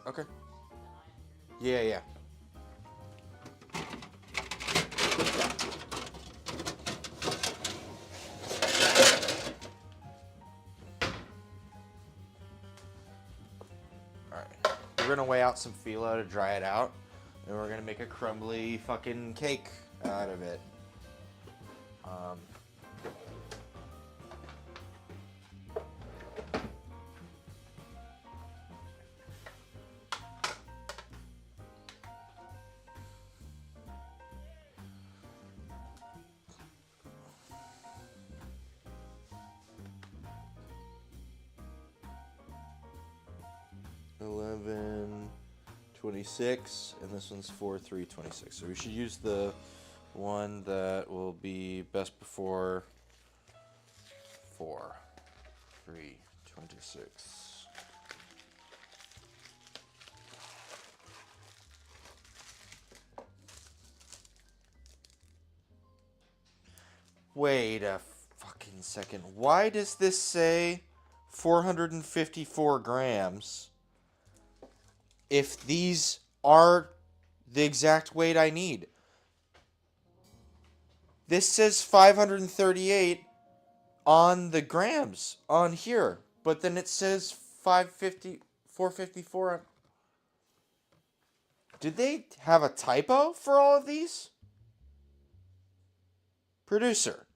Okay. Yeah, yeah. Alright. We're gonna weigh out some phyllo to dry it out. And we're gonna make a crumbly fucking cake out of it. 11.26, and this one's 4.3.26. So we should use the one that will be best before 4.3.26. Wait a fucking second. Why does this say 454 grams if these are the exact weight I need? This says 538 on the grams on here, but then it says 454. Did they have a typo for all of these? Producer.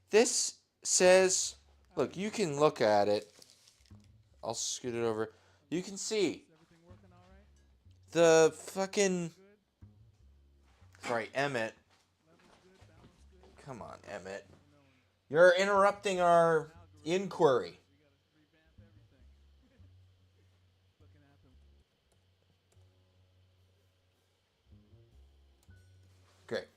This says, look, you can look at it. I'll scoot it over. You can see the fucking... Sorry, Emmett. Come on, Emmett. You're interrupting our inquiry. Great.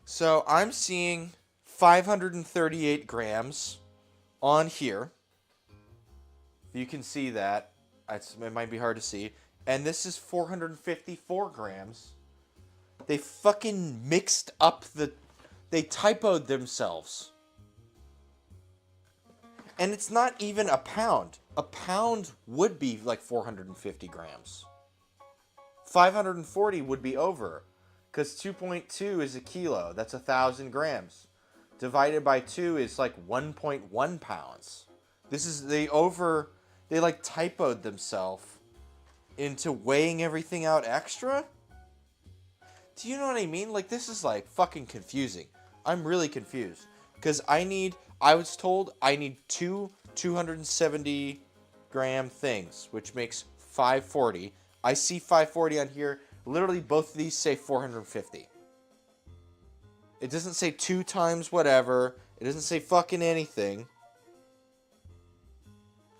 So I'm seeing 538 grams on here. You can see that. It might be hard to see. And this is 454 grams. They fucking mixed up the... They typoed themselves. And it's not even a pound. A pound would be like 450 grams. 540 would be over. Because 2.2 is a kilo. That's 1,000 grams. Divided by 2 is like 1.1 pounds. This is... They like typoed themselves into weighing everything out extra? Do you know what I mean? Like, this is like fucking confusing. I'm really confused. Because I was told I need two 270 gram things, which makes 540. I see 540 on here. Literally, both of these say 450. It doesn't say 2 times whatever. It doesn't say fucking anything.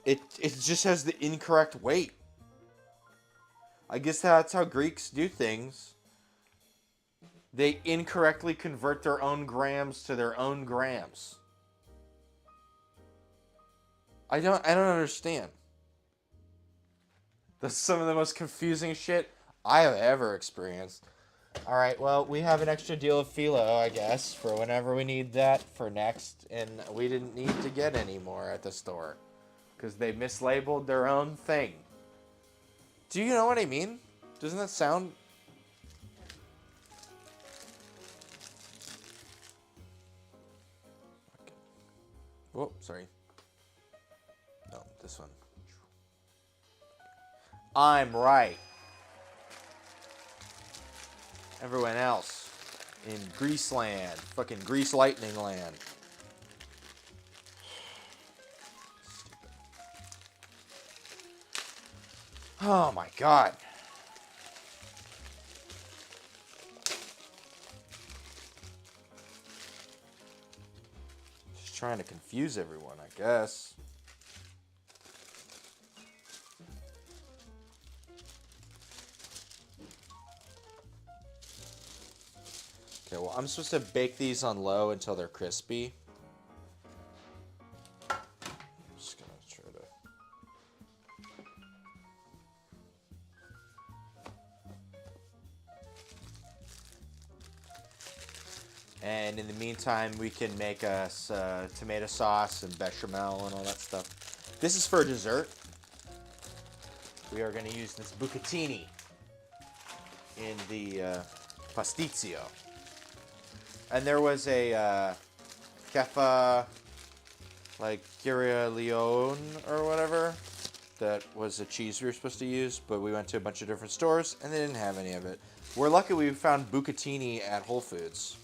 It just has the incorrect weight. I guess that's how Greeks do things. They incorrectly convert their own grams to their own grams. I don't understand. That's some of the most confusing shit I have ever experienced. Alright, well, we have an extra deal of phyllo, I guess, for whenever we need that for next. And we didn't need to get any more at the store. Because they mislabeled their own thing. Do you know what I mean? Doesn't that sound... Oh, sorry. No, this one. I'm right. Everyone else in Grease land. Fucking Grease Lightning land. Stupid. Oh my god. Just trying to confuse everyone, I guess. Okay, well, I'm supposed to bake these on low until they're crispy. I'm just gonna try to... And in the meantime, we can make us tomato sauce and bechamel and all that stuff. This is for dessert. we are going to use this bucatini in the Pastitsio. And there was a Kefa, like Curia Leone or whatever, that was a cheese we were supposed to use, but we went to a bunch of different stores and they didn't have any of it. We're lucky we found bucatini at Whole Foods.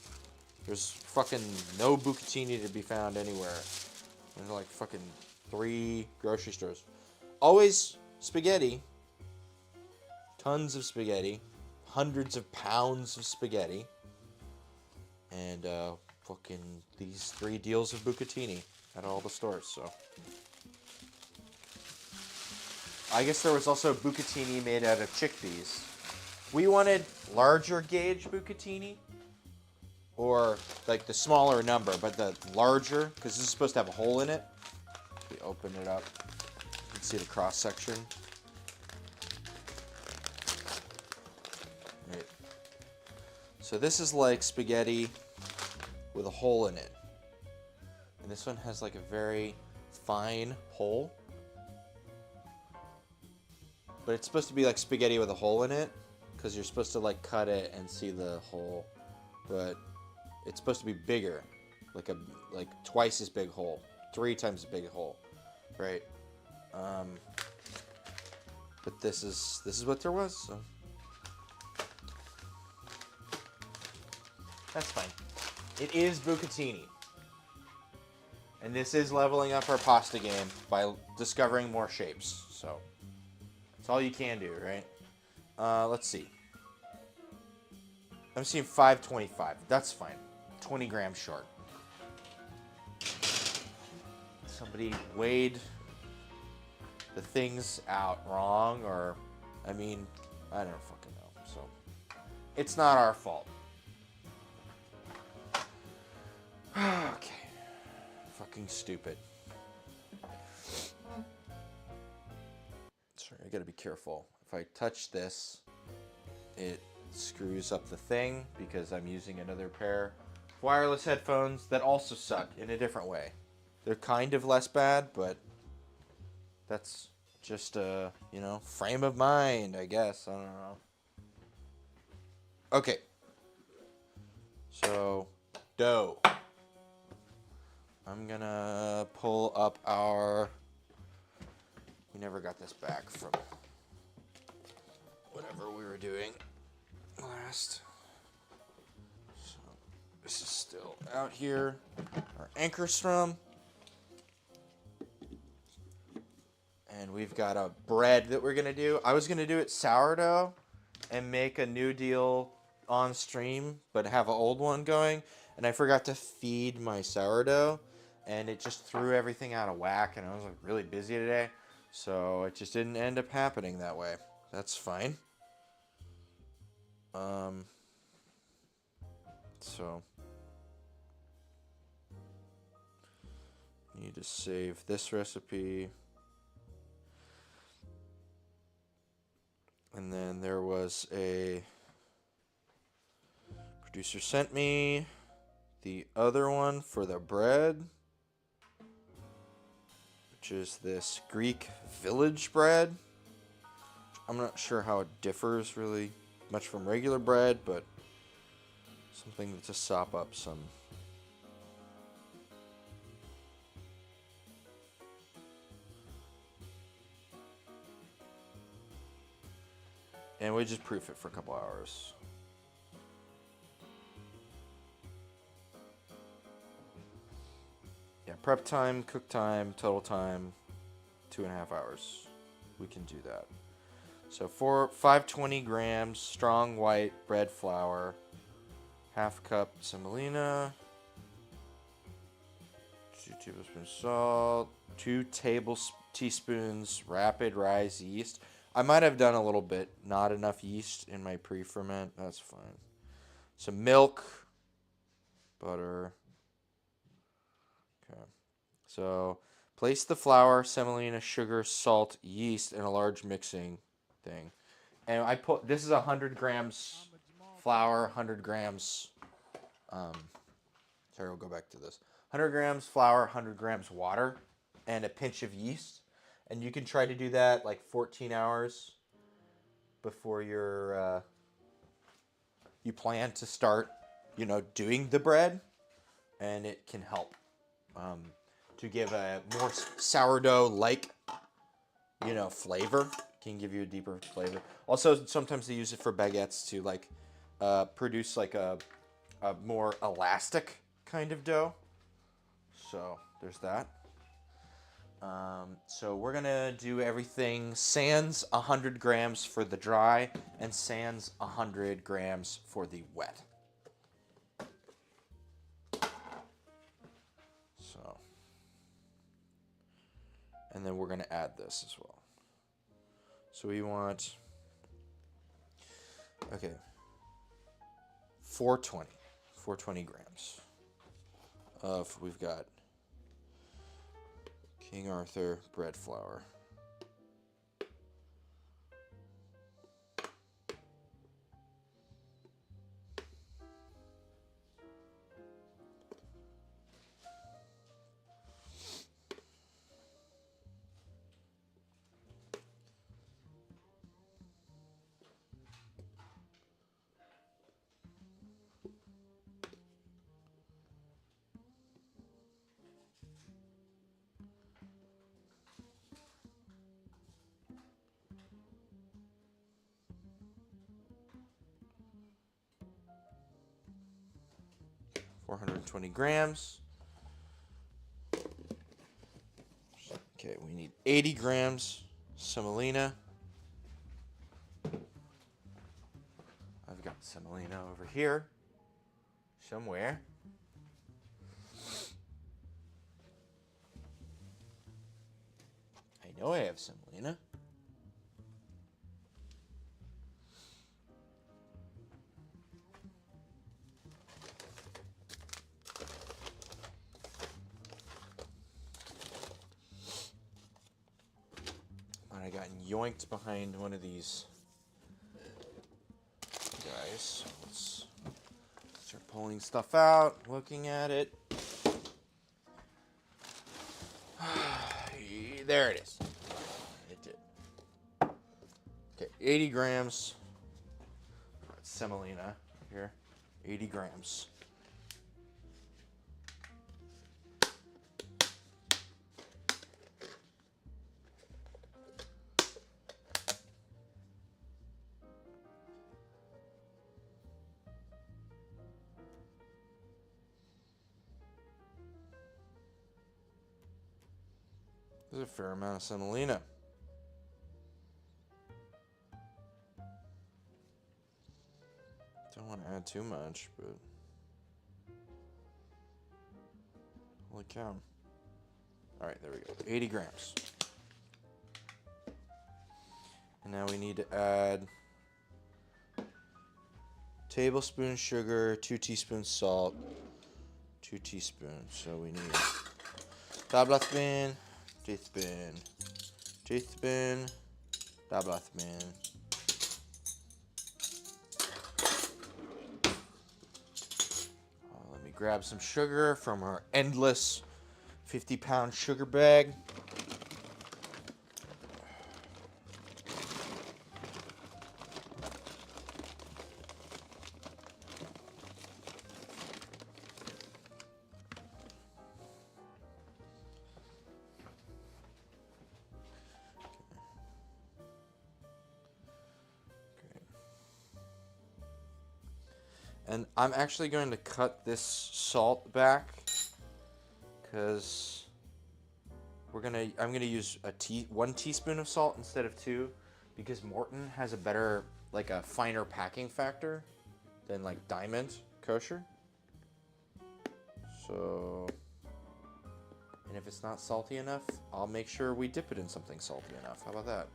There's fucking no bucatini to be found anywhere. There's like fucking 3 grocery stores. Always spaghetti. Tons of spaghetti. Hundreds of pounds of spaghetti. And fucking these 3 deals of bucatini at all the stores, so. I guess there was also bucatini made out of chickpeas. We wanted larger gauge bucatini, or like the smaller number, but the larger, because this is supposed to have a hole in it. We open it up, you can see the cross section. Right. So this is like spaghetti with a hole in it. And this one has like a very fine hole. But it's supposed to be like spaghetti with a hole in it, because you're supposed to like cut it and see the hole. But it's supposed to be bigger, like twice as big hole, 3 times as big a hole, right? But this is what there was. So. That's fine. It is bucatini. And this is leveling up our pasta game by discovering more shapes. So that's all you can do, right? Let's see. I'm seeing 525. That's fine. 20 grams short. Somebody weighed the things out wrong, or, I mean, I don't fucking know. So it's not our fault. Okay. Fucking stupid. Sorry, I gotta be careful. If I touch this, it screws up the thing because I'm using another pair of wireless headphones that also suck in a different way. They're kind of less bad, but that's just a, frame of mind, I guess. I don't know. Okay. So, dough. I'm gonna pull up our... We never got this back from whatever we were doing last. So this is still out here. Our anchor strum. And we've got a bread that we're gonna do. I was gonna do it sourdough and make a new deal on stream, but have an old one going. And I forgot to feed my sourdough, and it just threw everything out of whack, and I was like really busy today. So it just didn't end up happening that way. That's fine. So need to save this recipe. And then there was a producer sent me the other one for the bread, which is this Greek village bread. I'm not sure how it differs really much from regular bread, but something to sop up some. And we just proof it for a couple hours. Yeah, prep time, cook time, total time, 2.5 hours. We can do that. So 520 grams strong white bread flour, half cup semolina, 2 tablespoons salt, 2 teaspoons rapid rise yeast. I might have done a little bit, not enough yeast in my pre-ferment. That's fine. Some milk, butter. Okay. So place the flour, semolina, sugar, salt, yeast in a large mixing thing. And this is 100 grams flour, 100 grams, we'll go back to this. 100 grams flour, 100 grams water, and a pinch of yeast. And you can try to do that like 14 hours before you plan to start, doing the bread, and it can help to give a more sourdough-like, flavor. Can give you a deeper flavor. Also, sometimes they use it for baguettes to like produce like a more elastic kind of dough. So there's that. So we're gonna do everything sans 100 grams for the dry and sans 100 grams for the wet. So, and then we're gonna add this as well. So we want, okay, 420 grams of, we've got King Arthur bread flour. $420 grams. Okay, we need 80 grams semolina. I've got semolina over here somewhere. I know I have semolina. I got yoinked behind one of these guys. So let's start pulling stuff out, looking at it. There it is. It did. Okay, 80 grams. Semolina here. 80 grams. There's a fair amount of semolina. Don't want to add too much, but holy cow. All right, there we go. 80 grams. And now we need to add tablespoon sugar, 2 teaspoons salt, 2 teaspoons. So we need tablespoon, teaspoon, teaspoon, tablespoon. Let me grab some sugar from our endless 50-pound sugar bag. And I'm actually going to cut this salt back because I'm gonna use 1 teaspoon of salt instead of 2 because Morton has a better, like a finer packing factor than like Diamond Kosher. So, and if it's not salty enough, I'll make sure we dip it in something salty enough. How about that?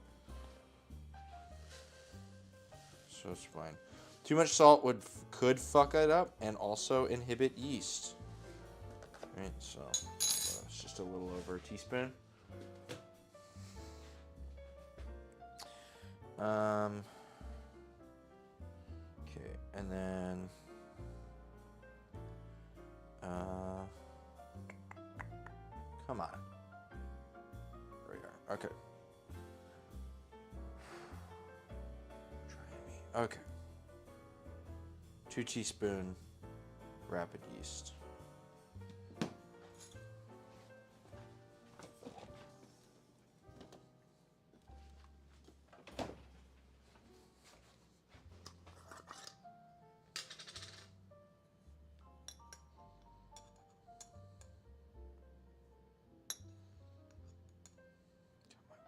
So it's fine. Too much salt could fuck it up and also inhibit yeast. Right, so it's just a little over a teaspoon. Okay, and then come on. There we are. Okay. Okay. 2 teaspoon rapid yeast.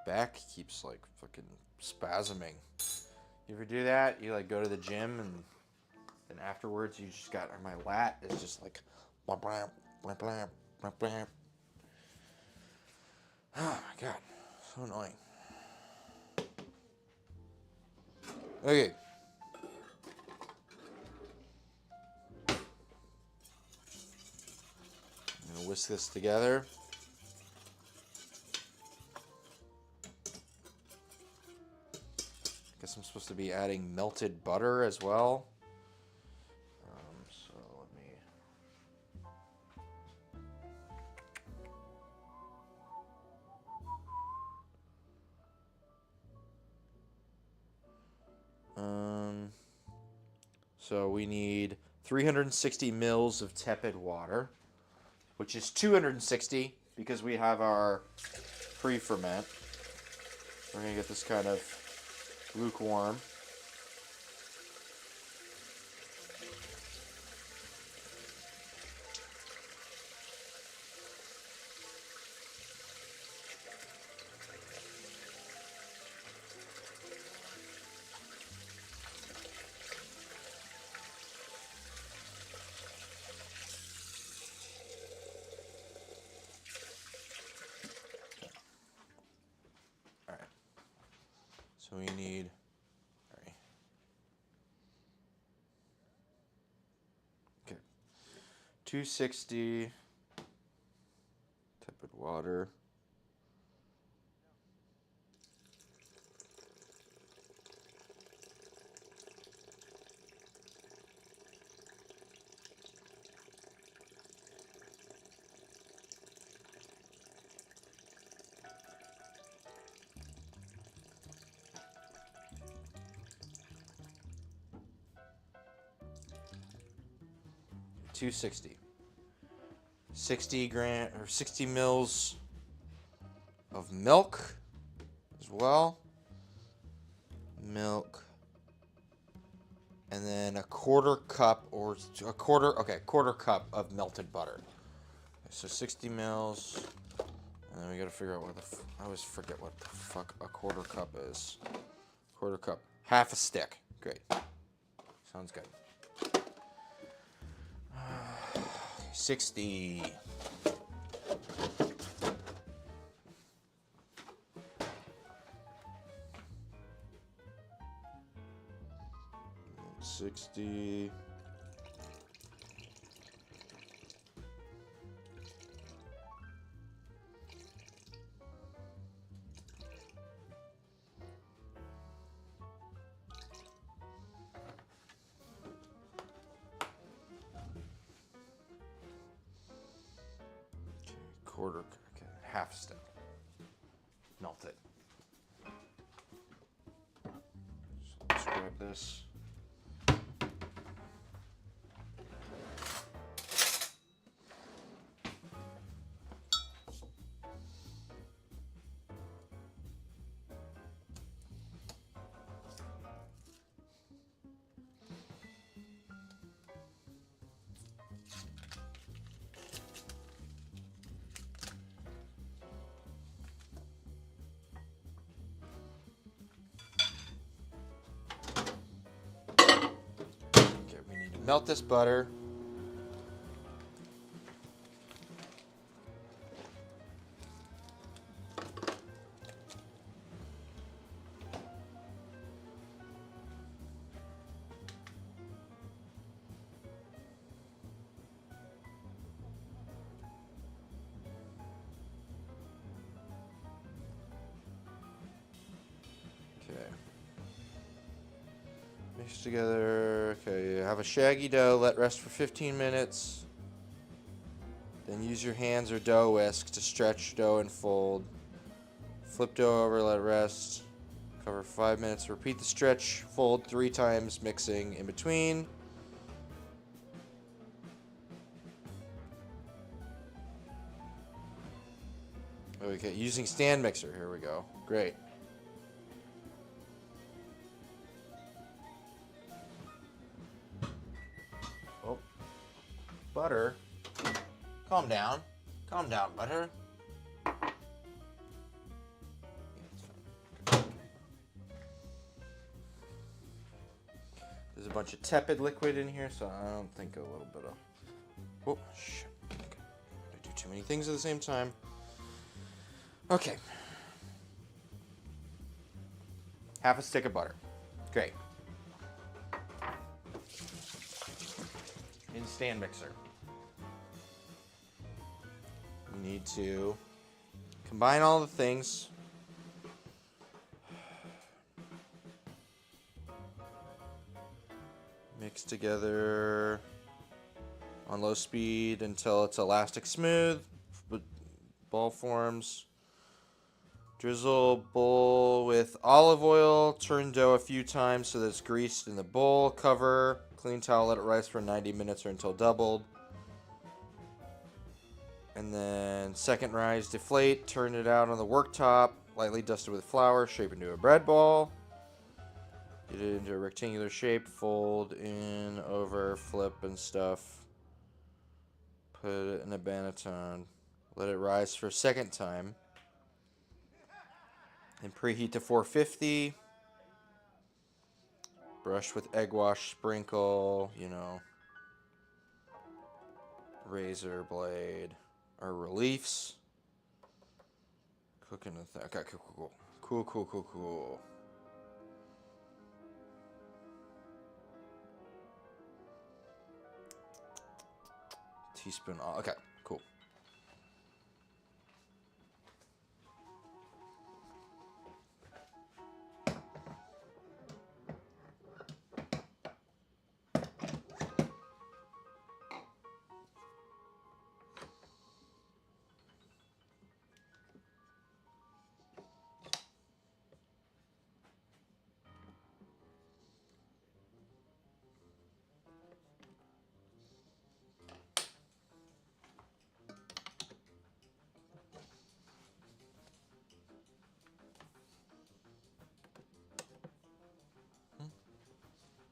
Back keeps like fucking spasming. You ever do that? You like go to the gym and then afterwards you just got, or my lat is just like blah, blah, blah, blah, blah, blah. Oh my god, so annoying. Okay. I'm gonna whisk this together. Guess I'm supposed to be adding melted butter as well. So let me. So we need 360 mils of tepid water, which is 260 because we have our pre-ferment. We're gonna get this kind of lukewarm. All right. So we need. Okay. 260 tepid water. $260. 60 mils of milk as well. Milk. And then a quarter cup of melted butter. So 60 mils. And then we gotta figure out what I always forget what the fuck a quarter cup is. Quarter cup. Half a stick. Great. Sounds good. 60. Half stick. Melt it. So let's grab this. Melt this butter. Okay. Mix together. Okay, have a shaggy dough. Let rest for 15 minutes. Then use your hands or dough whisk to stretch dough and fold. Flip dough over, let it rest. Cover 5 minutes. Repeat the stretch. Fold 3 times, mixing in between. Okay, using stand mixer. Here we go. Great. Oh, butter. Calm down. Calm down, butter. There's a bunch of tepid liquid in here, so I don't think a little bit of... Oh, shit. Okay. I do too many things at the same time. Okay. Half a stick of butter. Great. In stand mixer. We need to combine all the things. Mix together on low speed until it's elastic smooth. Ball forms. Drizzle bowl with olive oil. Turn dough a few times so that it's greased in the bowl. Cover. Clean towel. Let it rise for 90 minutes or until doubled. And then second rise, deflate. Turn it out on the worktop. Lightly dusted with flour. Shape into a bread ball. Get it into a rectangular shape. Fold in, over, flip, and stuff. Put it in a banneton. Let it rise for a second time. And preheat to 450. Brush with egg wash, sprinkle, you know. Razor blade. Or reliefs. Cooking the thing. Okay, cool. Cool. Teaspoon. Okay, cool.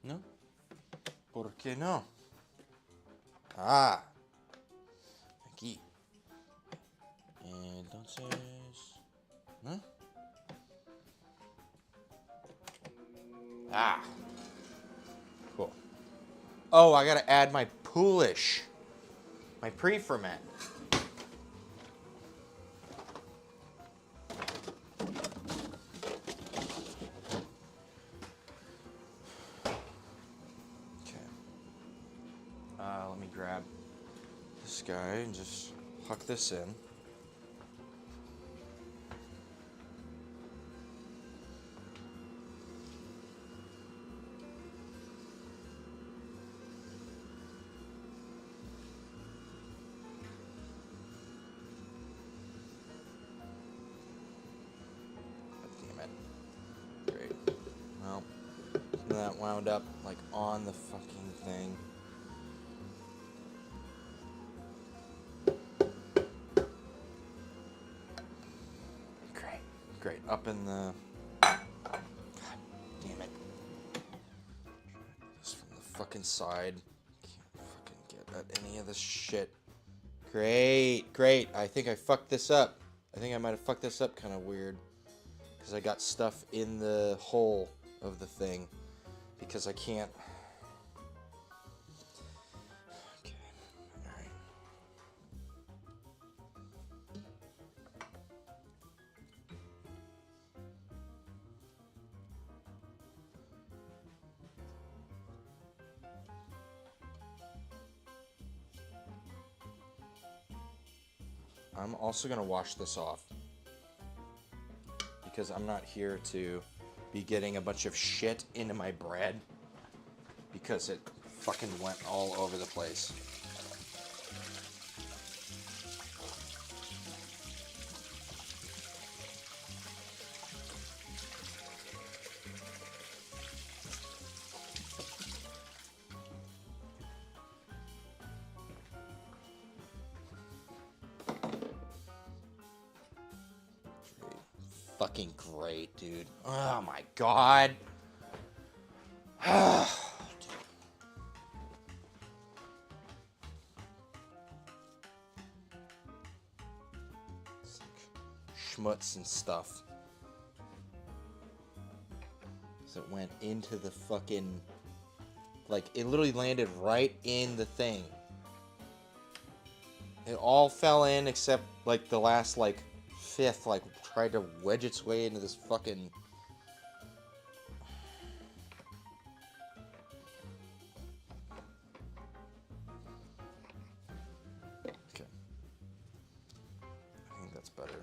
No? ¿Por qué no? Ah. Aquí. Entonces... ¿No? Ah. Cool. Oh, I gotta add my poolish. My pre-ferment. Let me grab this guy and just huck this in. Damn it. Great. Well, that wound up like on the fucking thing. Great. Up in the... God damn it. This from the fucking side. Can't fucking get at any of this shit. Great. I think I fucked this up. I think I might have fucked this up kind of weird. Because I got stuff in the hole of the thing. Because I can't... Okay. Alright. I'm also going to wash this off because I'm not here to be getting a bunch of shit into my bread because it fucking went all over the place. fucking great, dude. Oh my god. It's like schmutz and stuff. So it went into the fucking... Like, it literally landed right in the thing. It all fell in except, like, the last, like, fifth, like, tried to wedge its way into this fucking... Okay. I think that's better.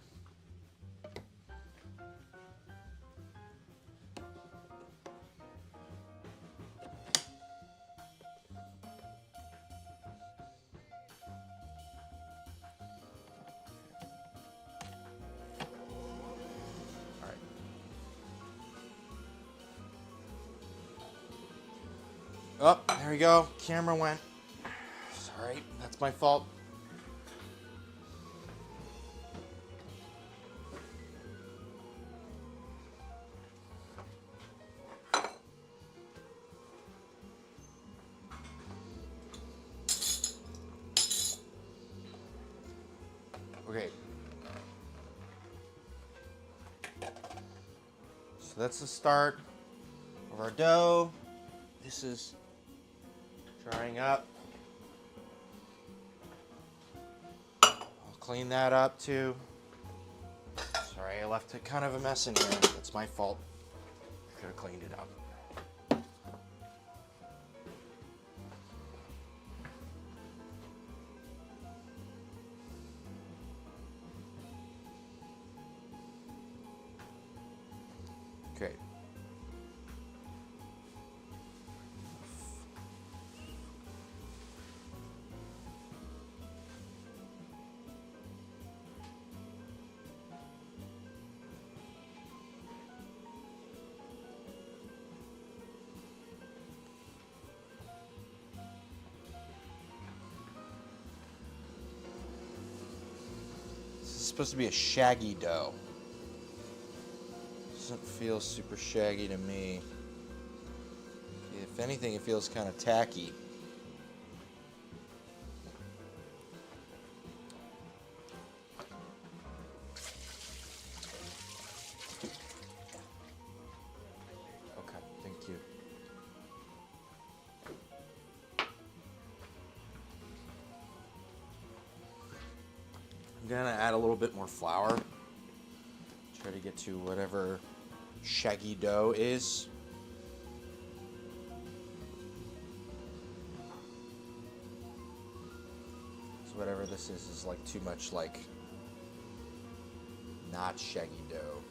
Oh, there we go. Camera went. Sorry, that's my fault. Okay. So that's the start of our dough. This is drying up. I'll clean that up too. Sorry, I left it kind of a mess in here. That's my fault. I could have cleaned it up. Okay. Supposed to be a shaggy dough. Doesn't feel super shaggy to me. If anything, it feels kind of tacky. Okay, thank you. I'm gonna add a little bit more flour. Try to get to whatever shaggy dough is. So whatever this is like too much like not shaggy dough.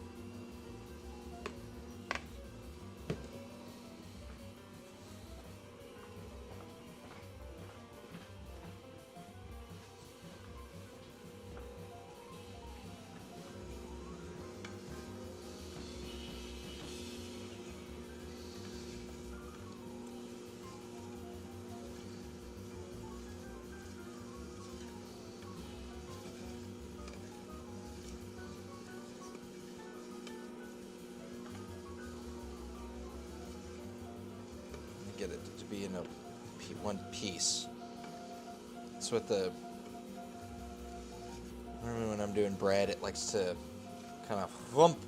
Get it to be in one piece. That's what normally when I'm doing bread, it likes to kind of rump.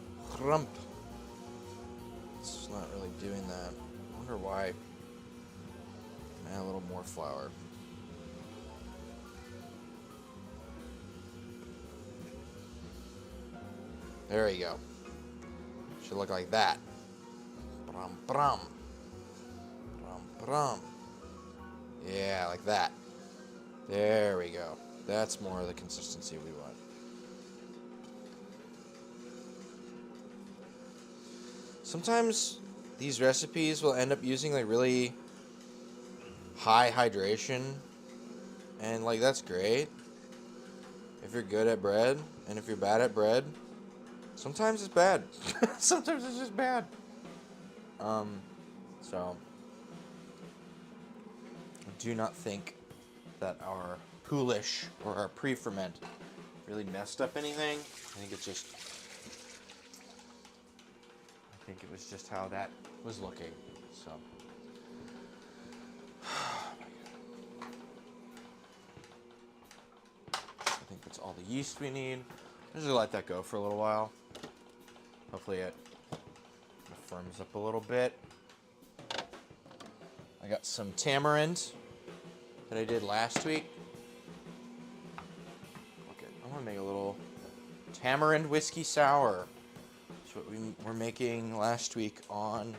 It's not really doing that. I wonder why. Add a little more flour. There you go. Should look like that. Brum brum. Yeah, like that. There we go. That's more of the consistency we want. Sometimes these recipes will end up using like really high hydration, and like that's great if you're good at bread, and if you're bad at bread, sometimes it's bad. Sometimes it's just bad. So I do not think that our poolish or our pre-ferment really messed up anything. I think it's just was just how that was looking. So. I think that's all the yeast we need. Just let that go for a little while. Hopefully it firms up a little bit. I got some tamarind that I did last week. Okay, I'm gonna make a little tamarind whiskey sour. That's what we're making last week on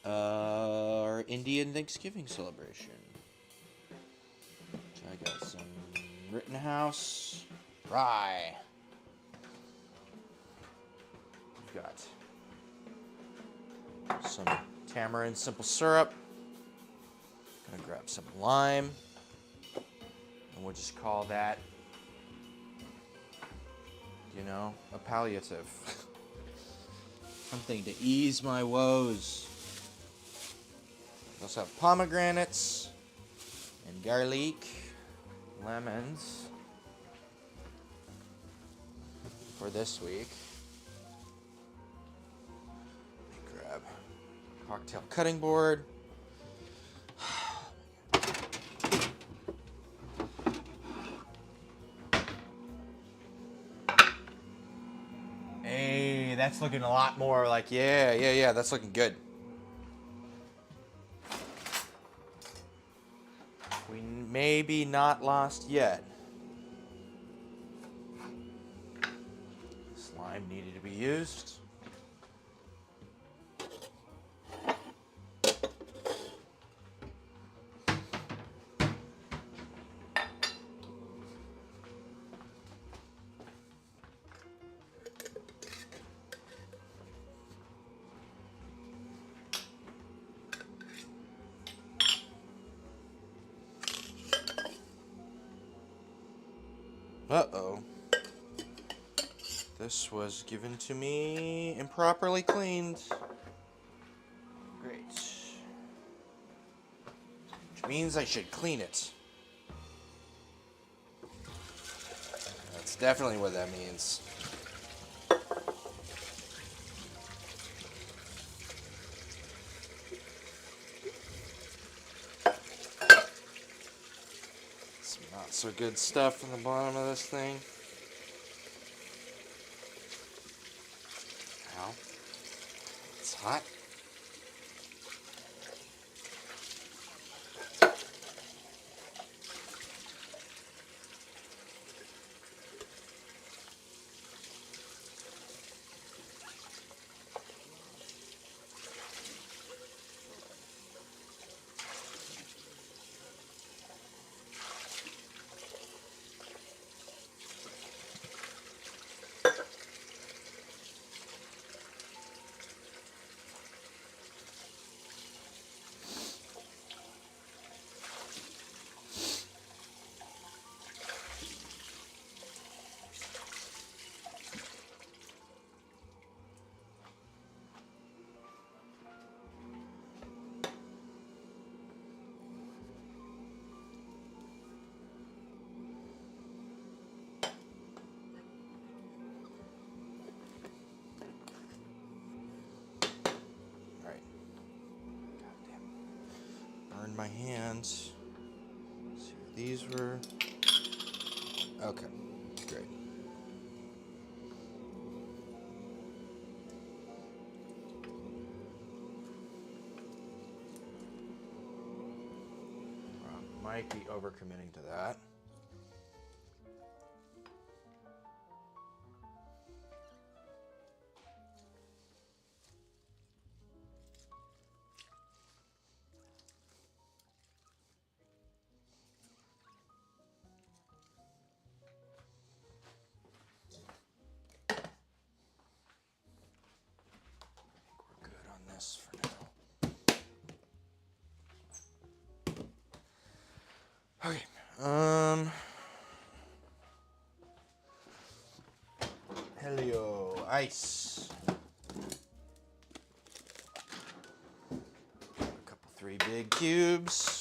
our Indian Thanksgiving celebration. So I got some Rittenhouse rye. We've got some tamarind simple syrup. Gonna grab some lime, and we'll just call that, you know, a palliative. Something to ease my woes. We also have pomegranates and garlic, lemons for this week. Let me grab a cocktail cutting board. Hey, that's looking a lot more like, yeah, that's looking good. We maybe not lost yet. Slime needed to be used. Uh-oh. This was given to me improperly cleaned. Great. Which means I should clean it. That's definitely what that means. Some not so good stuff in the bottom of this thing. Ow. It's hot. My hands. Let's see what these were. Okay, great. Might be overcommitting to that. For now. Okay. Helio ice. A couple 3 big cubes.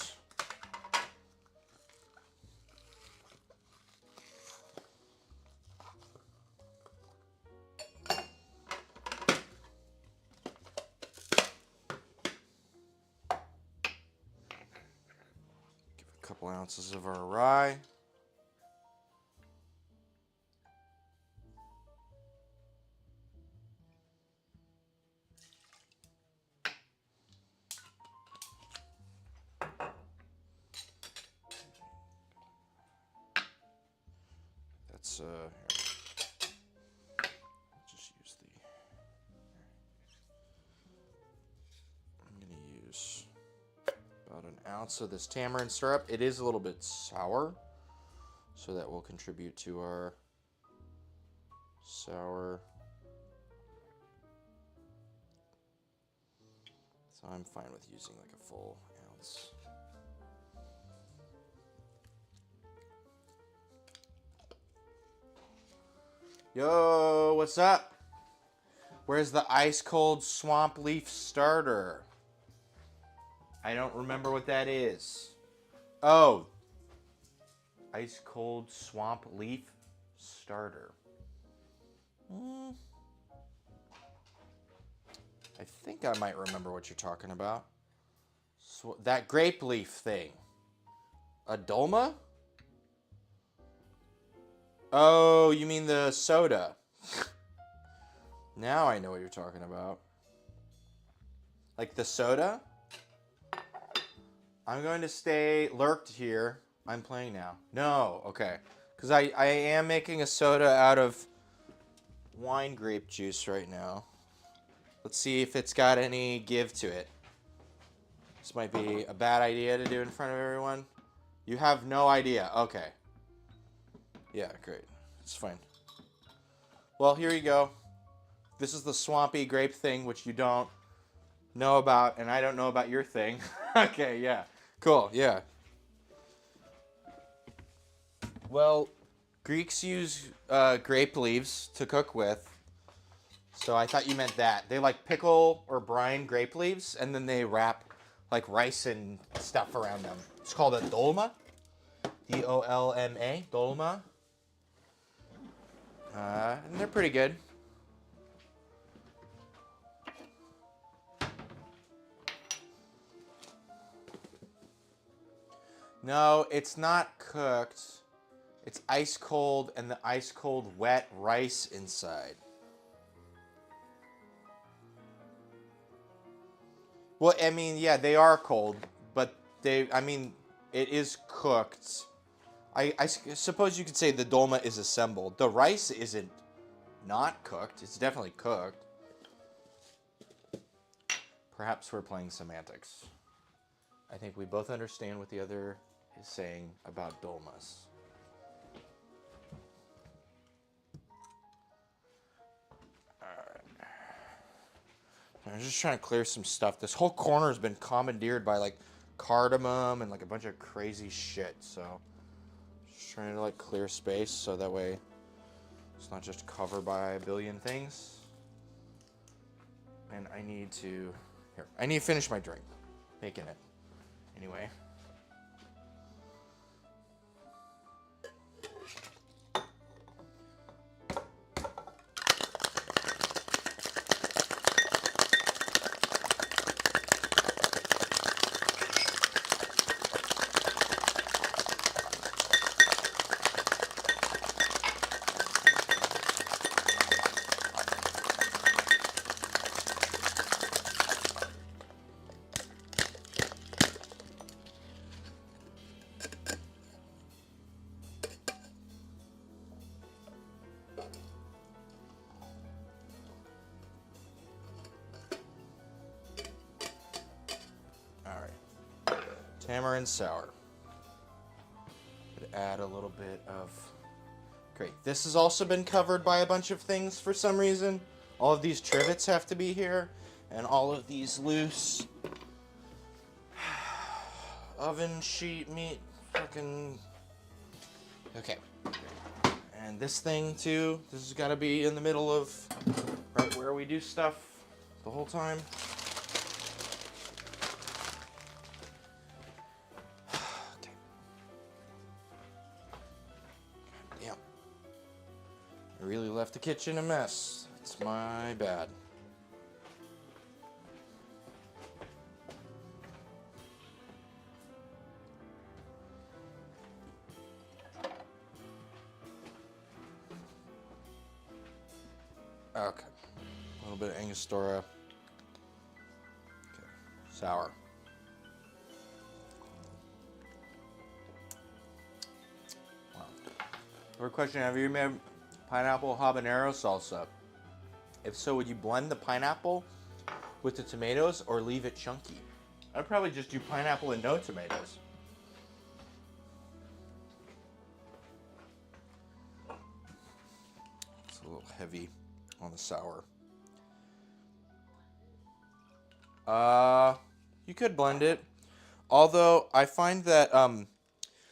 couple ounces of our rye. That's here. Just use the. I'm gonna use about an ounce of this tamarind syrup. It is a little bit sour, so that will contribute to our sour. So I'm fine with using like a full ounce. Yo, what's up? Where's the ice cold swamp leaf starter? I don't remember what that is. Oh. Ice cold swamp leaf starter. I think I might remember what you're talking about. So, that grape leaf thing. A dolma? Oh, you mean the soda. Now I know what you're talking about. Like the soda? I'm going to stay lurked here. I'm playing now. No, okay. Because I am making a soda out of wine grape juice right now. Let's see if it's got any give to it. This might be a bad idea to do in front of everyone. You have no idea. Okay. Yeah, great. It's fine. Well, here you go. This is the swampy grape thing, which you don't know about, and I don't know about your thing. Okay, yeah. Cool, yeah. Well, Greeks use grape leaves to cook with, so I thought you meant that. They like pickle or brine grape leaves, and then they wrap like rice and stuff around them. It's called a dolma. D-O-L-M-A, dolma. And they're pretty good. No, it's not cooked. It's ice cold and the ice cold wet rice inside. Well, I mean, yeah, they are cold, but it is cooked. I suppose you could say the dolma is assembled. The rice isn't not cooked. It's definitely cooked. Perhaps we're playing semantics. I think we both understand what the other is saying about dolmas. Alright. I'm just trying to clear some stuff. This whole corner has been commandeered by like cardamom and like a bunch of crazy shit, so just trying to like clear space so that way it's not just covered by a billion things. And I need to finish my drink. Making it. Anyway. Tamarind sour. Could add a little bit of. Great. This has also been covered by a bunch of things for some reason. All of these trivets have to be here, and all of these loose oven sheet meat fucking. Okay. And this thing too. This has got to be in the middle of right where we do stuff the whole time. I really left the kitchen a mess. It's my bad. Okay. A little bit of Angostura. Okay. Sour. Wow. Another question, have you made pineapple habanero salsa? If so, would you blend the pineapple with the tomatoes or leave it chunky? I'd probably just do pineapple and no tomatoes. It's a little heavy on the sour. You could blend it. Although I find that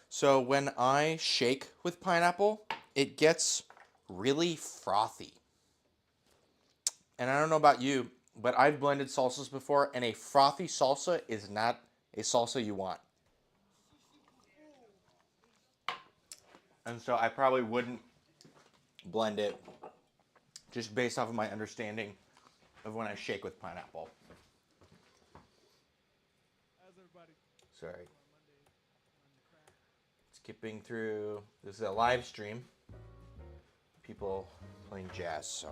so when I shake with pineapple, it gets really frothy. And I don't know about you, but I've blended salsas before, and a frothy salsa is not a salsa you want. And so I probably wouldn't blend it just based off of my understanding of when I shake with pineapple. Sorry. Skipping through. This is a live stream. People playing jazz, so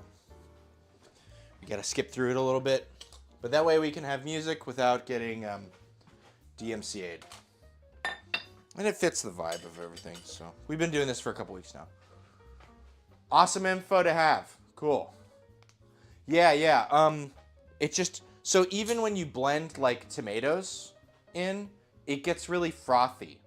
we gotta skip through it a little bit. But that way we can have music without getting DMCA'd. And it fits the vibe of everything, so we've been doing this for a couple weeks now. Awesome info to have. Cool. Yeah. It just, so even when you blend like tomatoes in, it gets really frothy.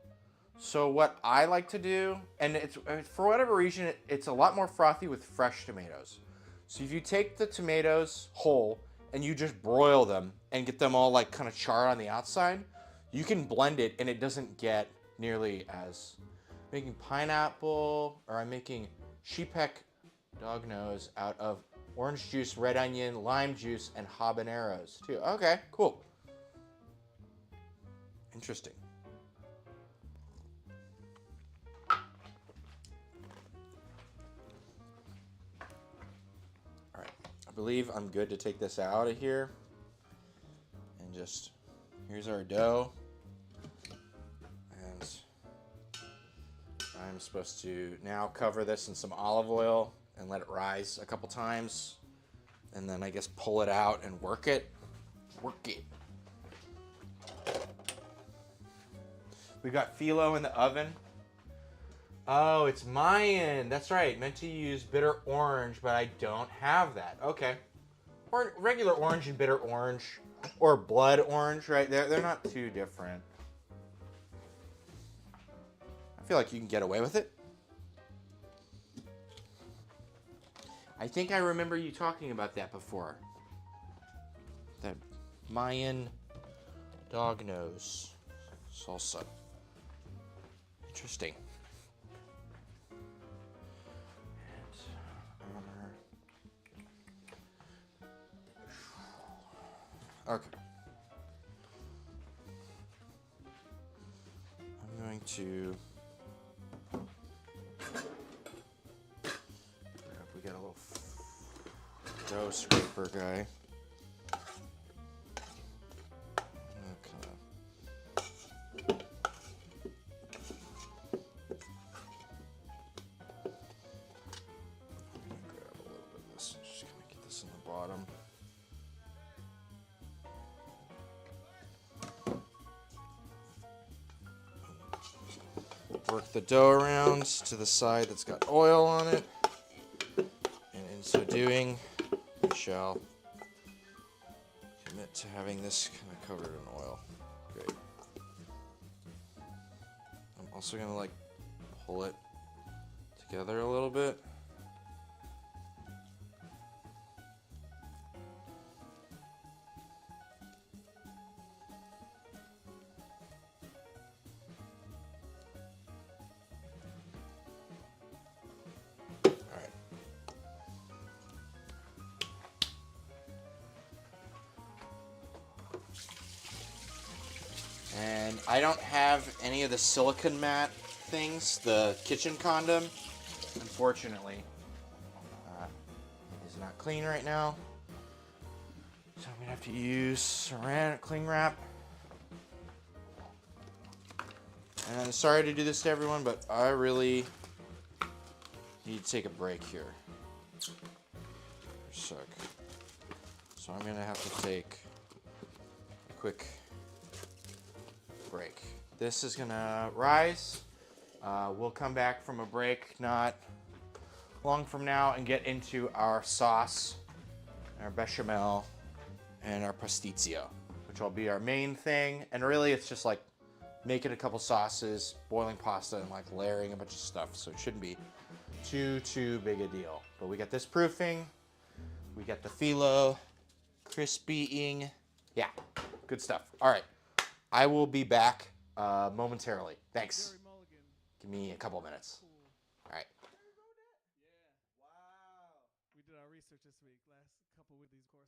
So what I like to do, and it's for whatever reason, it's a lot more frothy with fresh tomatoes. So if you take the tomatoes whole and you just broil them and get them all like kind of charred on the outside, you can blend it and it doesn't get nearly as. Making pineapple, or I'm making sheepheck dog nose out of orange juice, red onion, lime juice, and habaneros too. Okay, cool. Interesting. All right, I believe I'm good to take this out of here. And just, here's our dough. And I'm supposed to now cover this in some olive oil and let it rise a couple times. And then I guess pull it out and work it. Work it. We got phyllo in the oven. Oh, it's Mayan. That's right. Meant to use bitter orange, but I don't have that. Okay. Or regular orange and bitter orange. Or blood orange, right? They're not too different. I feel like you can get away with it. I think I remember you talking about that before. That Mayan dog nose salsa. Interesting. Okay. I'm going to we got a little dough scraper guy. Work the dough around to the side that's got oil on it. And in so doing, we shall commit to having this kind of covered in oil. Great. I'm also going to like pull it together a little bit. And I don't have any of the silicone mat things, the kitchen condom, unfortunately. It is not clean right now. So I'm gonna have to use Saran cling wrap. And I'm sorry to do this to everyone, but I really need to take a break here. There's sec. So I'm going to have to take a quick break. This is going to rise. We'll come back from a break not long from now and get into our sauce, our bechamel, and our pastitsio, which will be our main thing. And really, it's just like making a couple sauces, boiling pasta, and like layering a bunch of stuff. So it shouldn't be too big a deal. But we got this proofing. We got the phyllo crispying. Yeah, good stuff. All right, I will be back momentarily. Thanks. Give me a couple minutes. All right. We did our research this week. Last couple with these courses.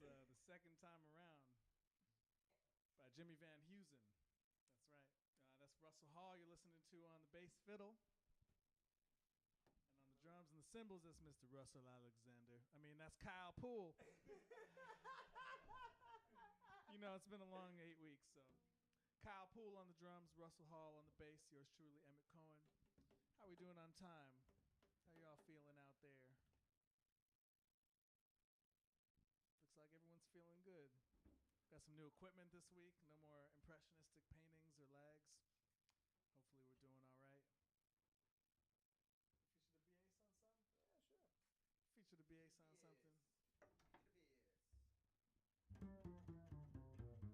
the second time around by Jimmy Van Heusen. That's right. That's Russell Hall you're listening to on the bass fiddle. And on the drums and the cymbals, that's Mr. Russell Alexander. I mean, that's Kyle Poole. You know, it's been a long 8 weeks, so. Kyle Poole on the drums, Russell Hall on the bass, yours truly, Emmett Cohen. How we doing on time? How y'all feeling out there? Looks like everyone's feeling good. Got some new equipment this week. No more impressionistic paintings or lags. Hopefully we're doing all right. Feature the bass on something? Yeah, sure. Feature the bass.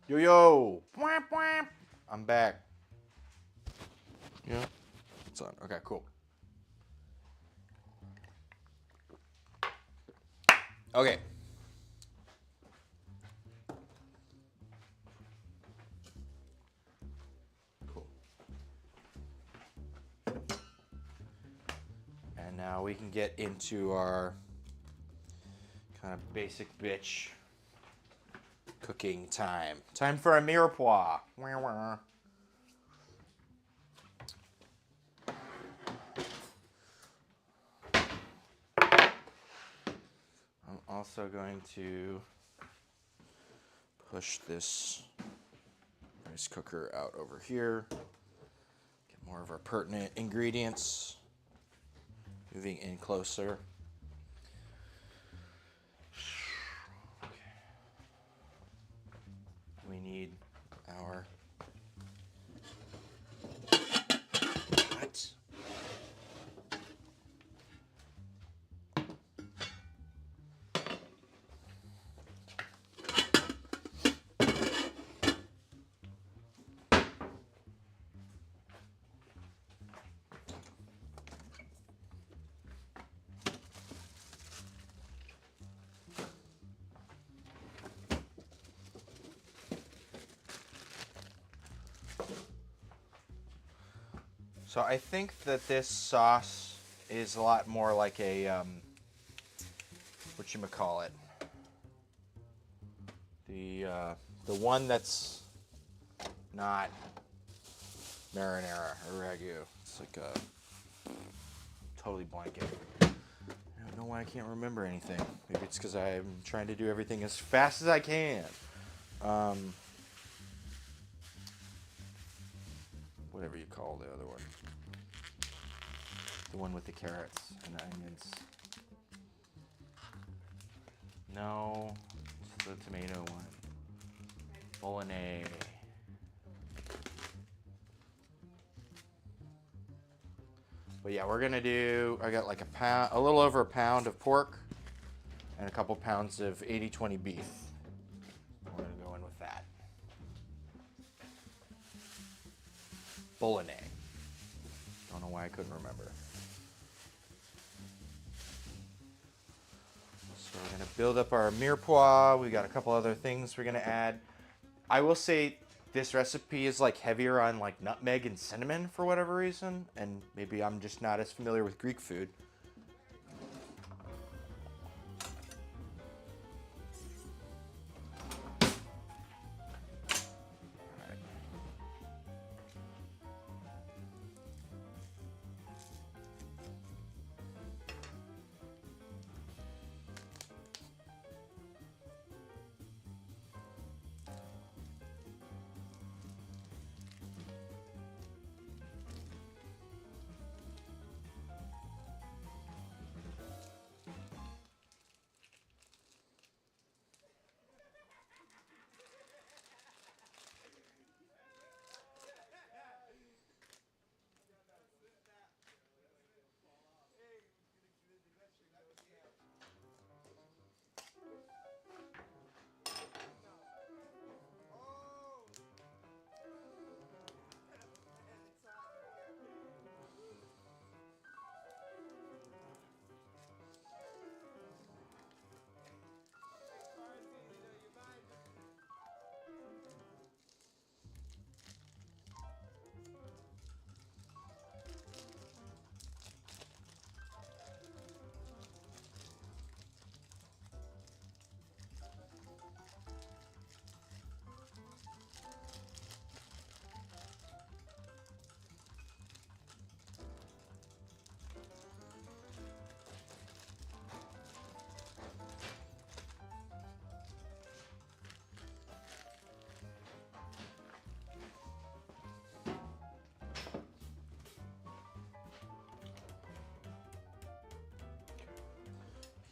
Yo, yo. I'm back. Yeah. It's on. Okay, cool. Okay. Cool. And now we can get into our kind of basic bitch cooking time. Time for a mirepoix. I'm also going to push this rice cooker out over here. Get more of our pertinent ingredients. Moving in closer. We need our what? So I think that this sauce is a lot more like a whatchamacallit. The one that's not marinara or ragu. It's like a totally blanket. I don't know why I can't remember anything. Maybe it's because I'm trying to do everything as fast as I can. Whatever you call the other one. The one with the carrots and the onions. No, it's the tomato one. Bolognese. But yeah, we're gonna do, I got like a little over a pound of pork and a couple pounds of 80-20 beef. We're gonna go in with that. bolognese. Don't know why I couldn't remember. So we're gonna build up our mirepoix. We got a couple other things we're gonna add. I will say this recipe is like heavier on like nutmeg and cinnamon for whatever reason, and maybe I'm just not as familiar with Greek food.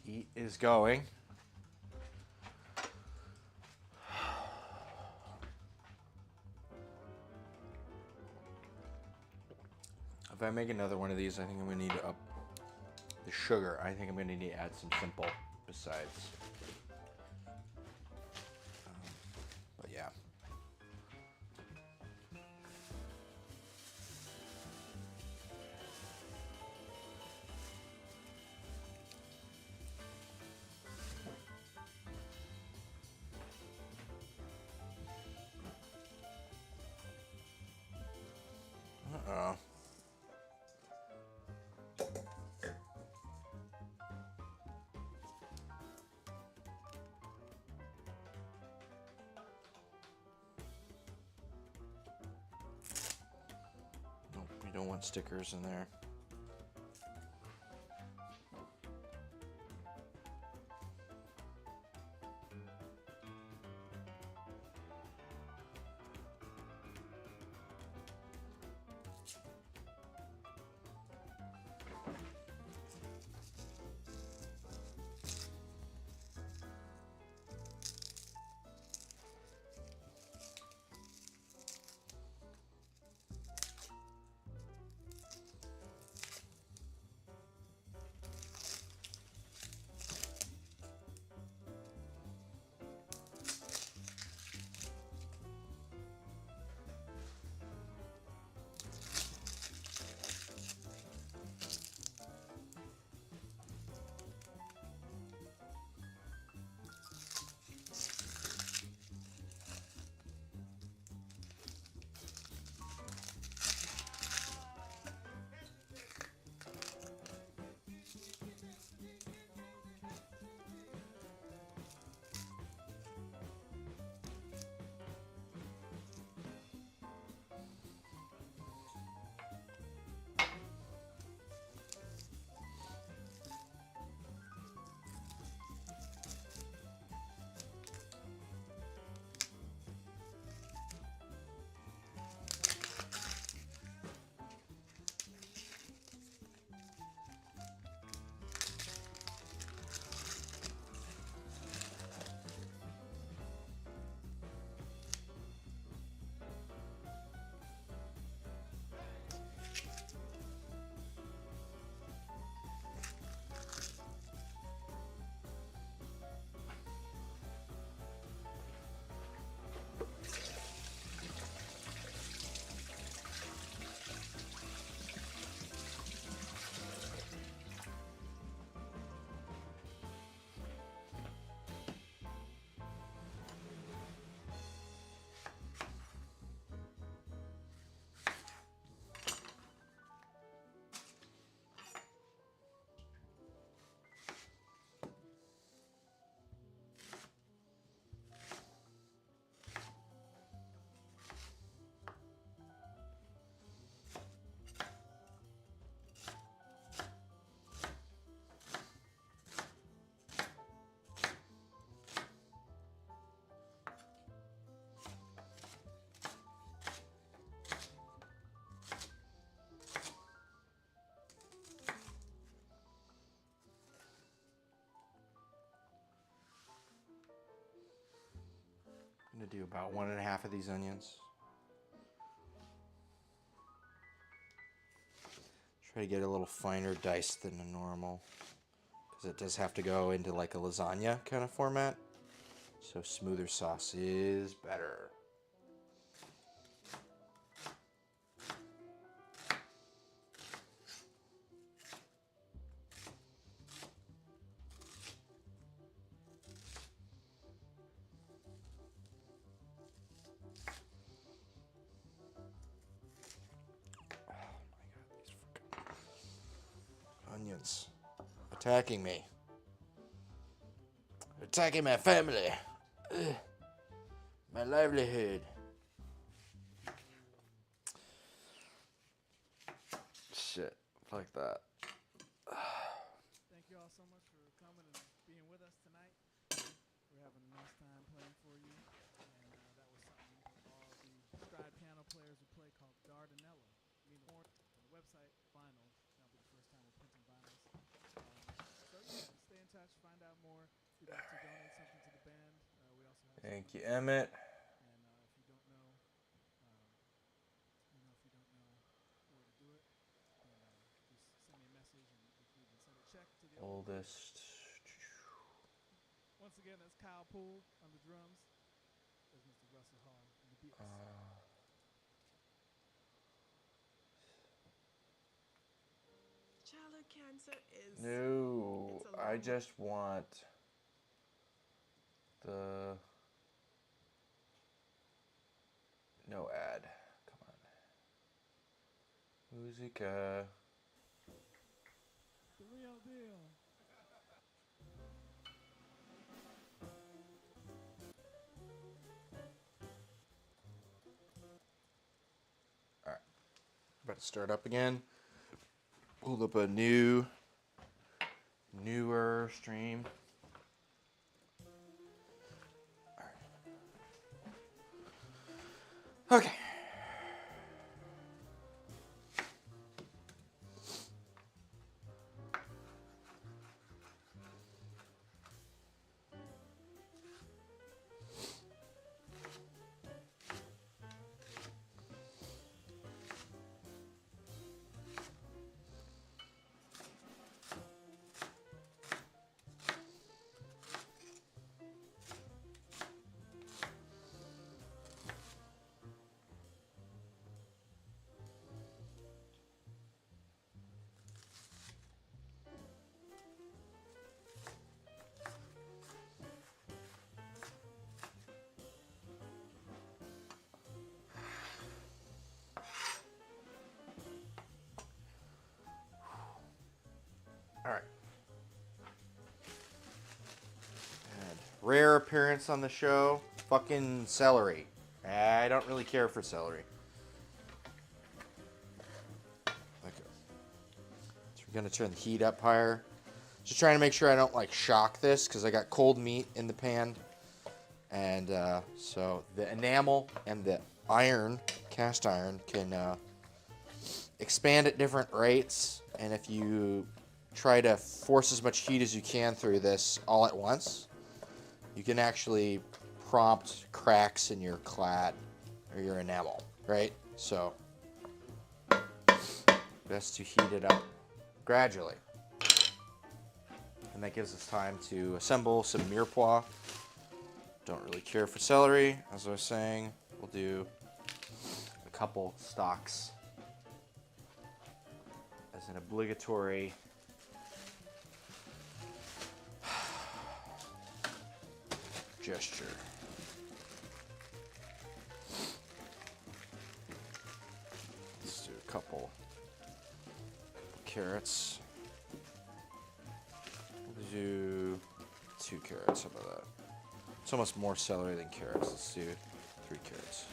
Heat is going. If I make another one of these, I think I'm gonna need to up the sugar. I think I'm gonna need to add some simple besides. But yeah. Uh-oh. Nope, we don't want stickers in there. I'm gonna do about 1.5 of these onions. Try to get a little finer diced than the normal, because it does have to go into like a lasagna kind of format. So smoother sauce is better. Onions attacking me. Attacking my family. Ugh. My livelihood. Shit. Like that. Thank you all so much for coming and being with us tonight. We're having a nice time playing for you. And that was something all the Stride piano players would play called Dardanella. Meaning on the website, vinyl. That'll be the first time we're printing vinyls. So yeah, stay in touch, find out more. If you'd like to donate something to the band, we also have. Thank you, Emmett. And if you don't know, if you don't know where to do it, then just send me a message, and we can even send a check to the Oldest. Once again, that's Kyle Poole on the drums. There's Mr. Russell Hall on the beats. Childhood cancer is... No, I just want the... No ad. Come on. Musica. The real deal. Alright. About to start up again. Pull up a newer stream. Alright. Okay. Alright. And rare appearance on the show, fucking celery. I don't really care for celery. Okay. So we're gonna turn the heat up higher. Just trying to make sure I don't like shock this, because I got cold meat in the pan. And so the enamel and the iron, cast iron, can expand at different rates. And if you try to force as much heat as you can through this all at once, you can actually prompt cracks in your clad or your enamel, right? So best to heat it up gradually. And that gives us time to assemble some mirepoix. Don't really care for celery, as I was saying. We'll do a couple stalks as an obligatory gesture. Let's do a couple carrots. We'll do 2 carrots. How about that? It's almost more celery than carrots. Let's do 3 carrots.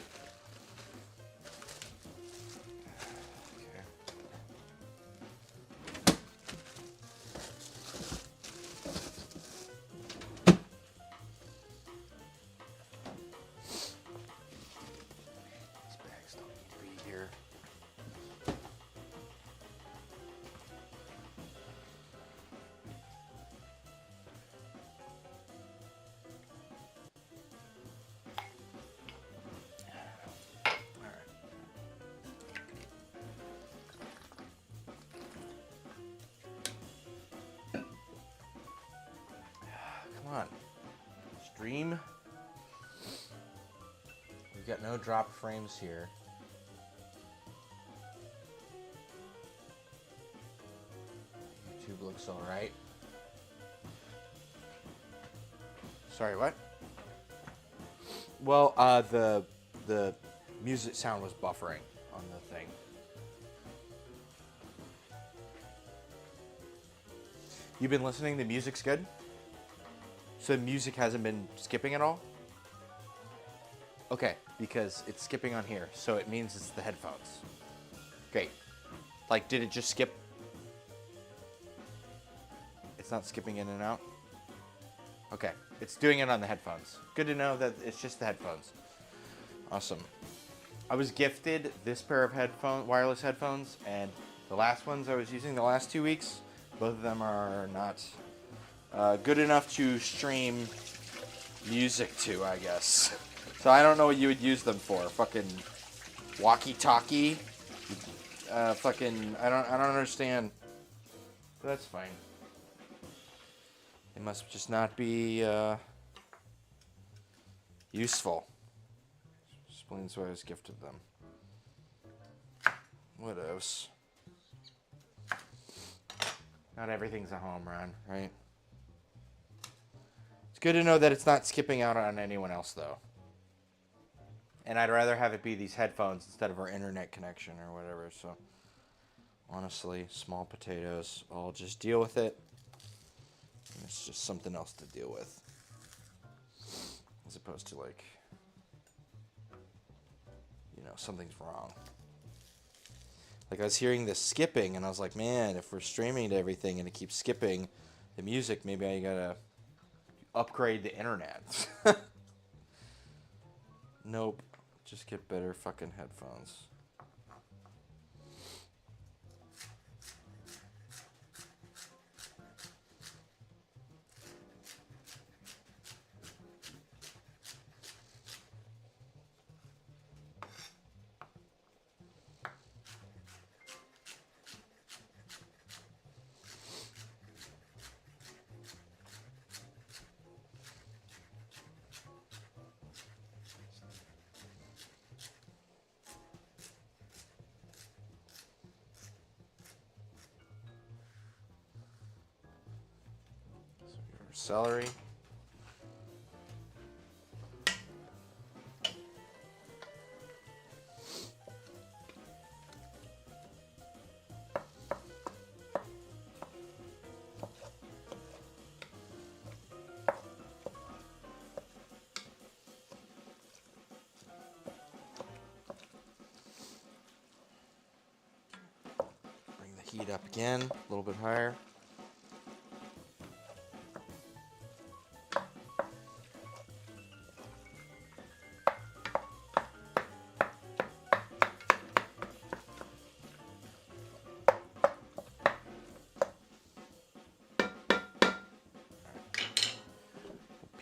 stream. We've got no drop frames here. YouTube looks all right. Sorry, what? Well, the music sound was buffering on the thing. You've been listening? The music's good? So the music hasn't been skipping at all? Okay, because it's skipping on here, so it means it's the headphones. Great. Like, did it just skip? It's not skipping in and out? Okay, it's doing it on the headphones. Good to know that it's just the headphones. Awesome. I was gifted this pair of wireless headphones, and the last ones I was using the last 2 weeks, both of them are not good enough to stream music to, I guess. So I don't know what you would use them for. Fucking walkie-talkie? Fucking, I don't understand. But that's fine. They must just not be useful. Explains why I was gifted them. What else? Not everything's a home run, right? It's good to know that it's not skipping out on anyone else, though. And I'd rather have it be these headphones instead of our internet connection or whatever, so... Honestly, small potatoes. I'll just deal with it. It's just something else to deal with. As opposed to, like... You know, something's wrong. Like, I was hearing this skipping, and I was like, man, if we're streaming to everything and it keeps skipping the music, maybe I gotta upgrade the internet. Nope. Just get better fucking headphones. Celery. Bring the heat up again, a little bit higher.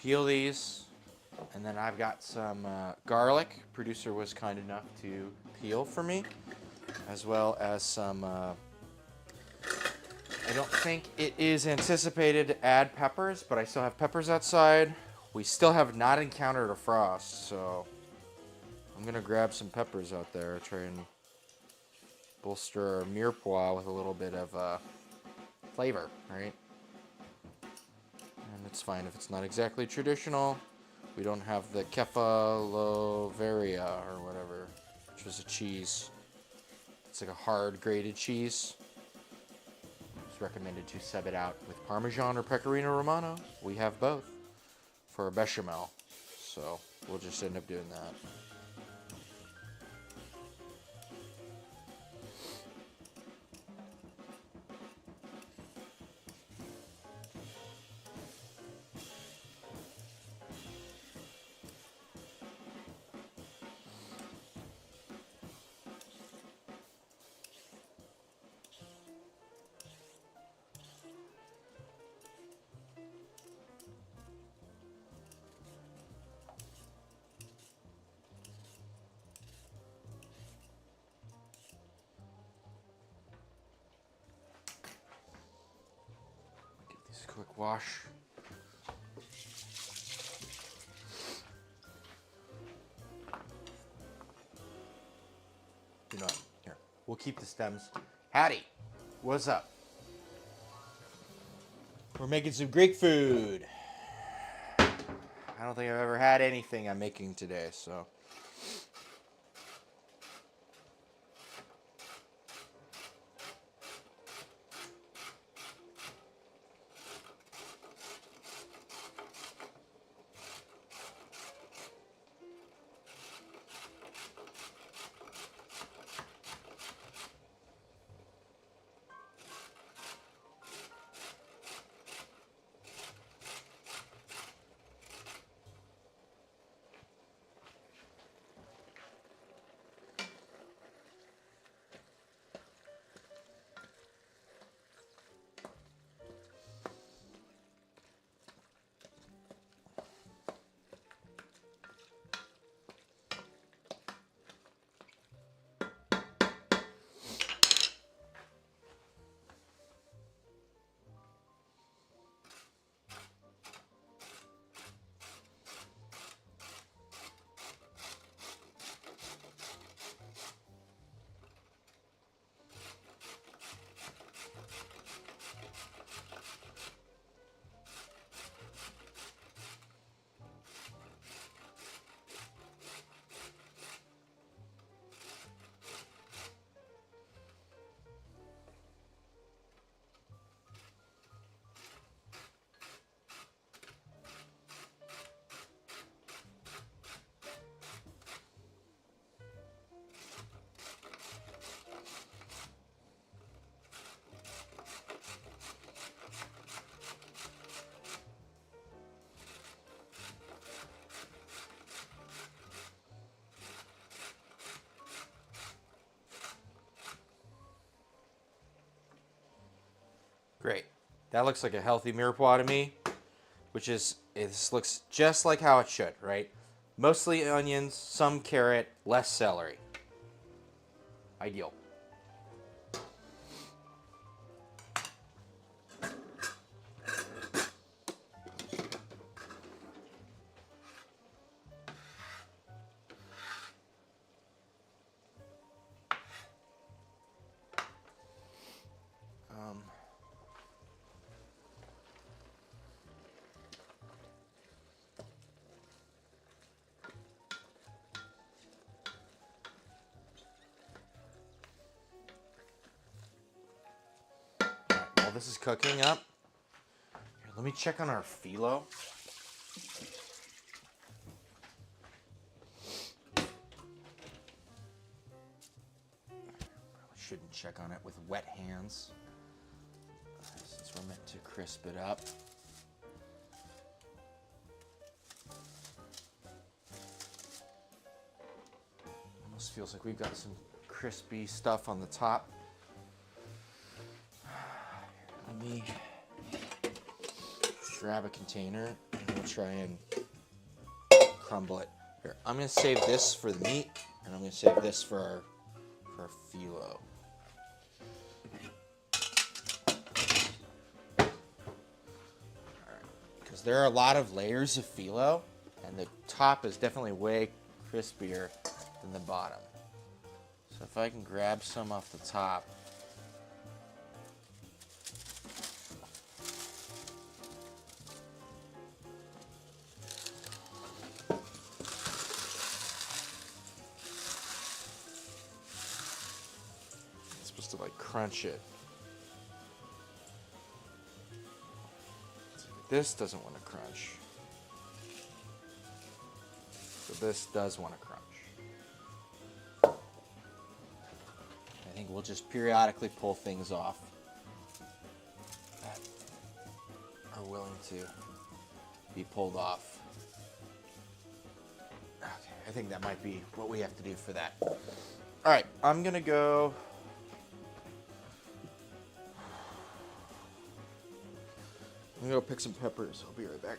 Peel these, and then I've got some garlic. Producer was kind enough to peel for me, as well as some, I don't think it is anticipated to add peppers, but I still have peppers outside. We still have not encountered a frost, so I'm gonna grab some peppers out there, try and bolster our mirepoix with a little bit of flavor, right? And it's fine if it's not exactly traditional. We don't have the Kefaloveria or whatever, which is a cheese. It's like a hard grated cheese. It's recommended to sub it out with Parmesan or Pecorino Romano. We have both for a bechamel, so we'll just end up doing that. Quick wash. We'll keep the stems. Hattie, what's up? We're making some Greek food. I don't think I've ever had anything I'm making today, so. Great. That looks like a healthy mirepoix to me, which is, this looks just like how it should, right? Mostly onions, some carrot, less celery. Ideal. While this is cooking up, here, let me check on our phyllo. Probably shouldn't check on it with wet hands, since we're meant to crisp it up. Almost feels like we've got some crispy stuff on the top. Let me grab a container and we'll try and crumble it. Here, I'm going to save this for the meat, and I'm going to save this for our phyllo. Because there are a lot of layers of phyllo, and the top is definitely way crispier than the bottom. So if I can grab some off the top. To like crunch it. This doesn't want to crunch. So this does want to crunch. I think we'll just periodically pull things off that are willing to be pulled off. Okay, I think that might be what we have to do for that. All right, I'm gonna go. I'm gonna go pick some peppers. I'll be right back.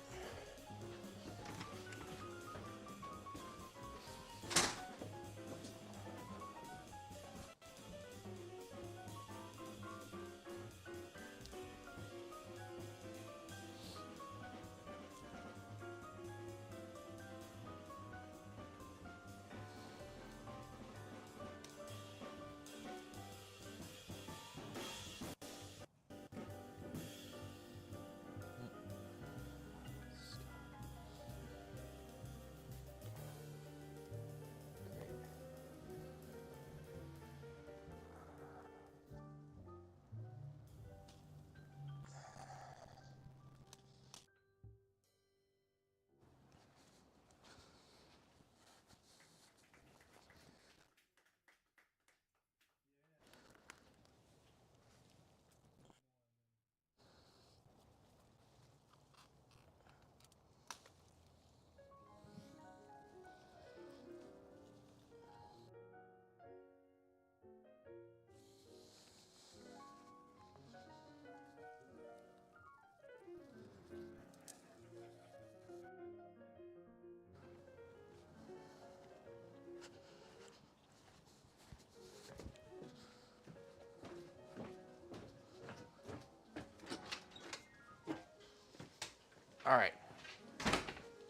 All right.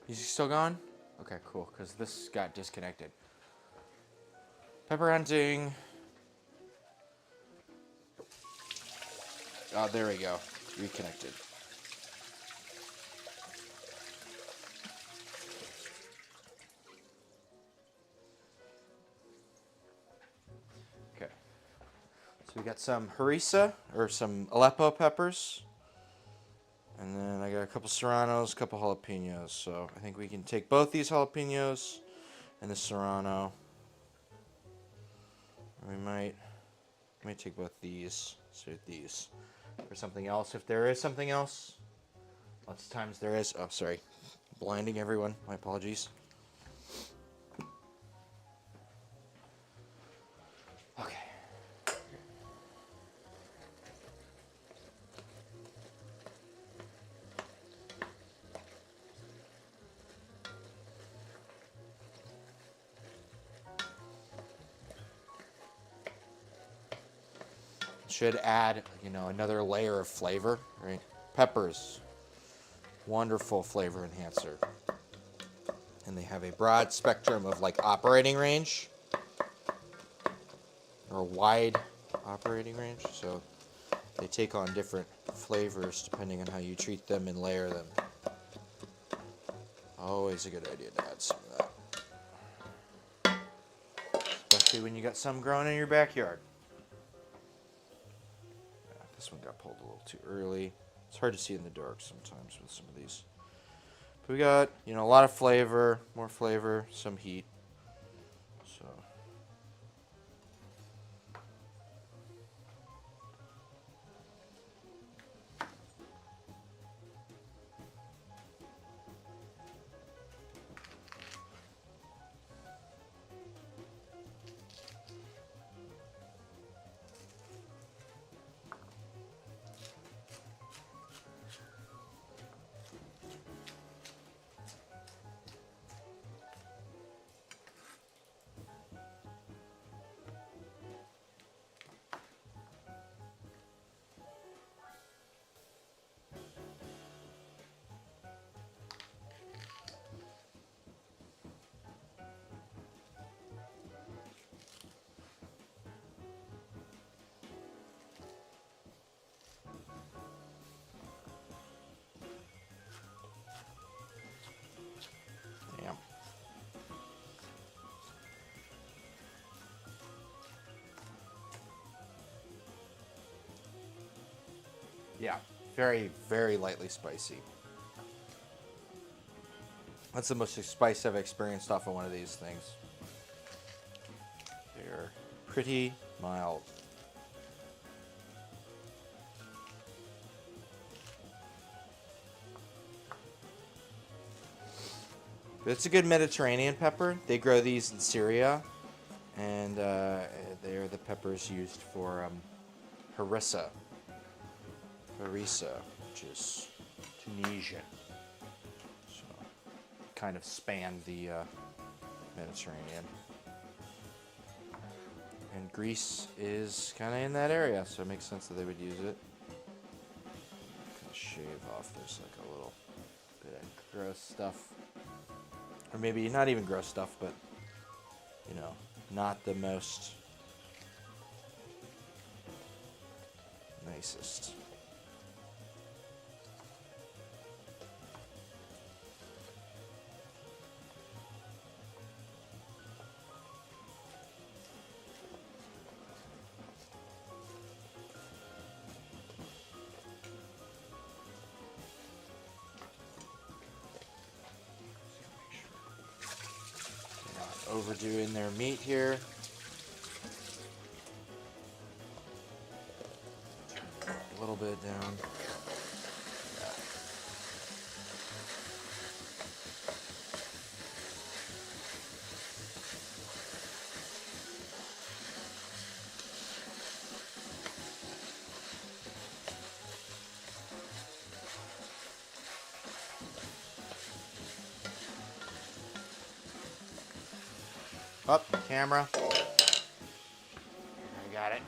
Is he still gone? Okay, cool, because this got disconnected. Pepper hunting. Oh, there we go. Reconnected. Okay. So we got some harissa, or some Aleppo peppers. And then I got a couple serranos, a couple jalapenos. So I think we can take both these jalapenos and the serrano. We might take both these. So these. For something else, if there is something else. Lots of times there is. Oh, sorry. Blinding everyone. My apologies. Okay. Should add, another layer of flavor, right? Peppers, wonderful flavor enhancer. And they have a broad spectrum of operating range, or a wide operating range. So they take on different flavors depending on how you treat them and layer them. Always a good idea to add some of that. Especially when you got some growing in your backyard. This one got pulled a little too early. It's hard to see in the dark sometimes with some of these. But we got, a lot of flavor, more flavor, some heat. So. Damn. Yeah, very, very lightly spicy. That's the most spice I've experienced off of one of these things. They're pretty mild. But it's a good Mediterranean pepper. They grow these in Syria, and they're the peppers used for harissa, which is Tunisian. So, kind of span the Mediterranean. And Greece is kind of in that area, so it makes sense that they would use it. Kind of shave off this a little bit of gross stuff. Or maybe not even gross stuff, but, not the most nicest. Overdoing their meat here. A little bit down. Up, camera. I got it.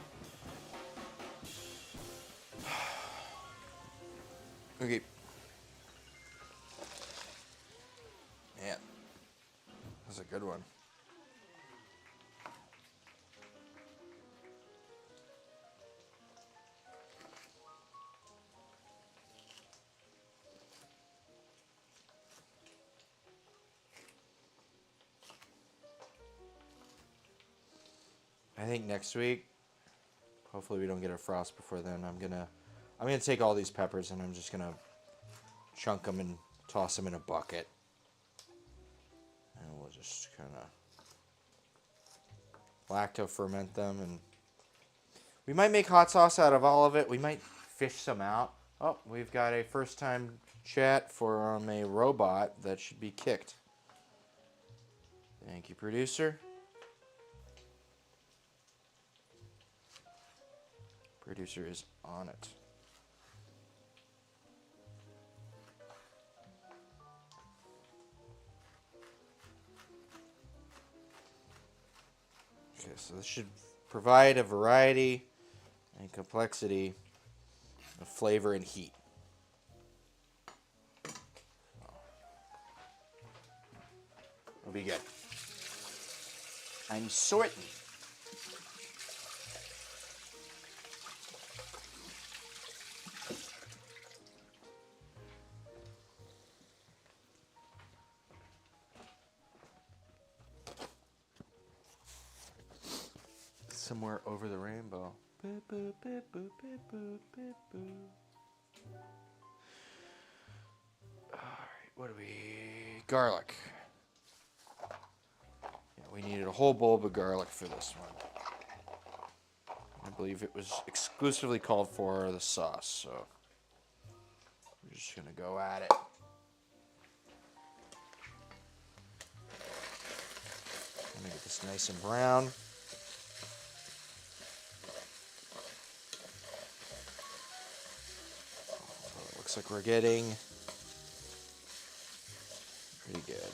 Okay. That's a good one. I think next week, hopefully we don't get a frost before then. I'm gonna take all these peppers and I'm just gonna chunk them and toss them in a bucket, and we'll just kind of lacto ferment them, and we might make hot sauce out of all of it. We might fish some out. Oh, we've got a first time chat from a robot that should be kicked. Thank you, producer. Producer is on it. Okay, so this should provide a variety and complexity of flavor and heat. It'll be good. I'm certain. Somewhere over the rainbow. Boop, boop, boop, boop, boop, boop, boop, boop. Alright, what do we... Garlic. Yeah, we needed a whole bulb of garlic for this one. I believe it was exclusively called for the sauce, so we're just gonna go at it. Let me get this nice and brown. Looks like we're getting pretty good.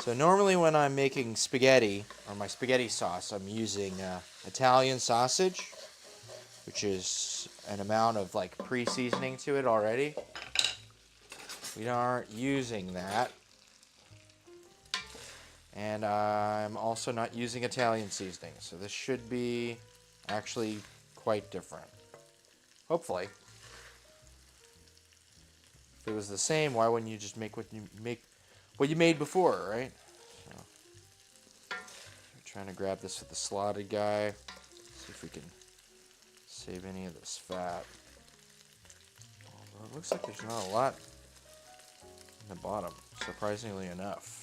So normally when I'm making spaghetti, or my spaghetti sauce, I'm using Italian sausage, which is an amount of like pre-seasoning to it already. We aren't using that. And I'm also not using Italian seasoning, so this should be actually quite different. Hopefully. If it was the same, why wouldn't you just make what you made before, right? So, we're trying to grab this with the slotted guy. See if we can save any of this fat. Although it looks like there's not a lot in the bottom, surprisingly enough.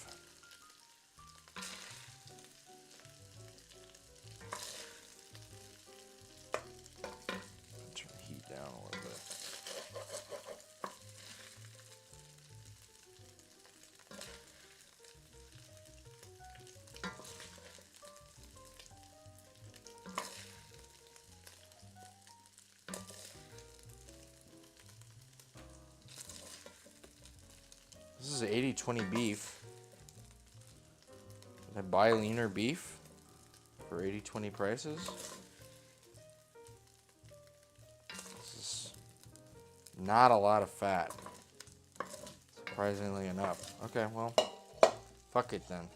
Turn the heat down a little bit. This is 80-20 beef. Did I buy leaner beef for 80-20 prices? This is not a lot of fat, surprisingly enough. Okay, well, fuck it then.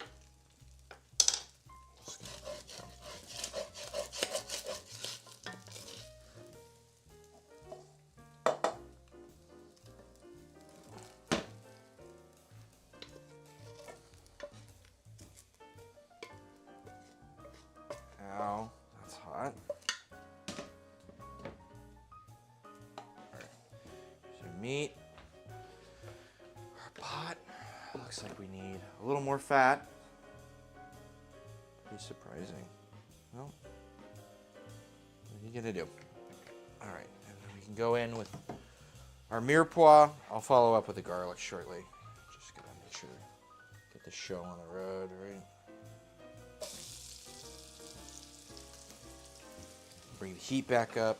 Ow, that's hot. Alright, here's our meat. Our pot. Looks like we need a little more fat. Pretty surprising. Well, what are you gonna do? Alright, and then we can go in with our mirepoix. I'll follow up with the garlic shortly. Just gotta make sure to get the show on the road, right? Bring the heat back up.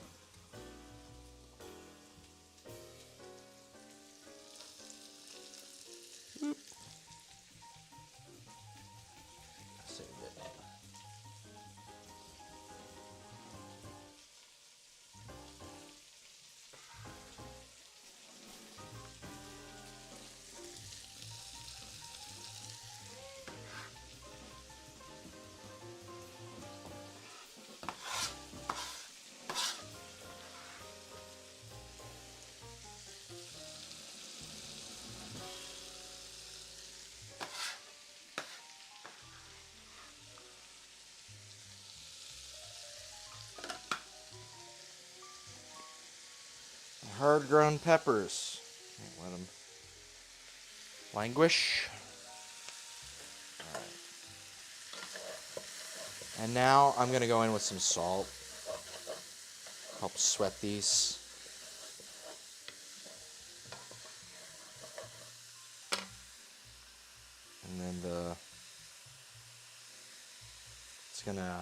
Boop. Saved it. hard-grown peppers. Let them languish. All right. And now I'm going to go in with some salt. Help sweat these. And then it's going to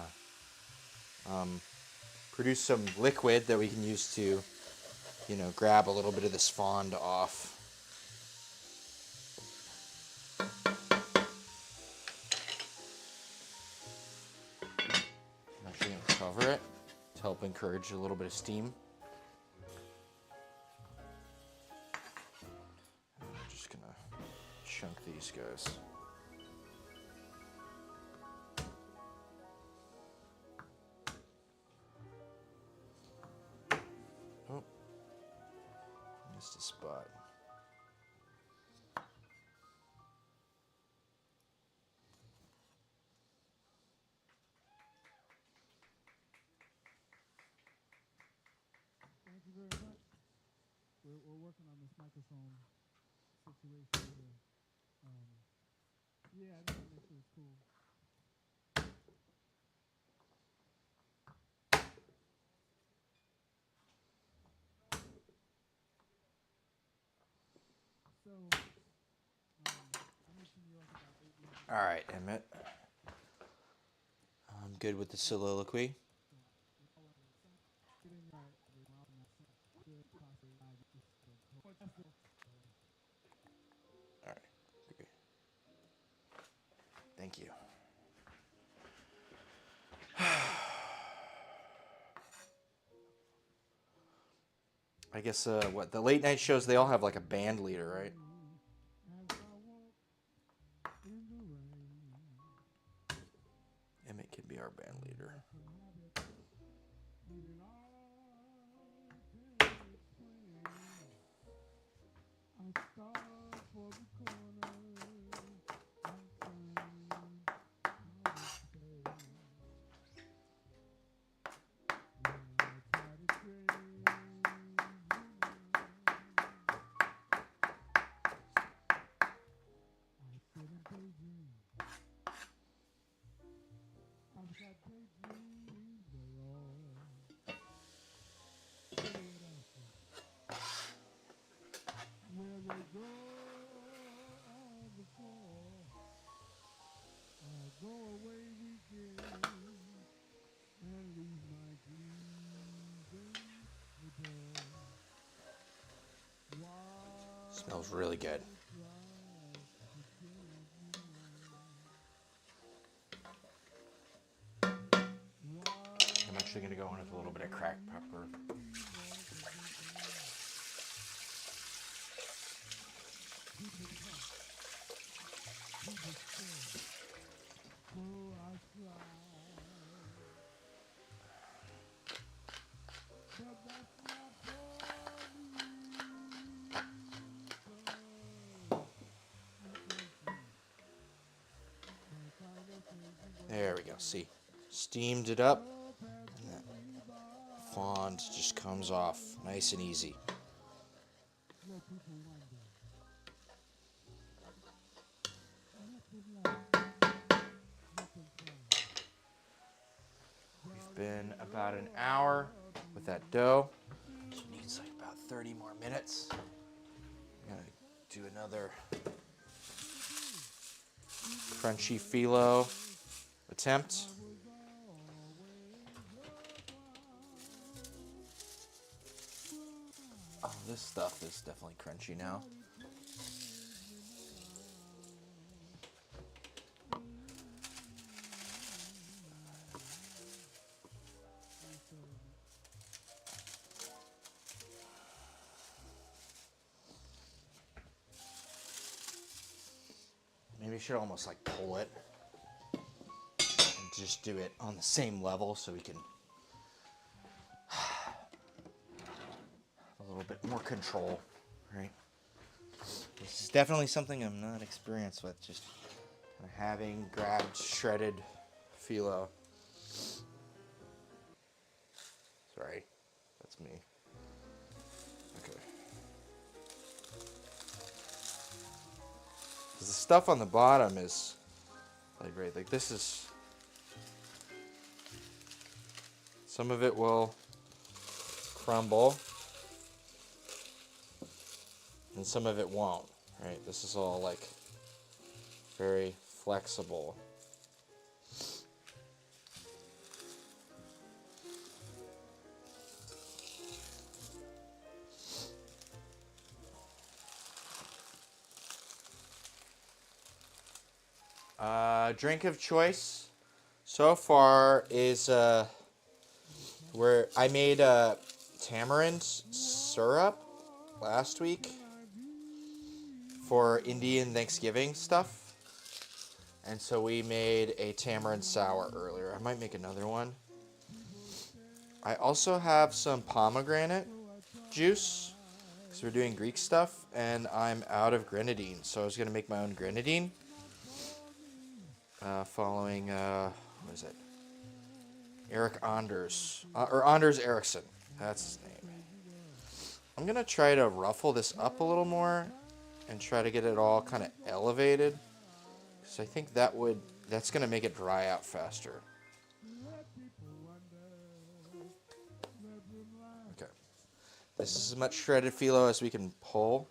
produce some liquid that we can use to, grab a little bit of this fond off. I'm actually going to cover it to help encourage a little bit of steam. And I'm just going to chunk these guys. Oh, missed a spot. Thank you very much. We're working on this microphone situation here. Yeah, I just want to make sure it's cool. So, I'm in New York about 8 years ago. All right, Emmett. I'm good with the soliloquy. All right. Okay. Thank you. I guess the late night shows, they all have like a band leader, right? Emmett can be our band leader. Smells really good. I'm actually going to go in with a little bit of cracked pepper. There we go. See, steamed it up, and that fond just comes off nice and easy. We've been about an hour with that dough. It needs like about 30 more minutes. I'm gonna do another crunchy phyllo attempt. Oh, this stuff is definitely crunchy now. Maybe I should almost like pull it and just do it on the same level so we can have a little bit more control, right? This is definitely something I'm not experienced with, just kind of having grabbed shredded phyllo. Sorry, that's me. Okay. 'Cause the stuff on the bottom is like great. Like this is. Some of it will crumble, and some of it won't. Right? This is all like very flexible. Drink of choice so far is where I made tamarind syrup last week for Indian Thanksgiving stuff. And so we made a tamarind sour earlier. I might make another one. I also have some pomegranate juice because we're doing Greek stuff, and I'm out of grenadine, so I was going to make my own grenadine. Following, what is it? Eric Anders. Or Anders Ericsson. That's his name. I'm going to try to ruffle this up a little more and try to get it all kind of elevated. Because I think that's going to make it dry out faster. Okay. This is as much shredded phyllo as we can pull.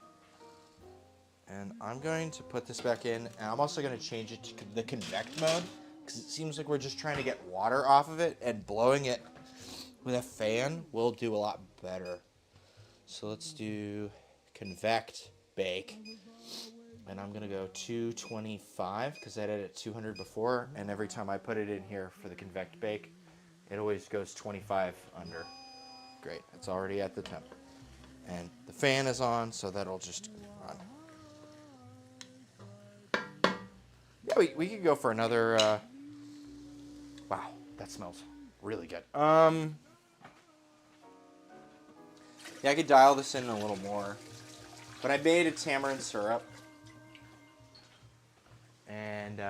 And I'm going to put this back in, and I'm also going to change it to the convect mode, because it seems like we're just trying to get water off of it, and blowing it with a fan will do a lot better. So let's do convect bake, and I'm going to go 225, because I did it at 200 before, and every time I put it in here for the convect bake, it always goes 25 under. Great, it's already at the temp. And the fan is on, so that'll just run. Yeah, we could go for another, wow, that smells really good. Yeah, I could dial this in a little more. But I made a tamarind syrup. And,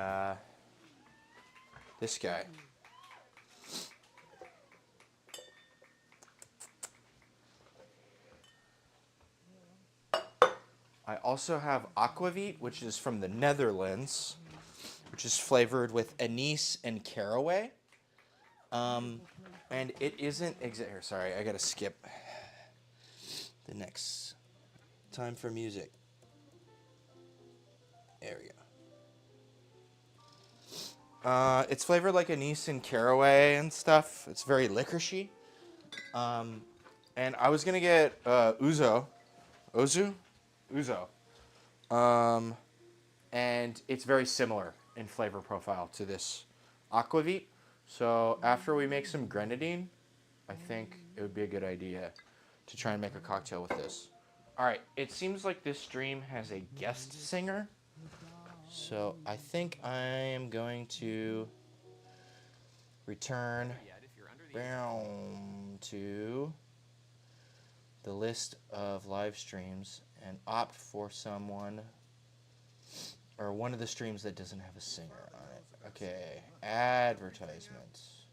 this guy. I also have aquavit, which is from the Netherlands, which is flavored with anise and caraway. And it isn't exactly. Sorry, I gotta skip the next time for music. There we go. It's flavored like anise and caraway and stuff. It's very licoricey. And I was gonna get Uzo. And it's very similar in flavor profile to this aquavit. So after we make some grenadine, I think it would be a good idea to try and make a cocktail with this. All right, it seems like this stream has a guest singer. So I think I am going to return to the list of live streams and opt for someone or one of the streams that doesn't have a singer on it. Okay, advertisements.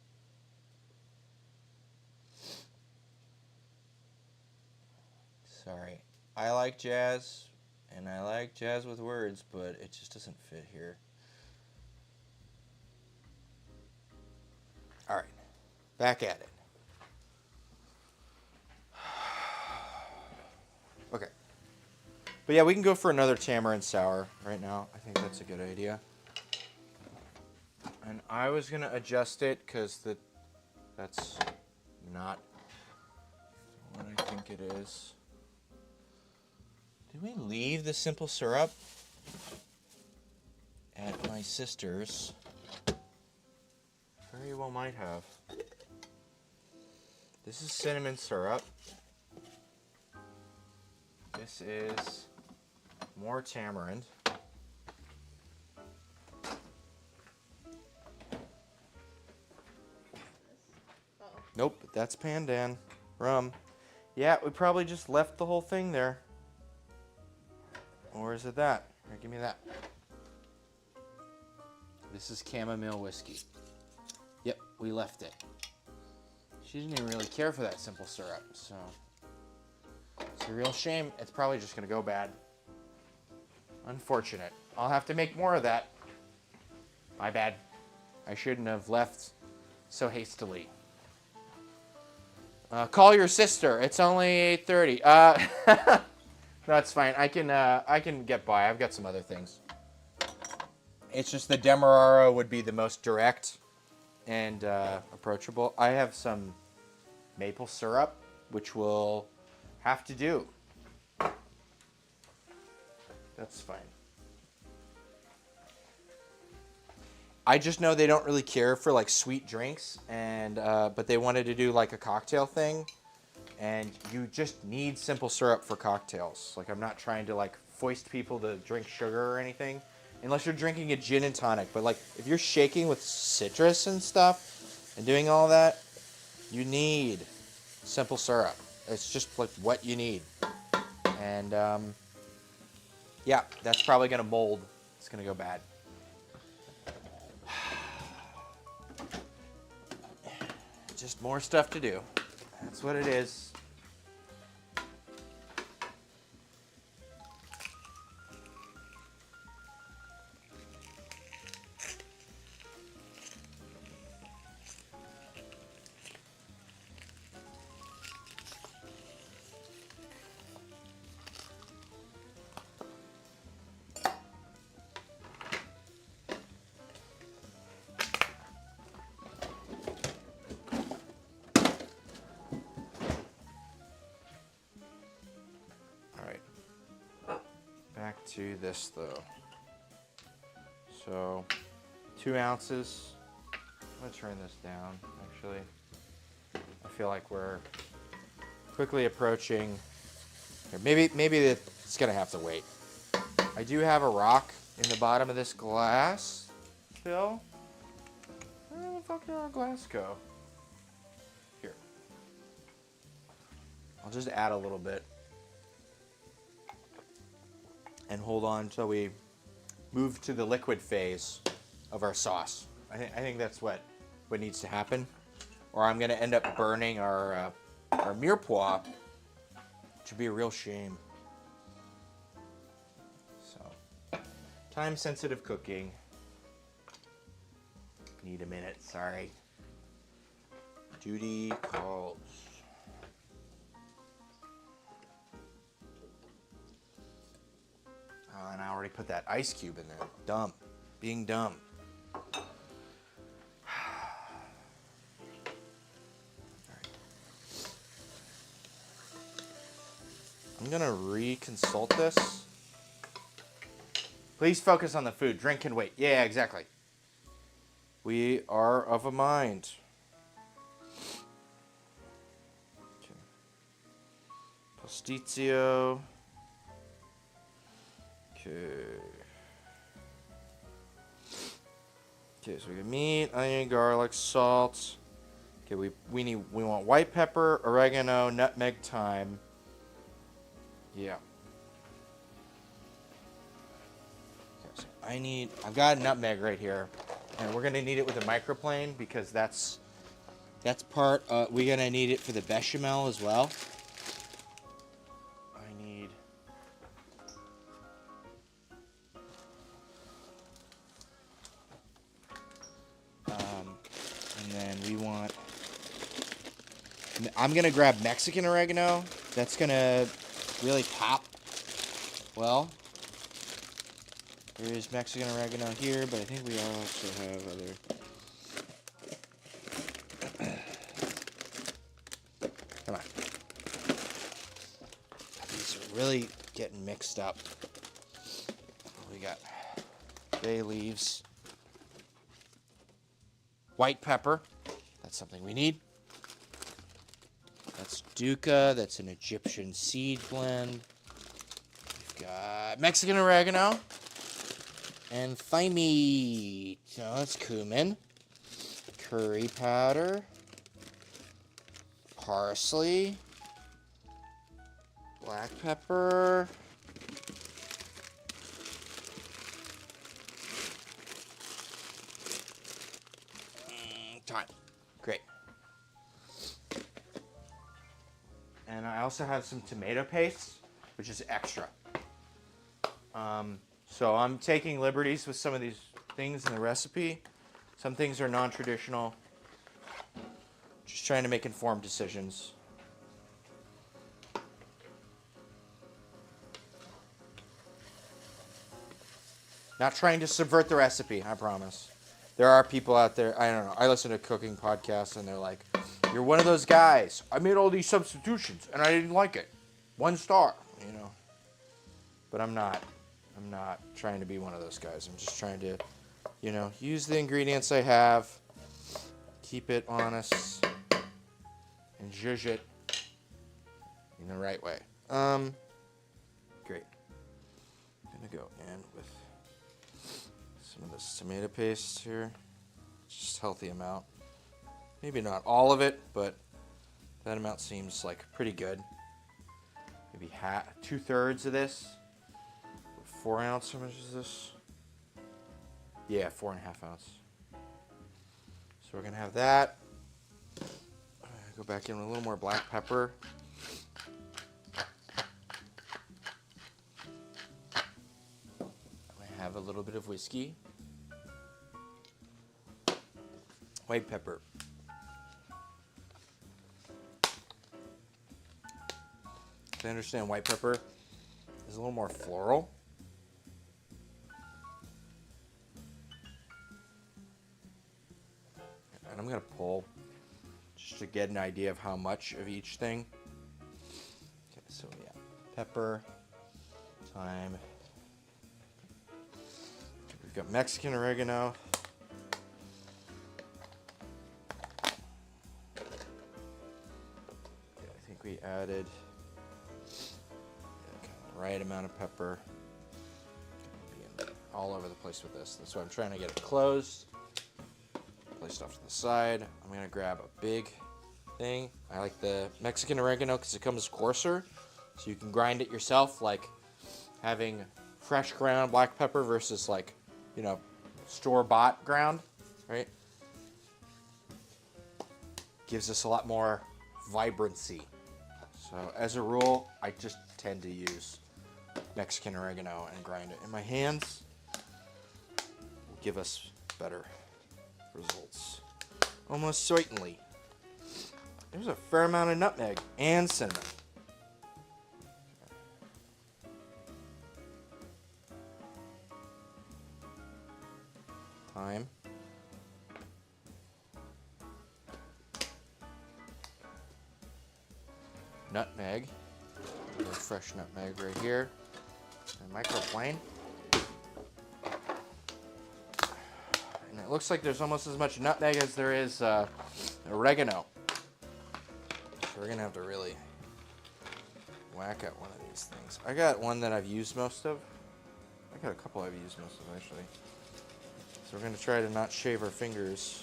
Sorry. I like jazz, and I like jazz with words, but it just doesn't fit here. All right, back at it. Okay. But yeah, we can go for another tamarind sour right now. I think that's a good idea. And I was going to adjust it because that's not what I think it is. Did we leave the simple syrup at my sister's? Very well might have. This is cinnamon syrup. This is more tamarind. Nope, that's pandan rum. Yeah, we probably just left the whole thing there. Or is it that? Here, give me that. This is chamomile whiskey. Yep, we left it. She didn't even really care for that simple syrup, so it's a real shame. It's probably just gonna go bad. Unfortunate. I'll have to make more of that. My bad. I shouldn't have left so hastily. Call your sister. It's only 8:30. No, it's fine. I can get by. I've got some other things. It's just the Demerara would be the most direct and approachable. I have some maple syrup, which we'll have to do. That's fine. I just know they don't really care for like sweet drinks, and but they wanted to do like a cocktail thing, and you just need simple syrup for cocktails. Like I'm not trying to like foist people to drink sugar or anything, unless you're drinking a gin and tonic. But like if you're shaking with citrus and stuff and doing all that, you need simple syrup. It's just like what you need, and yeah, that's probably gonna mold. It's gonna go bad. Just more stuff to do. That's what it is. Back to this though. So 2 ounces. I'm gonna turn this down actually. I feel like we're quickly approaching. Maybe it's gonna have to wait. I do have a rock in the bottom of this glass still. Where the fuck did our glass go? Here. I'll just add a little bit. And hold on until we move to the liquid phase of our sauce. I think that's what needs to happen, or I'm gonna end up burning our mirepoix, which would be a real shame. So, time-sensitive cooking. Need a minute. Sorry. Duty calls. And I already put that ice cube in there. Dumb. Being dumb. I'm gonna reconsult this. Please focus on the food. Drink and wait. Yeah, exactly. We are of a mind. Okay. Pastitsio. Okay, so we got meat, onion, garlic, salt. Okay, we want white pepper, oregano, nutmeg, thyme. Yeah. Okay, so I've got a nutmeg right here, and we're gonna need it with a microplane because that's part. We're gonna need it for the bechamel as well. I'm gonna grab Mexican oregano. That's gonna really pop well. There is Mexican oregano here, but I think we also have other. Come on. These are really getting mixed up. We got bay leaves, white pepper. That's something we need. That's duca. That's an Egyptian seed blend. We've got Mexican oregano and thyme. So that's cumin, curry powder, parsley, black pepper, thyme. Great. And I also have some tomato paste, which is extra. So I'm taking liberties with some of these things in the recipe. Some things are non-traditional. Just trying to make informed decisions. Not trying to subvert the recipe, I promise. There are people out there, I don't know, I listen to cooking podcasts and they're like, you're one of those guys. I made all these substitutions and I didn't like it. 1 star, you know. But I'm not. I'm not trying to be one of those guys. I'm just trying to, you know, use the ingredients I have, keep it honest, and zhuzh it in the right way. Great. I'm gonna go in with some of this tomato paste here. Just a healthy amount. Maybe not all of it, but that amount seems like pretty good. Maybe 2/3 of this. 4 ounce, how much is this? Yeah, 4.5 ounce. So we're gonna have that. Go back in with a little more black pepper. I have a little bit of whiskey. White pepper. I understand white pepper is a little more floral. And I'm going to pull just to get an idea of how much of each thing. Okay, so yeah, pepper, thyme. We've got Mexican oregano. Okay, I think we added the right amount of pepper. All over the place with this. That's why I'm trying to get it closed. Placed off to the side. I'm going to grab a big thing. I like the Mexican oregano because it comes coarser. So you can grind it yourself, like having fresh ground black pepper versus like, you know, store-bought ground, right? Gives us a lot more vibrancy. So as a rule, I just tend to use Mexican oregano and grind it in my hands. Will give us better results. Almost certainly. There's a fair amount of nutmeg and cinnamon. Thyme. Nutmeg. A little fresh nutmeg right here. And microplane. And it looks like there's almost as much nutmeg as there is oregano. So we're gonna have to really whack at one of these things. I got one that I've used most of. I got a couple I've used most of actually. So we're gonna try to not shave our fingers.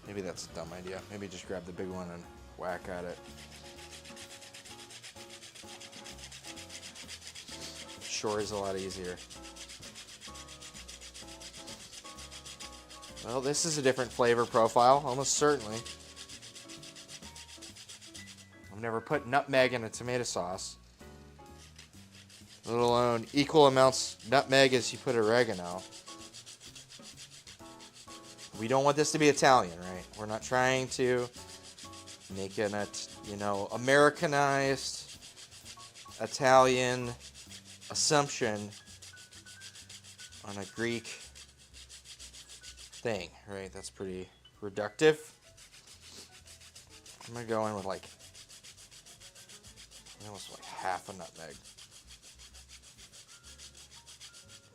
Maybe that's a dumb idea. Maybe just grab the big one and whack at it. Sure is a lot easier. Well, this is a different flavor profile, almost certainly. I've never put nutmeg in a tomato sauce, let alone equal amounts nutmeg as you put oregano. We don't want this to be Italian, right? We're not trying to make an, you know, Americanized Italian assumption on a Greek thing, right? That's pretty reductive. I'm gonna go in with like almost like half a nutmeg.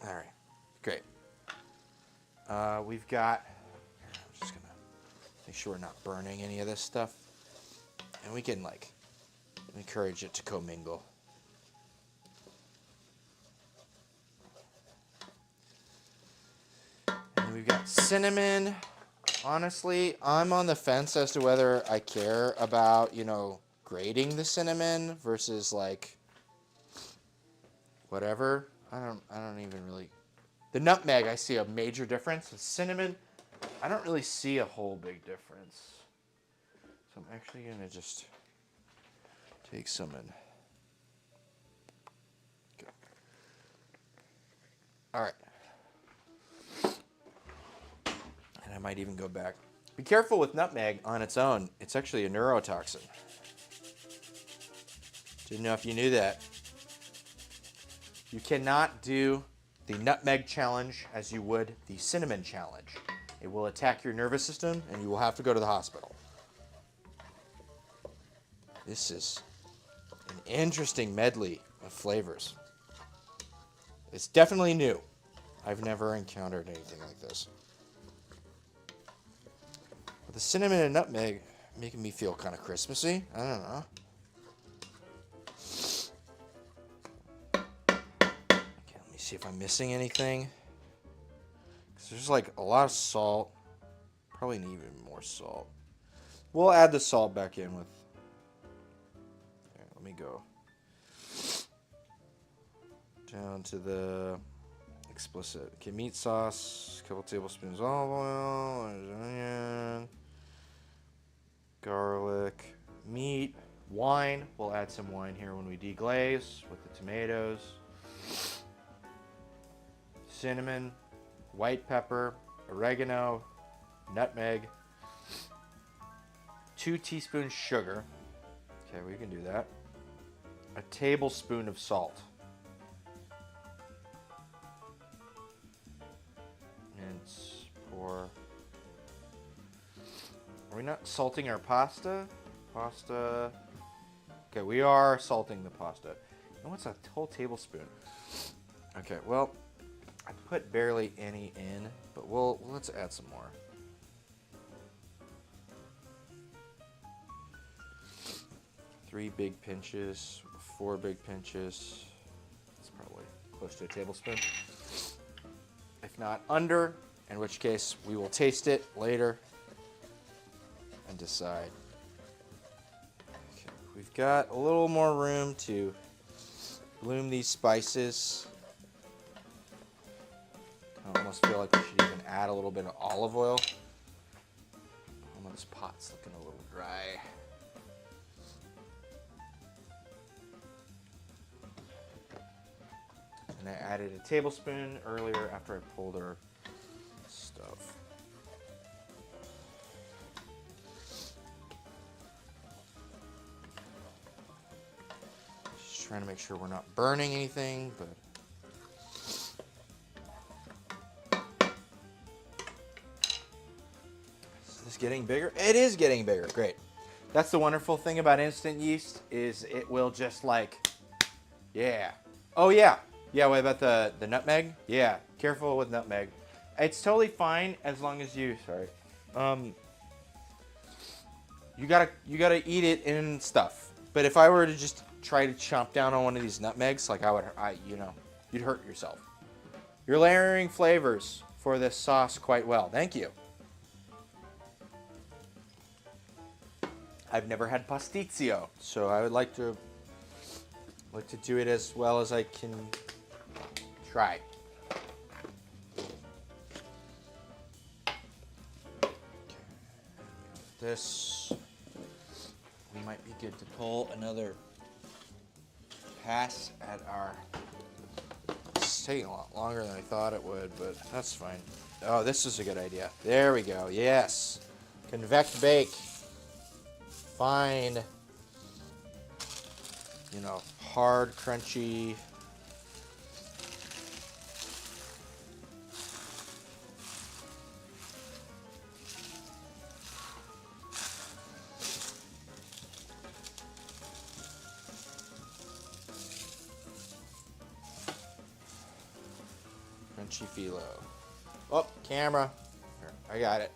All right, great. We've got. I'm just gonna make sure we're not burning any of this stuff, and we can like encourage it to commingle. And we've got cinnamon. Honestly, I'm on the fence as to whether I care about, you know, grating the cinnamon versus like whatever. I don't even really. The nutmeg, I see a major difference. The cinnamon, I don't really see a whole big difference. So I'm actually going to just take some in. Okay. All right. And I might even go back. Be careful with nutmeg on its own. It's actually a neurotoxin. Didn't know if you knew that. You cannot do the nutmeg challenge as you would the cinnamon challenge. It will attack your nervous system and you will have to go to the hospital. This is an interesting medley of flavors. It's definitely new. I've never encountered anything like this. But the cinnamon and nutmeg making me feel kind of Christmassy. I don't know. Okay, let me see if I'm missing anything. Because there's like a lot of salt. Probably need even more salt. We'll add the salt back in with... Okay, let me go down to the explicit. Okay, meat sauce, a couple tablespoons olive oil, onion, garlic, meat, wine. We'll add some wine here when we deglaze with the tomatoes. Cinnamon, white pepper, oregano, nutmeg, 2 teaspoons sugar. Okay, we can do that. A tablespoon of salt. And pour. Are we not salting our pasta? Pasta. Okay, we are salting the pasta. And what's a whole tablespoon? Okay, well, I put barely any in, but let's add some more. Three big pinches, 4 big pinches. That's probably close to a tablespoon. If not under, in which case we will taste it later and decide. Okay, we've got a little more room to bloom these spices. I almost feel like we should even add a little bit of olive oil. Oh, this pot's looking a little dry. And I added a tablespoon earlier after I pulled our stuff. Just trying to make sure we're not burning anything, but is this getting bigger? It is getting bigger. Great. That's the wonderful thing about instant yeast is it will just like, yeah. Oh yeah. Yeah, what about the nutmeg? Yeah, careful with nutmeg. It's totally fine as long as you, you gotta eat it in stuff. But if I were to just try to chomp down on one of these nutmegs, like you'd hurt yourself. You're layering flavors for this sauce quite well. Thank you. I've never had Pastitsio, so I would like to do it as well as I can try. This, we might be good to pull another pass at our, it's taking a lot longer than I thought it would, but that's fine. Oh, this is a good idea. There we go, yes. Convect bake. Fine, hard, crunchy. Crunchy phyllo. Oh, camera. Here, I got it.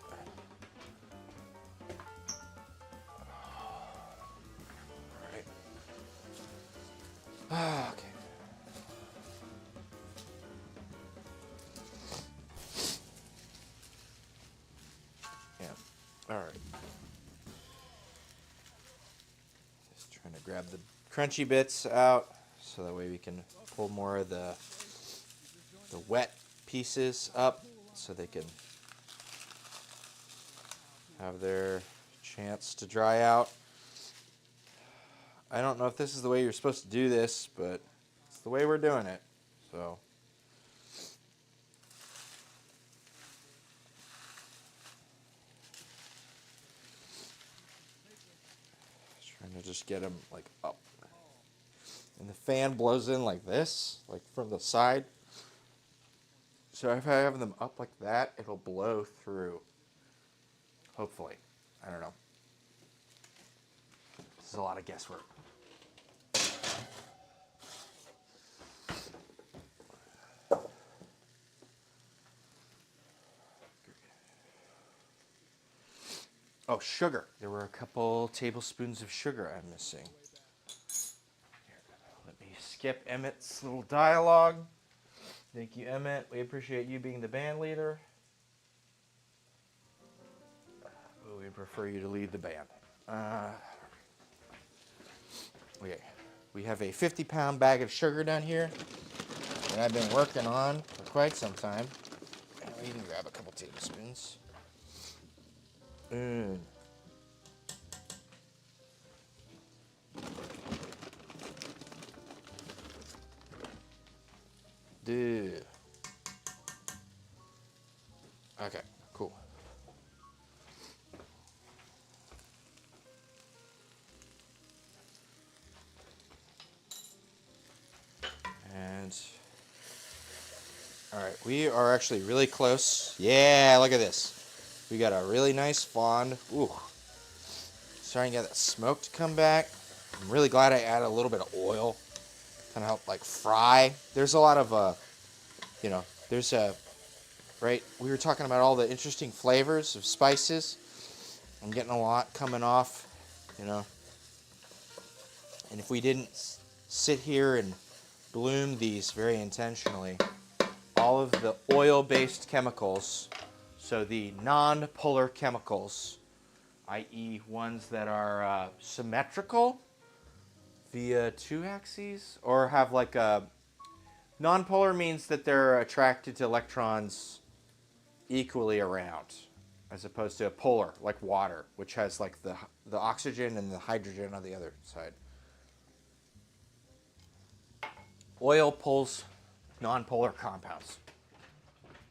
All right. Okay. Yeah. All right. Just trying to grab the crunchy bits out so that way we can pull more of the wet pieces up so they can have their chance to dry out. I don't know if this is the way you're supposed to do this, but it's the way we're doing it. So trying to just get them like up. And the fan blows in like this, like from the side. So if I have them up like that, it'll blow through. Hopefully. I don't know. This is a lot of guesswork. Oh, sugar. There were a couple tablespoons of sugar I'm missing. Here, let me skip Emmett's little dialogue. Thank you, Emmett. We appreciate you being the band leader. But we prefer you to lead the band. Okay. We have a 50-pound bag of sugar down here that I've been working on for quite some time. And we can grab a couple tablespoons. Dude. Okay, cool. And all right, we are actually really close. Yeah, look at this. We got a really nice fond. Ooh. Starting to get that smoke to come back. I'm really glad I added a little bit of oil. Kind of help like fry. There's a lot of, there's a, right? We were talking about all the interesting flavors of spices. I'm getting a lot coming off, And if we didn't sit here and bloom these very intentionally, all of the oil-based chemicals, so the non-polar chemicals, i.e. ones that are symmetrical via two axes, or have like a... Non-polar means that they're attracted to electrons equally around, as opposed to a polar, like water, which has like the oxygen and the hydrogen on the other side. Oil pulls non-polar compounds.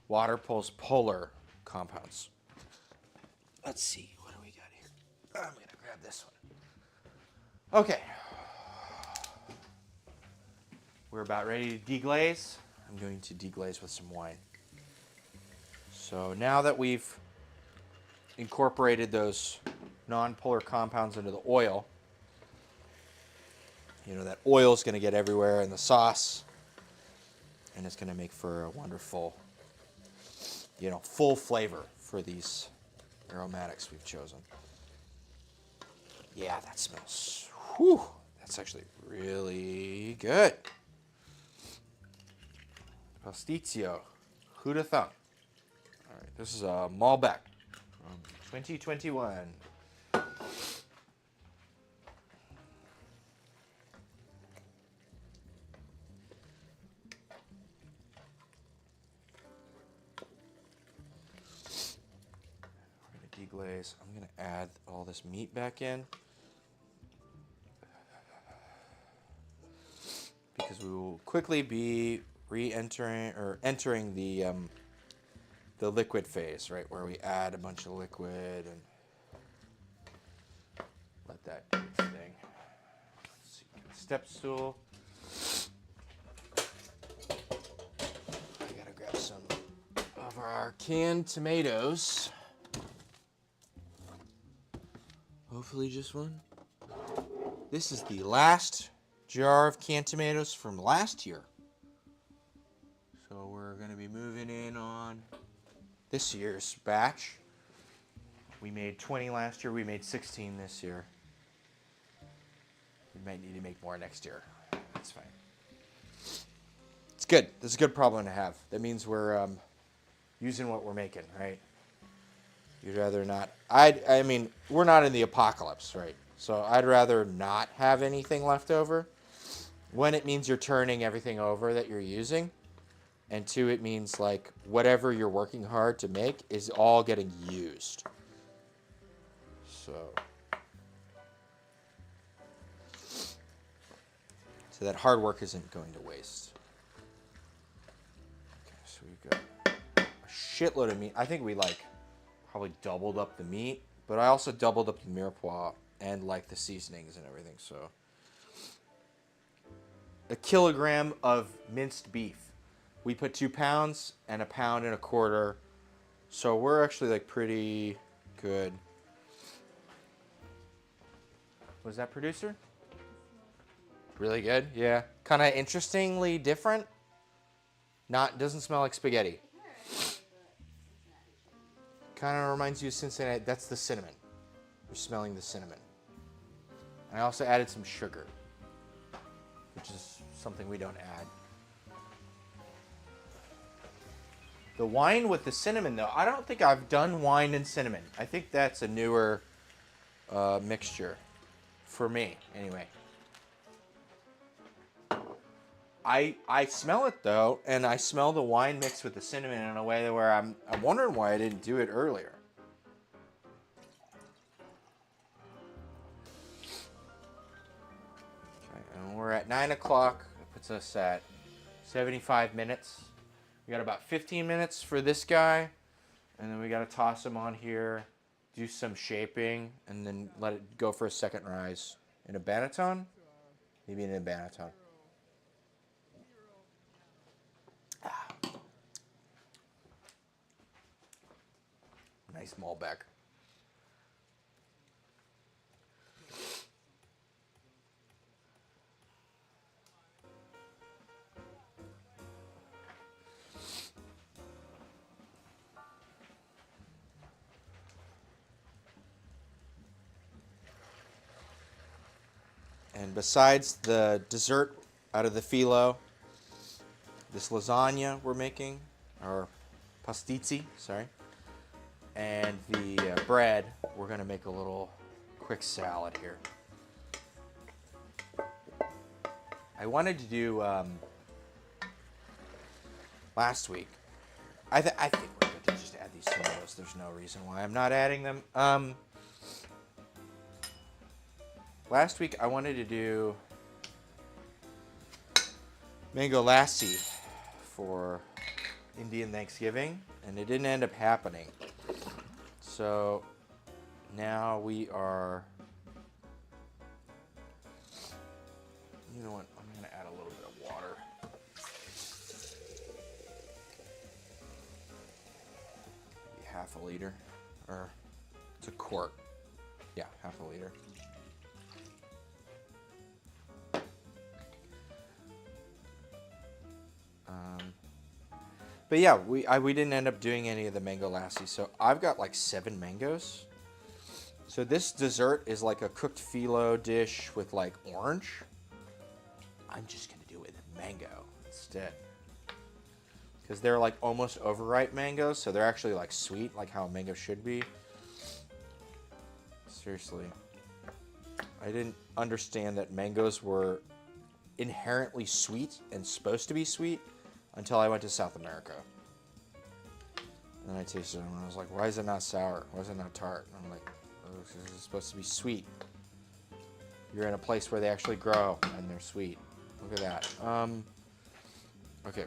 Water pulls polar compounds. Let's see, what do we got here? I'm going to grab this one. Okay. We're about ready to deglaze. I'm going to deglaze with some wine. So now that we've incorporated those non-polar compounds into the oil, that oil is going to get everywhere in the sauce, and it's going to make for a wonderful, full flavor for these aromatics we've chosen. Yeah, that smells, that's actually really good. Pastitsio, who'd have thunk? All right, this is a Malbec from 2021. Deglaze. I'm going to add all this meat back in because we will quickly be entering the liquid phase, right, where we add a bunch of liquid and let that do its thing. Let's see, step stool. I gotta grab some of our canned tomatoes. Hopefully just one. This is the last jar of canned tomatoes from last year. So we're going to be moving in on this year's batch. We made 20 last year. We made 16 this year. We might need to make more next year. That's fine. It's good. This is a good problem to have. That means we're using what we're making, right? You'd rather not. I mean, we're not in the apocalypse, right? So I'd rather not have anything left over. One, it means you're turning everything over that you're using. And two, it means like whatever you're working hard to make is all getting used. So that hard work isn't going to waste. Okay, so we've got a shitload of meat. I think we like probably doubled up the meat, but I also doubled up the mirepoix and like the seasonings and everything. So a kilogram of minced beef. We put 2 pounds and 1.25 pounds. So we're actually like pretty good. Was that producer? Really good, yeah. Kind of interestingly different. Doesn't smell like spaghetti. Kind of reminds you of Cincinnati. That's the cinnamon. You're smelling the cinnamon. And I also added some sugar, which is something we don't add. The wine with the cinnamon, though, I don't think I've done wine and cinnamon. I think that's a newer mixture for me, anyway. I smell it though, and I smell the wine mixed with the cinnamon in a way where I'm wondering why I didn't do it earlier. Okay, and we're at 9 o'clock. That puts us at 75 minutes. We got about 15 minutes for this guy, and then we got to toss him on here, do some shaping, and then let it go for a second rise in a banneton. Maybe in a banneton. Nice Malbec. And besides the dessert out of the phyllo, this lasagna we're making, or pastitsio, sorry, and the bread, we're going to make a little quick salad here. I wanted to do last week. I think we're good to just add these tomatoes. There's no reason why I'm not adding them. Last week I wanted to do mango lassi for Indian Thanksgiving, and it didn't end up happening. So now we are, you know what, I'm going to add a little bit of water. Maybe half a liter, or it's a quart. Yeah, half a liter. But yeah, we didn't end up doing any of the mango lassi, so I've got like 7 mangoes. So this dessert is like a cooked phyllo dish with like orange. I'm just gonna do it with mango instead, because they're like almost overripe mangoes, so they're actually like sweet, like how a mango should be. Seriously, I didn't understand that mangoes were inherently sweet and supposed to be sweet until I went to South America. And then I tasted them and I was like, why is it not sour? Why is it not tart? And I'm like, oh, this is supposed to be sweet. You're in a place where they actually grow and they're sweet. Look at that. Okay,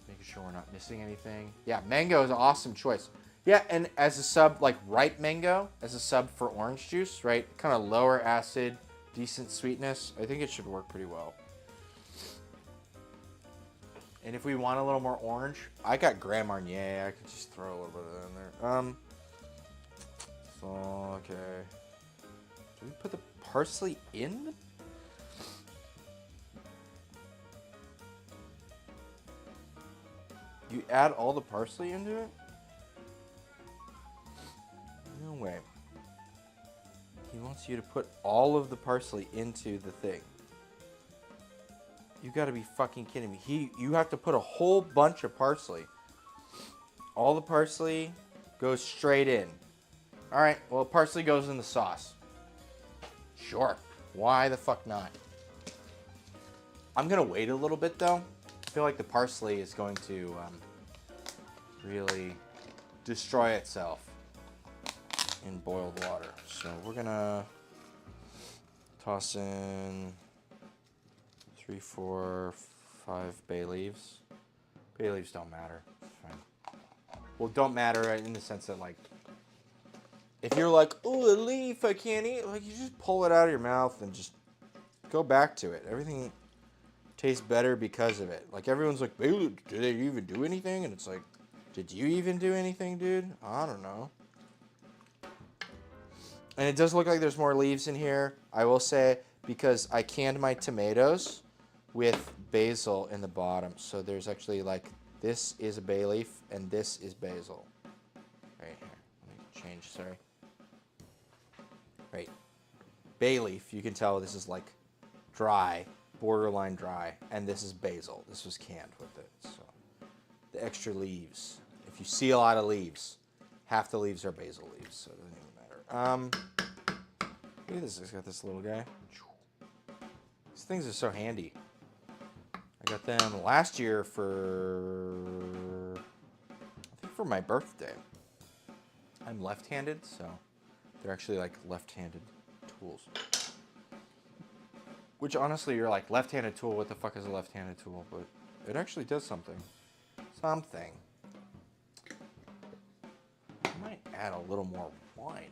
making sure we're not missing anything. Yeah, mango is an awesome choice. Yeah, and as a sub, like ripe mango, as a sub for orange juice, right? Kind of lower acid, decent sweetness. I think it should work pretty well. And if we want a little more orange, I got Grand Marnier. I could just throw a little bit of that in there. So, okay. Do we put the parsley in? You add all the parsley into it? No way. He wants you to put all of the parsley into the thing. You gotta be fucking kidding me. You have to put a whole bunch of parsley. All the parsley goes straight in. Alright, well, parsley goes in the sauce. Sure. Why the fuck not? I'm gonna wait a little bit though. I feel like the parsley is going to really destroy itself. in boiled water. So we're gonna toss in 3, 4, 5 bay leaves. Bay leaves don't matter. It's fine. Well, don't matter in the sense that, like, if you're like, oh, a leaf, I can't eat, like, you just pull it out of your mouth and just go back to it. Everything tastes better because of it. Like, everyone's like, did they even do anything? And it's like, did you even do anything, dude? I don't know. And it does look like there's more leaves in here, I will say, because I canned my tomatoes with basil in the bottom. So there's actually, like, this is a bay leaf and this is basil. Right here. Let me change, sorry. Right. Bay leaf, you can tell this is, like, dry, borderline dry. And this is basil. This was canned with it. So the extra leaves. If you see a lot of leaves, half the leaves are basil leaves, so it doesn't even matter. Look at this. It's got this little guy. These things are so handy. I got them last year I think for my birthday. I'm left-handed, so they're actually like left-handed tools. Which honestly, you're like, left-handed tool, what the fuck is a left-handed tool? But it actually does something. Something. I might add a little more wine.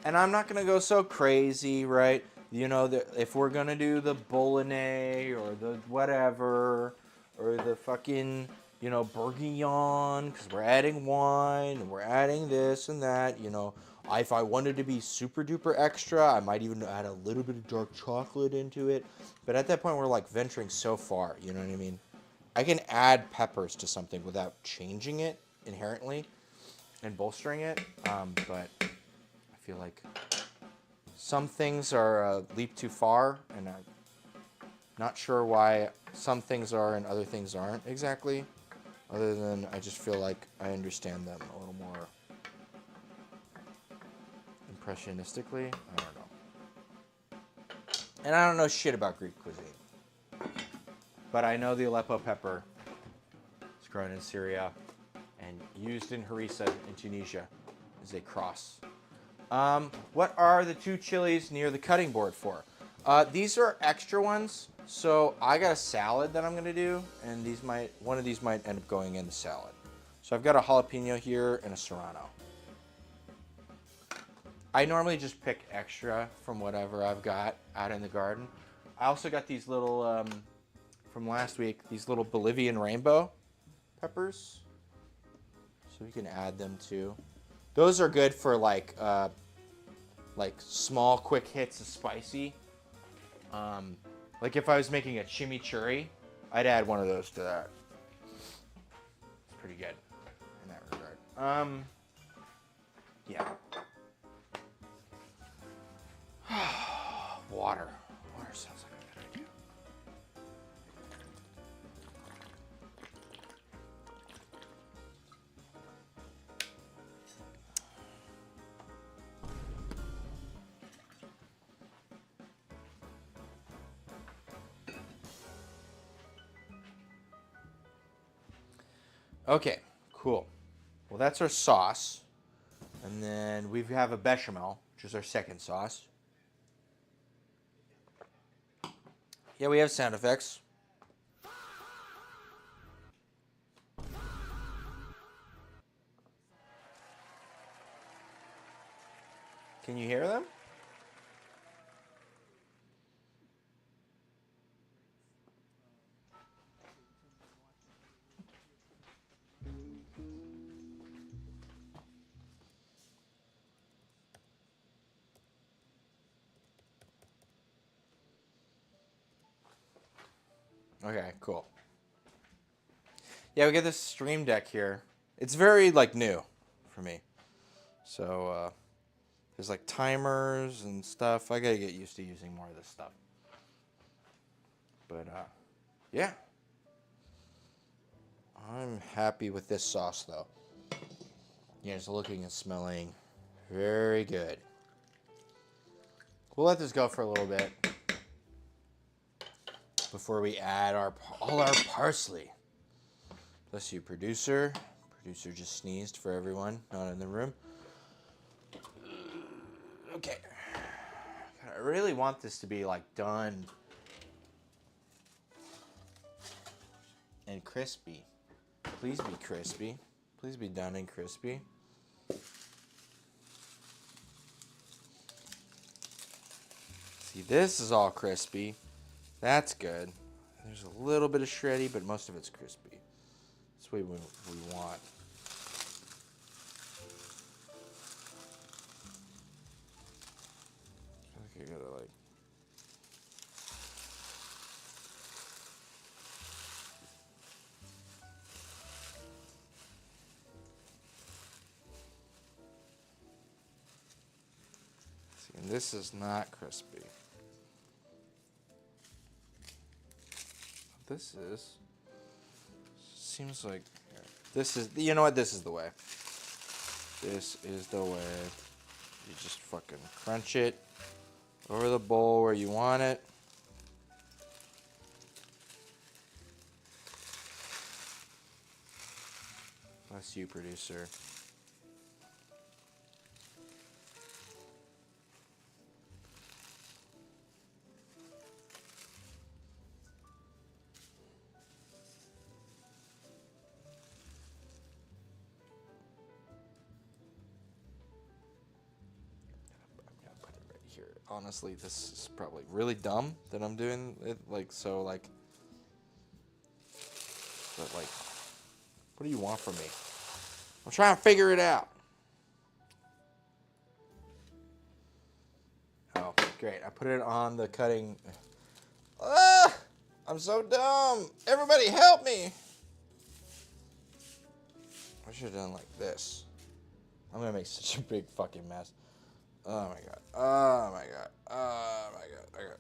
And I'm not going to go so crazy, right? You know, if we're going to do the bolognese or the whatever, or the fucking, you know, bourguignon, because we're adding wine, and we're adding this and that, you know. If I wanted to be super duper extra, I might even add a little bit of dark chocolate into it. But at that point, we're like venturing so far, you know what I mean? I can add peppers to something without changing it inherently and bolstering it, but I feel like some things are a leap too far, and I'm not sure why some things are and other things aren't exactly, other than I just feel like I understand them a little more impressionistically. I don't know. And I don't know shit about Greek cuisine. But I know the Aleppo pepper is grown in Syria and used in harissa in Tunisia as a cross. What are the 2 chilies near the cutting board for? These are extra ones. So I got a salad that I'm going to do, and one of these might end up going in the salad. So I've got a jalapeno here and a serrano. I normally just pick extra from whatever I've got out in the garden. I also got these little, from last week, these little Bolivian rainbow peppers. So we can add them too. Those are good for like small, quick hits of spicy. Like if I was making a chimichurri, I'd add one of those to that. It's pretty good in that regard. Yeah. Water. Water sounds like a good idea. Okay, cool. Well, that's our sauce. And then we have a bechamel, which is our second sauce. Yeah, we have sound effects. Can you hear them? Okay, cool. Yeah, we get this stream deck here. It's very, like, new for me. So, there's, like, timers and stuff. I gotta get used to using more of this stuff. But, yeah. I'm happy with this sauce, though. Yeah, it's looking and smelling very good. We'll let this go for a little bit before we add all our parsley. Bless you, producer. Producer just sneezed for everyone not in the room. Okay. I really want this to be like done and crispy. Please be crispy. Please be done and crispy. See, this is all crispy. That's good. There's a little bit of shreddy, but most of it's crispy. That's what we want. I gotta like. See, and this is not crispy. This is. Seems like. This is. You know what? This is the way. This is the way. You just fucking crunch it over the bowl where you want it. Bless you, producer. Honestly, this is probably really dumb that I'm doing it like so like. But like, what do you want from me? I'm trying to figure it out. Oh, great! I put it on the cutting. Ah, I'm so dumb. Everybody, help me! I should have done like this. I'm gonna make such a big fucking mess. Oh my god. Oh my god. Oh my god. I got.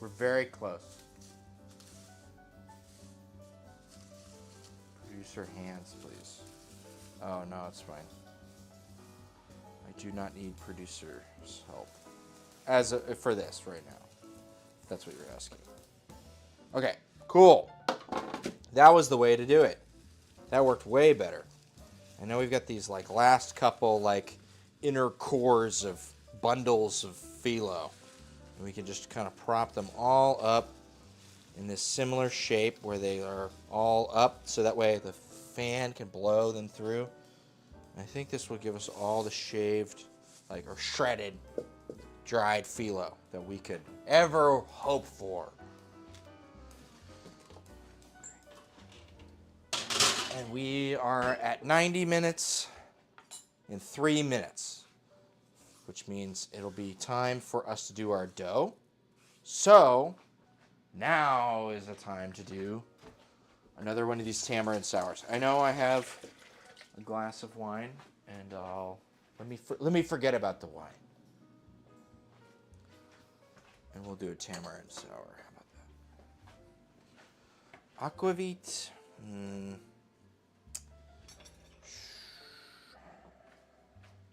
We're very close. Producer hands, please. Oh no, it's fine. I do not need producer's help. For this right now. If that's what you're asking. Okay, cool. That was the way to do it. That worked way better. I know we've got these like last couple like inner cores of bundles of phyllo. And we can just kind of prop them all up in this similar shape where they are all up so that way the fan can blow them through. And I think this will give us all the shaved like or shredded dried phyllo that we could ever hope for. And we are at 90 minutes in 3 minutes, which means it'll be time for us to do our dough. So now is the time to do another one of these tamarind sours. I know I have a glass of wine, and let me forget about the wine, and we'll do a tamarind sour. How about that? Aquavit.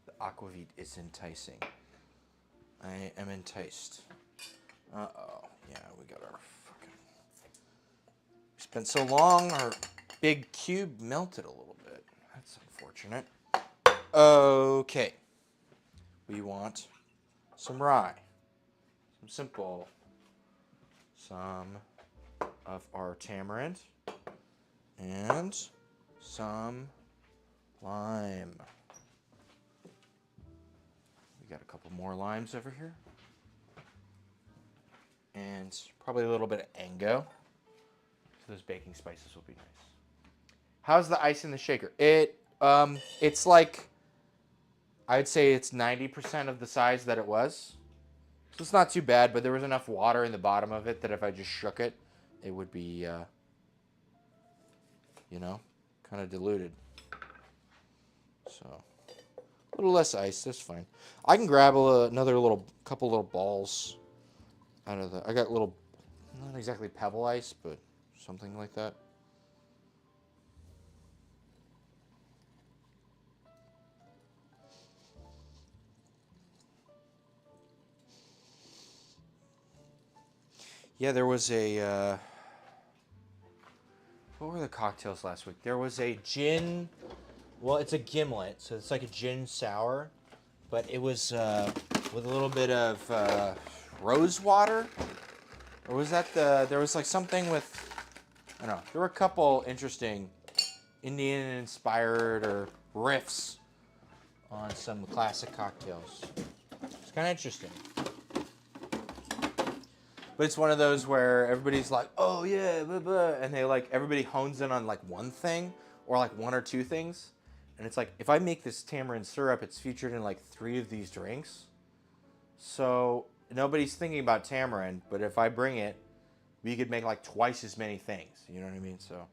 The aquavit is enticing. I am enticed. Uh-oh. Yeah, we got our fucking... It's been so long, our big cube melted a little bit. That's unfortunate. Okay. We want some rye. Some simple. Some of our tamarind. And some lime. We got a couple more limes over here. And probably a little bit of Ango. So those baking spices will be nice. How's the ice in the shaker? It's like, I'd say it's 90% of the size that it was. So it's not too bad, but there was enough water in the bottom of it that if I just shook it, it would be, kind of diluted. So, a little less ice, that's fine. I can grab another couple little balls out of I got little, not exactly pebble ice, but something like that. Yeah, there was a, what were the cocktails last week? There was a gin, well, it's a gimlet, so it's like a gin sour, but it was with a little bit of rose water. Or was that there was like something with, I don't know, there were a couple interesting Indian-inspired or riffs on some classic cocktails. It's kind of interesting. But it's one of those where everybody's like, oh yeah, blah, blah, and they like, everybody hones in on like one thing or like one or two things. And it's like, if I make this tamarind syrup, it's featured in like 3 of these drinks. So nobody's thinking about tamarind, but if I bring it, we could make like twice as many things. You know what I mean? So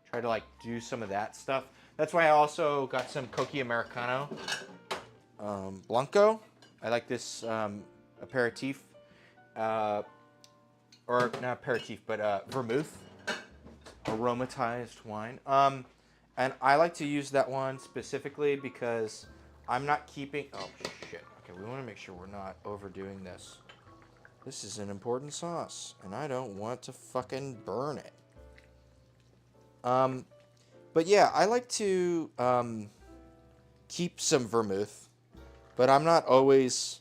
try to like do some of that stuff. That's why I also got some Coqui Americano Blanco. I like this aperitif. Or not aperitif, but vermouth, aromatized wine. And I like to use that one specifically because I'm not keeping, oh shit, okay, we want to make sure we're not overdoing this. This is an important sauce, and I don't want to fucking burn it. But yeah, I like to keep some vermouth, but I'm not always,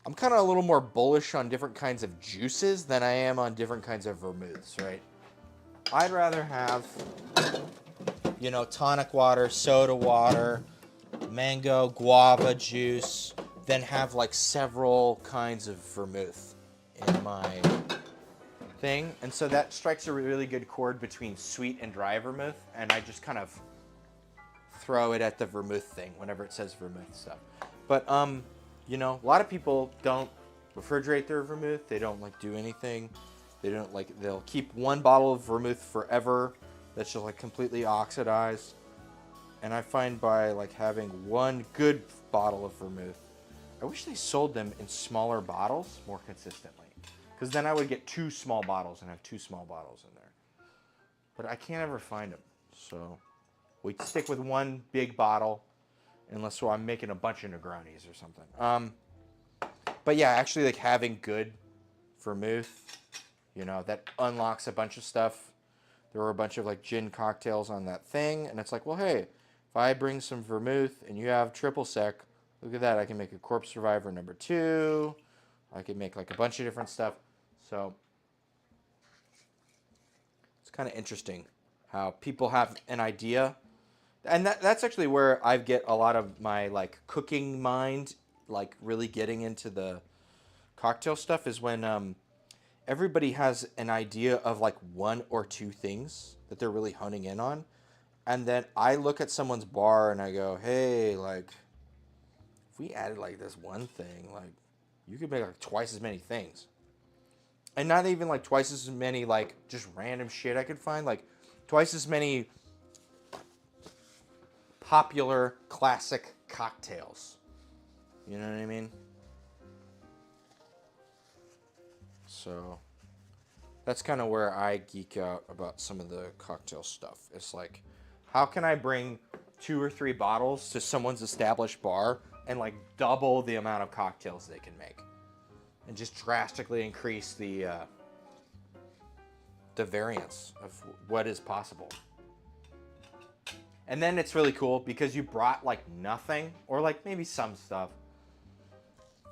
I'm kind of a little more bullish on different kinds of juices than I am on different kinds of vermouths, right? I'd rather have, you know, tonic water, soda water, mango, guava juice, than have like several kinds of vermouth in my thing. And so that strikes a really good chord between sweet and dry vermouth, and I just kind of throw it at the vermouth thing whenever it says vermouth stuff. But you know, a lot of people don't refrigerate their vermouth. They don't like do anything. They don't like, they'll keep one bottle of vermouth forever that's just like completely oxidized. And I find by like having one good bottle of vermouth, I wish they sold them in smaller bottles more consistently, because then I would get 2 small bottles and have 2 small bottles in there. But I can't ever find them, so we stick with one big bottle, unless so I'm making a bunch of Negronis or something. But yeah, actually like having good vermouth, you know, that unlocks a bunch of stuff. There were a bunch of like gin cocktails on that thing, and it's like, well, hey, if I bring some vermouth and you have triple sec, look at that, I can make a Corpse Survivor number 2. I can make like a bunch of different stuff. So it's kind of interesting how people have an idea. And that's actually where I get a lot of my like cooking mind, like really getting into the cocktail stuff, is when everybody has an idea of like 1 or 2 things that they're really honing in on. And then I look at someone's bar and I go, hey, like, if we added like this one thing, like, you could make like twice as many things. And not even like twice as many like just random shit I could find, like twice as many popular classic cocktails. You know what I mean? So that's kind of where I geek out about some of the cocktail stuff. It's like, how can I bring 2 or 3 bottles to someone's established bar and like double the amount of cocktails they can make, and just drastically increase the variance of what is possible. And then it's really cool because you brought like nothing, or like maybe some stuff,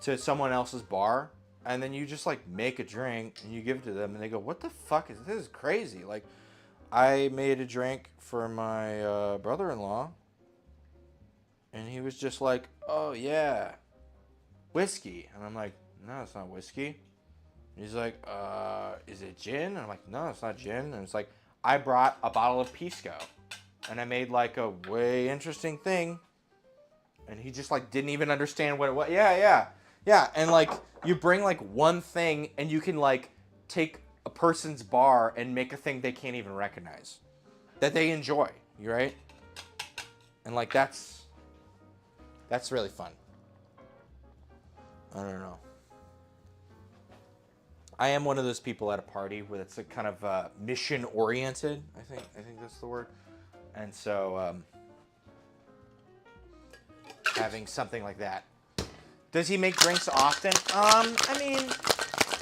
to someone else's bar, and then you just like make a drink and you give it to them, and they go, what the fuck is this? This is crazy. Like, I made a drink for my brother-in-law, and he was just like, oh yeah, whiskey. And I'm like, no, it's not whiskey. And he's like, is it gin? And I'm like, no, it's not gin. And it's like, I brought a bottle of Pisco, and I made like a way interesting thing, and he just like didn't even understand what it was. Yeah. And like, you bring like one thing, and you can like take a person's bar and make a thing they can't even recognize, that they enjoy, right? And like, that's really fun. I don't know. I am one of those people at a party where it's a kind of mission oriented. I think that's the word. And so having something like that. Does he make drinks often? I mean,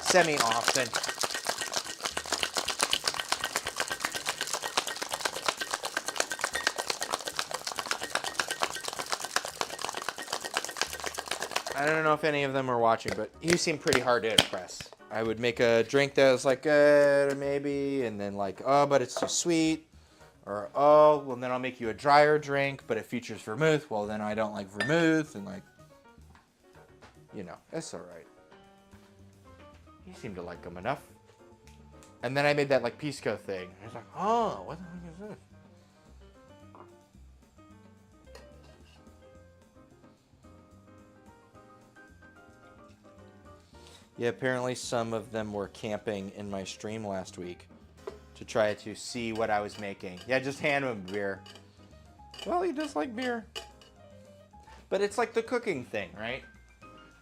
semi-often. I don't know if any of them are watching, but you seem pretty hard to impress. I would make a drink that was like, maybe, and then like, oh, but it's too sweet. Or, oh, well, then I'll make you a drier drink, but it features vermouth. Well, then I don't like vermouth, and like, you know, it's all right. You seem to like them enough. And then I made that like pisco thing. I was like, oh, what the heck is this? Yeah, apparently some of them were camping in my stream last week to try to see what I was making. Yeah, just hand him beer. Well, he does like beer. But it's like the cooking thing, right?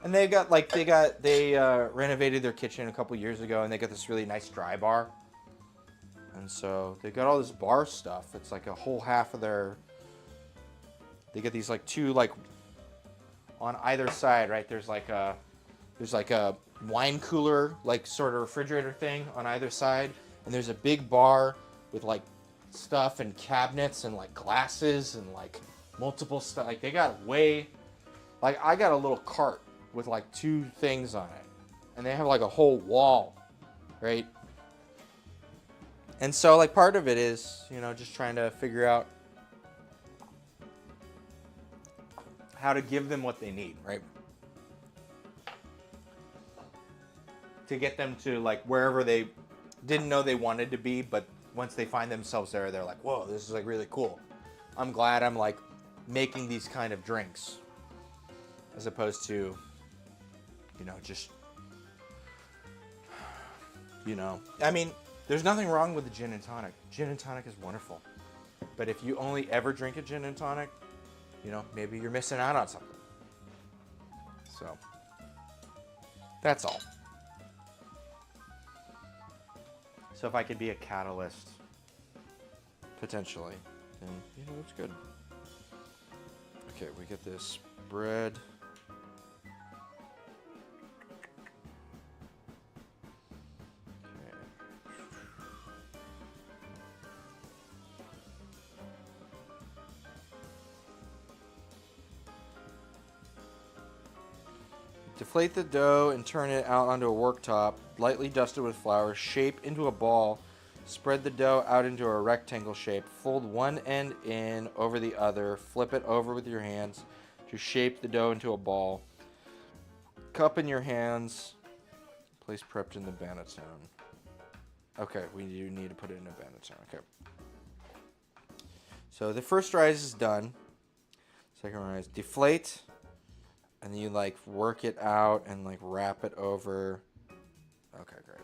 And they renovated their kitchen a couple years ago, and they got this really nice dry bar. And so they got all this bar stuff. It's like a whole half of their. They get these like two like on either side, right? There's like a wine cooler, like sort of refrigerator thing on either side, and there's a big bar with like stuff and cabinets and like glasses and like multiple stuff. Like they got way, like I got a little cart with like two things on it, and they have like a whole wall, right? And so like part of it is, you know, just trying to figure out how to give them what they need, right? To get them to like wherever they didn't know they wanted to be, but once they find themselves there, they're like, whoa, this is like really cool. I'm glad I'm like making these kind of drinks as opposed to, you know, just, you know, I mean, there's nothing wrong with the gin and tonic. Gin and tonic is wonderful. But if you only ever drink a gin and tonic, you know, maybe you're missing out on something. So, that's all. So if I could be a catalyst, potentially, then, you know, it's good. Okay, we get this bread. Okay. Deflate the dough and turn it out onto a worktop, lightly dusted with flour. Shape into a ball. Spread the dough out into a rectangle shape. Fold one end in over the other. Flip it over with your hands to shape the dough into a ball. Cup in your hands. Place prepped in the banneton. Okay, we do need to put it in a banneton. Okay. So the first rise is done. Second rise, deflate. And then you like work it out and like wrap it over. Okay, great.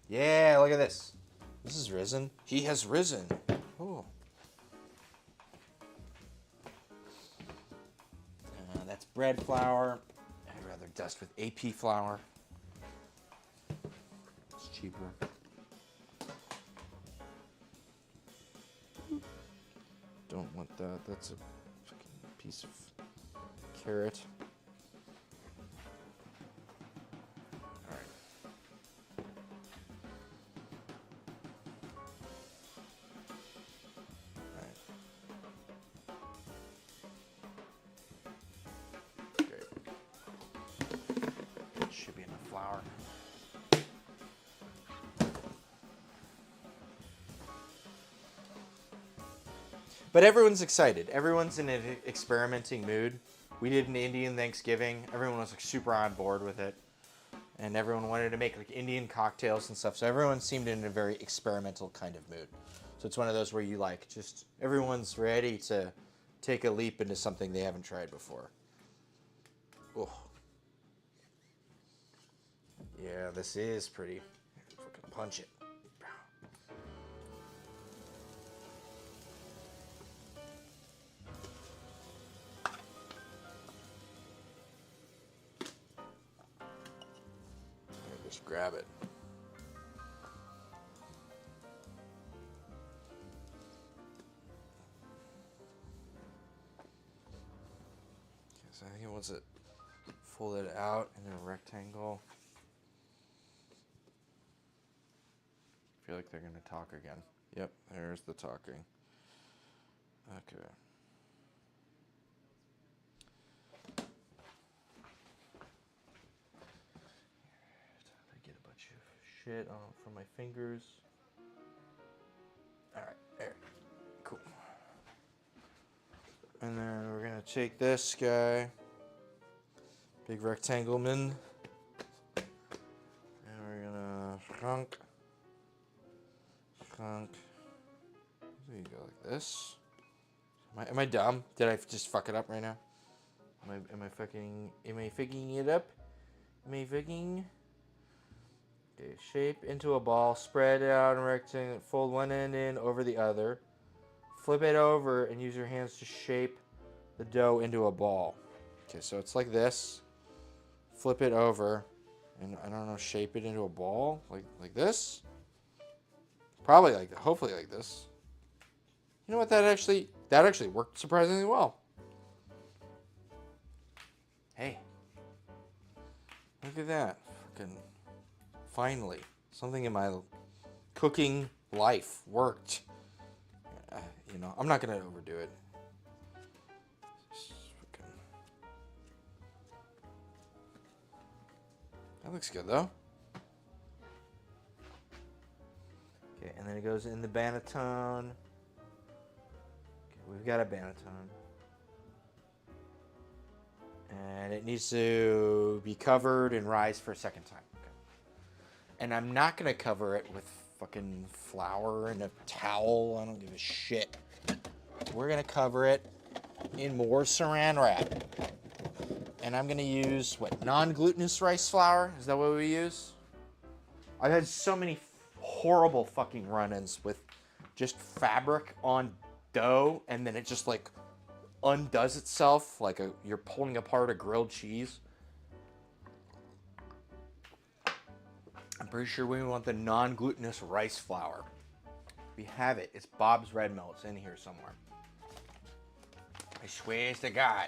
Yeah, look at this. This is risen. He has risen. Oh. That's bread flour. I'd rather dust with AP flour. It's cheaper. Don't want that. That's a fucking piece of carrot. All right. Great. Should be enough flour. But everyone's excited. Everyone's in an experimenting mood. We did an Indian Thanksgiving. Everyone was like super on board with it. And everyone wanted to make like Indian cocktails and stuff. So everyone seemed in a very experimental kind of mood. So it's one of those where you like just everyone's ready to take a leap into something they haven't tried before. Oh. Yeah, this is pretty. Fucking punch it. Just grab it. So I think it wants it folded out in a rectangle. I feel like they're going to talk again. Yep, there's the talking. Okay. I get a bunch of shit from my fingers. All right, there. Cool. And then we're gonna take this guy, big rectangle man, and we're gonna shrunk. There you go, like this. Am I dumb? Did I just fuck it up right now? Am I fucking it up? Am I fucking? Okay, shape into a ball, spread it out in a rectangle, fold one end in over the other. Flip it over and use your hands to shape the dough into a ball. Okay, so it's like this. Flip it over and I don't know, shape it into a ball like this. Probably like that. Hopefully like this. You know what? That actually worked surprisingly well. Hey, look at that. Fucking finally, something in my cooking life worked. You know, I'm not gonna overdo it. That looks good though. Okay, and then it goes in the banneton. Okay, we've got a banneton. And it needs to be covered and rise for a second time. Okay. And I'm not going to cover it with fucking flour and a towel. I don't give a shit. We're going to cover it in more saran wrap. And I'm going to use, what, non-glutinous rice flour? Is that what we use? I've had so many horrible fucking run-ins with just fabric on dough, and then it just like undoes itself like you're pulling apart a grilled cheese. I'm pretty sure we want the non-glutinous rice flour. We have it. It's Bob's Red Mill. It's in here somewhere. I swear to God.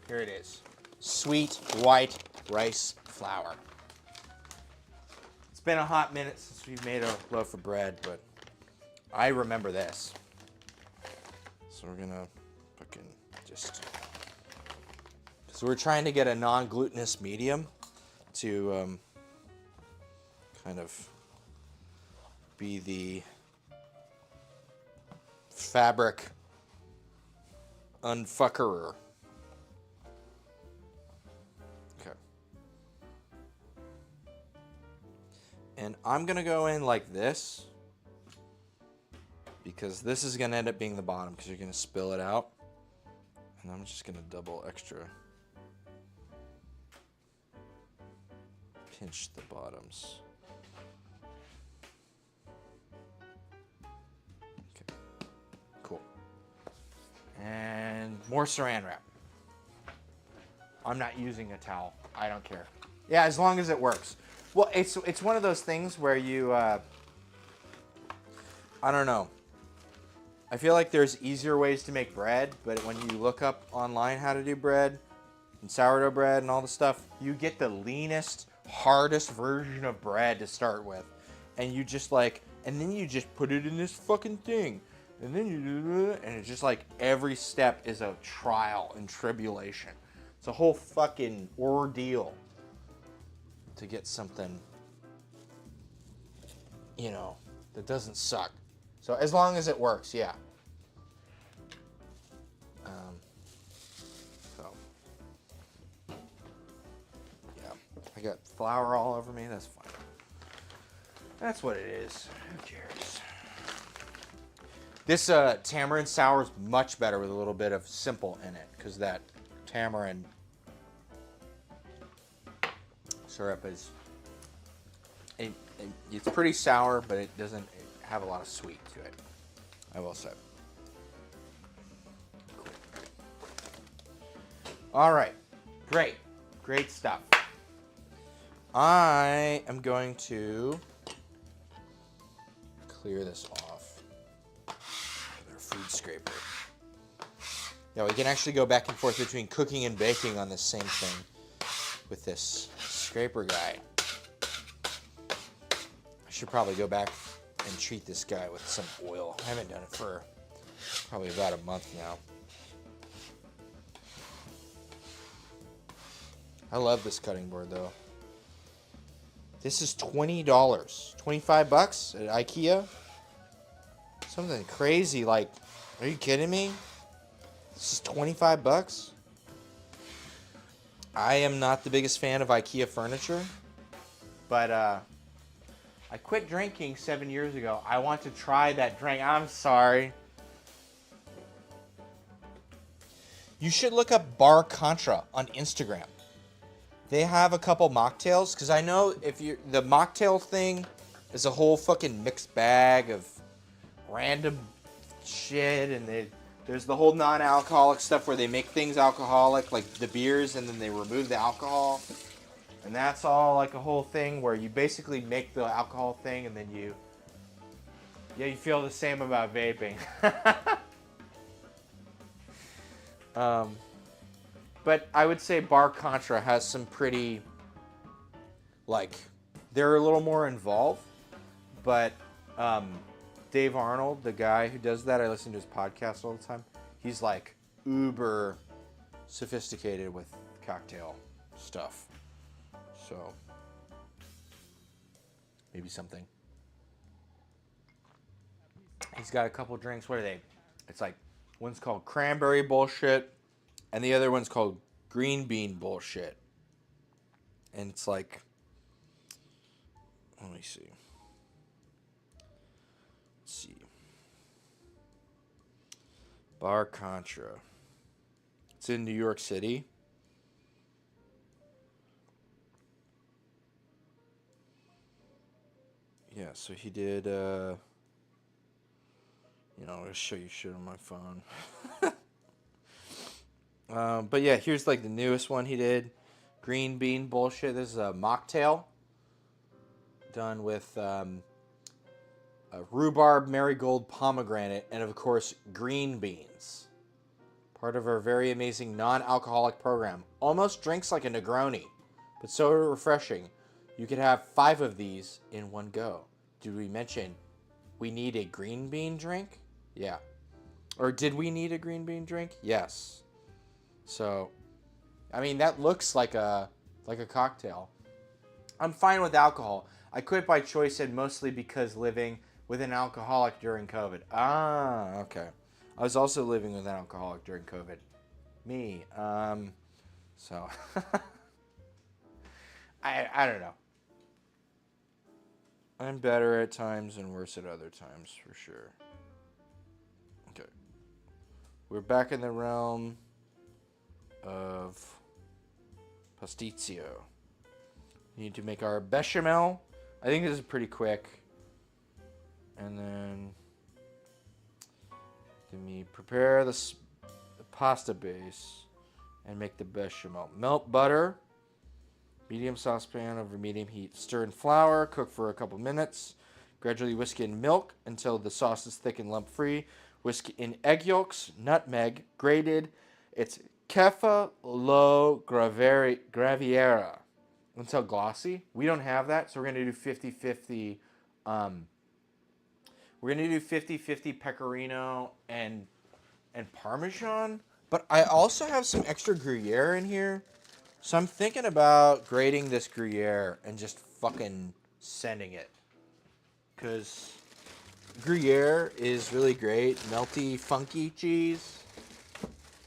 Here it is. Sweet white rice flour. It's been a hot minute since we've made a loaf of bread, but I remember this. So we're gonna fucking just... So we're trying to get a non-glutinous medium to kind of be the fabric unfuckerer. Okay. And I'm gonna go in like this because this is gonna end up being the bottom because you're gonna spill it out. And I'm just gonna double extra pinch the bottoms. Okay, cool. And more saran wrap. I'm not using a towel. I don't care. Yeah, as long as it works. Well, it's one of those things where you, I don't know. I feel like there's easier ways to make bread, but when you look up online how to do bread and sourdough bread and all the stuff, you get the leanest, hardest version of bread to start with. And you just like, and then you just put it in this fucking thing. And then you do it, and it's just like every step is a trial and tribulation. It's a whole fucking ordeal to get something, you know, that doesn't suck. So as long as it works, yeah. So, yeah, I got flour all over me. That's fine. That's what it is. Who cares? This tamarind sour is much better with a little bit of simple in it because that tamarind syrup is it's pretty sour, but it doesn't have a lot of sweet to it, I will say. Cool. All right, great stuff. I am going to clear this off with our food scraper. Now we can actually go back and forth between cooking and baking on this same thing with this scraper guy. I should probably go back and treat this guy with some oil. I haven't done it for Probably about a month now. I love this cutting board though. This is $20. $25 at IKEA? Something crazy like, are you kidding me? This is $25? I am not the biggest fan of IKEA furniture, but I quit drinking 7 years ago. I want to try that drink. I'm sorry. You should look up Bar Contra on Instagram. They have a couple mocktails, because I know if you the mocktail thing is a whole fucking mixed bag of random shit, and there's the whole non-alcoholic stuff where they make things alcoholic, like the beers, and then they remove the alcohol. And that's all like a whole thing where you basically make the alcohol thing, and then you feel the same about vaping. But I would say Bar Contra has some pretty, like, they're a little more involved. But Dave Arnold, the guy who does that, I listen to his podcast all the time. He's like uber sophisticated with cocktail stuff. So maybe something. He's got a couple drinks. What are they? It's like one's called cranberry bullshit, and the other one's called green bean bullshit. And it's like, let me see. Let's see. Bar Contra. It's in New York City. Yeah, so he did, I'll show you shit on my phone. But yeah, here's like the newest one he did. Green bean bullshit. This is a mocktail done with a rhubarb, marigold, pomegranate, and of course green beans. Part of our very amazing non-alcoholic program. Almost drinks like a Negroni, but so refreshing. You could have 5 of these in one go. Did we mention we need a green bean drink? Yeah. Or did we need a green bean drink? Yes. So, I mean, that looks like a cocktail. I'm fine with alcohol. I quit by choice and mostly because living with an alcoholic during COVID. Ah, okay. I was also living with an alcoholic during COVID. Me. So, I don't know. I'm better at times and worse at other times, for sure. Okay. We're back in the realm of Pastitsio. We need to make our bechamel. I think this is pretty quick. And then me prepare the pasta base and make the bechamel. Melt butter. Medium saucepan over medium heat. Stir in flour. Cook for a couple minutes. Gradually whisk in milk until the sauce is thick and lump-free. Whisk in egg yolks, nutmeg, grated. It's Keffa lo graviera until glossy. We don't have that, so we're going to do 50-50. We're going to do 50-50 pecorino and Parmesan. But I also have some extra Gruyere in here. So I'm thinking about grating this Gruyere and just fucking sending it. Because Gruyere is really great. Melty, funky cheese.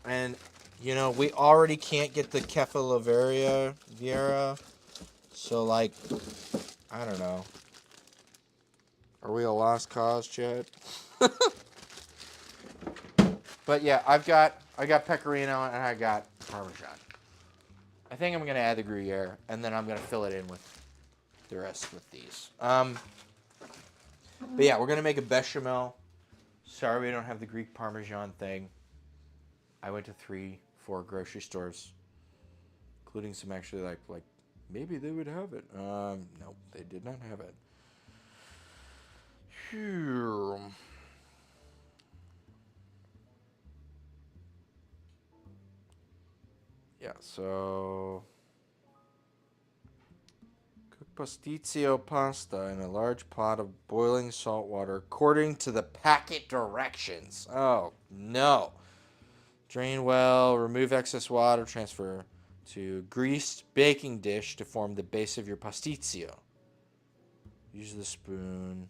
And, we already can't get the Kefaloveria Viera. So, like, I don't know. Are we a lost cause, Chad? But yeah, I got pecorino and I got Parmesan. I think I'm going to add the Gruyere, and then I'm going to fill it in with the rest with these. But yeah, we're going to make a bechamel. Sorry we don't have the Greek Parmesan thing. I went to 3-4 grocery stores, including some actually like maybe they would have it. No, they did not have it. Phew. Yeah, so Pastitsio pasta in a large pot of boiling salt water according to the packet directions. Oh, no. Drain well, remove excess water, transfer to greased baking dish to form the base of your pastitsio. Use the spoon.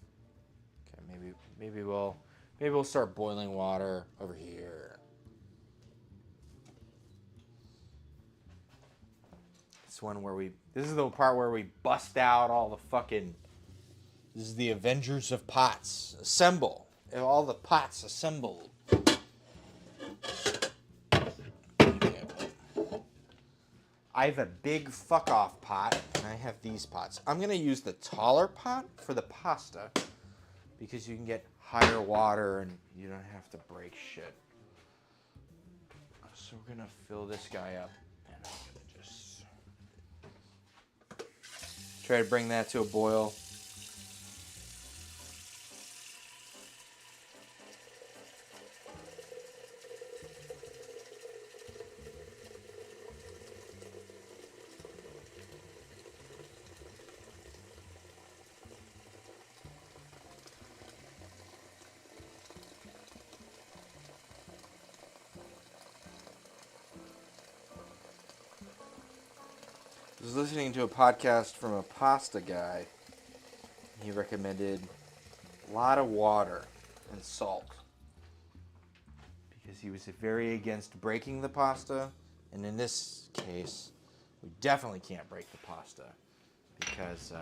Okay, maybe we'll start boiling water over here. This is the part where we bust out all the fucking. This is the Avengers of Pots. Assemble. All the pots assembled. Okay. I have a big fuck off pot, and I have these pots. I'm gonna use the taller pot for the pasta because you can get higher water and you don't have to break shit. So we're gonna fill this guy up, and I'm gonna just try to bring that to a boil. I was listening to a podcast from a pasta guy. He recommended a lot of water and salt because he was very against breaking the pasta. And in this case, we definitely can't break the pasta because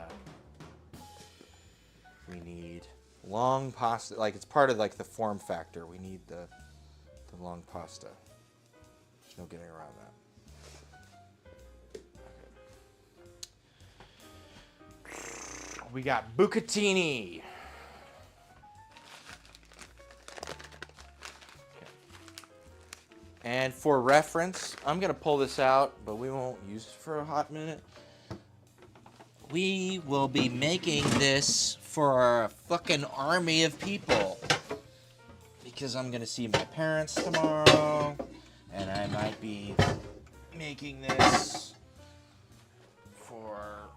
we need long pasta. Like, it's part of like the form factor. We need the long pasta. There's no getting around that. We got bucatini. Okay. And for reference, I'm going to pull this out, but we won't use it for a hot minute. We will be making this for a fucking army of people. Because I'm going to see my parents tomorrow. And I might be making this for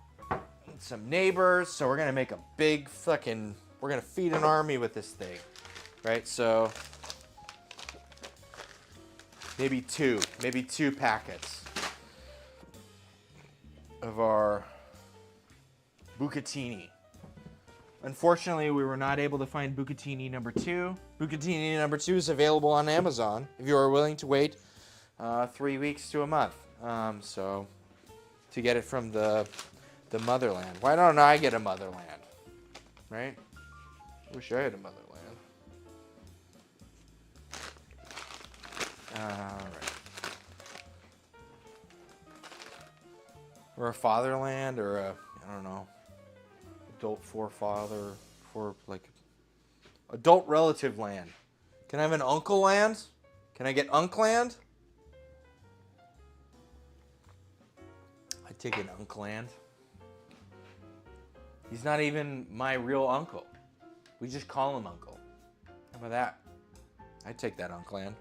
some neighbors, so we're gonna make a big fucking. We're gonna feed an army with this thing, right? So maybe two packets of our bucatini. Unfortunately, we were not able to find bucatini number 2. Bucatini number 2 is available on Amazon if you are willing to wait 3 weeks to a month. So to get it from the motherland. Why don't I get a motherland? Right? Wish I had a motherland. Alright. Or a fatherland, or a, I don't know, adult forefather, for like, adult relative land. Can I have an uncle land? Can I get Unc land? I'd take an Unc land. He's not even my real uncle. We just call him Uncle. How about that? I'd take that Unc land.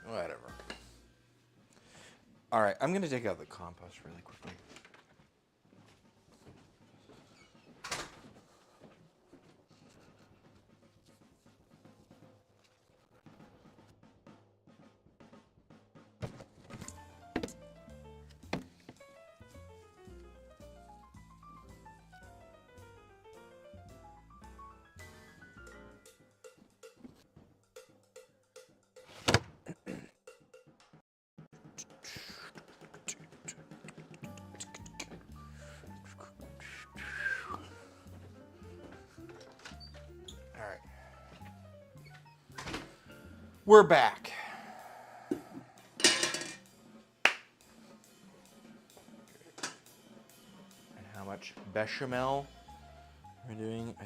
Whatever. Alright, I'm going to take out the compost really quickly. We're back. And how much bechamel we're doing?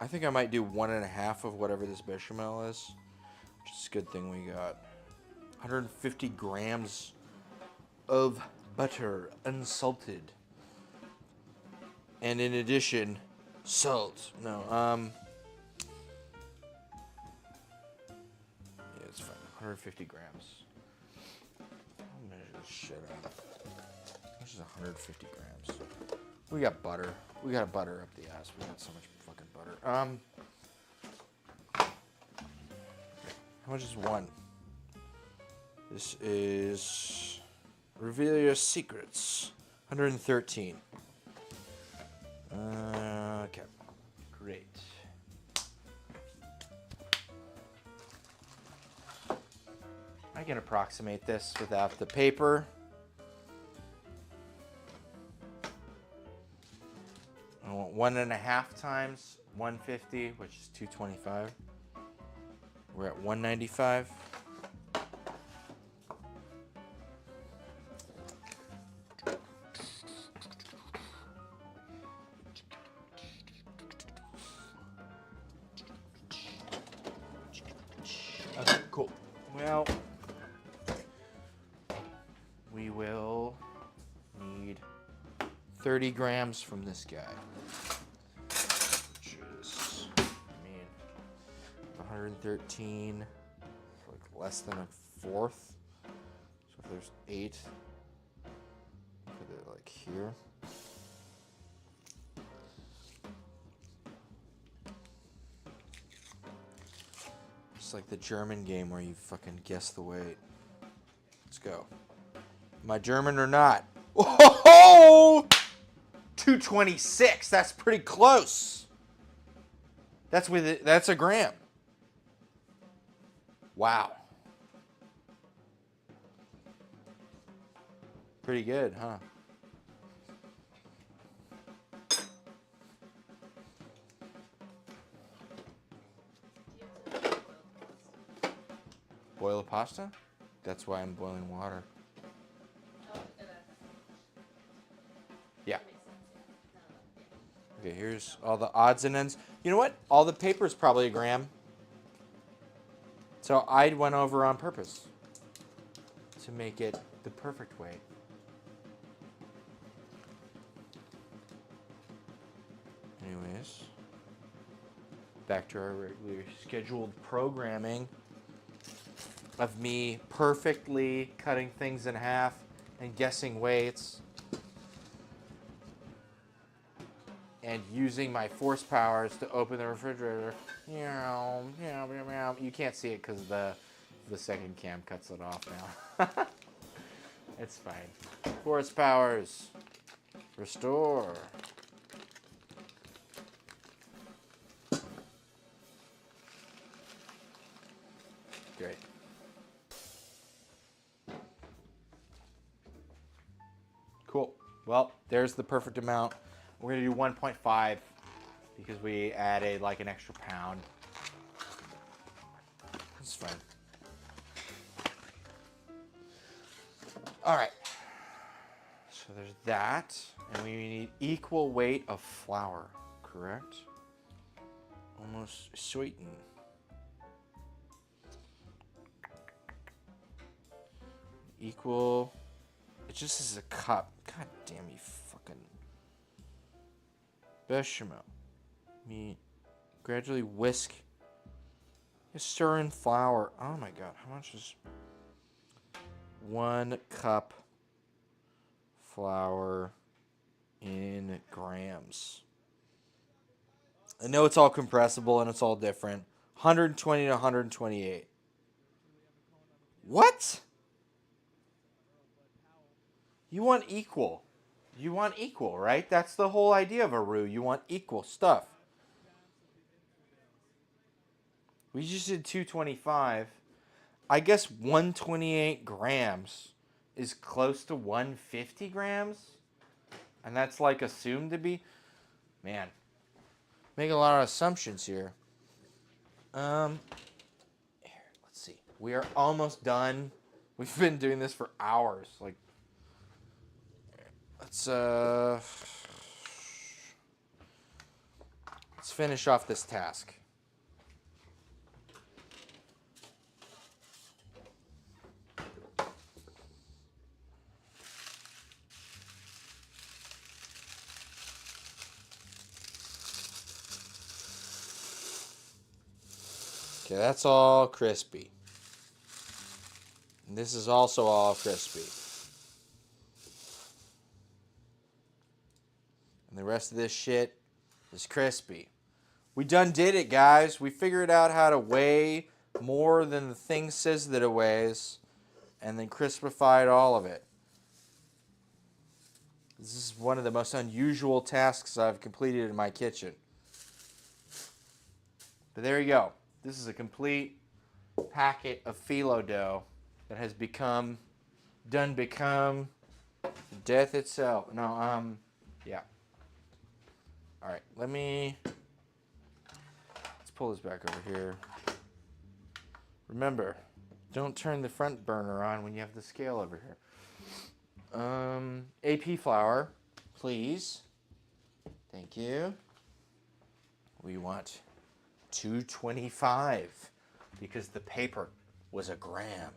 I think I might do 1.5 of whatever this bechamel is. Which is a good thing we got 150 grams of butter, unsalted. And in addition, salt. No, it's fine. 150 grams. I'll measure this shit out. much is 150 grams? We got butter. We got butter up the ass. We got so much fucking butter. How much is one? This is Reveal Your Secrets. 113. Okay. Great. I can approximate this without the paper. I want 1.5 times 150, which is 225. We're at 195. Okay, cool. Well, we will need 30 grams from this guy, which is, 113, like less than a fourth. So if there's 8, put it like here. It's like the German game where you fucking guess the weight. Let's go. Am I German or not? Oh, 226. That's pretty close. That's with it. That's a gram. Wow. Pretty good, huh? Boil the pasta? That's why I'm boiling water. Yeah. Okay, here's all the odds and ends. You know what? All the paper is probably a gram. So I went over on purpose to make it the perfect weight. Anyways, back to our regularly scheduled programming of me perfectly cutting things in half and guessing weights and using my force powers to open the refrigerator. You can't see it because the second cam cuts it off now. It's fine. Force powers. Restore. Great. Cool. Well, there's the perfect amount. We're going to do 1.5 because we added like an extra pound. That's fine. All right. So there's that. And we need equal weight of flour, correct? Almost sweetened. Equal. It just is a cup. God damn you fucking. Bechamel. Me gradually whisk. Just stir in flour. Oh my god, how much is 1 cup flour in grams? I know it's all compressible and it's all different. 120 to 128. What? You want equal. You want equal, right? That's the whole idea of a roux. You want equal stuff. We just did 225. I guess 128 grams is close to 150 grams. And that's like assumed to be. Man. Make a lot of assumptions here. Here, let's see. We are almost done. We've been doing this for hours. Like, let's finish off this task. Okay, that's all crispy. And this is also all crispy. the rest of this shit is crispy. We done did it, guys. We figured out how to weigh more than the thing says that it weighs, and then crispified all of it. This is one of the most unusual tasks I've completed in my kitchen. But there you go. This is a complete packet of phyllo dough that has become death itself. No, yeah. All right, let's pull this back over here. Remember, don't turn the front burner on when you have the scale over here. AP flour, please. Thank you. We want 225 because the paper was a gram.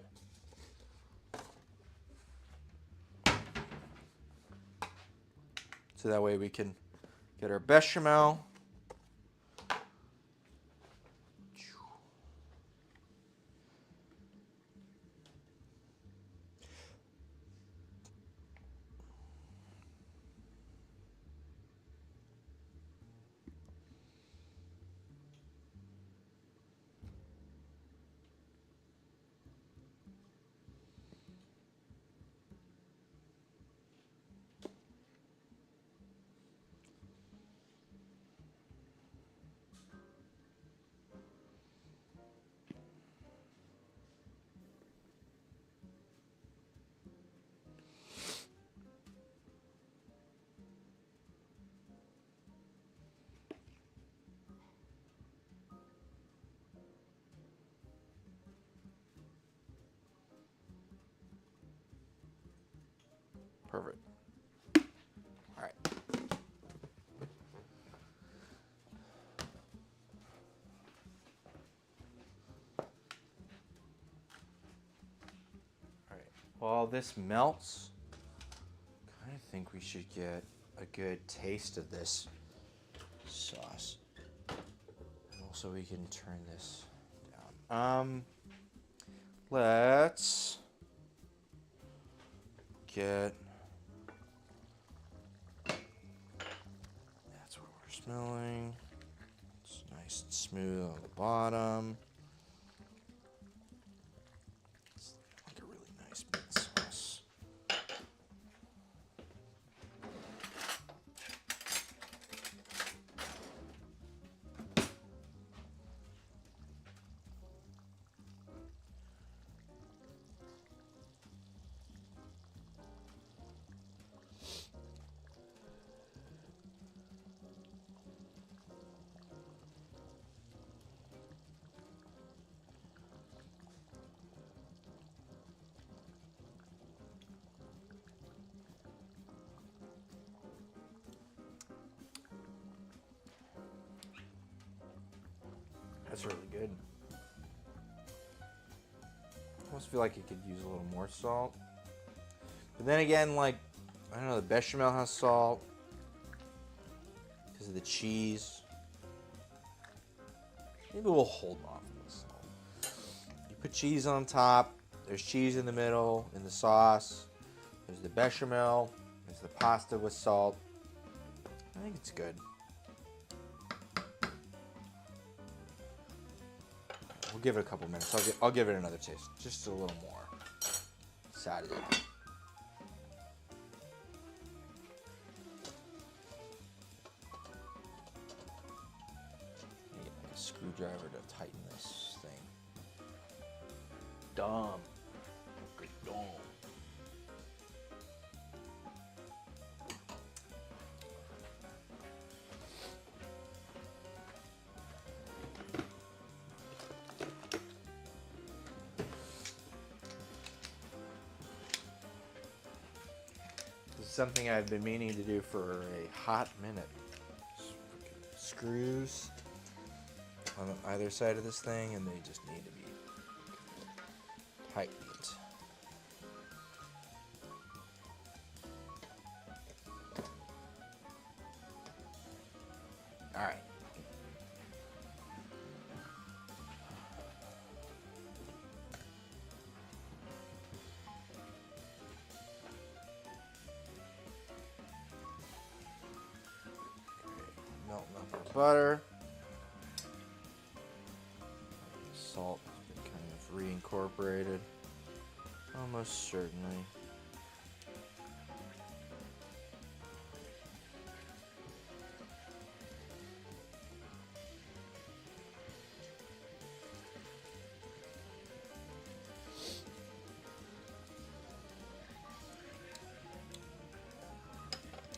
So that way we can get our bechamel. Perfect. All right. All right. While this melts, I think we should get a good taste of this sauce. And also we can turn this down. Let's get, that's what we're smelling. It's nice and smooth on the bottom. It's like a really nice mint sauce. That's really good. I almost feel like it could use a little more salt. But then again, like, I don't know, the bechamel has salt because of the cheese. Maybe we'll hold off on the salt. You put cheese on top, there's cheese in the middle, in the sauce. There's the bechamel, there's the pasta with salt. I think it's good. We'll give it a couple minutes. I'll give it another taste, just a little more. Saturday. Need like a screwdriver to tighten this thing. Dumb. Good dumb. Something I've been meaning to do for a hot minute. Screws on either side of this thing, and they just need to be tightened. All right. butter. Salt has been kind of reincorporated. Almost certainly.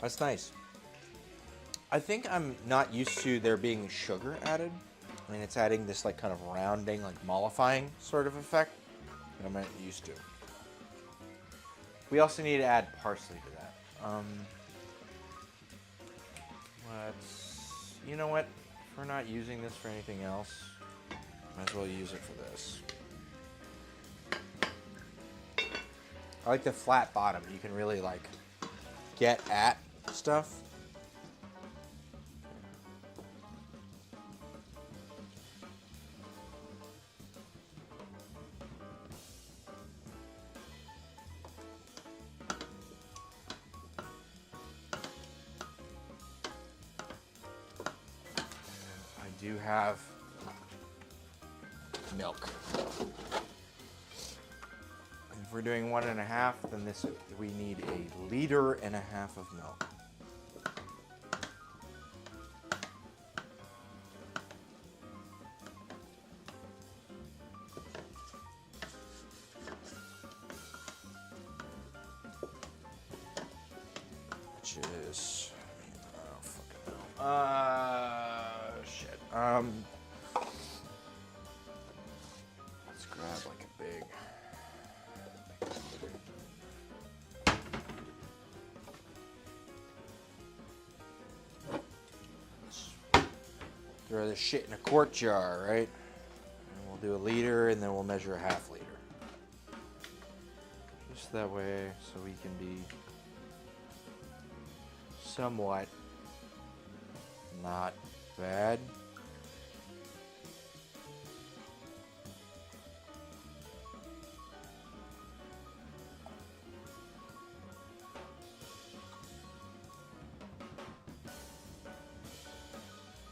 That's nice. I think I'm not used to there being sugar added. I mean, it's adding this like kind of rounding, like mollifying sort of effect that I'm not used to. We also need to add parsley to that. You know what? If we're not using this for anything else, might as well use it for this. I like the flat bottom. You can really like get at stuff. I do have milk. If we're doing 1.5, then we need 1.5 liters of milk. Which is, I don't fucking know. Shit. Let's grab like a big. Throw this shit in a quart jar, right? And we'll do 1 liter, and then we'll measure 1/2 liter. Just that way, so we can be somewhat not bad.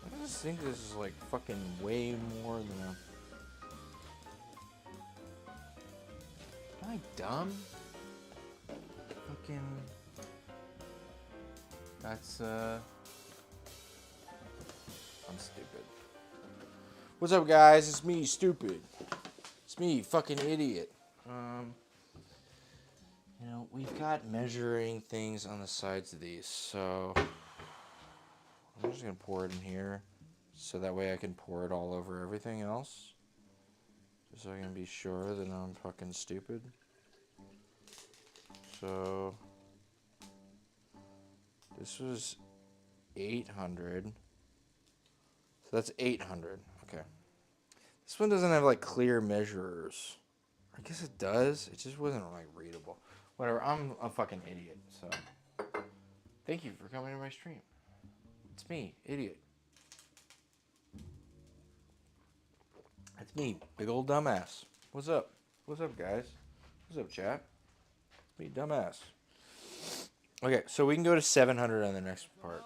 I just think this is like fucking way more than a... Am I dumb? Fucking... That's, I'm stupid. What's up, guys? It's me, stupid. It's me, fucking idiot. You know, we've got measuring things on the sides of these, so... I'm just gonna pour it in here, so that way I can pour it all over everything else. Just so I can be sure that I'm fucking stupid. So... This was 800. So that's 800. Okay. This one doesn't have like clear measurers. I guess it does. It just wasn't like readable. Whatever. I'm a fucking idiot. So thank you for coming to my stream. It's me, idiot. That's me, big old dumbass. What's up? What's up, guys? What's up, chat? It's me, dumbass. Okay, so we can go to 700 on the next part.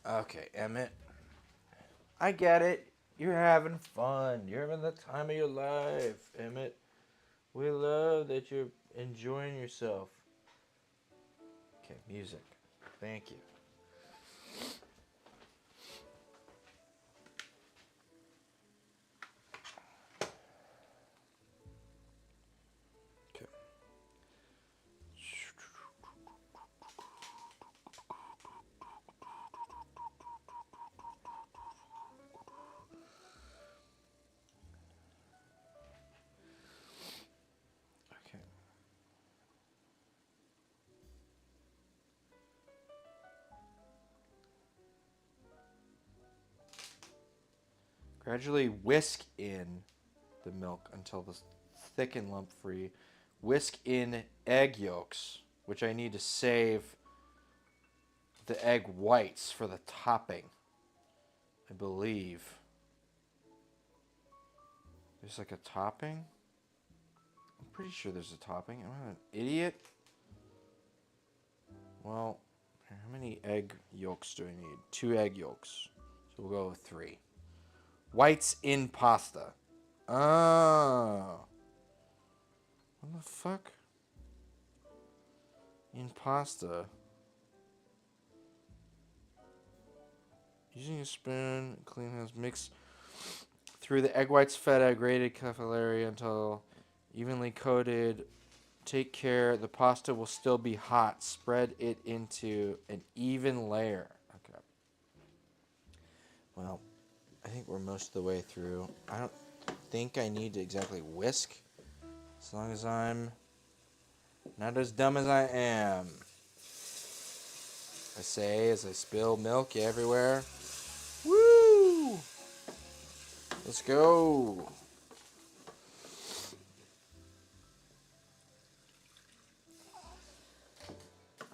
Okay, Emmett. I get it. You're having fun. You're having the time of your life, Emmett. We love that you're enjoying yourself. Okay, music. Thank you. Gradually whisk in the milk until it's thick and lump-free. Whisk in egg yolks, which I need to save the egg whites for the topping, I believe. There's like a topping. pretty sure there's a topping. I'm an idiot. Well, how many egg yolks do I need? 2 egg yolks. So we'll go with 3. Whites in pasta. Oh. What the fuck? In pasta. Using a spoon, clean hands, mix through the egg whites, feta, grated cappillary until evenly coated. Take care, the pasta will still be hot. Spread it into an even layer. Okay. Well, I think we're most of the way through. I don't think I need to exactly whisk, as long as I'm not as dumb as I am. I say as I spill milk everywhere. Woo! Let's go.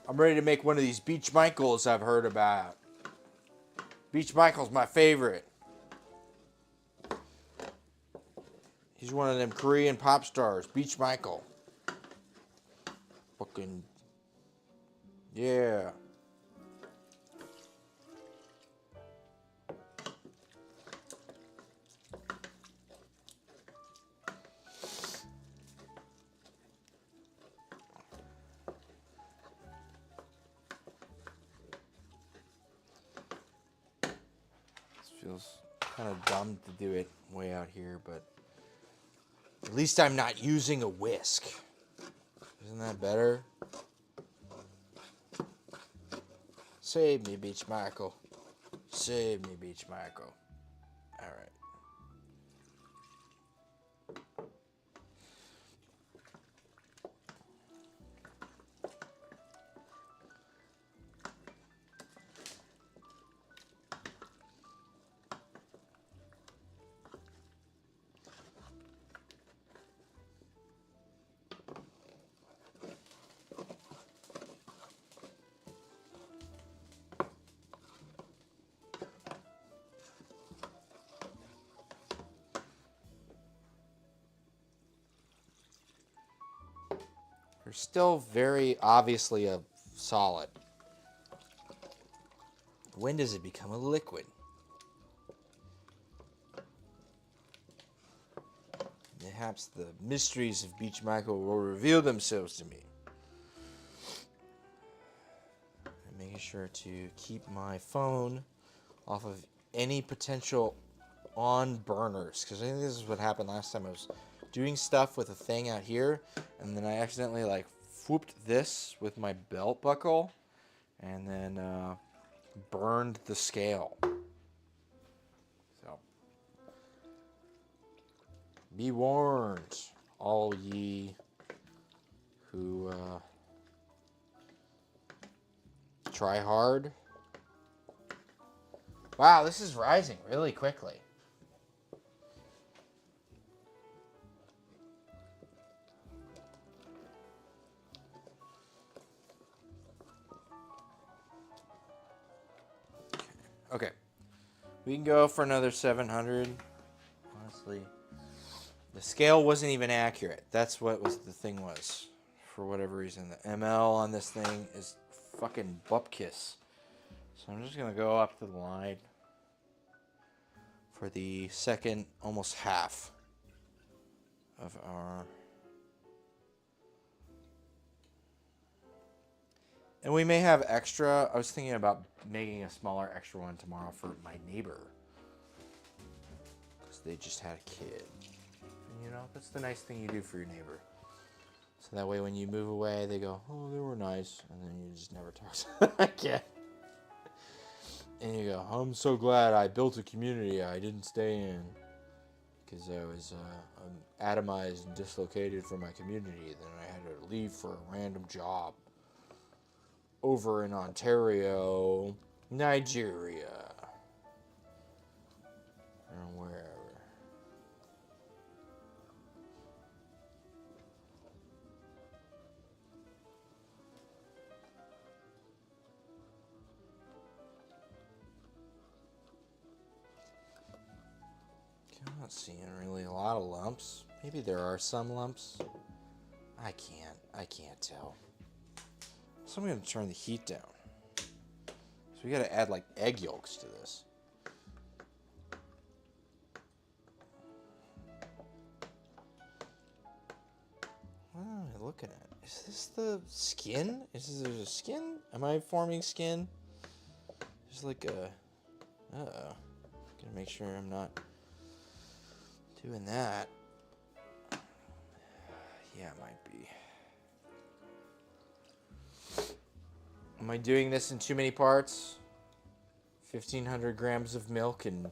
I'm ready to make one of these Beach Michaels I've heard about. Beach Michael's my favorite. He's one of them Korean pop stars. Beach Michael. Fucking... yeah. Feels kind of dumb to do it way out here, but at least I'm not using a whisk. Isn't that better? Save me, Beach Michael. Save me, Beach Michael. All right. They're still very obviously a solid. When does it become a liquid? Perhaps the mysteries of Beach Michael will reveal themselves to me. I'm making sure to keep my phone off of any potential on burners, because I think this is what happened last time. I was doing stuff with a thing out here, and then I accidentally like whooped this with my belt buckle, and then burned the scale. So be warned, all ye who try hard. Wow, this is rising really quickly. Okay, we can go for another 700. Honestly, the scale wasn't even accurate. That's what was the thing was. For whatever reason, the ML on this thing is fucking bupkis. So I'm just gonna go up the line for the second, almost half of our. And we may have extra. I was thinking about making a smaller extra one tomorrow for my neighbor. Because they just had a kid. And, you know, that's the nice thing you do for your neighbor. So that way when you move away, they go, oh, they were nice. And then you just never talk to them again. And you go, I'm so glad I built a community I didn't stay in. Because I was atomized and dislocated from my community. Then I had to leave for a random job. Over in Ontario, Nigeria, or wherever. I'm not seeing really a lot of lumps. Maybe there are some lumps. I can't tell. So I'm going to turn the heat down. So we got to add like egg yolks to this. What am I looking at? Is this the skin? Is there a skin? Am I forming skin? There's like a... Uh-oh. Gotta make sure I'm not doing that. Yeah, it might be. Am I doing this in too many parts? 1,500 grams of milk and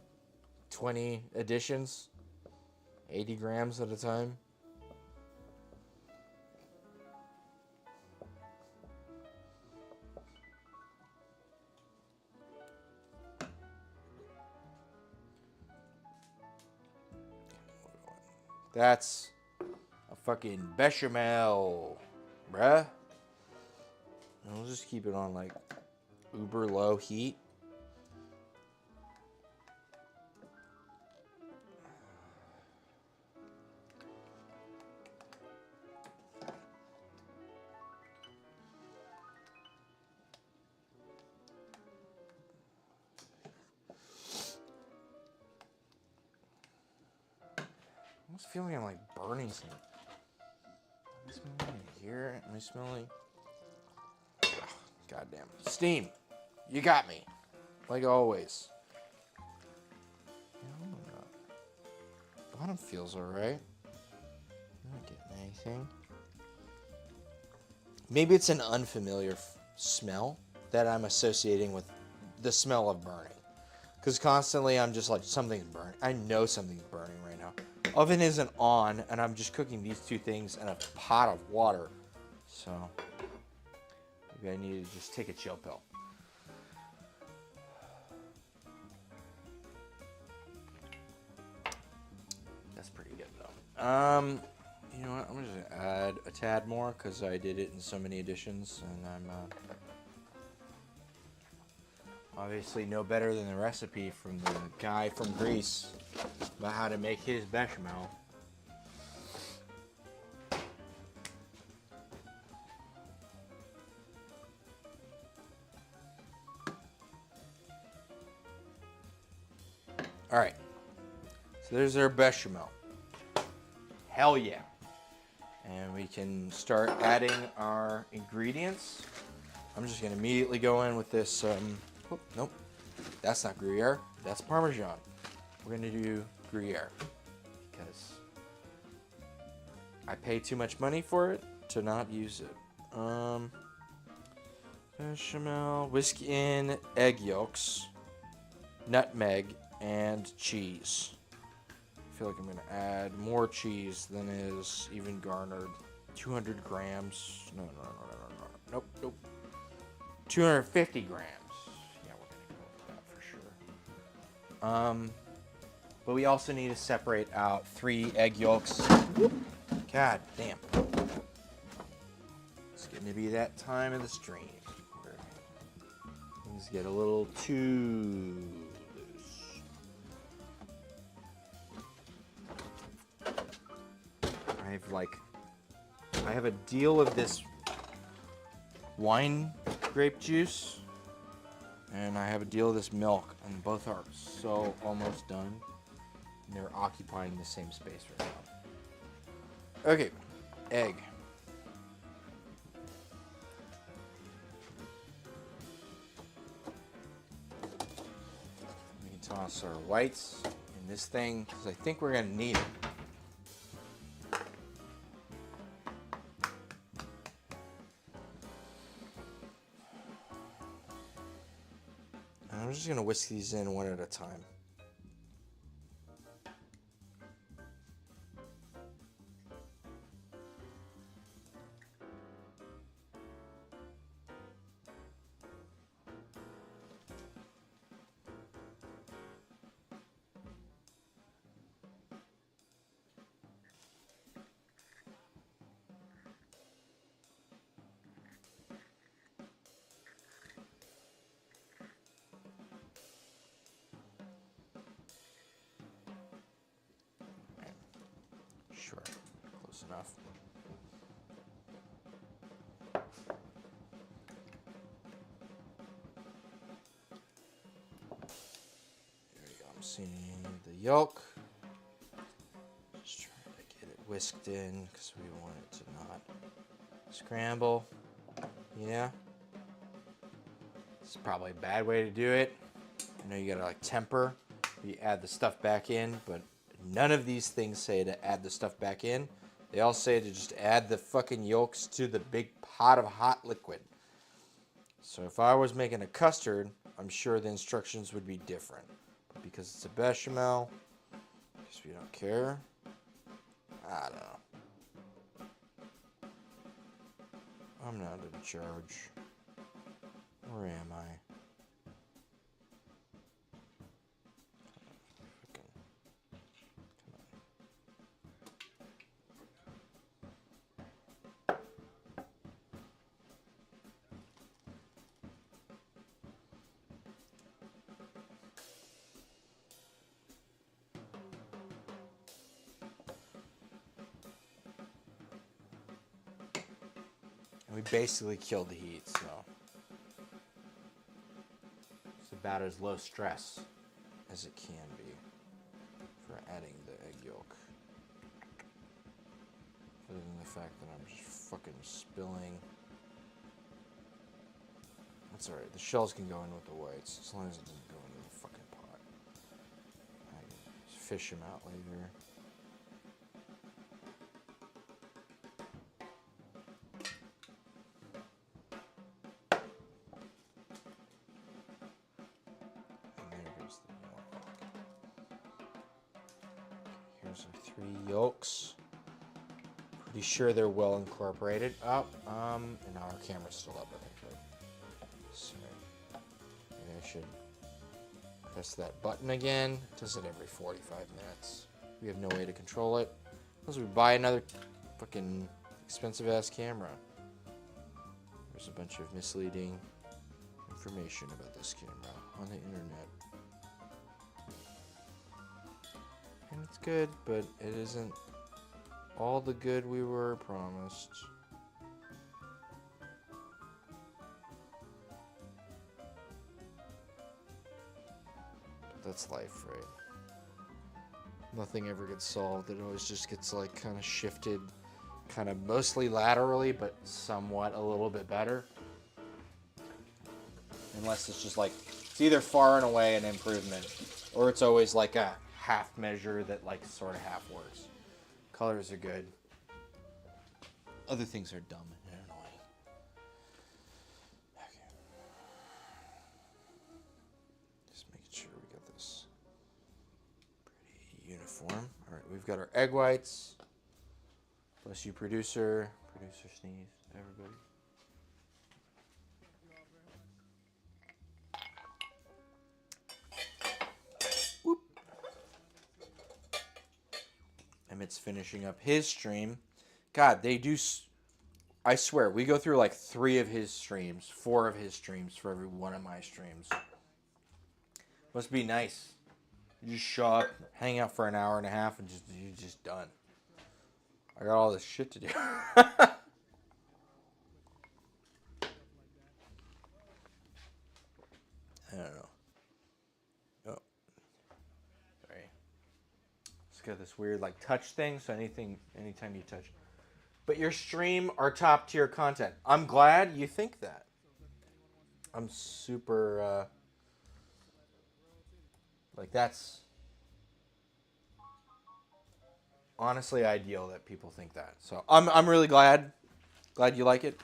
20 additions? 80 grams at a time? That's a fucking bechamel, bruh. And we'll just keep it on like uber low heat. I almost feel like I'm like burning something. Am I smelling it here? Am I smelling? Ugh, goddamn. Steam. You got me. Like always. No, bottom feels alright. I'm not getting anything. Maybe it's an unfamiliar smell that I'm associating with the smell of burning. Because constantly I'm just like, something's burning. I know something's burning right now. Oven isn't on, and I'm just cooking these two things in a pot of water. So, maybe I need to just take a chill pill. That's pretty good, though. You know what? I'm just going to add a tad more, because I did it in so many editions, and I'm obviously no better than the recipe from the guy from Greece about how to make his bechamel. Alright, so there's our bechamel. Hell yeah. And we can start adding our ingredients. I'm just going to immediately go in with this, oh, nope, that's not Gruyere, that's Parmesan. We're going to do Gruyere because I pay too much money for it to not use it. Bechamel, whisk in egg yolks, nutmeg, and cheese. I feel like I'm going to add more cheese than is even garnered. 200 grams. No. Nope. 250 grams. Yeah, we're going to go with that for sure. But we also need to separate out 3 egg yolks. God damn. It's getting to be that time of the stream where things get a little too loose. I have a deal of this wine grape juice, and I have a deal of this milk, and both are so almost done. And they're occupying the same space right now. Okay, egg. We can toss our whites in this thing, because I think we're going to need it. I'm just going to whisk these in one at a time. Sure, close enough. see the yolk. Just trying to get it whisked in because we want it to not scramble. Yeah. It's probably a bad way to do it. I know you gotta like temper. You add the stuff back in, but none of these things say to add the stuff back in. They all say to just add the fucking yolks to the big pot of hot liquid. So if I was making a custard, I'm sure the instructions would be different. But because it's a bechamel, because we don't care, I don't know. I'm not in charge. Where am I? We basically killed the heat, so it's about as low stress as it can be for adding the egg yolk. Other than the fact that I'm just fucking spilling. That's alright, the shells can go in with the whites, as long as it doesn't go into the fucking pot. I can just fish them out later. Here's our 3 yolks. Pretty sure they're well incorporated. Oh, and now our camera's still up, I think. Right? So, maybe I should press that button again. It does it every 45 minutes. We have no way to control it. Unless we buy another fucking expensive ass camera. There's a bunch of misleading information about this camera on the internet. And it's good, but it isn't all the good we were promised. But that's life, right? Nothing ever gets solved. It always just gets like kind of shifted, kind of mostly laterally, but somewhat a little bit better. Unless it's just like, it's either far and away an improvement, or it's always like a half measure that like sort of half works. Colors are good. Other things are dumb and annoying. Okay. Just making sure we got this pretty uniform. All right, we've got our egg whites. Bless you, producer. Producer sneeze. Everybody. Whoop. Emmett's finishing up his stream. God, they do. I swear, we go through like 3 of his streams, 4 of his streams for every one of my streams. Must be nice. You just show up, hang out for an hour and a half, and you're just done. I got all this shit to do. I don't know. Oh, sorry. It's got this weird like touch thing. So anytime you touch. But your stream are top tier content. I'm glad you think that. I'm super like that's honestly ideal that people think that. So I'm really glad you like it.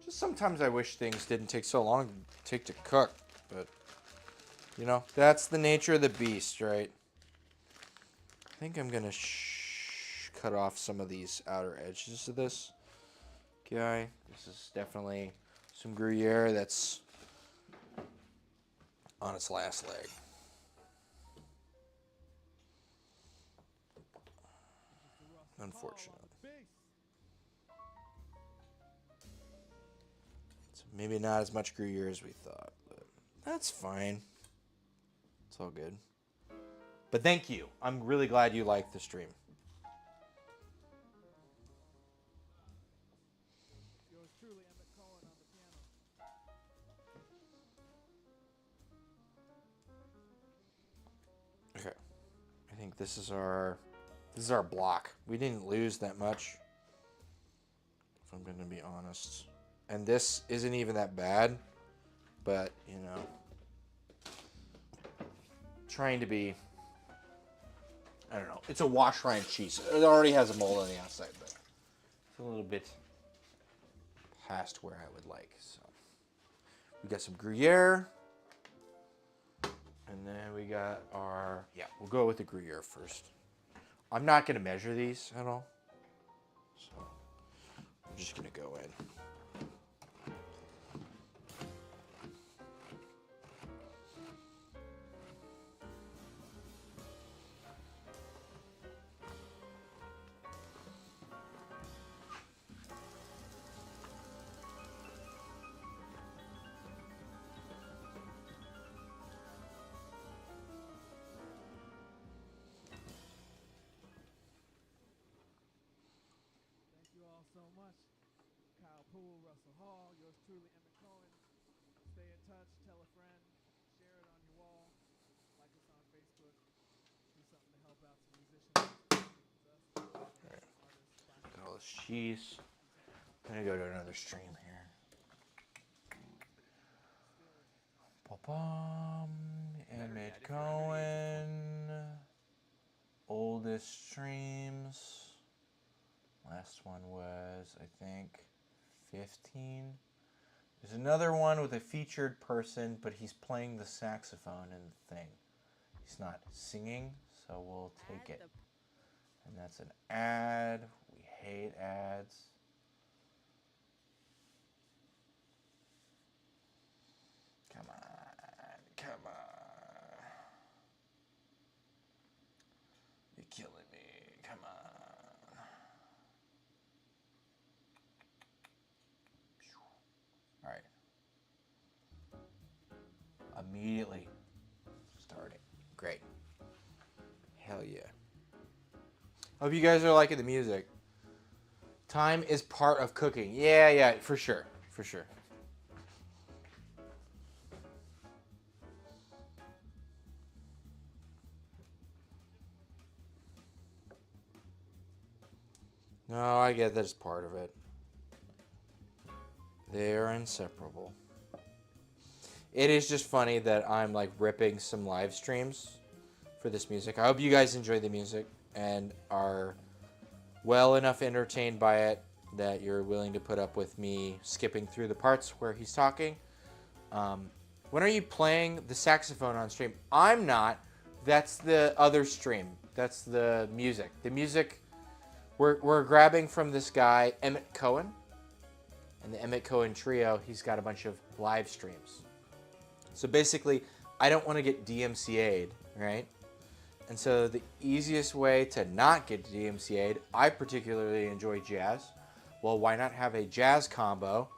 Just sometimes I wish things didn't take so long to cook, but you know, that's the nature of the beast, right? I think I'm gonna cut off some of these outer edges of this guy. This is definitely some Gruyere that's on its last leg. Unfortunately. So maybe not as much Gruyere as we thought, but that's fine. It's all good. But thank you. I'm really glad you liked the stream. think this is our block. We didn't lose that much, if I'm gonna be honest. And this isn't even that bad, but you know, trying to be, I don't know. It's a wash rind cheese. It already has a mold on the outside, but it's a little bit past where I would like. So we got some Gruyere. And then we got our, we'll go with the Gruyere first. I'm not going to measure these at all. So I'm just going to go in. So much. Kyle Poole, Russell Hall, yours truly, Emmett Cohen. Stay in touch, tell a friend, share it on your wall, like us on Facebook, do something to help out some musicians. Right. Got all this cheese. I'm gonna go to another stream here. Emmett Cohen. Oldest streams. Last one was, I think, 15. There's another one with a featured person, but he's playing the saxophone in the thing. He's not singing, so we'll take it. And that's an ad. We hate ads. Come on, come on. You're killing me. Come on. All right. Immediately starting. Great. Hell yeah. Hope you guys are liking the music. Time is part of cooking. Yeah, for sure. For sure. No, I get that's part of it. They're inseparable. It is just funny that I'm like ripping some live streams for this music. I hope you guys enjoy the music and are well enough entertained by it that you're willing to put up with me skipping through the parts where he's talking. When are you playing the saxophone on stream? I'm not. That's the other stream. That's the music. The music we're grabbing from this guy, Emmett Cohen. And the Emmett Cohen trio, he's got a bunch of live streams. So basically, I don't want to get DMCA'd, right? And so the easiest way to not get DMCA'd, I particularly enjoy jazz. Well, why not have a jazz combo,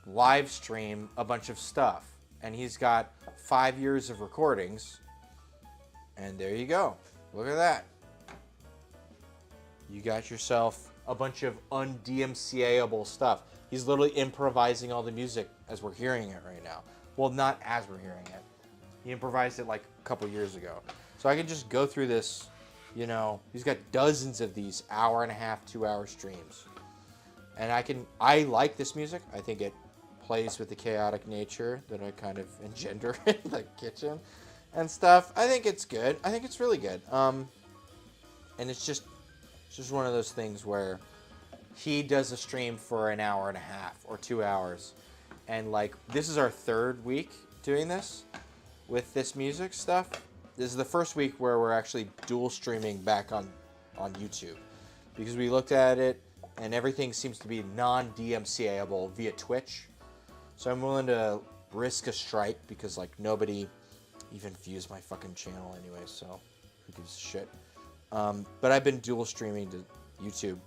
live stream a bunch of stuff? And he's got 5 years of recordings. And there you go. Look at that. You got yourself a bunch of un-DMCA-able stuff. He's literally improvising all the music as we're hearing it right now. Well, not as we're hearing it. He improvised it like a couple years ago. So I can just go through this, you know, he's got dozens of these 1.5-hour, 2-hour streams. And I like this music. I think it plays with the chaotic nature that I kind of engender in the kitchen and stuff. I think it's good. I think it's really good. And it's just one of those things where he does a stream for 1.5 hours or 2 hours. And like, this is our 3rd week doing this with this music stuff. This is the first week where we're actually dual streaming back on YouTube, because we looked at it and everything seems to be non-DMCA-able via Twitch. So I'm willing to risk a strike because like nobody even views my fucking channel anyway, so who gives a shit. But I've been dual streaming to YouTube.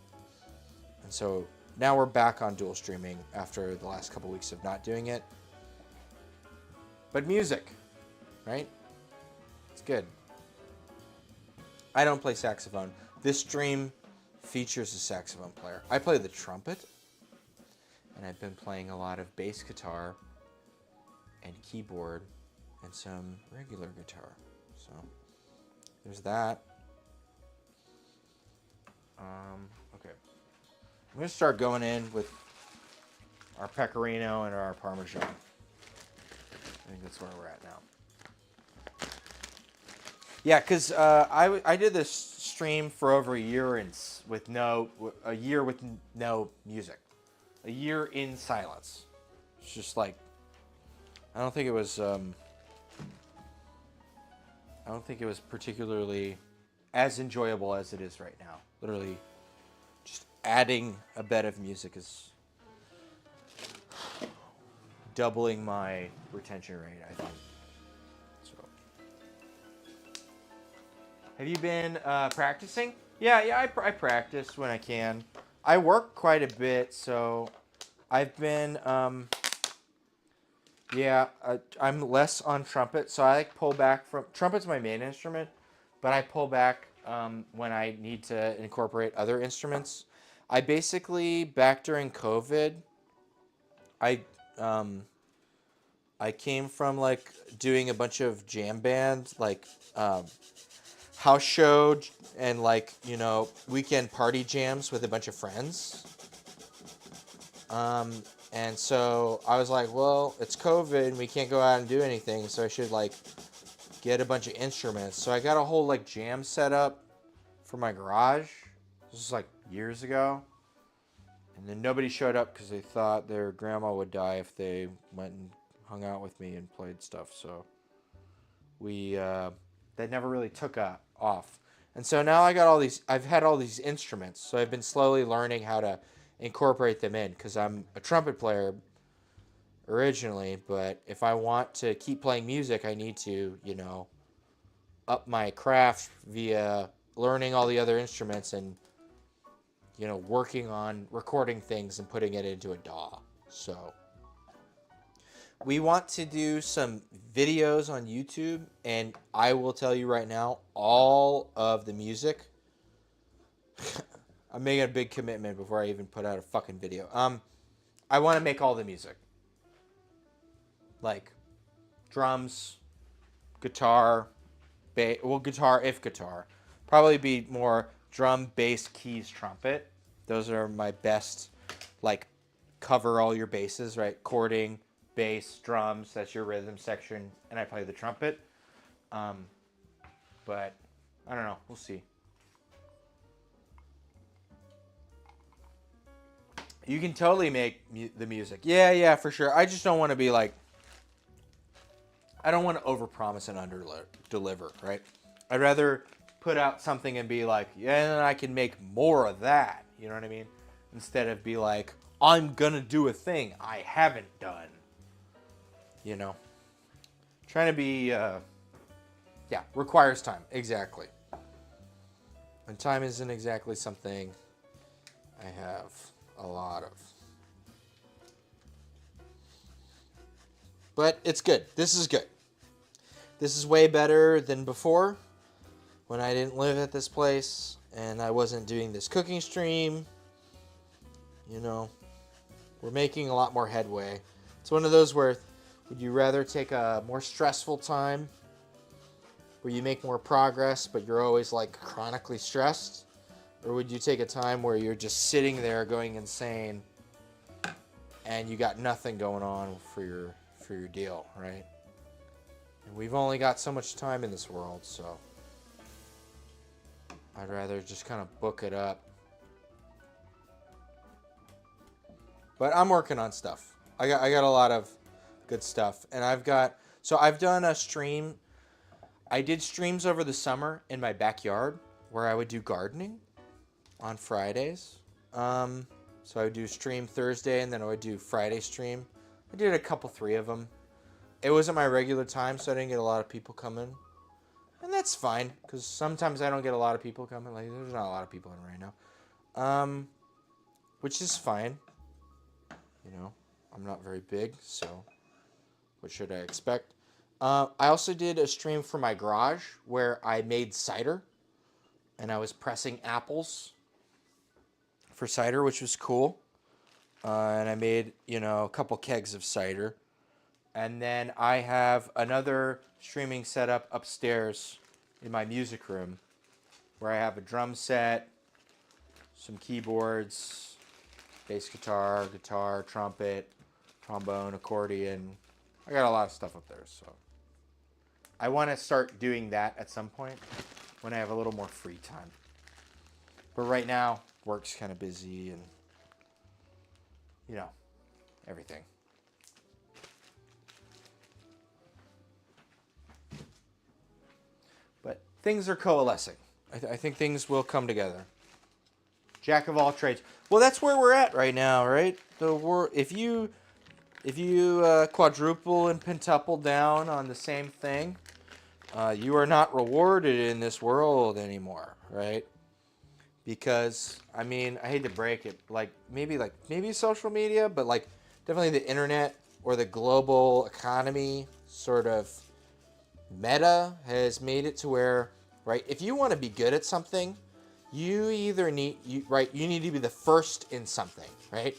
And so now we're back on dual streaming after the last couple weeks of not doing it. But music, right? It's good. I don't play saxophone. This stream features a saxophone player. I play the trumpet, and I've been playing a lot of bass guitar and keyboard and some regular guitar. So There's that. Okay. I'm going to start going in with our pecorino and our parmesan. I think that's where we're at now. Yeah, because I did this stream for over a year with no music. A year in silence. It's just like, I don't think it was particularly as enjoyable as it is right now. Literally, just adding a bed of music is doubling my retention rate, I think. So, have you been practicing? Yeah, I practice when I can. I work quite a bit, so I've been, I'm less on trumpet, so I like pull back from, trumpet's my main instrument, but I pull back when I need to incorporate other instruments. I basically, back during COVID, I came from like doing a bunch of jam band, like house show and like, weekend party jams with a bunch of friends. And so I was like, well, it's COVID and we can't go out and do anything, so I should like get a bunch of instruments. So I got a whole like jam set up for my garage. This was like years ago. And then nobody showed up because they thought their grandma would die if they went and hung out with me and played stuff. So that never really took off. And so now I've had all these instruments. So I've been slowly learning how to incorporate them in, because I'm a trumpet player originally, but if I want to keep playing music, I need to, up my craft via learning all the other instruments and, working on recording things and putting it into a DAW. So we want to do some videos on YouTube, and I will tell you right now, all of the music, I'm making a big commitment before I even put out a fucking video. I want to make all the music. Like drums, guitar, bass, guitar. Probably be more drum, bass, keys, trumpet. Those are my best, like, cover all your bases, right? Chording, bass, drums, that's your rhythm section, and I play the trumpet. But I don't know, we'll see. You can totally make the music. Yeah, for sure. I just don't want to be like, I don't want to overpromise and under-deliver, right? I'd rather put out something and be like, yeah, and then I can make more of that. You know what I mean? Instead of be like, I'm going to do a thing I haven't done. Trying to be, requires time. Exactly. And time isn't exactly something I have a lot of. But it's good. This is good. This is way better than before, when I didn't live at this place and I wasn't doing this cooking stream. We're making a lot more headway. It's one of those where, would you rather take a more stressful time where you make more progress but you're always like chronically stressed? Or would you take a time where you're just sitting there going insane and you got nothing going on for your deal, right? And we've only got so much time in this world, so I'd rather just kind of book it up. But I'm working on stuff. I got a lot of good stuff, and I've done a stream. I did streams over the summer in my backyard where I would do gardening on Fridays. So I would do stream Thursday, and then I would do Friday stream. I did three of them. It wasn't my regular time, so I didn't get a lot of people coming. And that's fine, because sometimes I don't get a lot of people coming. Like, there's not a lot of people in right now. Which is fine. I'm not very big, so what should I expect? I also did a stream for my garage where I made cider, and I was pressing apples for cider, which was cool. And I made, a couple kegs of cider. And then I have another streaming setup upstairs in my music room where I have a drum set, some keyboards, bass guitar, guitar, trumpet, trombone, accordion. I got a lot of stuff up there, so I want to start doing that at some point when I have a little more free time. But right now, work's kind of busy and, you know, everything. But things are coalescing. I think things will come together. Jack of all trades. Well, that's where we're at right now, right? If you quadruple and pentuple down on the same thing, you are not rewarded in this world anymore, right? Because I mean, I hate to break it, maybe social media, but like definitely the internet or the global economy sort of meta has made it to where, right, if you want to be good at something, you need to be the first in something, right?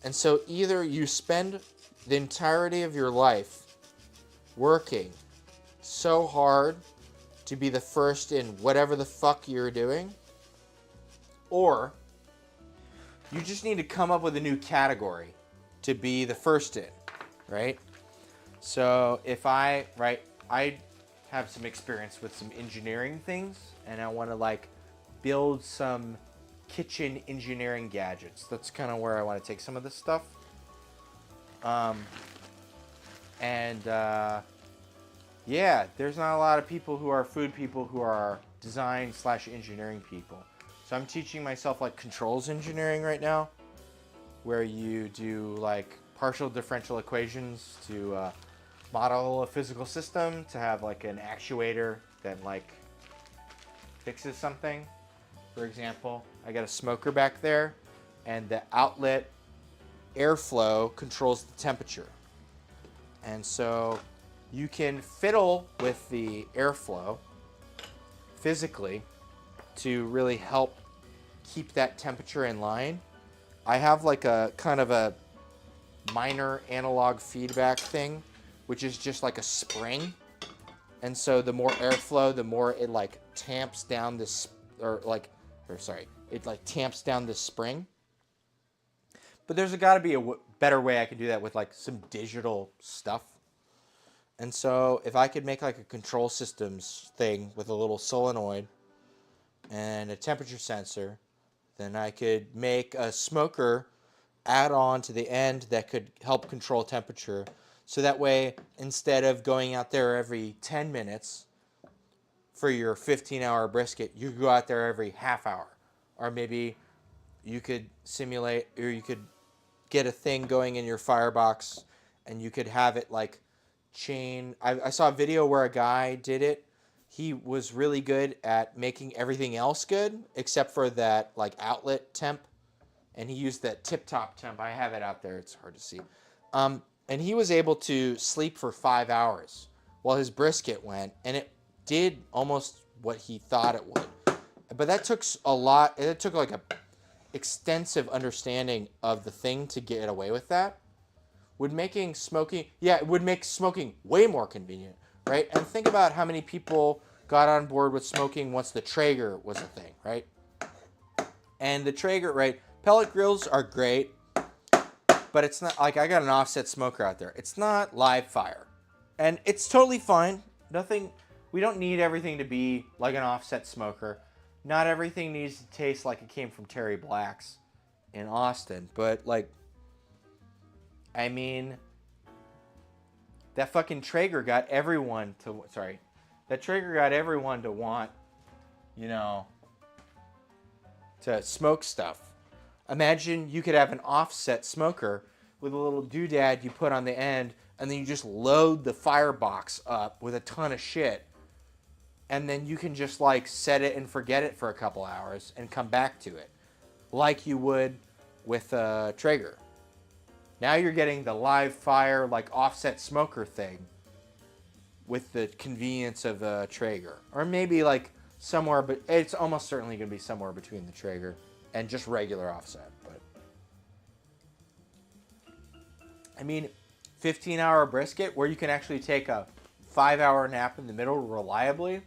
And so either you spend the entirety of your life working so hard to be the first in whatever the fuck you're doing, or you just need to come up with a new category to be the first in, right? So if I have some experience with some engineering things, and I want to like build some kitchen engineering gadgets. That's kind of where I want to take some of this stuff. Yeah, there's not a lot of people who are food people who are design/engineering people. So I'm teaching myself like controls engineering right now, where you do like partial differential equations to model a physical system to have like an actuator that like fixes something. For example, I got a smoker back there, and the outlet airflow controls the temperature. And so you can fiddle with the airflow physically to really help keep that temperature in line. I have like a kind of a minor analog feedback thing, which is just like a spring. And so the more airflow, the more it like tamps down this, it like tamps down this spring. But there's got to be a better way I can do that with like some digital stuff. And so if I could make like a control systems thing with a little solenoid and a temperature sensor, then I could make a smoker add on to the end that could help control temperature. So that way, instead of going out there every 10 minutes for your 15-hour brisket, you could go out there every half hour. Or maybe you could simulate, or you could get a thing going in your firebox and you could have it like chain. I saw a video where a guy did it. He was really good at making everything else good except for that like outlet temp, and he used that tip-top temp. I have it out there. It's hard to see. And he was able to sleep for 5 hours while his brisket went, and it did almost what he thought it would. But that took a lot. It took like a extensive understanding of the thing to get away with that. It would make smoking way more convenient, right? And think about how many people got on board with smoking once the Traeger was a thing, right? And the Traeger, right? Pellet grills are great, but it's not like I got an offset smoker out there. It's not live fire, and it's totally fine. We don't need everything to be like an offset smoker. Not everything needs to taste like it came from Terry Black's in Austin, but like, I mean, that fucking Traeger got everyone to want, to smoke stuff. Imagine you could have an offset smoker with a little doodad you put on the end, and then you just load the firebox up with a ton of shit. And then you can just like set it and forget it for a couple hours and come back to it like you would with a Traeger. Now you're getting the live fire like offset smoker thing with the convenience of a Traeger. Or maybe like somewhere, but it's almost certainly going to be somewhere between the Traeger and just regular offset. But I mean, 15-hour brisket where you can actually take a 5-hour nap in the middle reliably.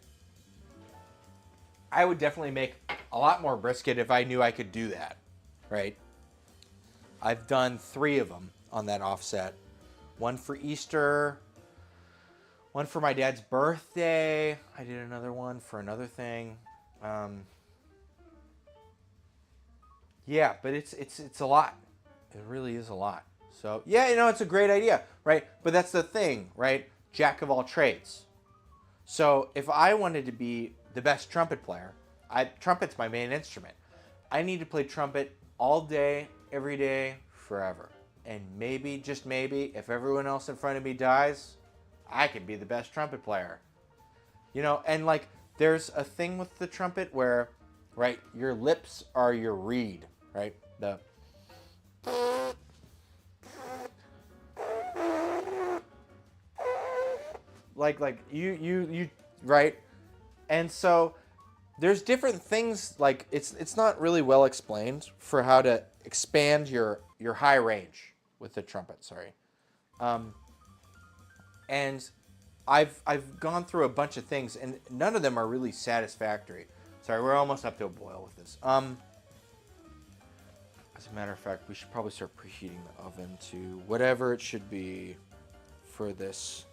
I would definitely make a lot more brisket if I knew I could do that, right? I've done 3 of them on that offset. One for Easter, one for my dad's birthday. I did another one for another thing. Yeah, but it's a lot. It really is a lot. So yeah, it's a great idea, right? But that's the thing, right? Jack of all trades. So if I wanted to be the best trumpet player, trumpet's my main instrument. I need to play trumpet all day, every day, forever. And maybe, just maybe, if everyone else in front of me dies, I could be the best trumpet player. And like there's a thing with the trumpet where, right, your lips are your reed, right? Like you right? And so there's different things, like it's not really well explained for how to expand your high range with the trumpet, sorry. And I've gone through a bunch of things and none of them are really satisfactory. Sorry, we're almost up to a boil with this. As a matter of fact, we should probably start preheating the oven to whatever it should be for this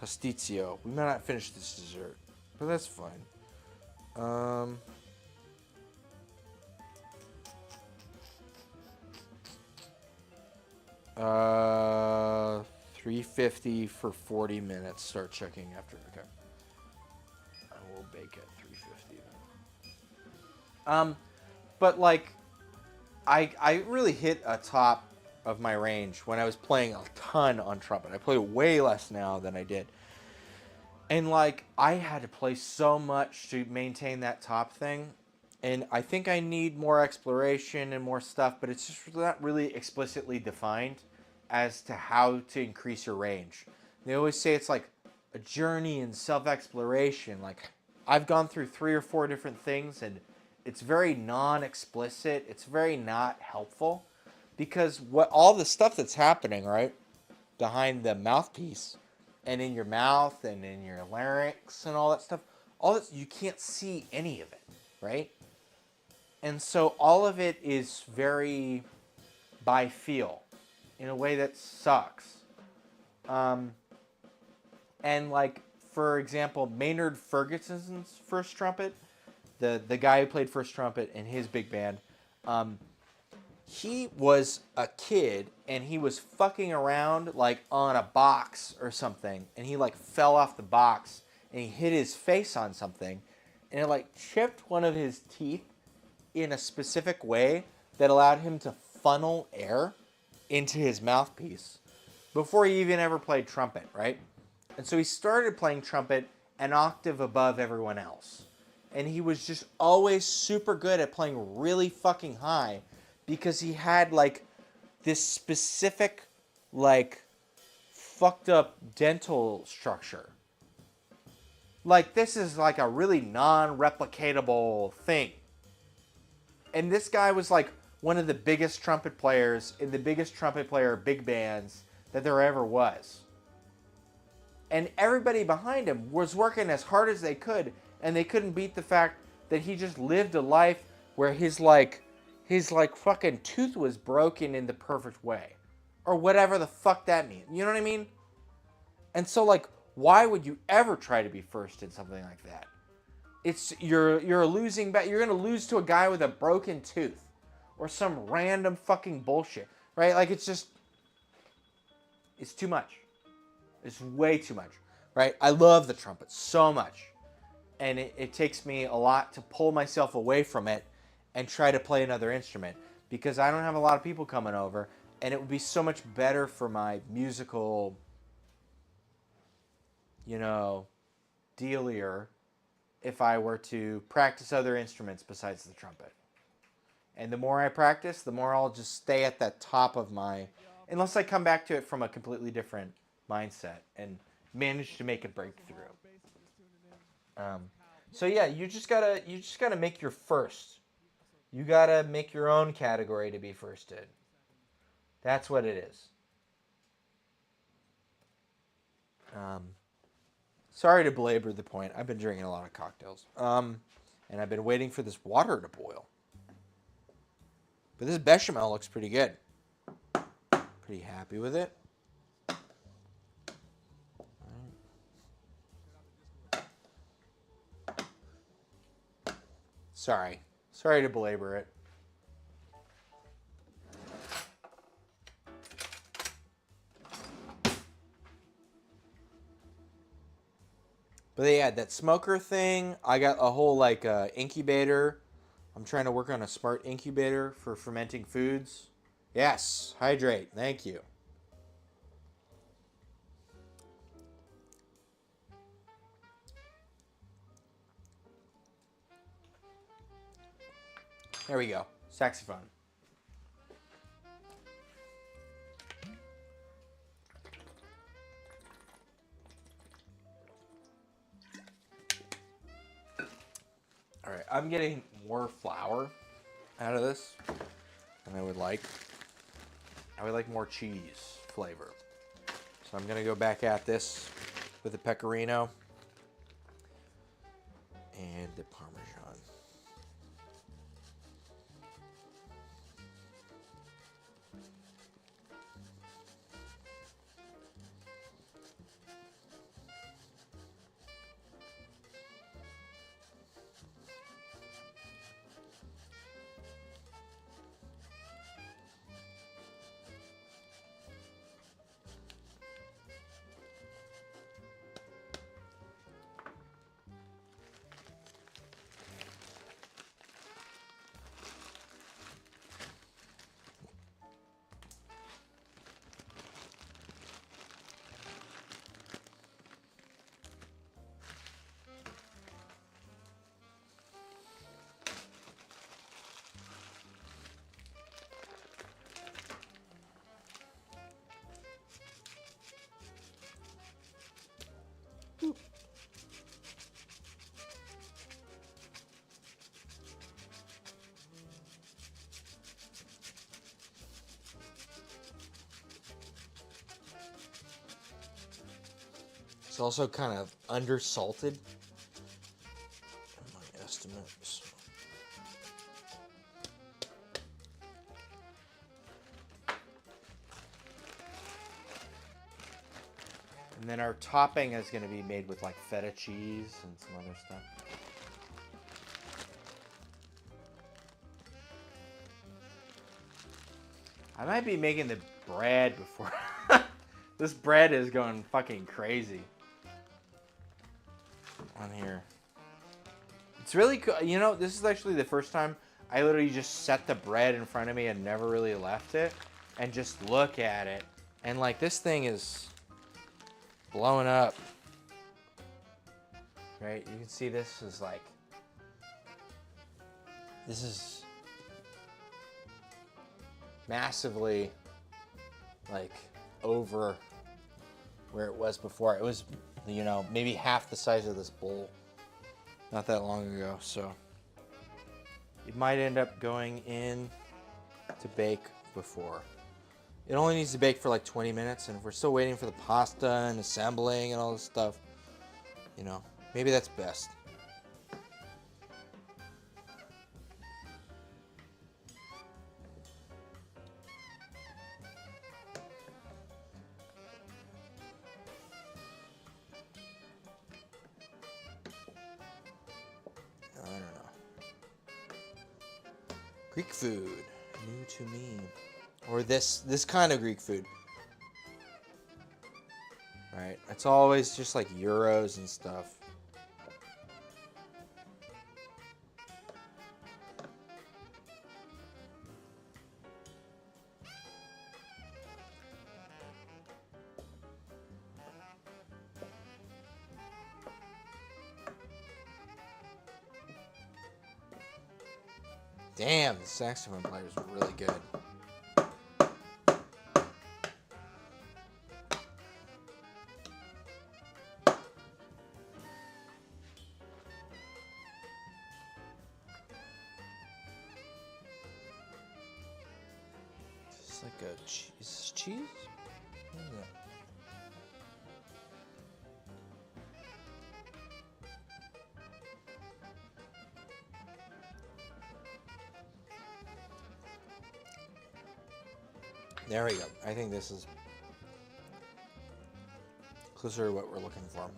Pastitsio. We might not finish this dessert, but that's fine. 350 for 40 minutes. Start checking after. Okay. I will bake at 350 then. But like, I really hit a top of my range when I was playing a ton on trumpet. I play way less now than I did. And like, I had to play so much to maintain that top thing. And I think I need more exploration and more stuff, but it's just not really explicitly defined as to how to increase your range. They always say it's like a journey in self-exploration. Like, I've gone through 3 or 4 different things, and it's very non-explicit. It's very not helpful, because what all the stuff that's happening, right, behind the mouthpiece and in your mouth and in your larynx and all that stuff, all this, you can't see any of it, right? And so all of it is very by feel in a way that sucks. And like, for example, Maynard Ferguson's first trumpet, the guy who played first trumpet in his big band, he was a kid and he was fucking around like on a box or something, and he like fell off the box and he hit his face on something, and it like chipped one of his teeth in a specific way that allowed him to funnel air into his mouthpiece before he even ever played trumpet, right? And so he started playing trumpet an octave above everyone else. And he was just always super good at playing really fucking high because he had like this specific, like, fucked up dental structure. Like, this is like a really non-replicatable thing. And this guy was like one of the biggest trumpet players in the biggest trumpet player big bands that there ever was. And everybody behind him was working as hard as they could, and they couldn't beat the fact that he just lived a life where his fucking tooth was broken in the perfect way. Or whatever the fuck that means. You know what I mean? And so like, why would you ever try to be first in something like that? You're a losing bet. You're gonna lose to a guy with a broken tooth, or some random fucking bullshit, right? Like, it's too much. It's way too much, right? I love the trumpet so much, and it takes me a lot to pull myself away from it and try to play another instrument, because I don't have a lot of people coming over, and it would be so much better for my musical, dealier if I were to practice other instruments besides the trumpet. And the more I practice, the more I'll just stay at that top of my, unless I come back to it from a completely different mindset and manage to make a breakthrough. So yeah, you just gotta make your first. You gotta make your own category to be firsted. That's what it is. Sorry to belabor the point. I've been drinking a lot of cocktails. And I've been waiting for this water to boil. But this bechamel looks pretty good. Pretty happy with it. Sorry to belabor it. But yeah, that smoker thing, I got a whole like incubator. I'm trying to work on a smart incubator for fermenting foods. Yes, hydrate. Thank you. There we go. Saxophone. All right, I'm getting more flour out of this than I would like. I would like more cheese flavor. So I'm gonna go back at this with the pecorino and the Parmesan. It's also kind of undersalted, in my estimates. And then our topping is going to be made with like feta cheese and some other stuff. I might be making the bread before. This bread is going fucking crazy on here. It's really cool. You know, this is actually the first time I literally just set the bread in front of me and never really left it and just look at it. And like this thing is blowing up. Right? You can see this is like, this is massively like over where it was before. It was, you know, maybe half the size of this bowl not that long ago. So it might end up going in to bake before. It only needs to bake for like 20 minutes, and if we're still waiting for the pasta and assembling and all this stuff, you know, maybe that's best. I don't know. Greek food, new to me. Or this kind of Greek food. Right? It's always just like gyros and stuff. Damn, the saxophone player is really good. It's like a cheese. Is this cheese? What is that? There we go. I think this is closer to what we're looking for.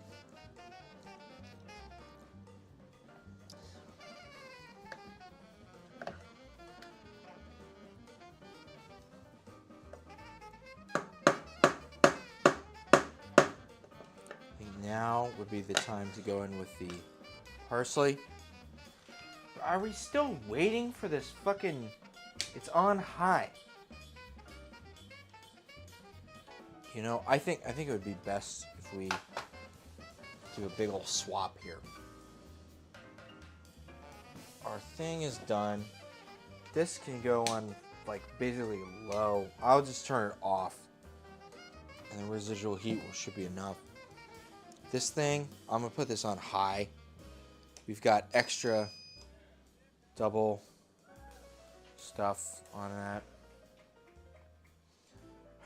Now would be the time to go in with the parsley. Are we still waiting for this fucking... It's on high. You know, I think it would be best if we do a big old swap here. Our thing is done. This can go on like basically low. I'll just turn it off. And the residual heat should be enough. This thing, I'm gonna put this on high. We've got extra double stuff on that.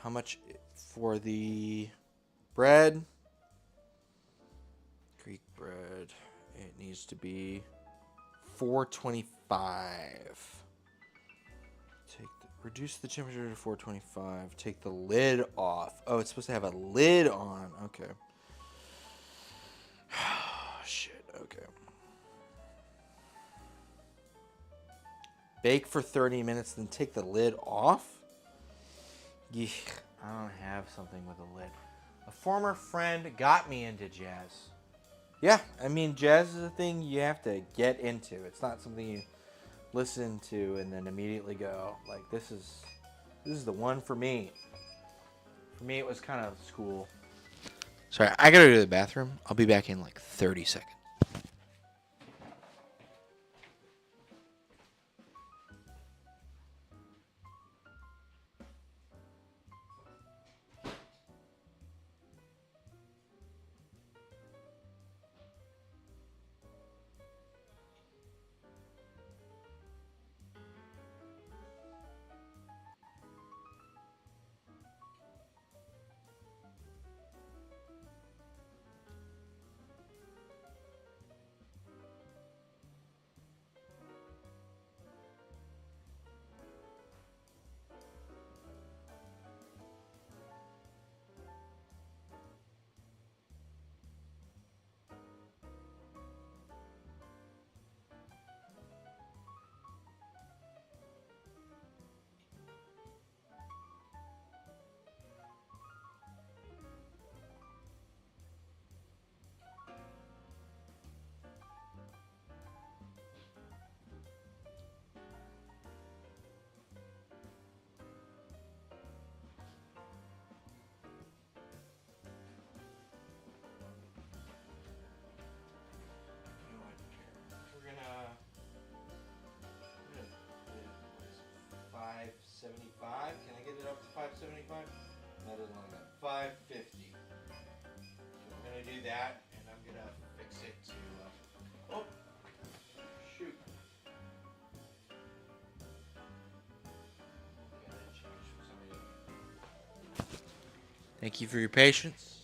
How much for the bread? Greek bread. It needs to be $4.25. Reduce the temperature to 425. Take the lid off. Oh, it's supposed to have a lid on. Okay. Shit, okay. Bake for 30 minutes, then take the lid off? Yeesh, I don't have something with a lid. A former friend got me into jazz. Yeah, I mean, jazz is a thing you have to get into. It's not something you listen to and then immediately go, like, this is the one for me. For me, it was kind of school. Sorry, I gotta go to the bathroom. I'll be back in like 30 seconds. We're gonna 575. Can I get it up to 575? That doesn't look good. 550. So we're gonna do that, and I'm gonna fix it to. Oh, shoot. Thank you for your patience.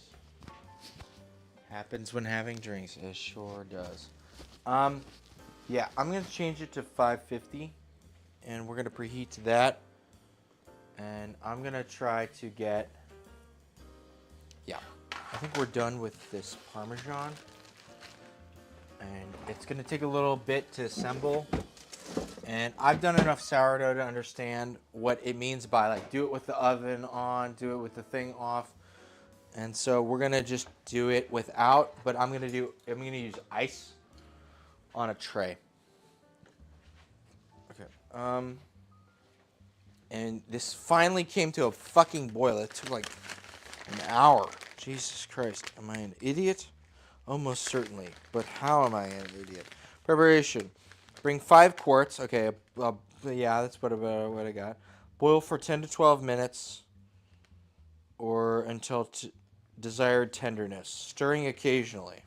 Happens when having drinks. It sure does. Yeah, I'm gonna change it to 550, and we're gonna preheat to that. And I'm gonna try to get. Yeah, I think we're done with this Parmesan, and it's gonna take a little bit to assemble. And I've done enough sourdough to understand what it means by like do it with the oven on, do it with the thing off. And so we're gonna just do it without, but I'm gonna use ice on a tray. Okay. And this finally came to a fucking boil. It took like an hour. Jesus Christ. Am I an idiot? Almost certainly. But how am I an idiot? Preparation. Bring 5 quarts. Okay. Yeah, that's what I got. Boil for 10 to 12 minutes or until desired tenderness. Stirring occasionally.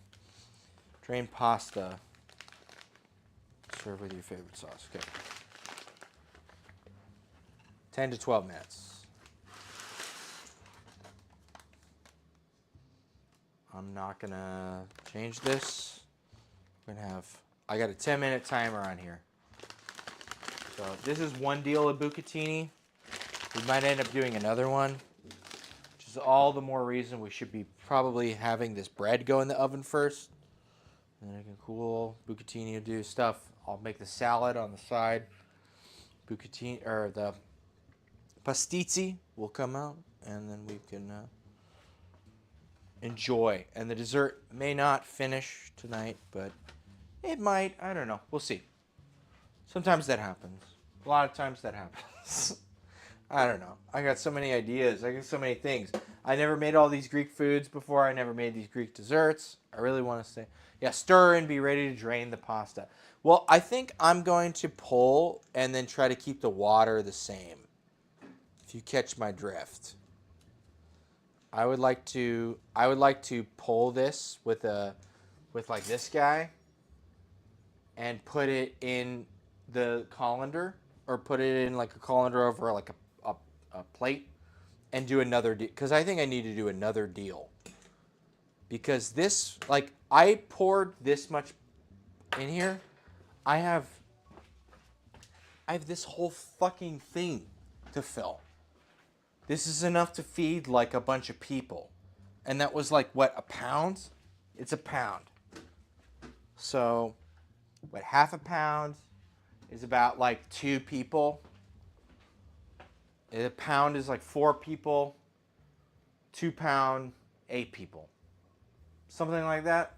Drain pasta. Serve with your favorite sauce. Okay. 10 to 12 minutes. I'm not gonna change this. I got a 10-minute timer on here. So this is one deal of bucatini. We might end up doing another one, which is all the more reason we should be probably having this bread go in the oven first. And then I can cool. Bucatini will do stuff. I'll make the salad on the side. Bucatini, or the pastitsio will come out, and then we can enjoy. And the dessert may not finish tonight, but it might. I don't know. We'll see. Sometimes that happens. A lot of times that happens. I don't know. I got so many ideas. I got so many things. I never made all these Greek foods before. I never made these Greek desserts. I really want to say, yeah, stir and be ready to drain the pasta. Well, I think I'm going to pull and then try to keep the water the same. If you catch my drift. I would like to pull this with like this guy and put it in the colander, or put it in like a colander over like a plate, and do another deal, because I think I need to do another deal, because this, like, I poured this much in here. I have this whole fucking thing to fill. This is enough to feed like a bunch of people. And that was like, what, a pound? It's a pound. So, what, half a pound is about like 2 people. A pound is like 4 people. 2 pound, 8 people. Something like that.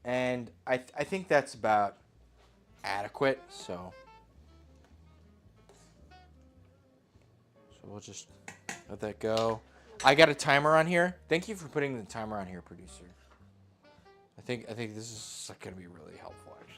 And I think that's about adequate, so we'll just let that go. I got a timer on here. Thank you for putting the timer on here, producer. I think this is going to be really helpful, actually.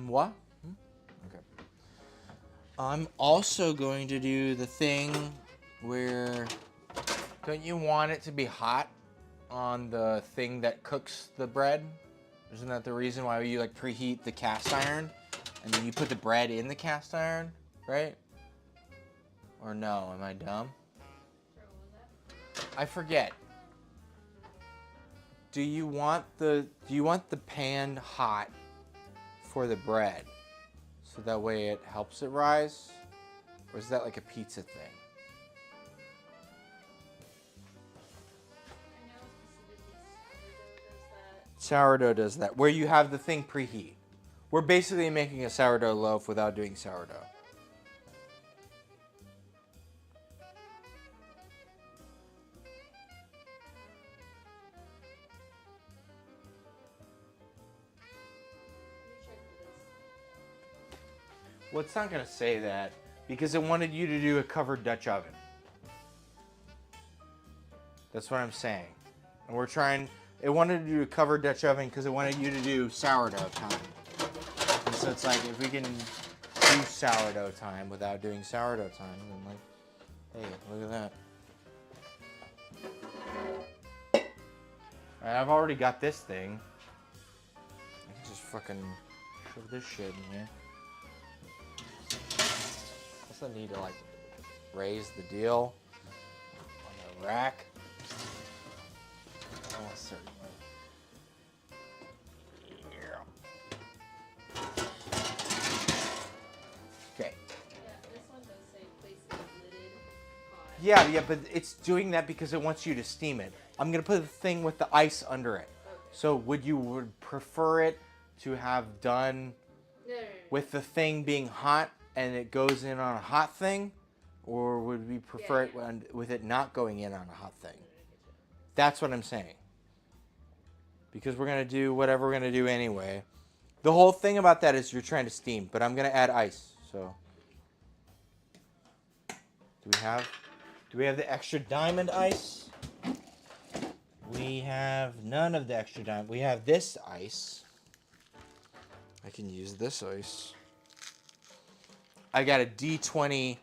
What? Okay. I'm also going to do the thing where, don't you want it to be hot on the thing that cooks the bread? Isn't that the reason why you like preheat the cast iron and then you put the bread in the cast iron, right? Or no, am I dumb? I forget. Do you want the pan hot for the bread, so that way it helps it rise? Or is that like a pizza thing? I know specifically Sourdough does that, where you have the thing preheat. We're basically making a sourdough loaf without doing sourdough. Well, it's not going to say that because it wanted you to do a covered Dutch oven. That's what I'm saying. And we're trying, it wanted to do a covered Dutch oven because it wanted you to do sourdough time. And so it's like, if we can do sourdough time without doing sourdough time, then like, hey, look at that. Alright, I've already got this thing. I can just fucking shove this shit in here. Also need to like raise the deal on the rack. Almost certainly. Yeah. Okay. Yeah, this one does say place it lidded hot. Yeah, but it's doing that because it wants you to steam it. I'm gonna put the thing with the ice under it. Okay. So would prefer it to have done No. with the thing being hot and it goes in on a hot thing, or would we prefer it with it not going in on a hot thing? That's what I'm saying. Because we're going to do whatever we're going to do anyway. The whole thing about that is you're trying to steam, but I'm going to add ice. So, do we have the extra diamond ice? We have none of the extra diamond. We have this ice. I can use this ice. I got a D20.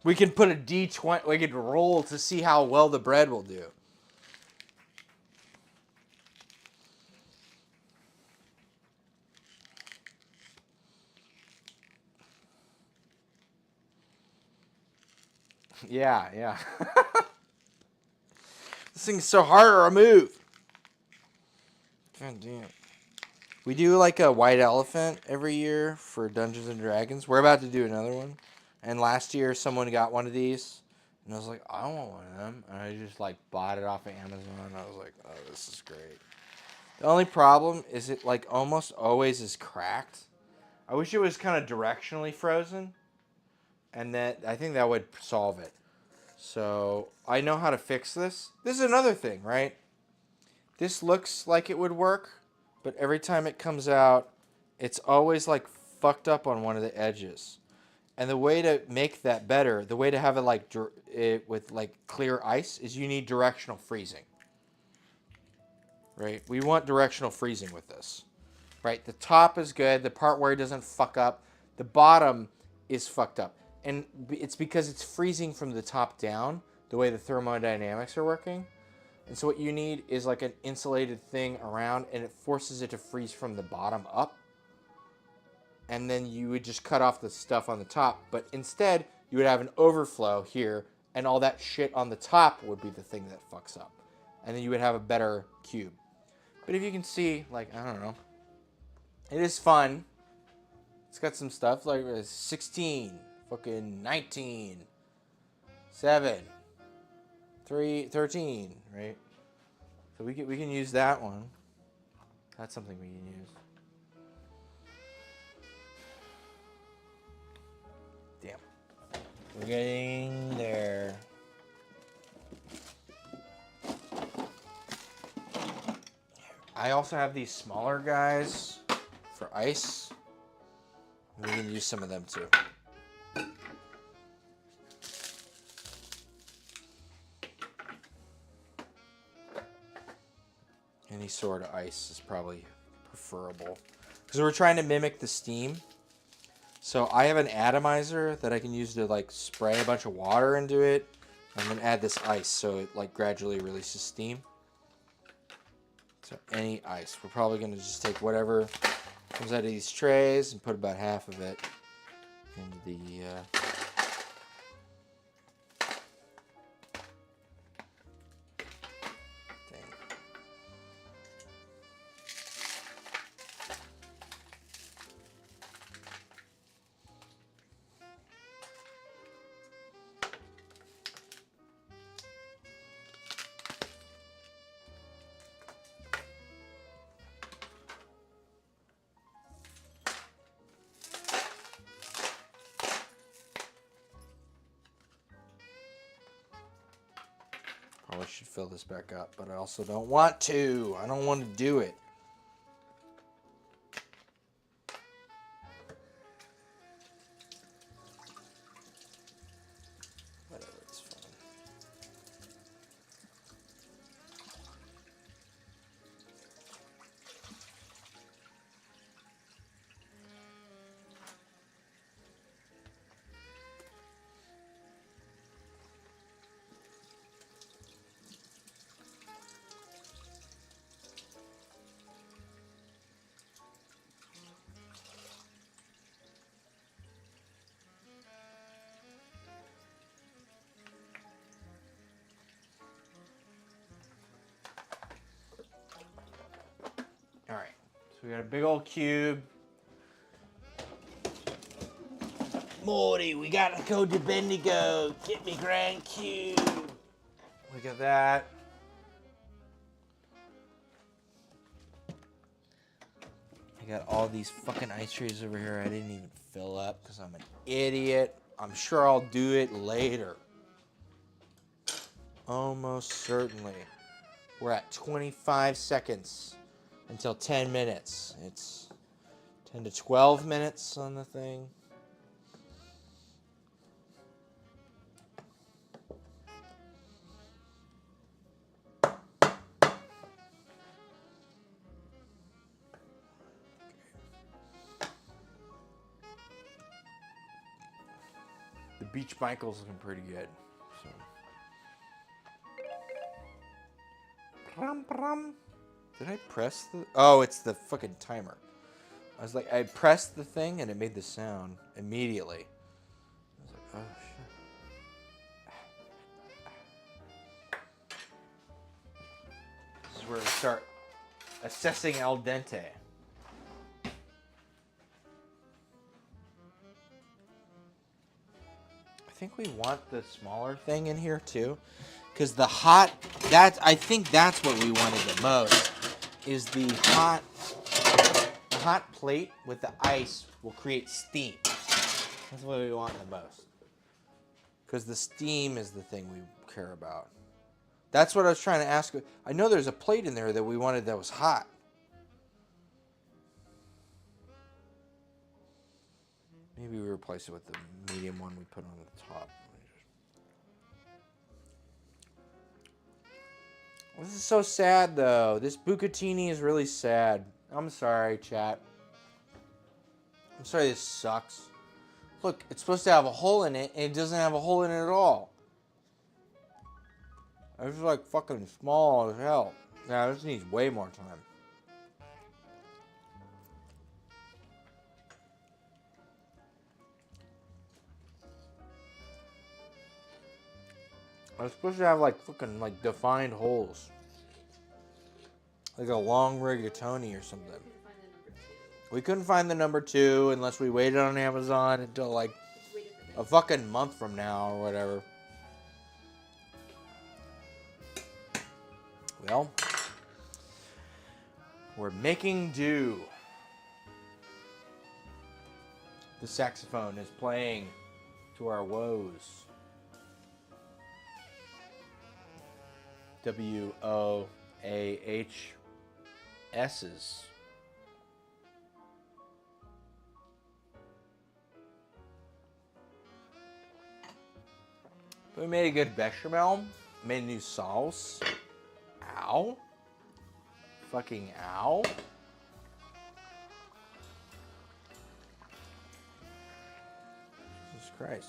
We can put a D20. We could roll to see how well the bread will do. Yeah, yeah. This thing's so hard to remove. God damn. We do like a white elephant every year for Dungeons and Dragons. We're about to do another one. And last year someone got one of these. And I was like, I want one of them. And I just like bought it off of Amazon. I was like, oh, this is great. The only problem is it like almost always is cracked. I wish it was kind of directionally frozen. And that I think that would solve it. So I know how to fix this. This is another thing, right? This looks like it would work, but every time it comes out, it's always like fucked up on one of the edges. And the way to make that better, the way to have it like with like clear ice, is you need directional freezing. Right? We want directional freezing with this. Right? The top is good. The part where it doesn't fuck up. The bottom is fucked up. And it's because it's freezing from the top down, the way the thermodynamics are working. And so what you need is like an insulated thing around, and it forces it to freeze from the bottom up. And then you would just cut off the stuff on the top. But instead, you would have an overflow here, and all that shit on the top would be the thing that fucks up. And then you would have a better cube. But if you can see, like, I don't know. It is fun. It's got some stuff like 16, fucking 19, 7, 3, 13, right? So we can use that one. That's something we can use. Damn. We're getting there. I also have these smaller guys for ice. We can use some of them too. Any sort of ice is probably preferable. Because we're trying to mimic the steam. So I have an atomizer that I can use to like spray a bunch of water into it. And then add this ice so it like gradually releases steam. So any ice. We're probably going to just take whatever comes out of these trays and put about half of it into the... Probably should fill this back up, but I also don't want to. I don't want to do it. Whatever, it's fine. All right, so we got a big old cube. Morty, we gotta go to Bendigo. Get me grand cube. Look at that. I got all these fucking ice trays over here I didn't even fill up because I'm an idiot. I'm sure I'll do it later. Almost certainly. We're at 25 seconds until 10 minutes. It's 10 to 12 minutes on the thing. The Beach Michael's looking pretty good. So. Did I press the... Oh, it's the fucking timer. I was like, I pressed the thing and it made the sound immediately. I was like, oh shit. we're going to start assessing al dente. I think we want the smaller thing in here too, because the hot, I think that's what we wanted the most, is the hot plate with the ice will create steam. That's what we want the most, because the steam is the thing we care about. That's what I was trying to ask. I know there's a plate in there that we wanted that was hot. Maybe we replace it with the medium one we put on the top. This is so sad, though. This bucatini is really sad. I'm sorry, chat. I'm sorry this sucks. Look, it's supposed to have a hole in it, and it doesn't have a hole in it at all. This is like fucking small as hell. Yeah, this needs way more time. It's supposed to have like fucking like defined holes. Like a long rigatoni or something. We couldn't find the number 2 unless we waited on Amazon until like a fucking month from now or whatever. Well, we're making do. The saxophone is playing to our woes. WOAHS's. We made a good bechamel. Made a new sauce. Ow. Fucking ow. Jesus Christ.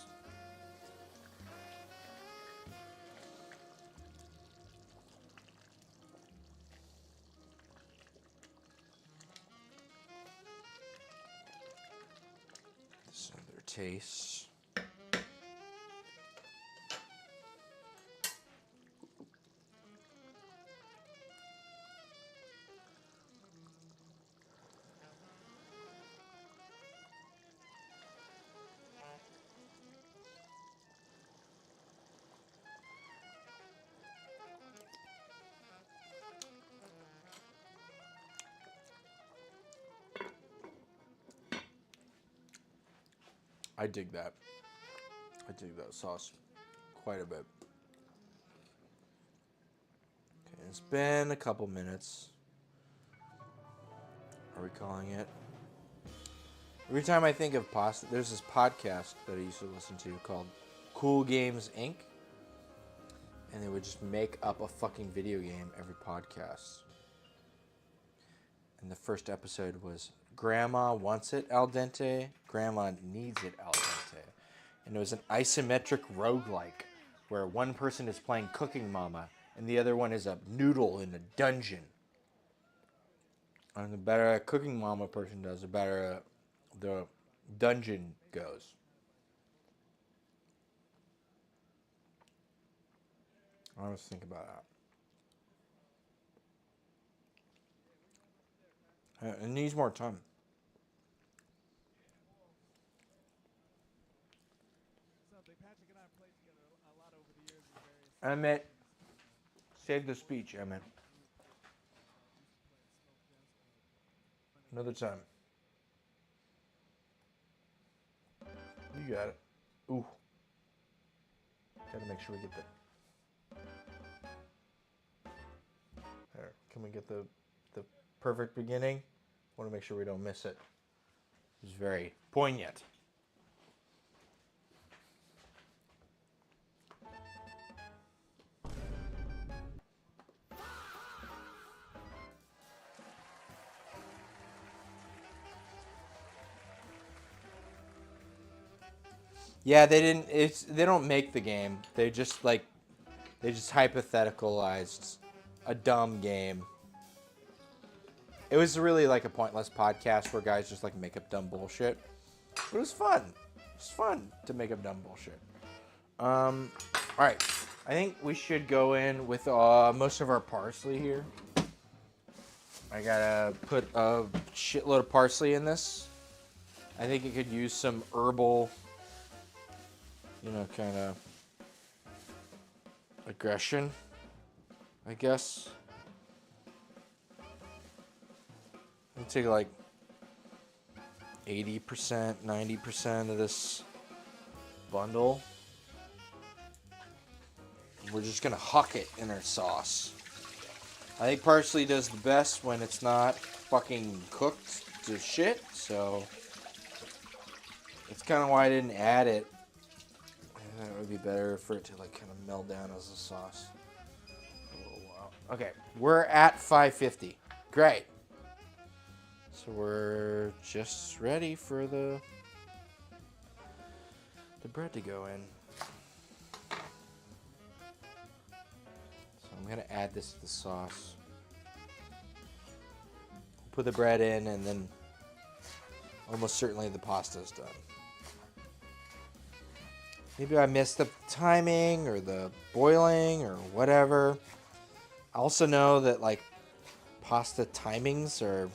This other taste. I dig that. I dig that sauce quite a bit. Okay, it's been a couple minutes. Are we calling it? Every time I think of pasta, there's this podcast that I used to listen to called Cool Games Inc. And they would just make up a fucking video game every podcast. And the first episode was Grandma Wants It Al Dente, Grandma Needs It Al Dente. And it was an isometric roguelike where one person is playing Cooking Mama and the other one is a noodle in a dungeon. And the better a Cooking Mama person does, the better the dungeon goes. I always think about that. It needs more time. Emmett, save the speech, Emmett. Another time. You got it. Ooh. Gotta make sure we get that. There. Can we get the perfect beginning? Want to make sure we don't miss it. It's very poignant. Yeah, they don't make the game. They just hypotheticalized a dumb game. It was really like a pointless podcast where guys just like make up dumb bullshit. But it was fun. It's fun to make up dumb bullshit. All right. I think we should go in with most of our parsley here. I gotta put a shitload of parsley in this. I think it could use some herbal, kind of aggression, I guess. I'll take like 80%, 90% of this bundle. We're just gonna huck it in our sauce. I think parsley does the best when it's not fucking cooked to shit, so that's kind of why I didn't add it. I thought it would be better for it to like kind of meld down as a sauce for a little while. Okay, we're at 550. Great. So we're just ready for the bread to go in. So I'm gonna add this to the sauce. Put the bread in, and then almost certainly the pasta's done. Maybe I missed the timing or the boiling or whatever. I also know that like pasta timings are,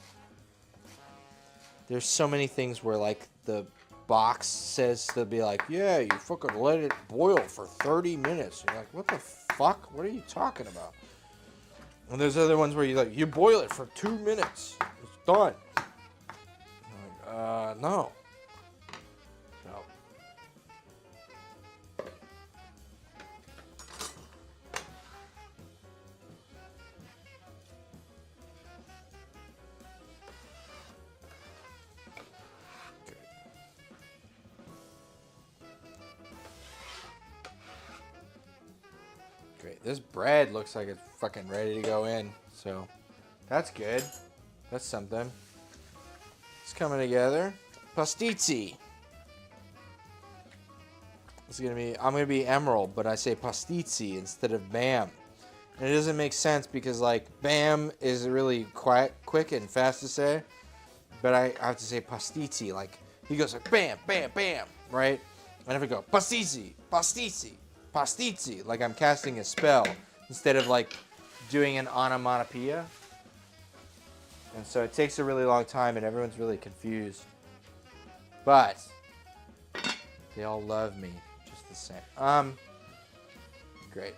there's so many things where like the box says to be like, yeah, you fucking let it boil for 30 minutes. And you're like, what the fuck? What are you talking about? And there's other ones where you boil it for 2 minutes. It's done. I'm like, no. No. Great. This bread looks like it's fucking ready to go in, so that's good. That's something. It's coming together. Pastitsio. I'm gonna be Emerald, but I say Pastitsio instead of Bam. And it doesn't make sense because like Bam is really quick and fast to say, but I have to say Pastitsio. Like he goes like bam, bam, bam, right? And if I go Pastitsio, Pastitsio, Pastitsio, like I'm casting a spell instead of like doing an onomatopoeia. And so it takes a really long time and everyone's really confused. But they all love me just the same. Great.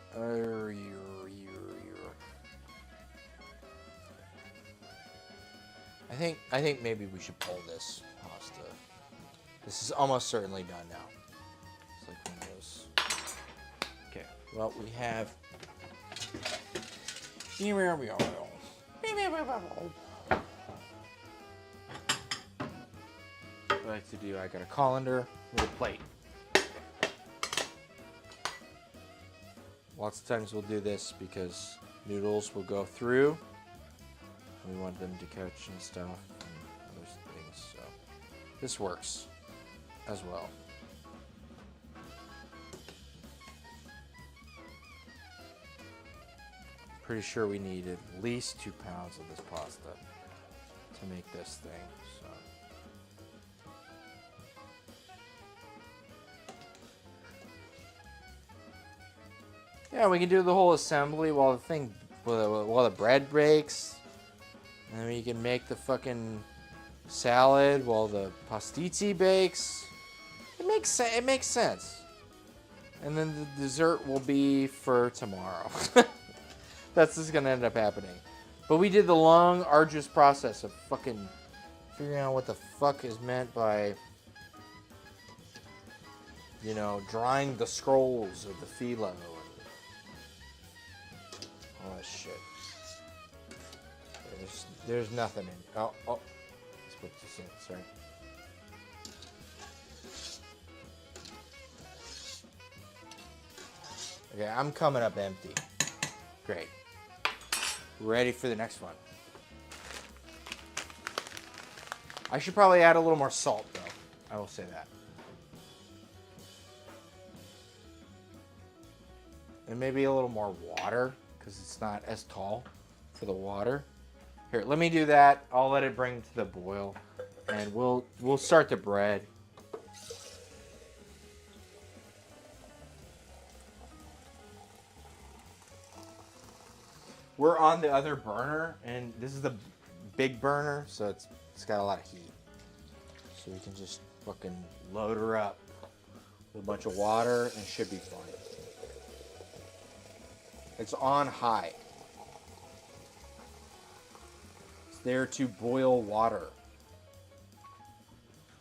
I think maybe we should pull this pasta. This is almost certainly done now. It's like one of those. Okay. Well, we have. What I like to do, I got a colander with a plate. Lots of times we'll do this because noodles will go through. We want them to catch and stuff and those things. So this works as well. Pretty sure we need at least 2 pounds of this pasta to make this thing. So. Yeah, we can do the whole assembly while the bread breaks. And then we can make the fucking salad while the pastitsio bakes. It makes sense. And then the dessert will be for tomorrow. That's just gonna end up happening. But we did the long, arduous process of fucking figuring out what the fuck is meant by, drying the scrolls of the phyllo and all that shit. There's nothing in. Oh, let's put this in. Sorry. Okay, I'm coming up empty. Great. Ready for the next one. I should probably add a little more salt, though. I will say that. And maybe a little more water, because it's not as tall for the water. Here, let me do that. I'll let it bring to the boil, and we'll start the bread. We're on the other burner, and this is the big burner, so it's got a lot of heat. So we can just fucking load her up with a bunch of water and should be fine. It's on high. It's there to boil water.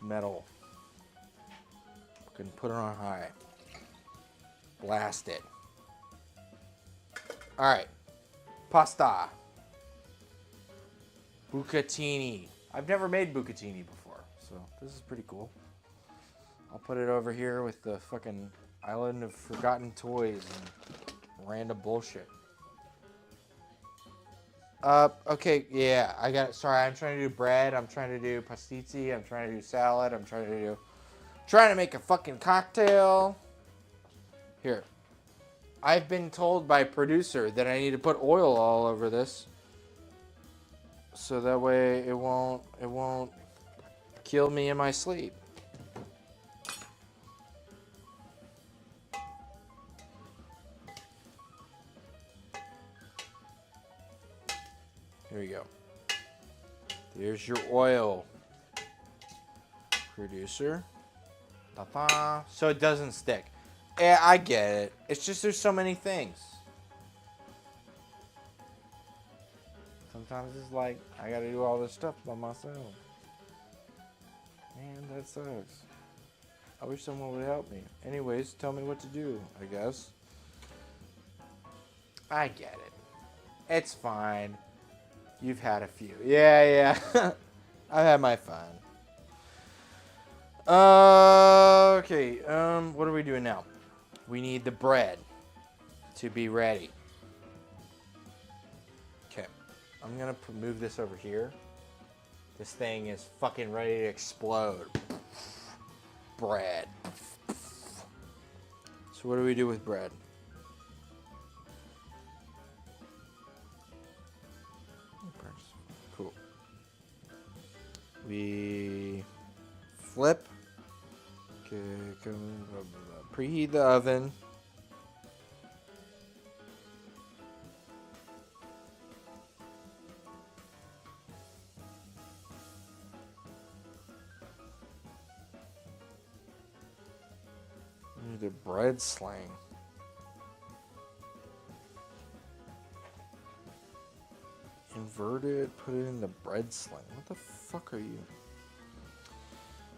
Metal. Can put it on high. Blast it. All right. Pasta. Bucatini. I've never made bucatini before, so this is pretty cool. I'll put it over here with the fucking island of forgotten toys and random bullshit. Okay, yeah, I got it. Sorry, I'm trying to do bread. I'm trying to do pastitsio. I'm trying to do salad. I'm trying to make a fucking cocktail. Here. I've been told by producer that I need to put oil all over this. So that way it won't kill me in my sleep. Here you go. There's your oil, producer. Ta-da. So it doesn't stick. Yeah, I get it. It's just there's so many things. Sometimes it's like, I gotta do all this stuff by myself. Man, that sucks. I wish someone would help me. Anyways, tell me what to do, I guess. I get it. It's fine. You've had a few. Yeah. I've had my fun. Okay, what are we doing now? We need the bread to be ready. Okay, I'm gonna move this over here. This thing is fucking ready to explode. Bread. So what do we do with bread? Cool. We flip. Okay, preheat the oven. The bread sling. Invert it, put it in the bread sling. What the fuck are you?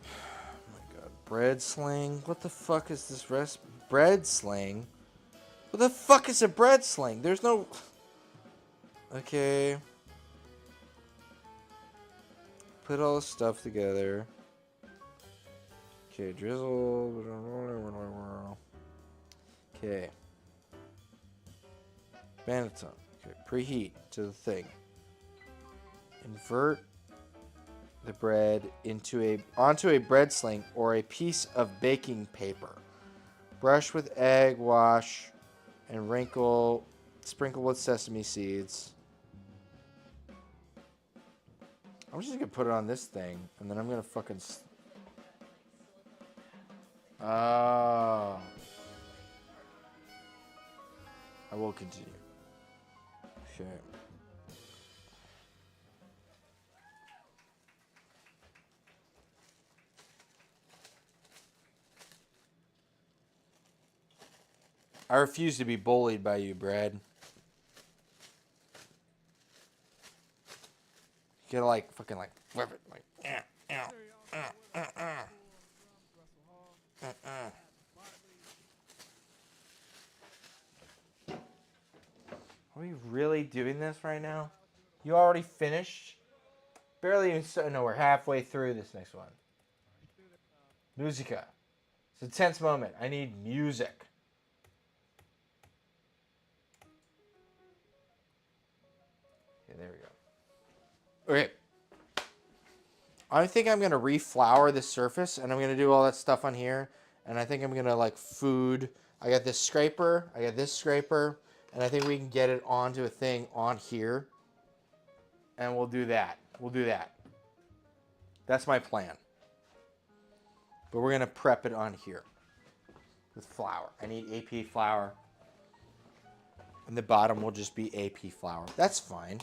Oh my god. Bread sling? What the fuck is this recipe? Bread sling? What the fuck is a bread sling? There's no... Okay. Put all the stuff together. Okay, drizzle. Okay. Banneton. Okay, preheat to the thing. Invert the bread onto a bread sling or a piece of baking paper. Brush with egg wash and sprinkle with sesame seeds. I'm just gonna put it on this thing and then I'm gonna fucking I will continue. Okay. I refuse to be bullied by you, Brad. You gotta like fucking like flip it like Are we really doing this right now? You already finished? Barely even no, we're halfway through this next one. Musica. It's a tense moment. I need music. Okay, there we go. Okay. I think I'm going to reflower the surface, and I'm going to do all that stuff on here. And I think I'm going to, like, I got this scraper. And I think we can get it onto a thing on here. And we'll do that. That's my plan. But we're going to prep it on here with flour. I need AP flour. And the bottom will just be AP flour. That's fine.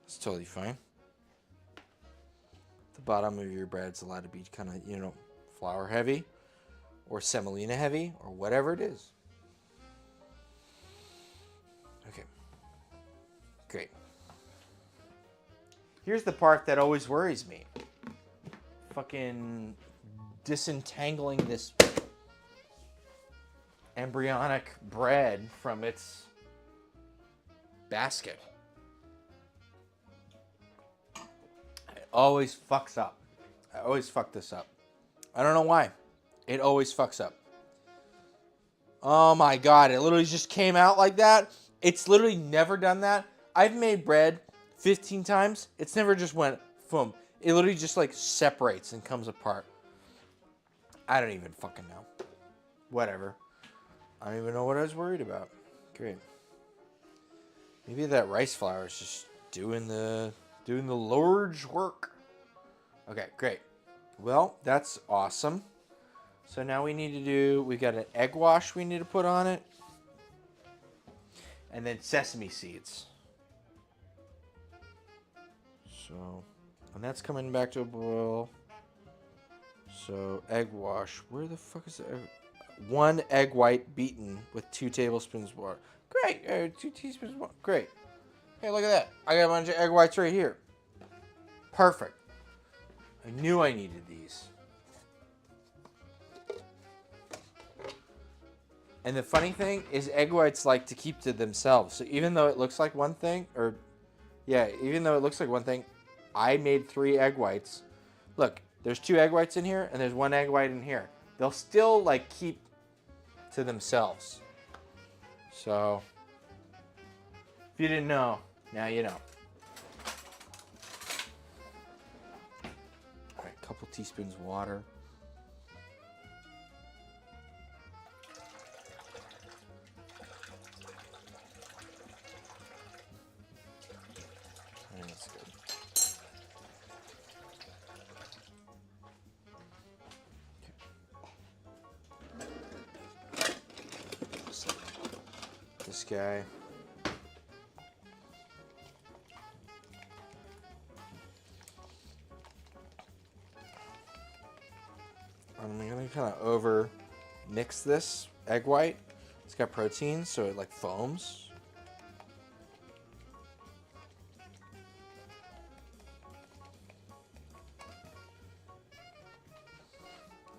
That's totally fine. The bottom of your bread's allowed to be kind of, you know, flour heavy or semolina heavy or whatever it is. Okay. Great. Here's the part that always worries me. Fucking disentangling this embryonic bread from its basket. It always fucks up. I always fuck this up. I don't know why. It always fucks up. Oh my god, it literally just came out like that. It's literally never done that. I've made bread 15 times. It's never just went, boom. It literally just like separates and comes apart. I don't even fucking know. Whatever. I don't even know what I was worried about. Great. Maybe that rice flour is just doing the Lord's work. Okay, great. Well, that's awesome. So now we got an egg wash we need to put on it. And then sesame seeds. So, and that's coming back to a boil. So, egg wash. Where the fuck is the egg? 1 egg white beaten with 2 tablespoons of water. Great. 2 teaspoons of water. Great. Hey, look at that. I got a bunch of egg whites right here. Perfect. I knew I needed these. And the funny thing is egg whites like to keep to themselves. So even though it looks like one thing, even though it looks like one thing, I made 3 egg whites. Look, there's 2 egg whites in here, and there's 1 egg white in here. They'll still, like, keep to themselves. So, if you didn't know, now you know. All right, a couple teaspoons of water. That's good. This guy. I'm gonna kind of over mix this egg white. It's got protein, so it like foams.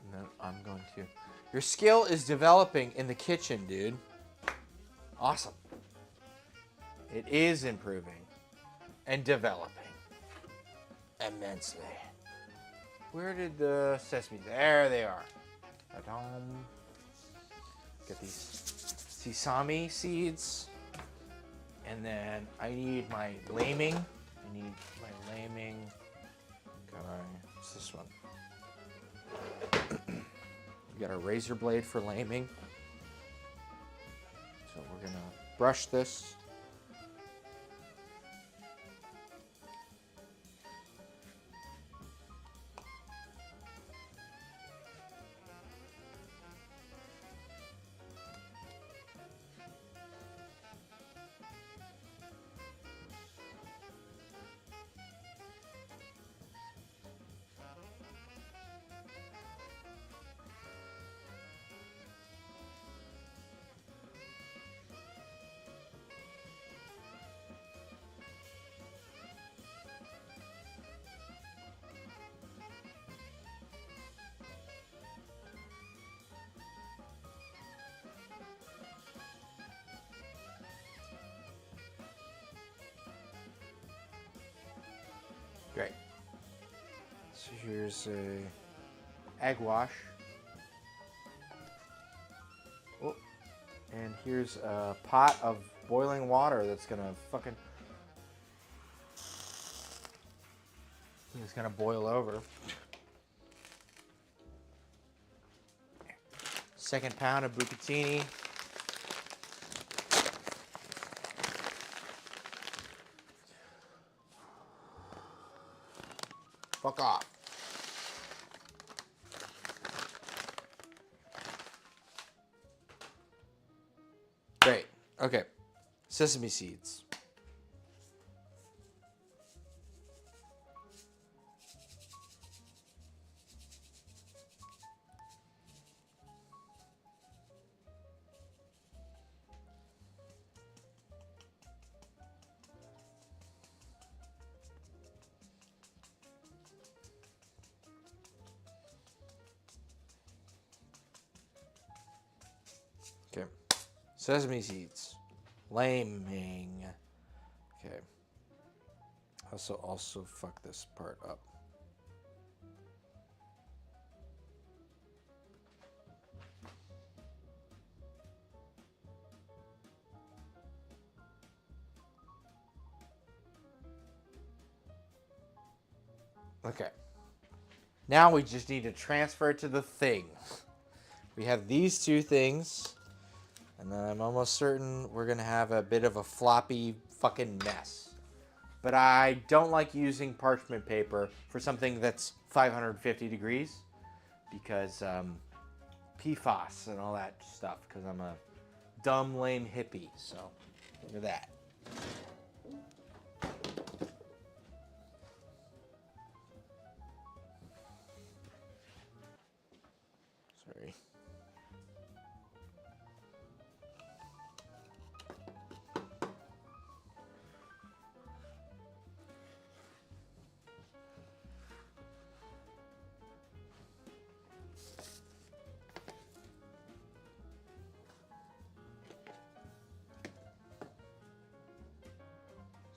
And then I'm going to. Your skill is developing in the kitchen, dude. Awesome. It is improving and developing immensely. Where did the sesame? There they are. Ta-dam. Get these sesame seeds. And then I need my laming. What's this one? We got a razor blade for laming. So we're gonna brush this. Great. So here's a egg wash. Oh, and here's a pot of boiling water that's gonna fucking. It's gonna boil over. Second pound of bucatini. Fuck off. Great. Okay. Sesame seeds. Okay. Sesame seeds. Laming. Okay. Also fuck this part up. Okay. Now we just need to transfer it to the thing. We have these two things, and I'm almost certain we're going to have a bit of a floppy fucking mess. But I don't like using parchment paper for something that's 550 degrees because PFAS and all that stuff, because I'm a dumb, lame hippie. So, look at that. Sorry.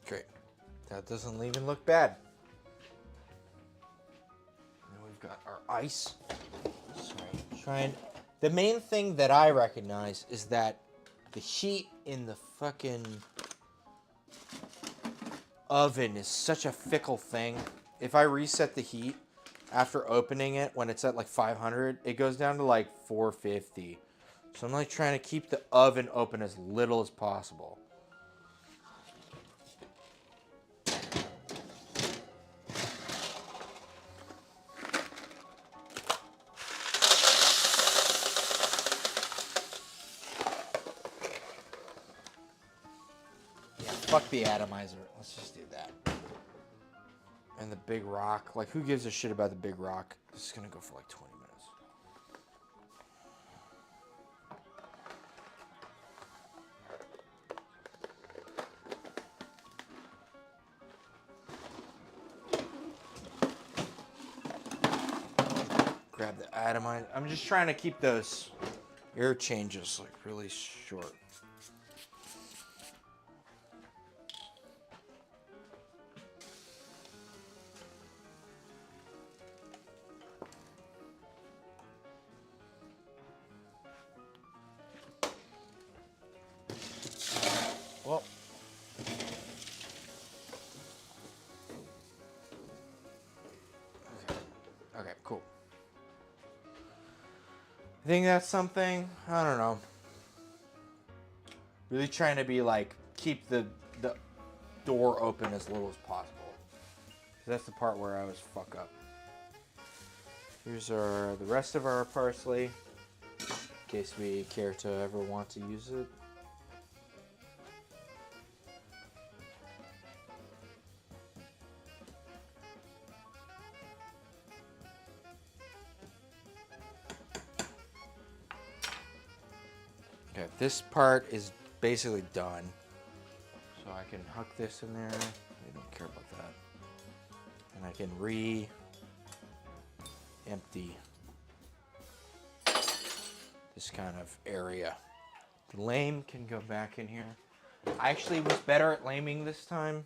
Great. That doesn't even look bad. Now we've got our ice. Sorry. The main thing that I recognize is that the heat in the fucking oven is such a fickle thing. If I reset the heat after opening it when it's at like 500, it goes down to like 450. So I'm like trying to keep the oven open as little as possible. Fuck the atomizer. Let's just do that. And the big rock. Like, who gives a shit about the big rock? This is gonna go for like 20 minutes. Grab the atomizer. I'm just trying to keep those air changes like really short. Well, okay, cool. I think that's something, I don't know. Really trying to be like, keep the door open as little as possible. That's the part where I always fuck up. Here's the rest of our parsley, in case we care to ever want to use it. Okay, this part is basically done. So I can hook this in there. I don't care about that. And I can empty this kind of area. The lame can go back in here. I actually was better at laming this time.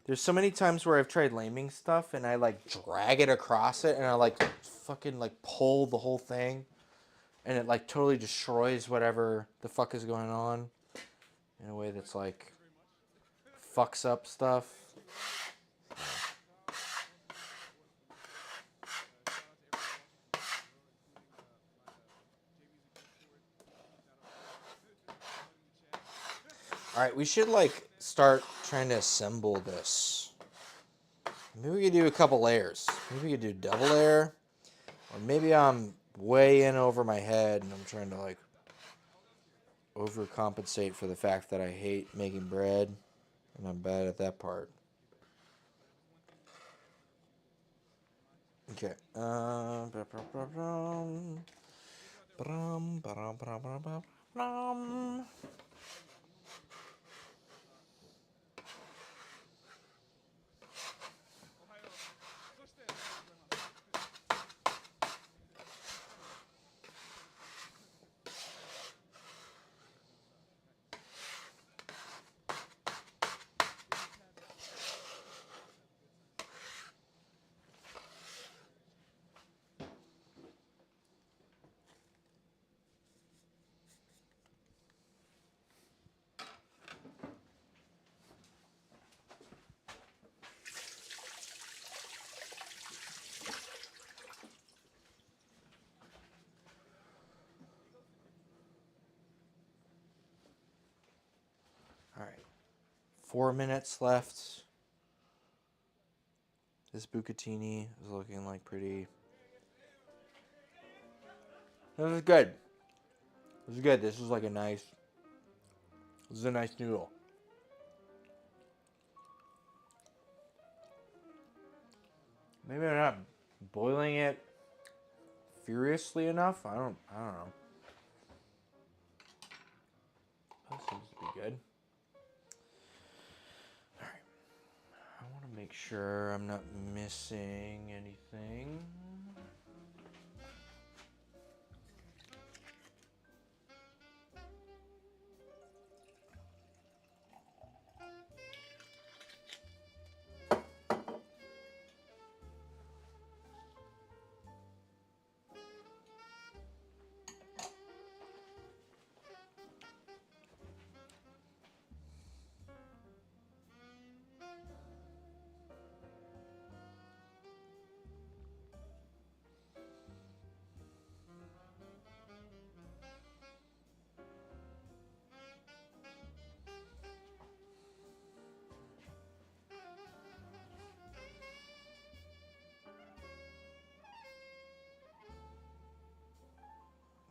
There's so many times where I've tried laming stuff and I like drag it across it and I like fucking like pull the whole thing and it like totally destroys whatever the fuck is going on in a way that's like fucks up stuff. Alright, we should like start trying to assemble this. Maybe we could do a couple layers. Maybe we could do double layer. Or maybe I'm way in over my head and I'm trying to like overcompensate for the fact that I hate making bread and I'm bad at that part. Okay. 4 minutes left. This bucatini is looking like pretty. This is good. This is good. This is like a nice. This is a nice noodle. Maybe I'm not boiling it furiously enough. I don't know. That seems to be good. Alright. I want to make sure I'm not missing anything.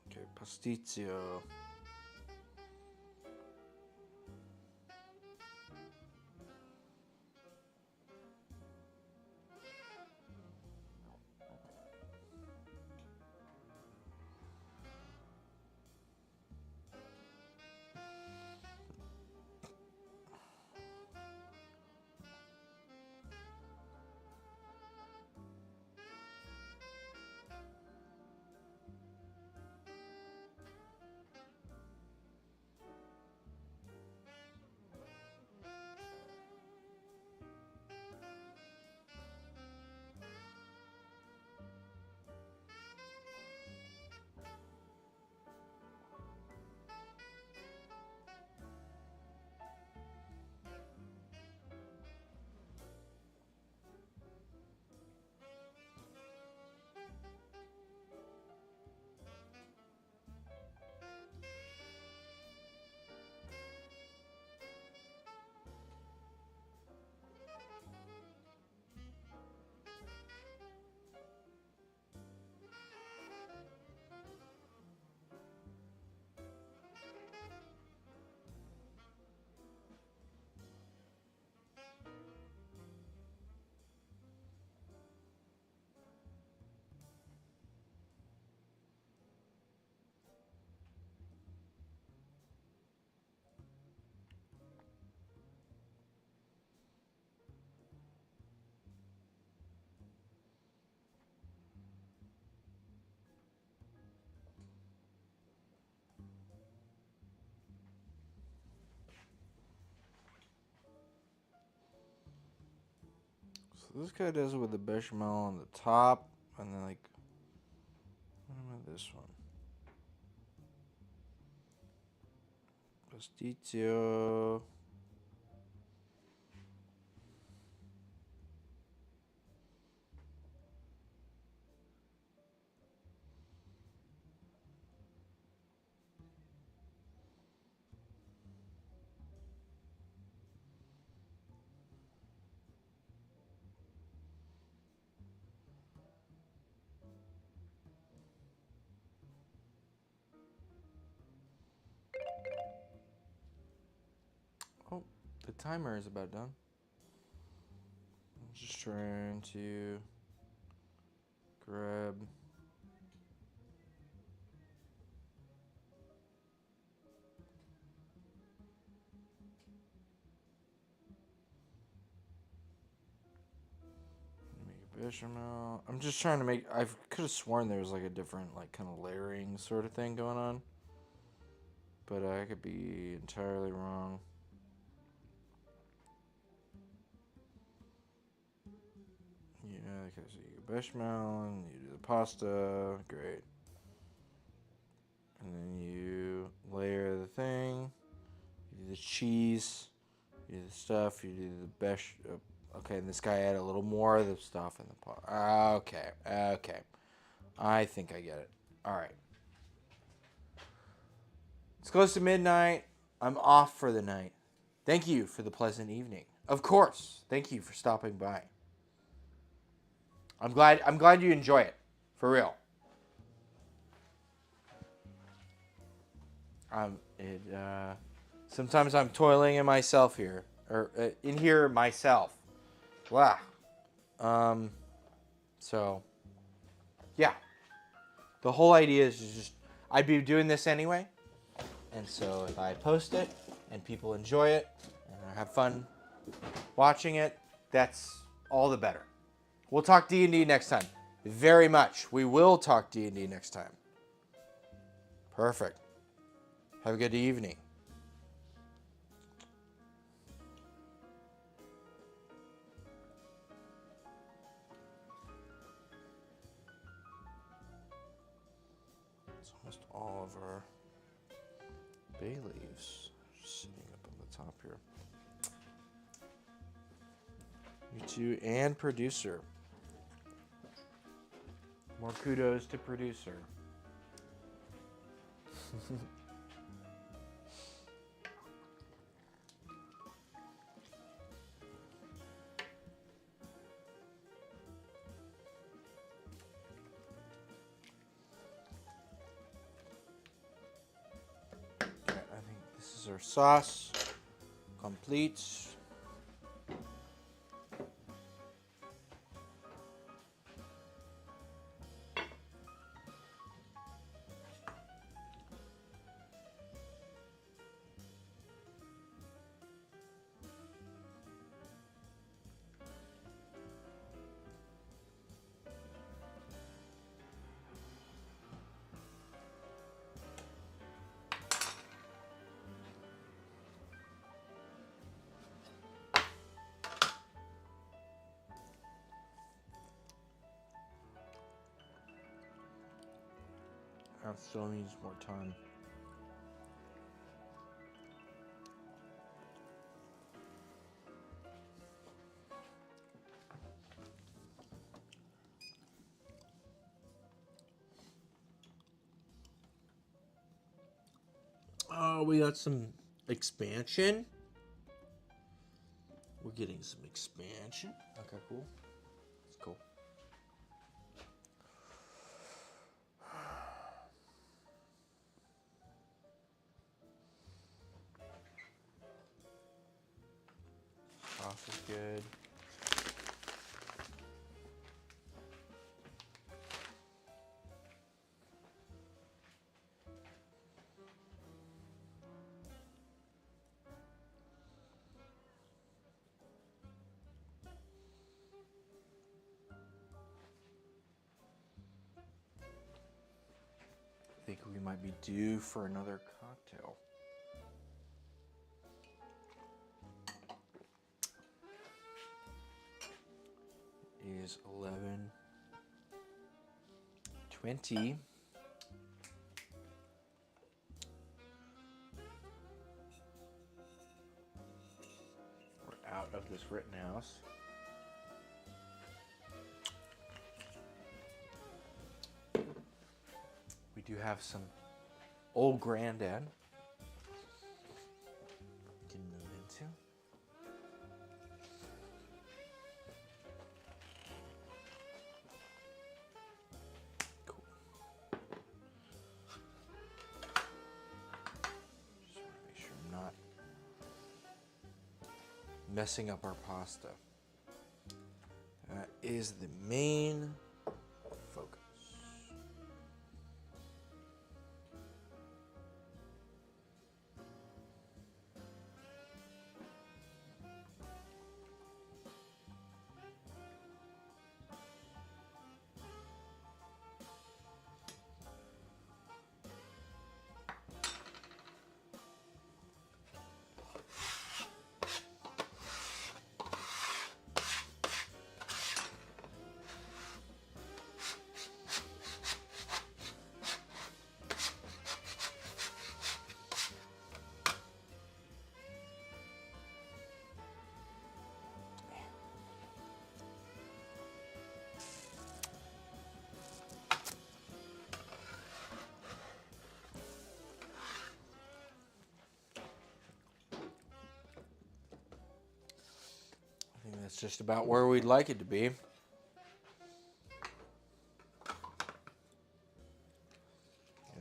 Okay, Pastitsio. So this guy does it with the bechamel on the top, and then like, what about this one? Pastitsio. Oh, the timer is about done. I'm just trying to grab. Make a bechamel. I'm just trying to make. I could have sworn there was like a different, like, kind of layering sort of thing going on, but I could be entirely wrong. Yeah, okay, so you get bechamel, and you do the pasta, great. And then you layer the thing, you do the cheese, you do the stuff, you do the okay, and this guy added a little more of the stuff in the pot. Okay. I think I get it. Alright. It's close to midnight. I'm off for the night. thank you for the pleasant evening. Of course, thank you for stopping by. I'm glad you enjoy it, for real. Sometimes I'm toiling in myself here, or in here myself. Wow. So, yeah. The whole idea is just, I'd be doing this anyway. And so if I post it and people enjoy it and have fun watching it, that's all the better. We'll talk D&D next time. Very much. We will talk D&D next time. Perfect. Have a good evening. It's almost all of our bay leaves sitting up on the top here. You too, and producer. More kudos to producer. Okay, I think this is our sauce. Complete. Still needs more time. Oh, we got some expansion. We're getting some expansion. Okay, cool. That's cool. Sauce is good. I think we might be due for another cocktail. It is 11:20. We're out of this Rittenhouse. We do have some old granddad we can move into. Cool. Just want to make sure I'm not messing up our pasta. That is the main focus. It's just about where we'd like it to be. You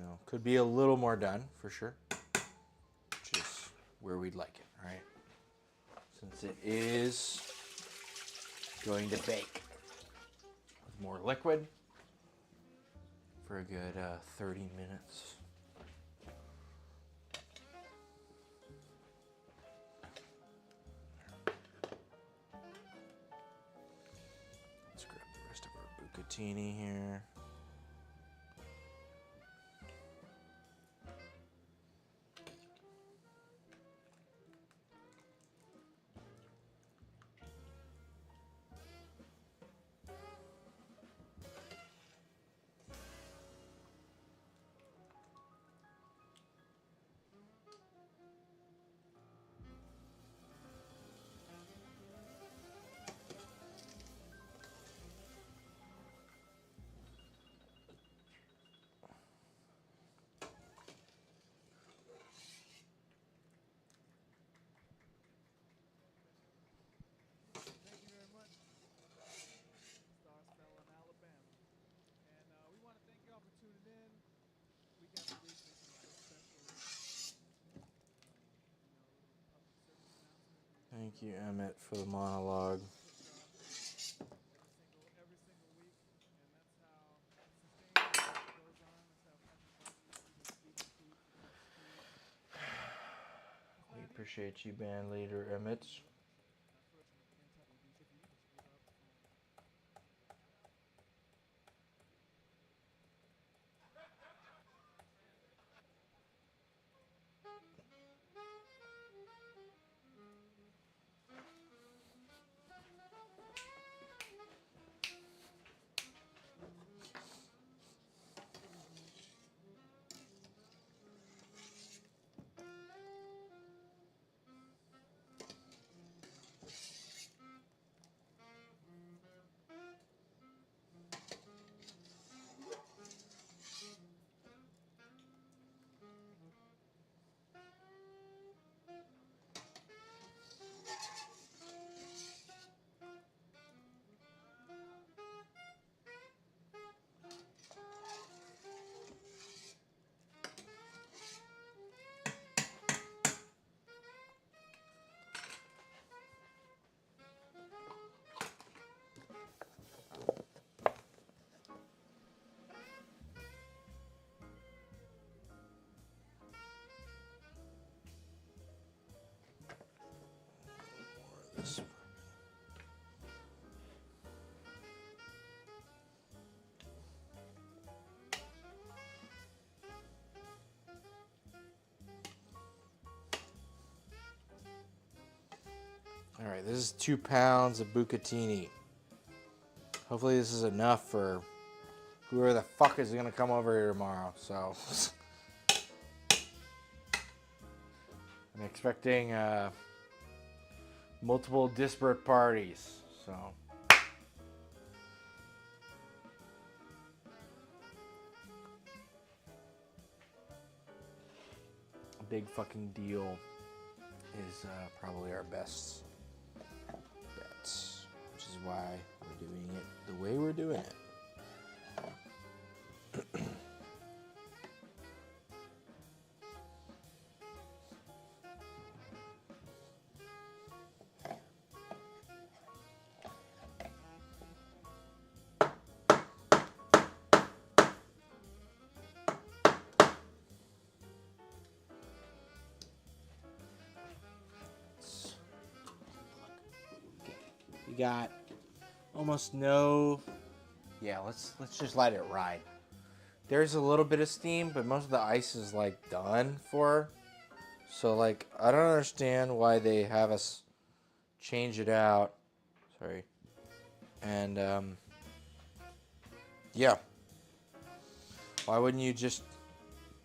know, could be a little more done for sure. Just where we'd like it, right? Since it is going to bake with more liquid for a good 30 minutes. Let's grab the rest of our bucatini here. Thank you very much. Stars fell on Alabama. And we want to thank y'all for tuning in. Week after week, making it so special. Little public service announcement. Thank you, Emmett, for the monologue. Every single week, and that's how sustainability goes on. That's how everybody is either feeding food for God's kids. We appreciate you, band leader Emmett. Unfortunately, can't tell you if you need to screw up. All right, this is 2 pounds of bucatini. Hopefully this is enough for whoever the fuck is gonna come over here tomorrow. So I'm expecting multiple disparate parties. So a big fucking deal is probably our best bets, which is why we're doing it the way we're doing it. We got almost no. Yeah, let's just let it ride. There's a little bit of steam, but most of the ice is like done for. So like I don't understand why they have us change it out. Sorry. And yeah. Why wouldn't you just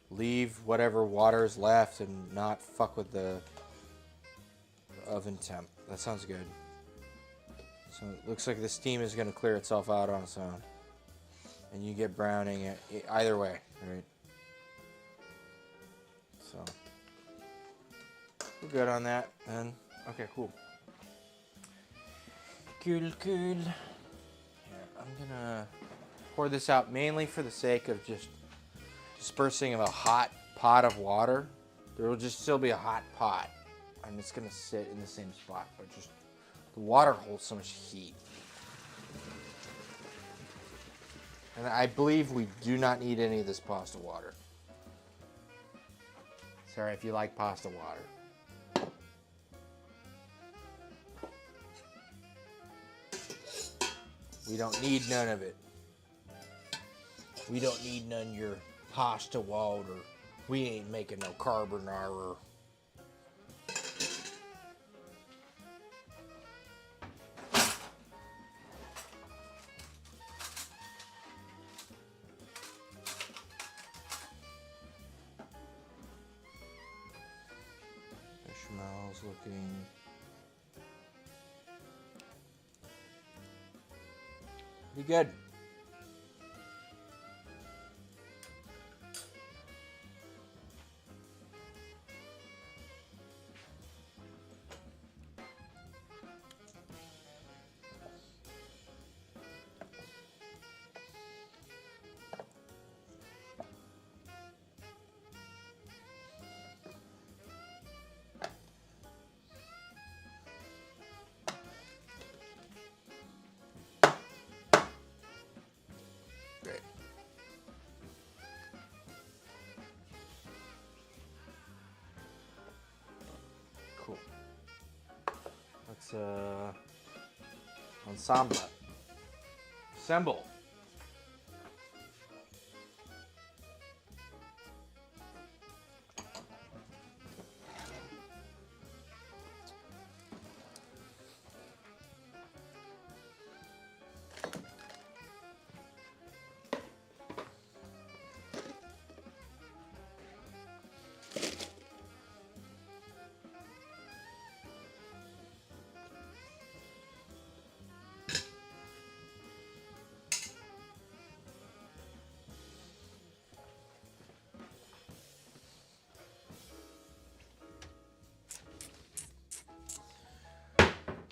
leave whatever water's left and not fuck with the oven temp? That sounds good. So it looks like the steam is going to clear itself out on its own. And you get browning either way, right? So we're good on that then. Okay, cool. Cool. Here, I'm gonna pour this out mainly for the sake of just dispersing of a hot pot of water. There will just still be a hot pot, and it's gonna sit in the same spot, but just the water holds so much heat. And I believe we do not need any of this pasta water. Sorry if you like pasta water. We don't need none of it. We don't need none of your pasta water. We ain't making no carbonara. Bechamel's looking pretty good. Great. Cool. Let's assemble.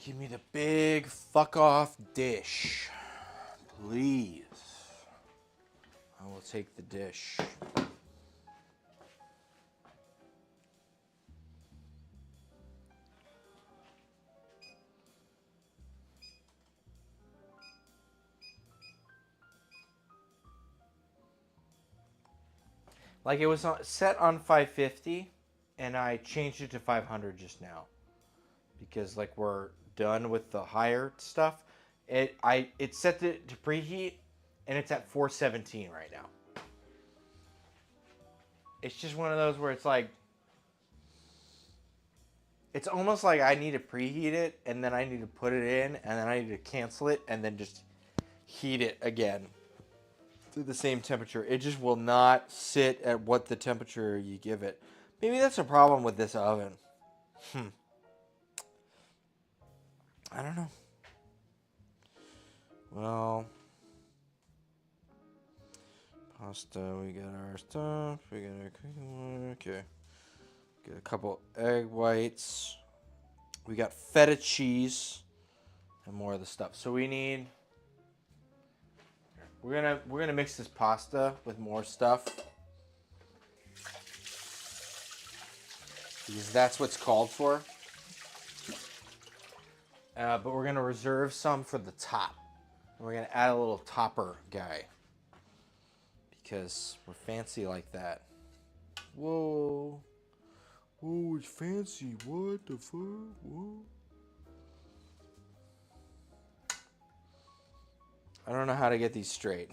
Give me the big fuck off dish, please. I will take the dish. Like it was set on 550, and I changed it to 500 just now because like we're done with the higher stuff. It set it to preheat, and it's at 417 right now. It's just one of those where it's like, it's almost like I need to preheat it, and then I need to put it in, and then I need to cancel it, and then just heat it again to the same temperature. It just will not sit at what the temperature you give it. Maybe that's a problem with this oven. I don't know. Well, pasta, we got our stuff. We got our cooking. Okay. Get a couple egg whites. We got feta cheese and more of the stuff. So we need. We're gonna mix this pasta with more stuff because that's what's called for. But we're gonna reserve some for the top. And we're gonna add a little topper guy because we're fancy like that. Whoa. Oh, it's fancy. What the fuck? Whoa. I don't know how to get these straight.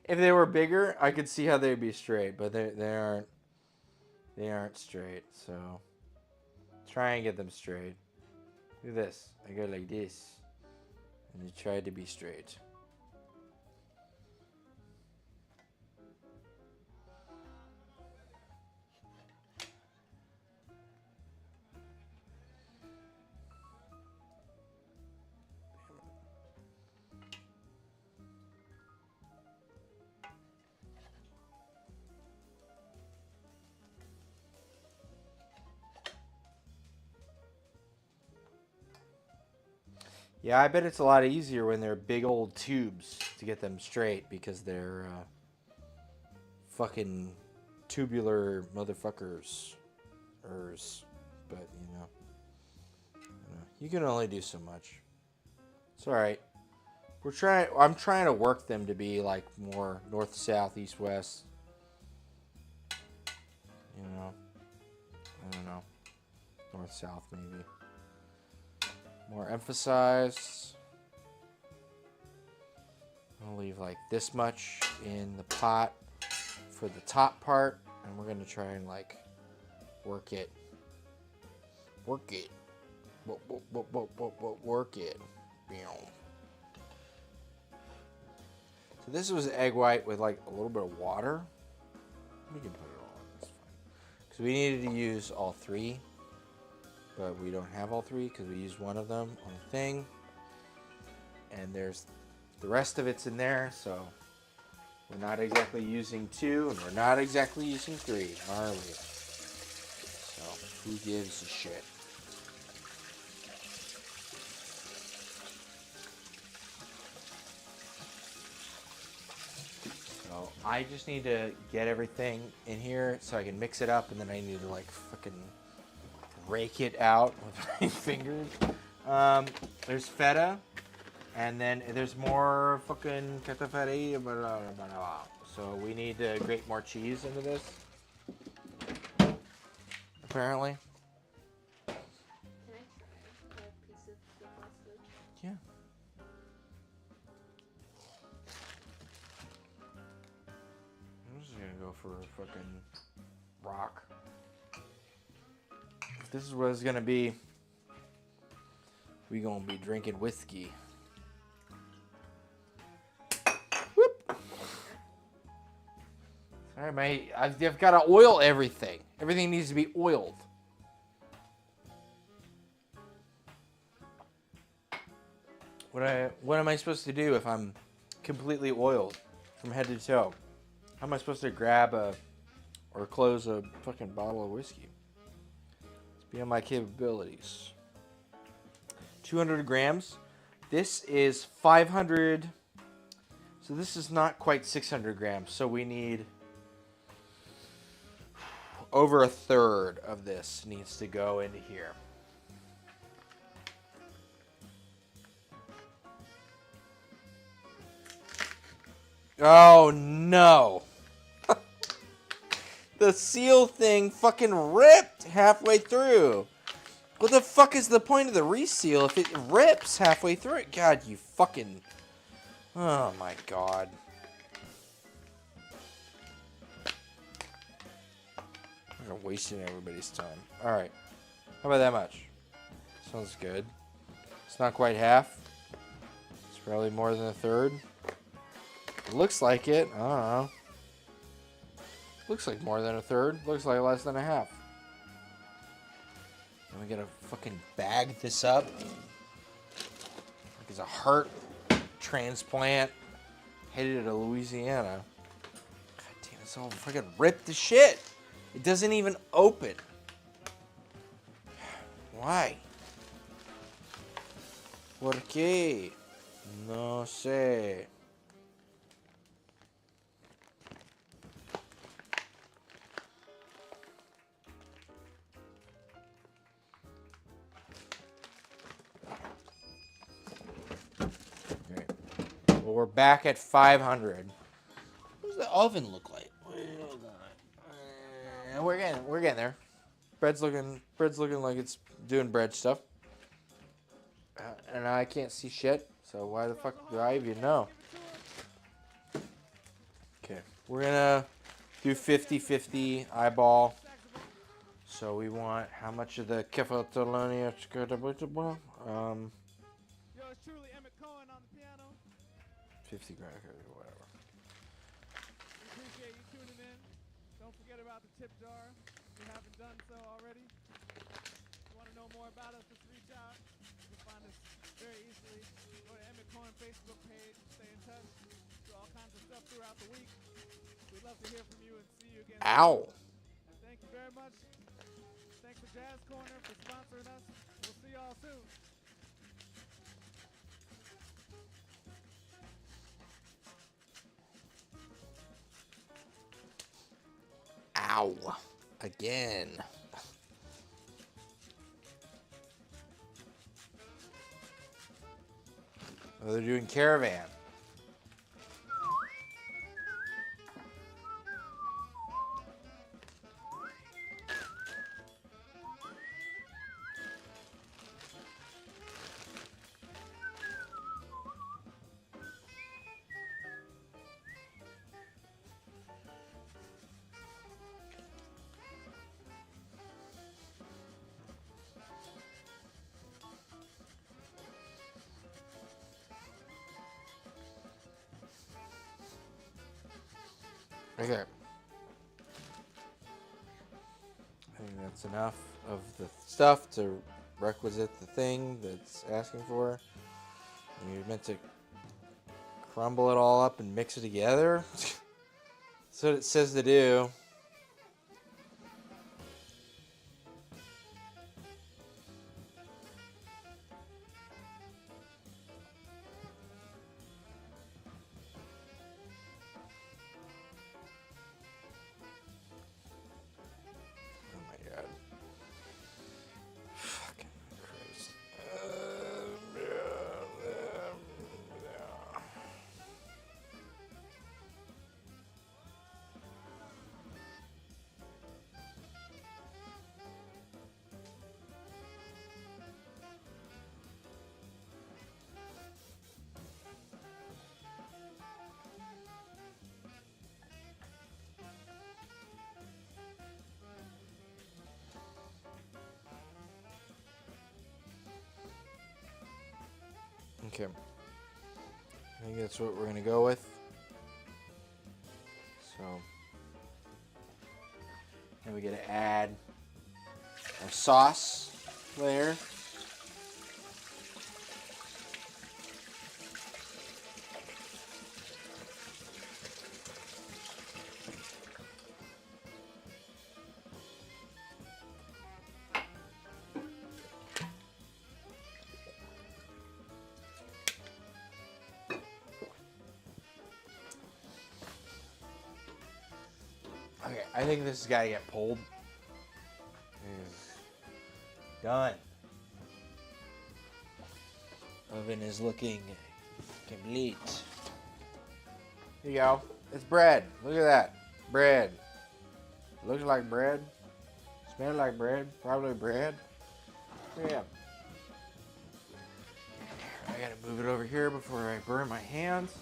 If they were bigger, I could see how they'd be straight, but they aren't. They aren't straight. So try and get them straight. Look at this. I go like this, and you try to be straight. Yeah, I bet it's a lot easier when they're big old tubes to get them straight because they're fucking tubular motherfuckers. But, you can only do so much. It's alright. I'm trying to work them to be like more north, south, east, west. I don't know. North, south, maybe. More emphasized. I'll leave like this much in the pot for the top part, and we're gonna try and like work it. Work it. Work it. So this was egg white with like a little bit of water. We can put it all in. That's fine. Because we needed to use all three, but we don't have all three because we used one of them on the thing. And there's the rest of it's in there, so we're not exactly using 2, and we're not exactly using 3, are we? So who gives a shit? So I just need to get everything in here so I can mix it up, and then I need to like fucking rake it out with my fingers. There's feta, and then there's more fucking cataffari. So we need to grate more cheese into this. Apparently. Can I try a piece of the pasta? Yeah. I'm just gonna go for a fucking rock. If this is what it's gonna be, we gonna be drinking whiskey. Whoop. Sorry, mate. I've got to oil everything. Everything needs to be oiled. What am I supposed to do if I'm completely oiled from head to toe? How am I supposed to grab or close a fucking bottle of whiskey? It's beyond my capabilities. 200 grams. This is 500. So this is not quite 600 grams. So we need over a third of this needs to go into here. Oh no. The seal thing fucking ripped halfway through. What the fuck is the point of the reseal if it rips halfway through it? God, you fucking... Oh my god. You're wasting everybody's time. Alright. How about that much? Sounds good. It's not quite half. It's probably more than a third. It looks like it. I don't know. Looks like more than a third. Looks like less than a half. And we gotta fucking bag this up. Like it's a heart transplant headed to Louisiana. God damn, it's all fucking ripped to shit. It doesn't even open. Why? ¿Por qué? No sé. Well, we're back at 500. What does the oven look like? We're getting there. Bread's looking like it's doing bread stuff. And I can't see shit, so why the fuck do I even know? Okay, we're gonna do 50-50 eyeball. So we want how much of the kefalonia? Yours truly, Emmett Cohen on the piano. 50 grand, whatever. We appreciate you tuning in. Don't forget about the tip jar if you haven't done so already. If you want to know more about us, just reach out. You can find us very easily. Go to Emmett Cohen Facebook page and stay in touch. Do all kinds of stuff throughout the week. We'd love to hear from you and see you again. Ow! Thank you very much. Thanks to Jazz Corner for sponsoring us. We'll see y'all soon. Ow. Again. Oh, they're doing caravan. Okay. I think that's enough of the stuff to requisite the thing that's asking for. And you're meant to crumble it all up and mix it together. That's what it says to do. Oh my god. Fucking Christ. Okay. I think that's what we're going to go with. So, now we got to add our sauce layer. Okay, I think this has got to get pulled. It is done. Oven is looking complete. Here you go. It's bread. Look at that. Bread. Looks like bread. Smells like bread. Probably bread. Yeah. I gotta move it over here before I burn my hands.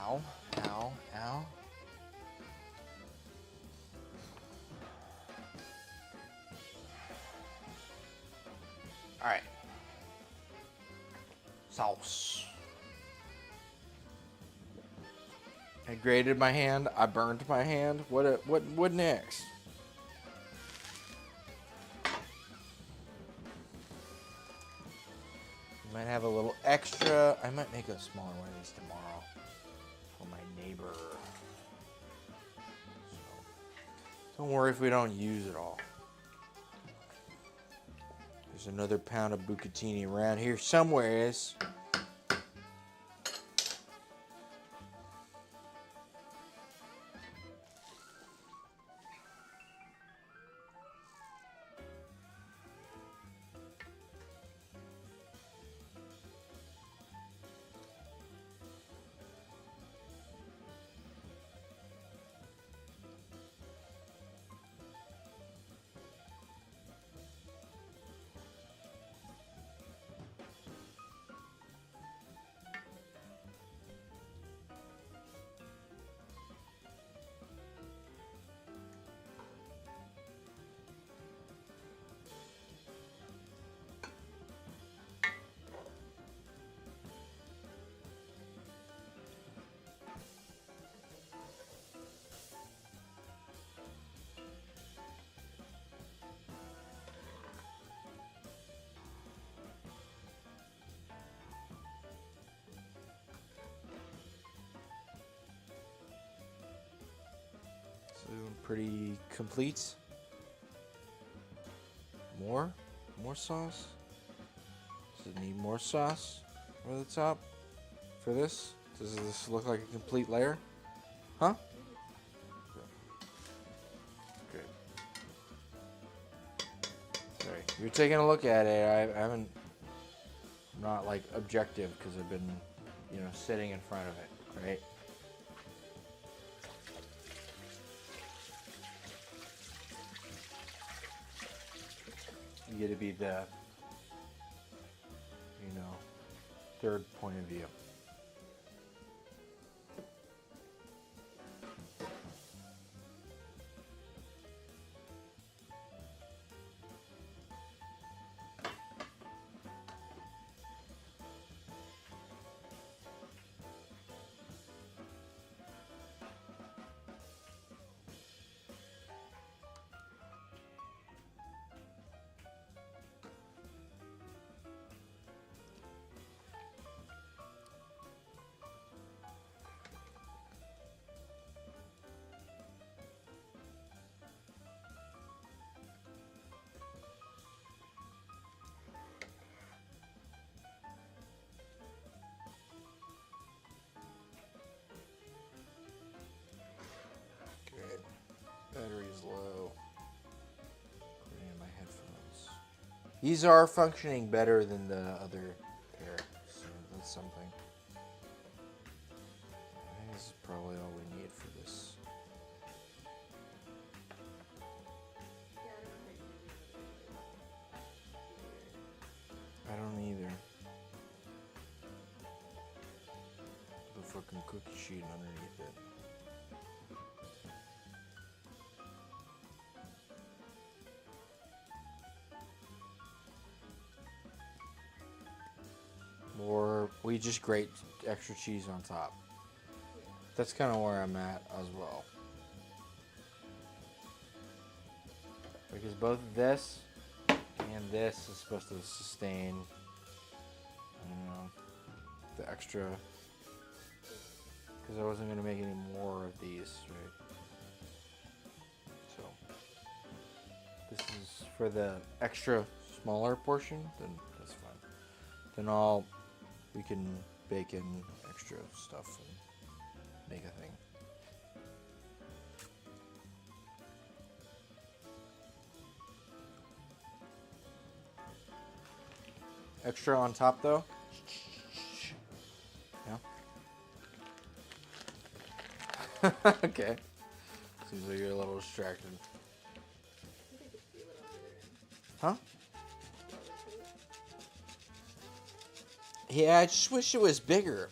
Ow. Ow. Ow. Alright. Sauce. I grated my hand. I burned my hand. What next? Might have a little extra. I might make a smaller one of these tomorrow for my neighbor. So, don't worry if we don't use it all. There's another pound of bucatini around here somewhere. Pretty complete. More sauce. Does it need more sauce over the top for this? Does this look like a complete layer? Huh? You're taking a look at it. I haven't, not like objective because I've been, you know, sitting in front of it, right? You get to be the, you know, third point of view. Good. Battery's low. Putting in my headphones. These are functioning better than the other pair, so that's something. I think this is probably all we need for this. I don't either. The fucking cookie sheet underneath it. Or we just grate extra cheese on top. That's kind of where I'm at as well. Because both this and this is supposed to sustain, I don't know, the extra. Because I wasn't going to make any more of these, right? So, this is for the extra smaller portion, then that's fine. Then we can bake in extra stuff and make a thing. Extra on top though? Yeah. Okay. Seems like you're a little distracted. Huh? Yeah, I just wish it was bigger.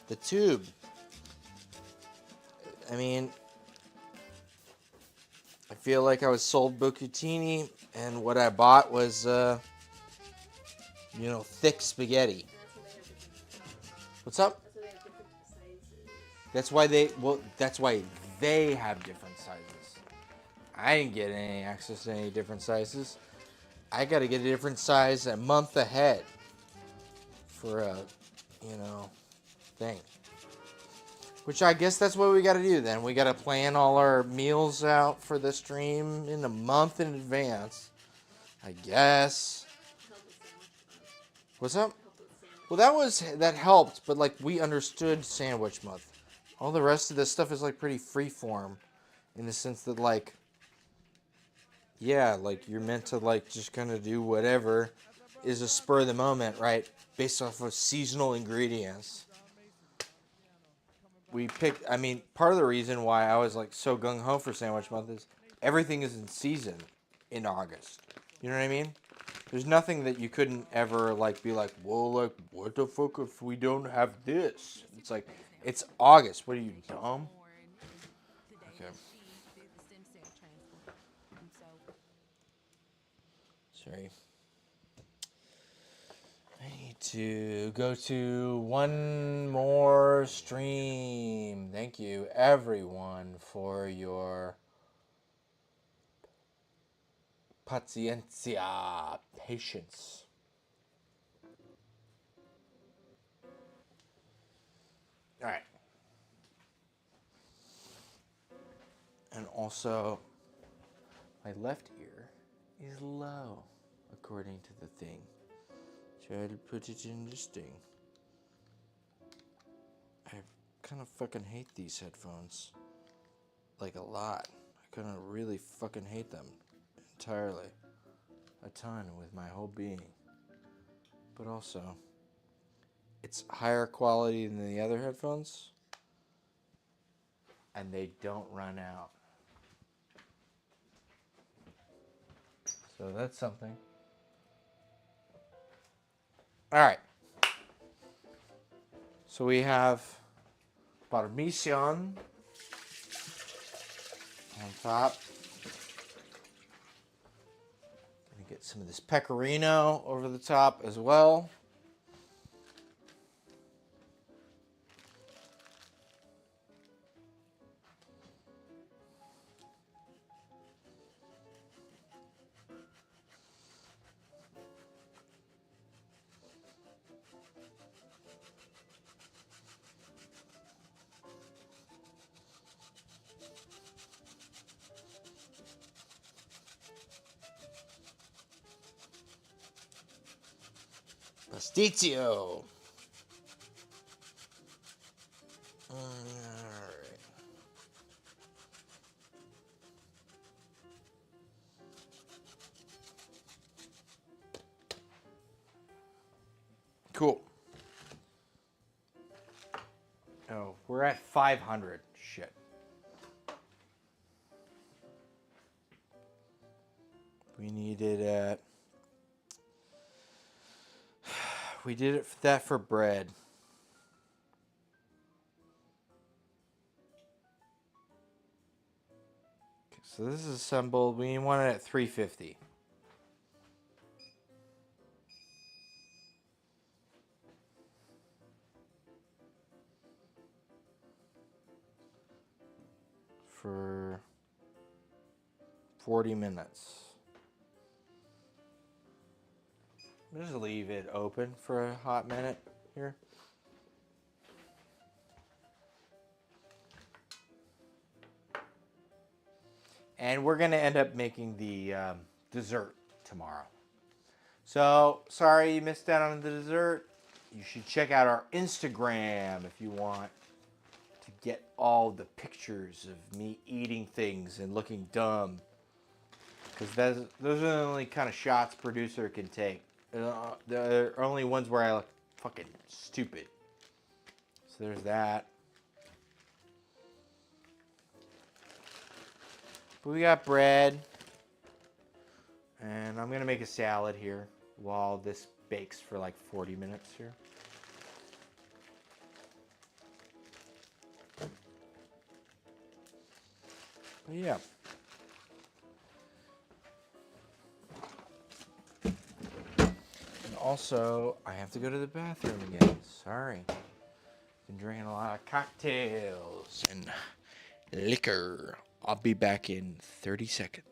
The tube. I mean, I feel like I was sold bucatini, and what I bought was, thick spaghetti. What's up? That's why they have different sizes. I didn't get any access to any different sizes. I got to get a different size a month ahead for a, thing. Which I guess that's what we got to do then. We got to plan all our meals out for the stream in a month in advance. I guess. What's up? Well, that helped, but like we understood sandwich month. All the rest of this stuff is like pretty freeform, in the sense that like, yeah, like you're meant to like just kind of do whatever is a spur of the moment, right? Based off of seasonal ingredients. Part of the reason why I was like so gung ho for sandwich month is everything is in season in August. You know what I mean? There's nothing that you couldn't ever like be like, well, like what the fuck if we don't have this? It's like, it's August. What are you, dumb? Okay. Sorry. I need to go to one more stream. Thank you, everyone, for your paciencia, patience. All right. And also, my left ear is low, according to the thing. Try to put it in this thing. I kind of fucking hate these headphones. Like a lot. I kind of really fucking hate them entirely. a ton with my whole being. But also, it's higher quality than the other headphones, and they don't run out. So that's something. All right. So we have Parmesan on top. Gonna get some of this pecorino over the top as well. Pastitsio. Alright. Cool. Oh, we're at 500. Shit. We needed at. We did that for bread. Okay, so this is assembled. We want it at 350. For 40 minutes. Just leave it open for a hot minute here. And we're going to end up making the dessert tomorrow. So, sorry you missed out on the dessert. You should check out our Instagram if you want to get all the pictures of me eating things and looking dumb. Because those are the only kind of shots producer can take. They're only ones where I look fucking stupid. So there's that. But we got bread. And I'm going to make a salad here while this bakes for like 40 minutes here. But yeah. And also, I have to go to the bathroom again. Sorry. Been drinking a lot of cocktails and liquor. I'll be back in 30 seconds.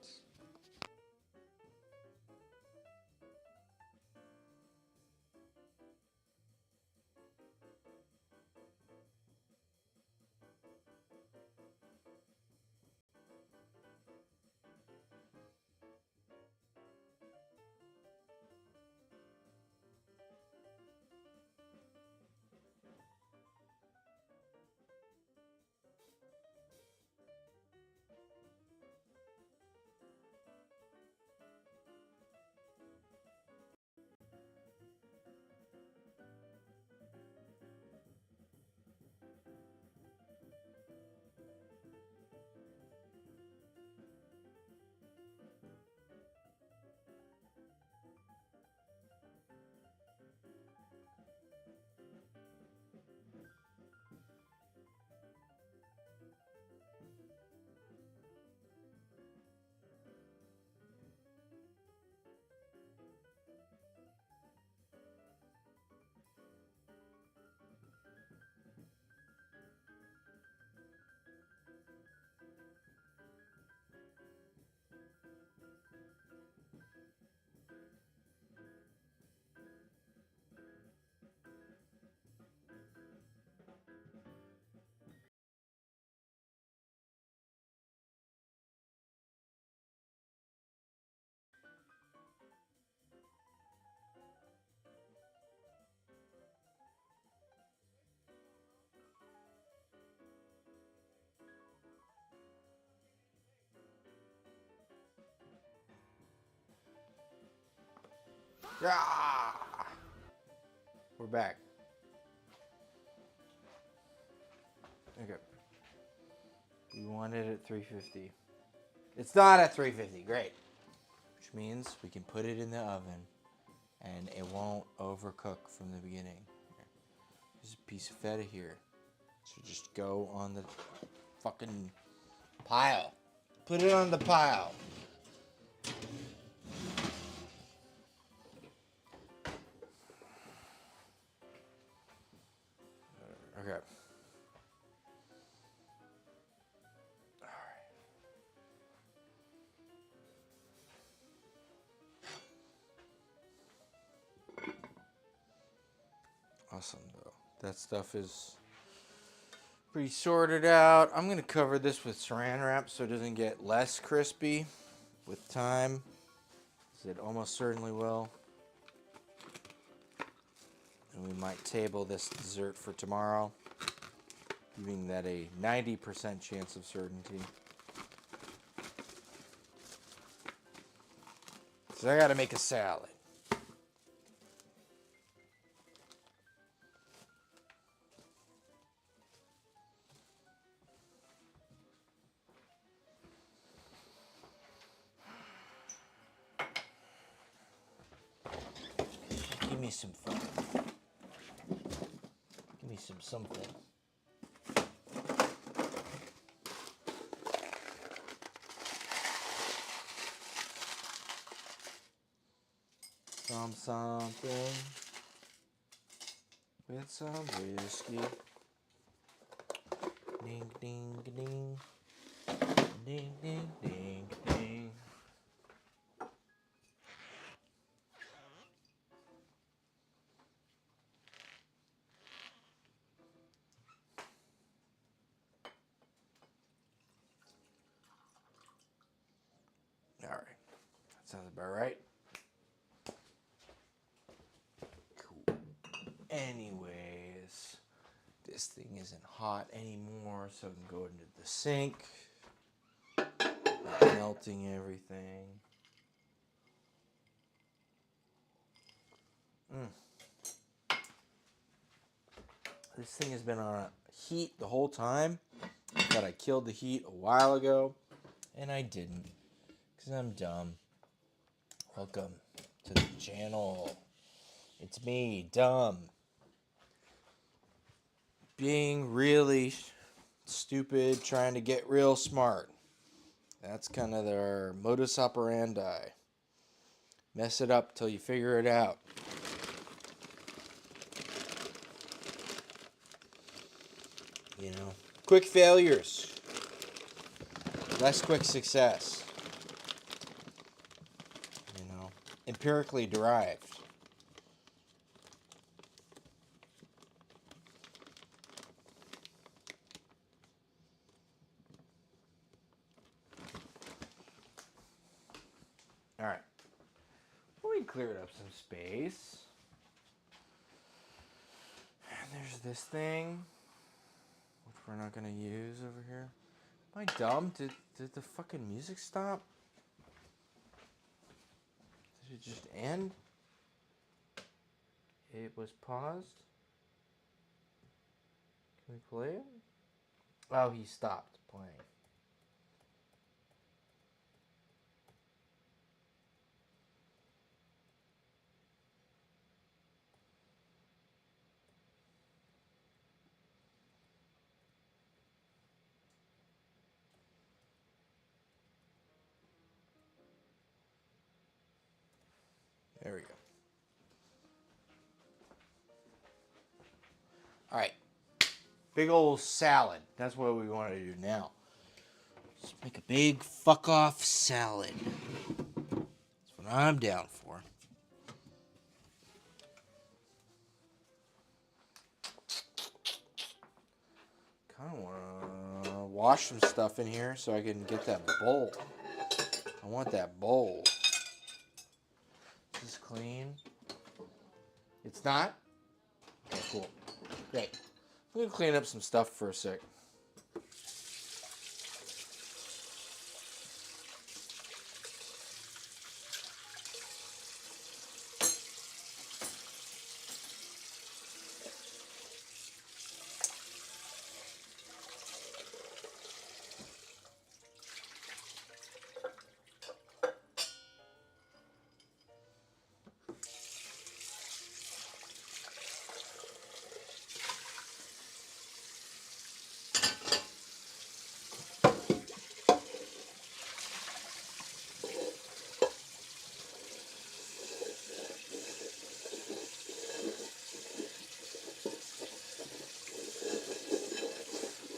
Ah! We're back. Okay. We want it at 350. It's not at 350. Great. Which means we can put it in the oven and it won't overcook from the beginning. There's a piece of feta here. So just go on the fucking pile. Put it on the pile. Okay. Alright. Awesome, though. That stuff is pretty sorted out. I'm going to cover this with saran wrap so it doesn't get less crispy with time. As it almost certainly will. And we might table this dessert for tomorrow, giving that a 90% chance of certainty. So I got to make a salad. Give me some fun. Give me some something. Some something with some whiskey. Ding, ding, ding. Ding, ding, ding, ding. All right. That sounds about right. Cool. Anyways, this thing isn't hot anymore, so I can go into the sink. Not melting everything. This thing has been on heat the whole time. I thought I killed the heat a while ago, and I didn't, because I'm dumb. Welcome to the channel. It's me, dumb. Being really stupid, trying to get real smart. That's kind of their modus operandi. Mess it up till you figure it out. You know, quick failures, less quick success. You know, empirically derived. All right. We cleared up some space. And there's this thing, which we're not going to use over here. Am I dumb? Did the fucking music stop? Did it just end? It was paused? Can we play it? Oh, he stopped playing. There we go. All right. Big old salad. That's what we want to do now. Let's make a big fuck off salad. That's what I'm down for. Kind of want to wash some stuff in here so I can get that bowl. I want that bowl. Is this clean? It's not? Okay, cool. Great. I'm going to clean up some stuff for a sec.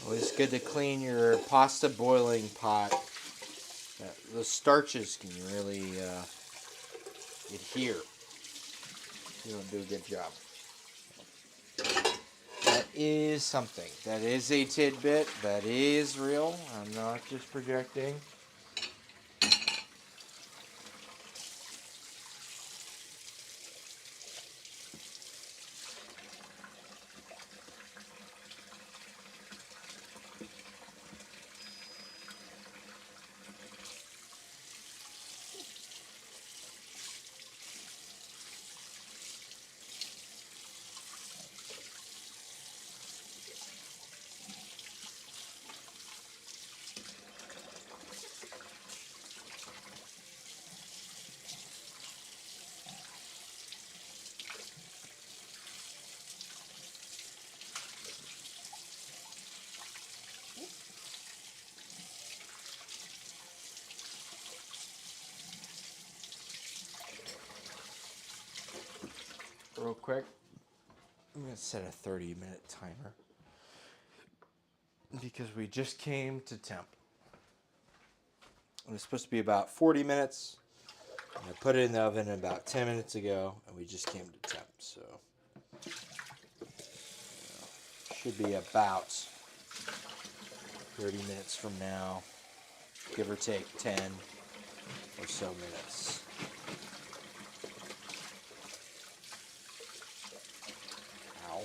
Always good to clean your pasta boiling pot. The starches can really adhere. You don't do a good job. That is something. That is a tidbit. That is real. I'm not just projecting. Real quick, I'm going to set a 30-minute timer because we just came to temp. It was supposed to be about 40 minutes. I put it in the oven about 10 minutes ago, and we just came to temp. So, should be about 30 minutes from now, give or take 10 or so minutes. Ow.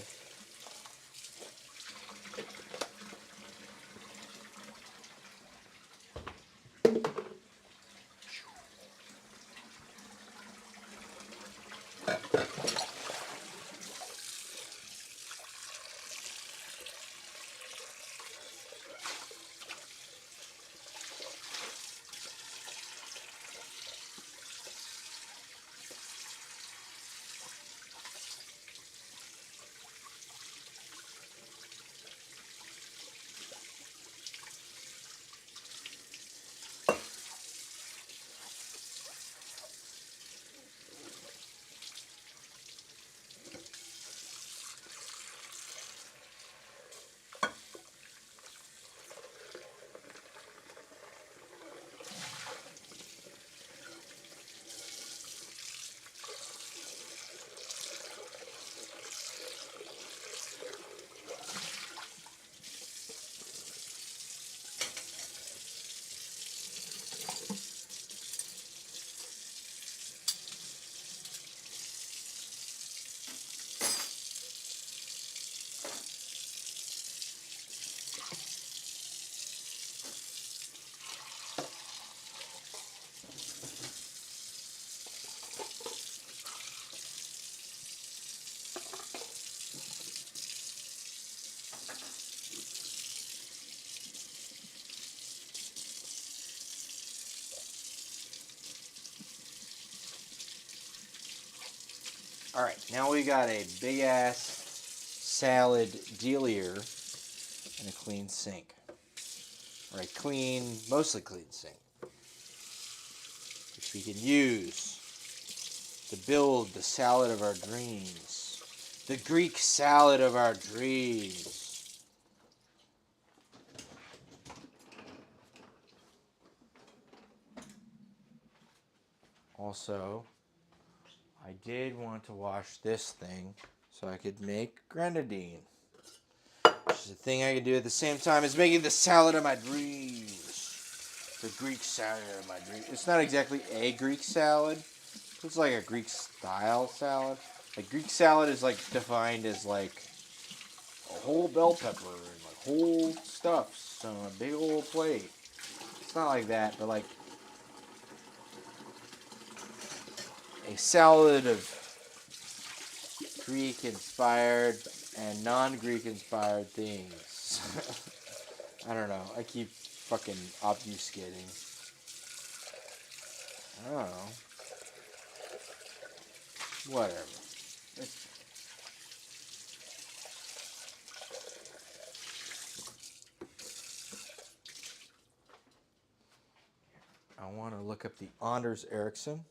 All right, now we got a big ass salad dealier and a clean sink. Or a clean, mostly clean sink, which we can use to build the salad of our dreams. The Greek salad of our dreams. Also, I did want to wash this thing so I could make grenadine. Which is a thing I can do at the same time as making the salad of my dreams. The Greek salad of my dreams. It's not exactly a Greek salad. It's like a Greek style salad. Like Greek salad is like defined as like a whole bell pepper and like whole stuffs on a big old plate. It's not like that, but like a salad of Greek-inspired and non-Greek inspired things. I don't know. I keep fucking obfuscating. I don't know. Whatever. I want to look up the Anders Ericsson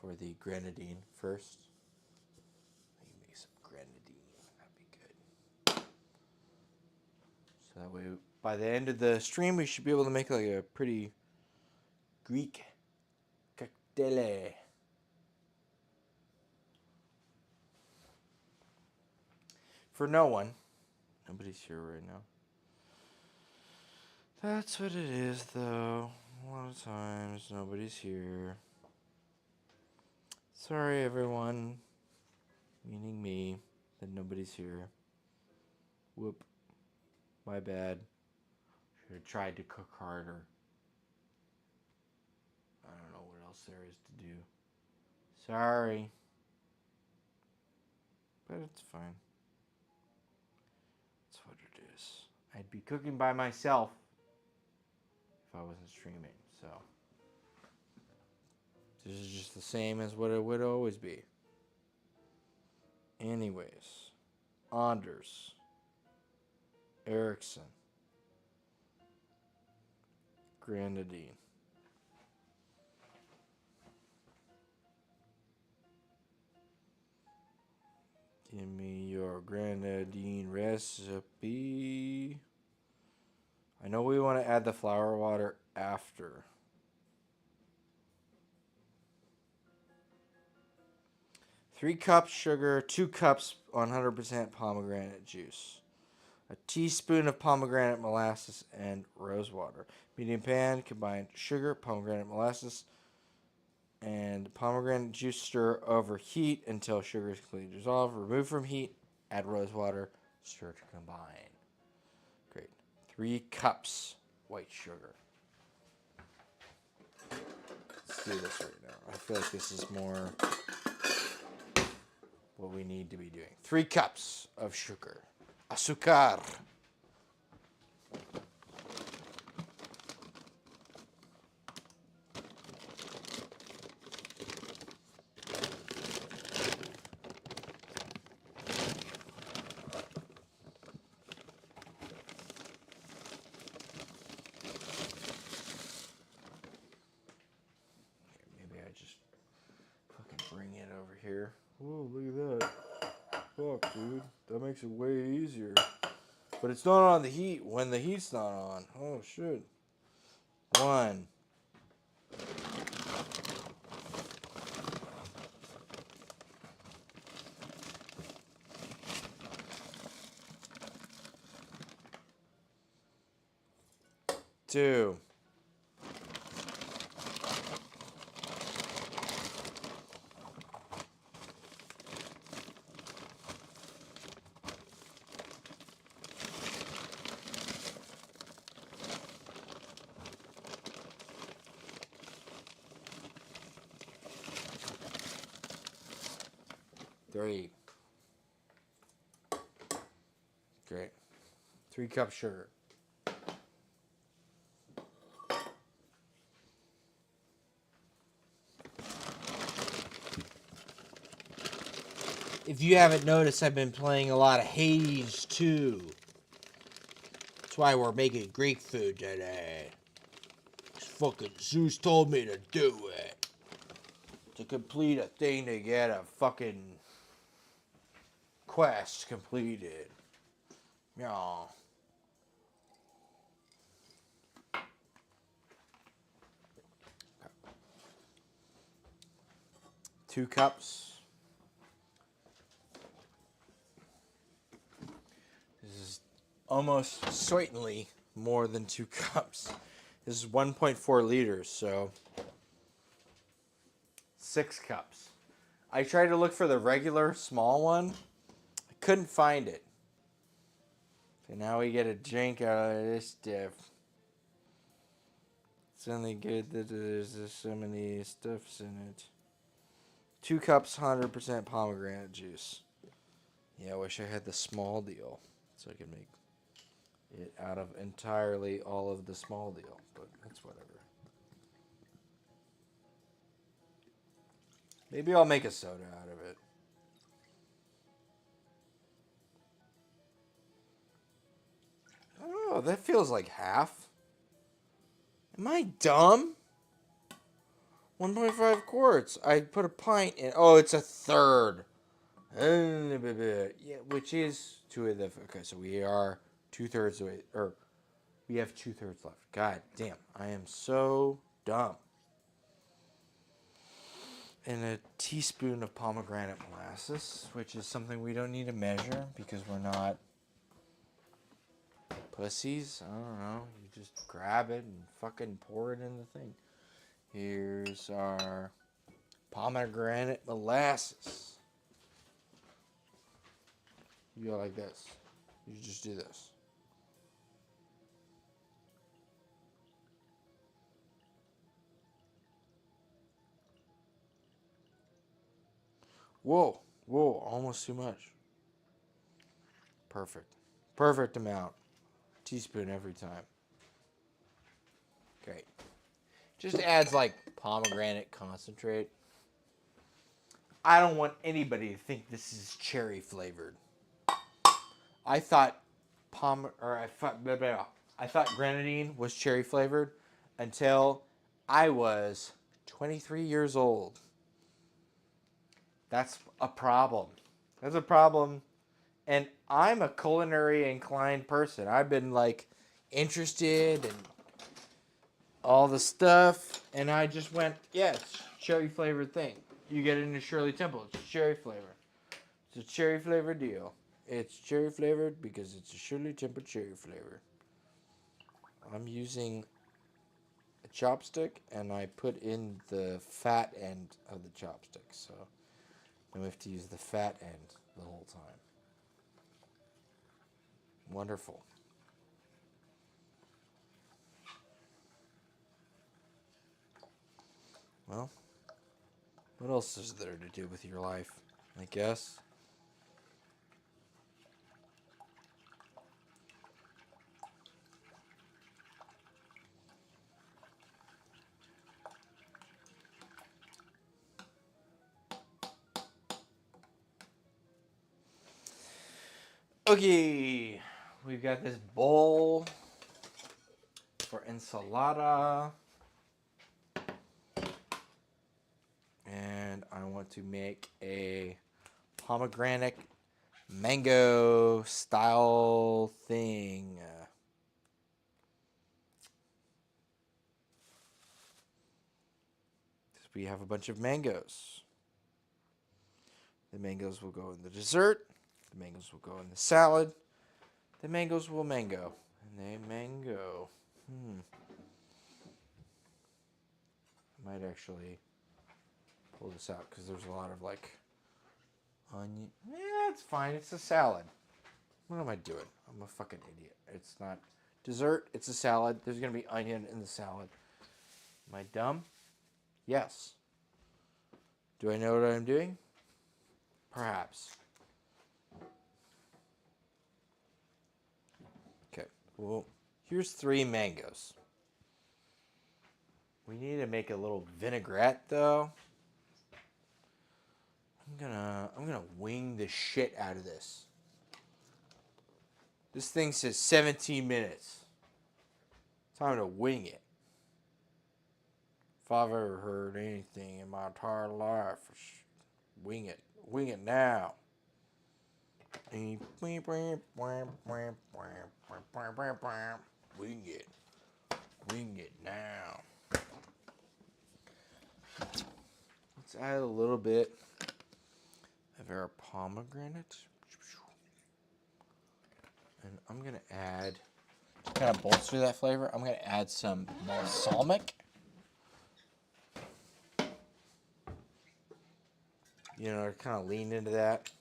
for the grenadine first. Let me make some grenadine. That'd be good. So that way, by the end of the stream, we should be able to make like a pretty Greek cocktail. For no one. Nobody's here right now. That's what it is, though. A lot of times, nobody's here. Sorry, everyone. Meaning me. That nobody's here. Whoop. My bad. Should have tried to cook harder. I don't know what else there is to do. Sorry. But it's fine. That's what it is. I'd be cooking by myself if I wasn't streaming, so. This is just the same as what it would always be. Anyways. Anders. Erickson. Grenadine. Give me your grenadine recipe. I know we want to add the flour water after. Three cups sugar, 2 cups 100% pomegranate juice. A teaspoon of pomegranate molasses and rose water. Medium pan, combine sugar, pomegranate molasses, and pomegranate juice. Stir over heat until sugar is completely dissolved. Remove from heat, add rose water, stir to combine. Great. 3 cups white sugar. Let's do this right now. I feel like this is more what we need to be doing. 3 cups of sugar. Azúcar. Maybe I just fucking bring it over here. Whoa, look at that. Fuck, dude. That makes it way easier. But it's not on the heat when the heat's not on. Oh, shit. 1. 2. 3. Great. 3 cups sugar. If you haven't noticed, I've been playing a lot of Hades too. That's why we're making Greek food today. Fucking Zeus told me to do it. To complete a thing to get a fucking quest completed. Yeah. Two cups. This is almost certainly more than 2 cups. This is 1.4 liters, so 6 cups. I tried to look for the regular small one. I couldn't find it. So now we get a drink out of this stuff. It's only good that there's so many stuffs in it. 2 cups, 100% pomegranate juice. Yeah, I wish I had the small deal so I could make it out of entirely all of the small deal, but that's whatever. Maybe I'll make a soda out of it. Oh, that feels like half. Am I dumb? 1.5 quarts. I put a pint in. Oh, it's a third. Yeah, which is 2 of the. Okay, so we are 2/3 the way, or we have 2/3 left. God damn, I am so dumb. And a teaspoon of pomegranate molasses, which is something we don't need to measure because we're not pussies. I don't know. You just grab it and fucking pour it in the thing. Here's our pomegranate molasses. You go like this. You just do this. Whoa, almost too much. Perfect. Perfect amount. Teaspoon every time. Great. Just adds like pomegranate concentrate. I don't want anybody to think this is cherry flavored. I thought I thought grenadine was cherry flavored until I was 23 years old. That's a problem. That's a problem. And I'm a culinary inclined person. I've been like interested in all the stuff, and I just went, yeah, it's cherry flavored thing. You get it in a Shirley Temple. It's cherry flavor. It's a cherry flavored deal. It's cherry flavored because it's a Shirley Temple cherry flavor. I'm using a chopstick, and I put in the fat end of the chopstick. So we have to use the fat end the whole time. Wonderful. Well, what else is there to do with your life? I guess. Okay, we've got this bowl for ensalada. And I want to make a pomegranate mango style thing. We have a bunch of mangoes. The mangoes will go in the dessert. The mangoes will go in the salad. The mangoes will mango. And they mango. I might actually pull this out because there's a lot of like onion. Yeah, it's fine. It's a salad. What am I doing? I'm a fucking idiot. It's not dessert. It's a salad. There's going to be onion in the salad. Am I dumb? Yes. Do I know what I'm doing? Perhaps. Okay. Well, here's 3 mangoes. We need to make a little vinaigrette though. I'm gonna wing the shit out of this. This thing says 17 minutes. Time to wing it. If I've ever heard anything in my entire life, wing it. Wing it now. Wing it. Wing it now. Let's add a little bit of our pomegranate. And I'm going to add, to kind of bolster that flavor, I'm going to add some balsamic. You know, kind of lean into that.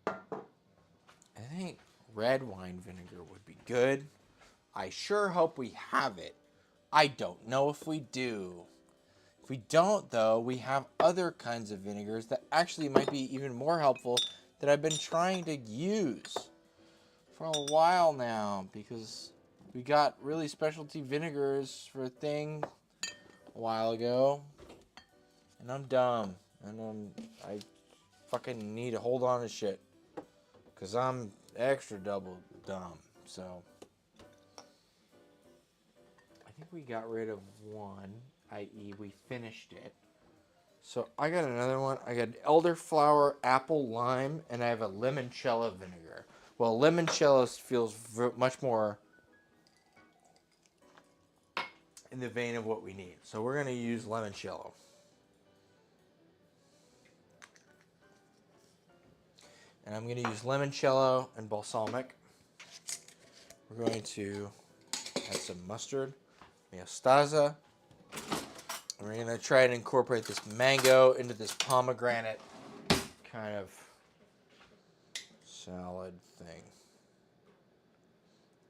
I think red wine vinegar would be good. I sure hope we have it. I don't know if we do. If we don't, though, we have other kinds of vinegars that actually might be even more helpful that I've been trying to use for a while now because we got really specialty vinegars for a thing a while ago. And I'm dumb. And I fucking need to hold on to shit. Because I'm extra double dumb. So, think we got rid of one, i.e. we finished it. So I got another one. I got elderflower, apple, lime, and I have a limoncello vinegar. Well, limoncello feels much more in the vein of what we need. So we're going to use limoncello. And I'm going to use limoncello and balsamic. We're going to add some mustard, mostaza. And we're going to try and incorporate this mango into this pomegranate kind of salad thing.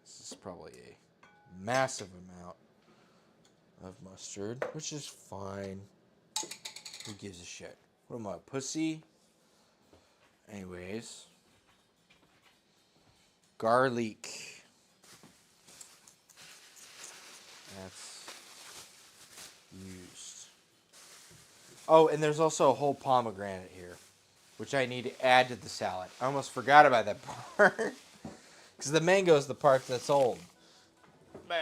This is probably a massive amount of mustard, which is fine. Who gives a shit? What am I, a pussy? Anyways. Garlic. That's used. Oh, and there's also a whole pomegranate here, which I need to add to the salad. I almost forgot about that part. Because the mango is the part that's old. Bah.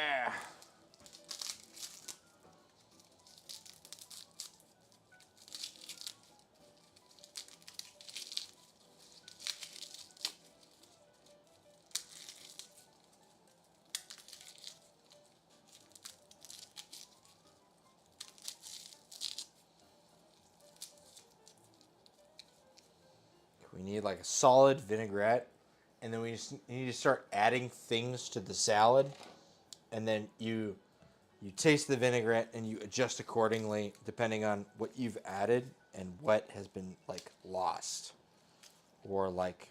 We need like a solid vinaigrette, and then we just need to start adding things to the salad, and then you taste the vinaigrette and you adjust accordingly depending on what you've added and what has been like lost, or like,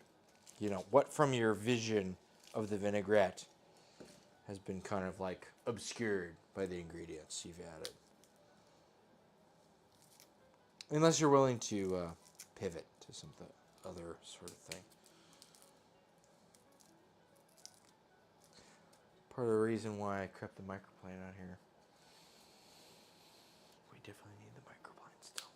you know, what from your vision of the vinaigrette has been kind of like obscured by the ingredients you've added. Unless you're willing to pivot to something other sort of thing. Part of the reason why I kept the microplane out here. We definitely need the microplane still.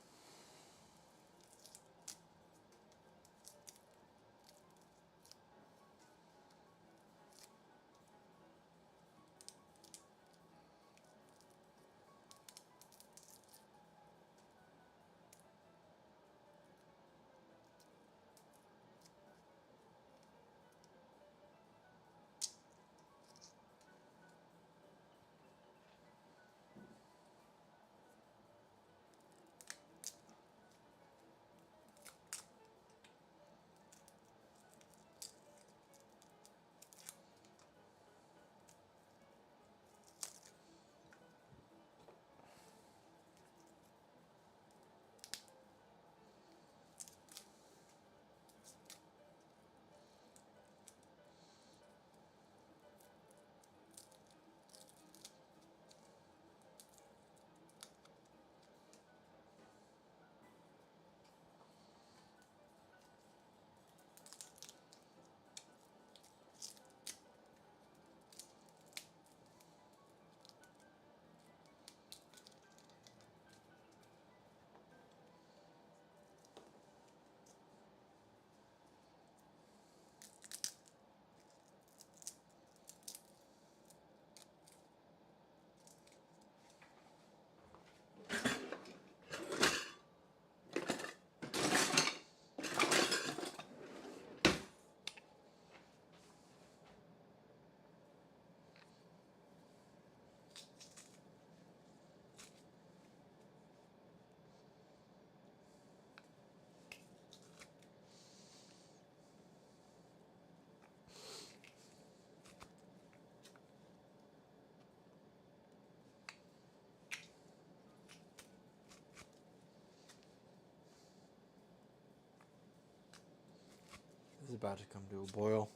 This is about to come to a boil.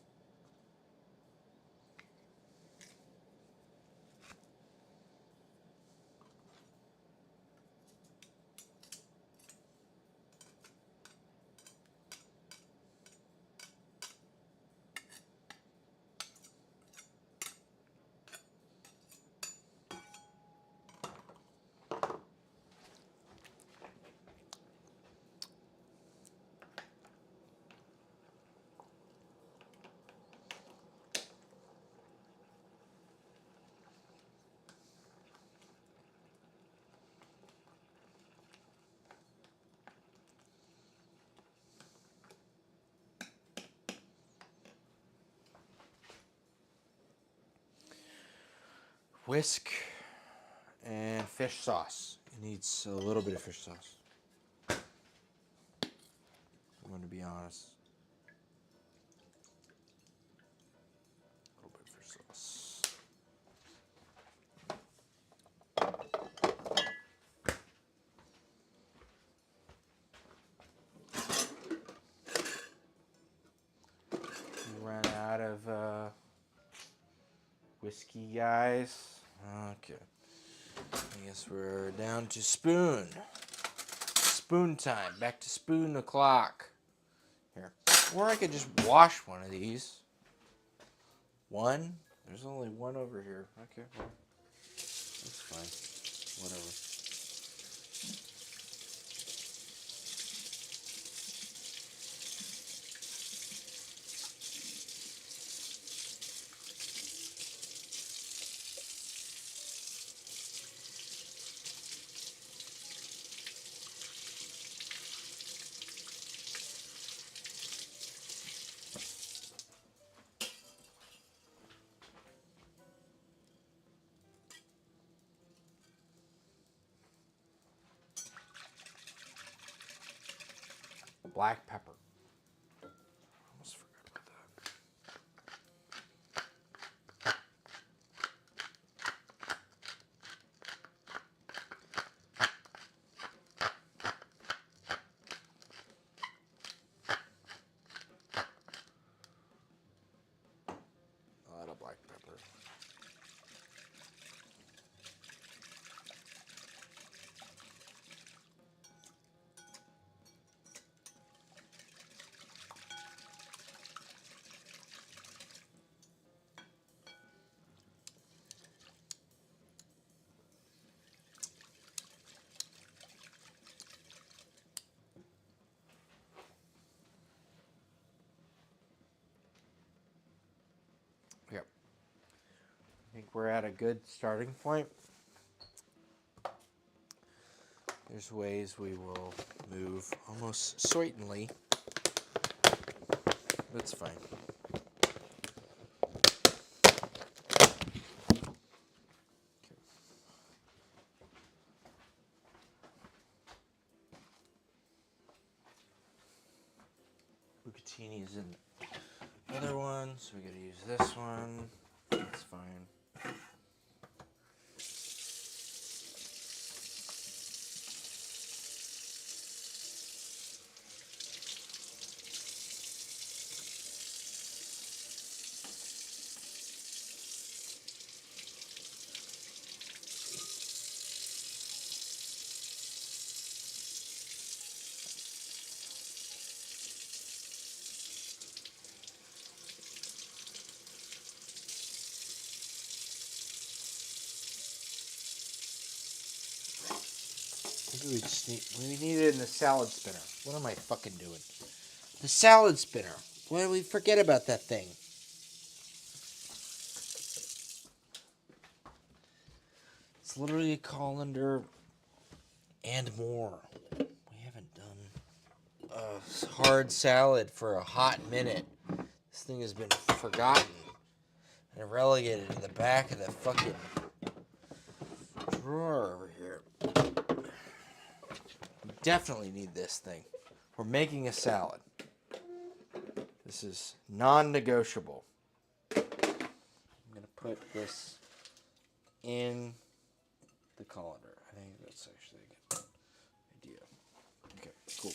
whisk, and fish sauce. It needs a little bit of fish sauce. I'm going to be honest. A little bit of fish sauce. We ran out of whiskey, guys. Okay. I guess we're down to spoon. Spoon time. Back to spoon o'clock. Here. Or I could just wash one of these. One? There's only one over here. Okay, well, that's fine. Whatever. Black pepper. Almost forgot about that. A lot of black pepper. Yep. I think we're at a good starting point. There's ways we will move almost certainly. That's fine. Bucatini is in the other one, so we gotta use this one. That's fine. Maybe we need it in the salad spinner. What am I fucking doing? The salad spinner. Why did we forget about that thing? It's literally a colander and more. We haven't done a hard salad for a hot minute. This thing has been forgotten and relegated to the back of the fucking drawer over here. We definitely need this thing. We're making a salad. This is non-negotiable. I'm going to put this in the colander. I think that's actually a good idea. Okay, cool.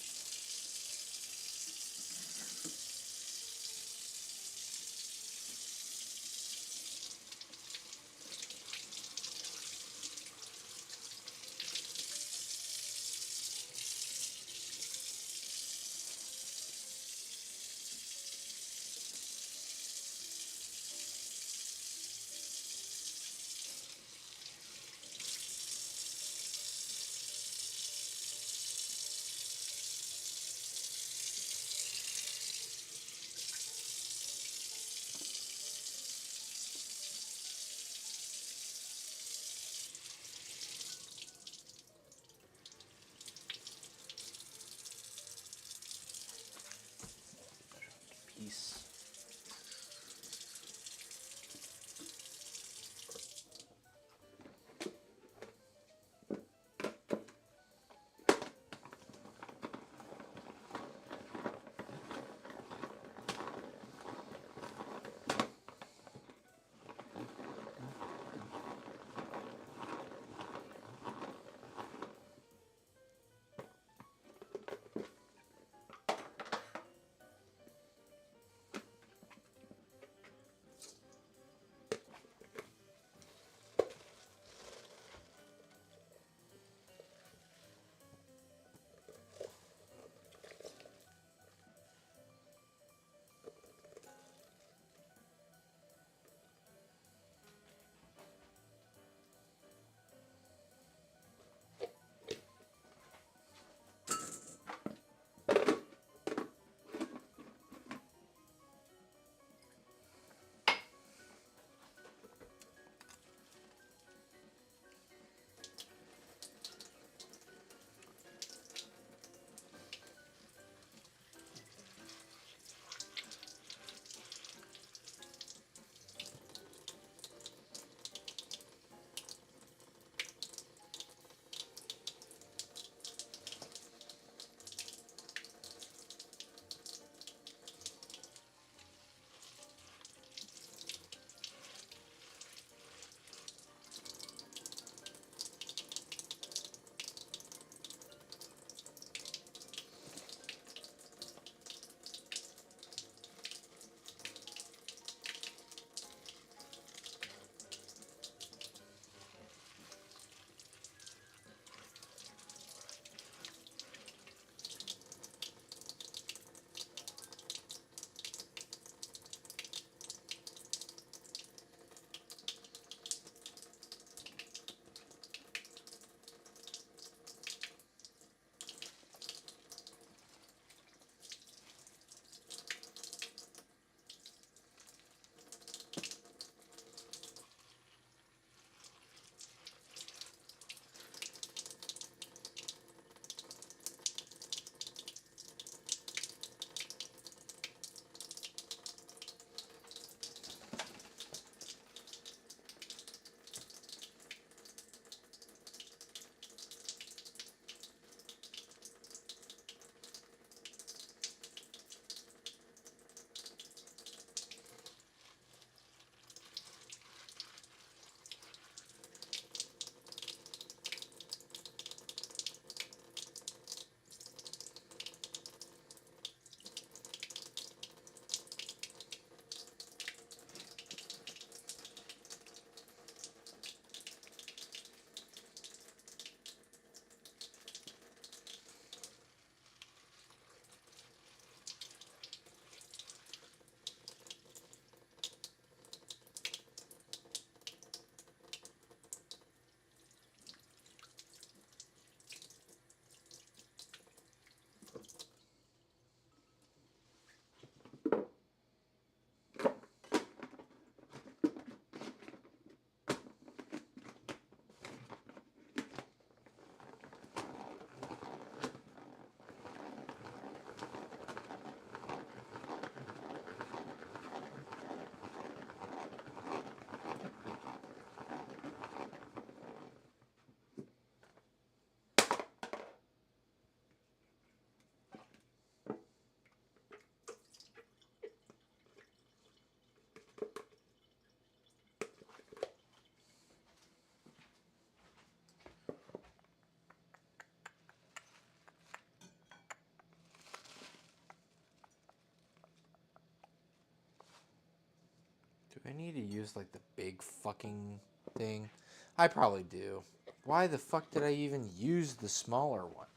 I need to use like the big fucking thing? I probably do. Why the fuck did I even use the smaller one?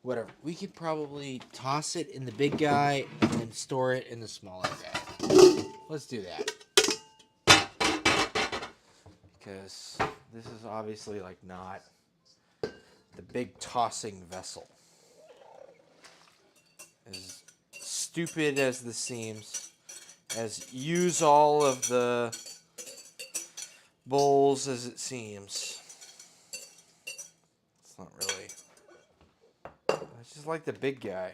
Whatever. We could probably toss it in the big guy and then store it in the smaller guy. Let's do that. Because this is obviously like not the big tossing vessel. As stupid as this seems, as use all of the bowls as it seems. It's not really. It's just like the big guy.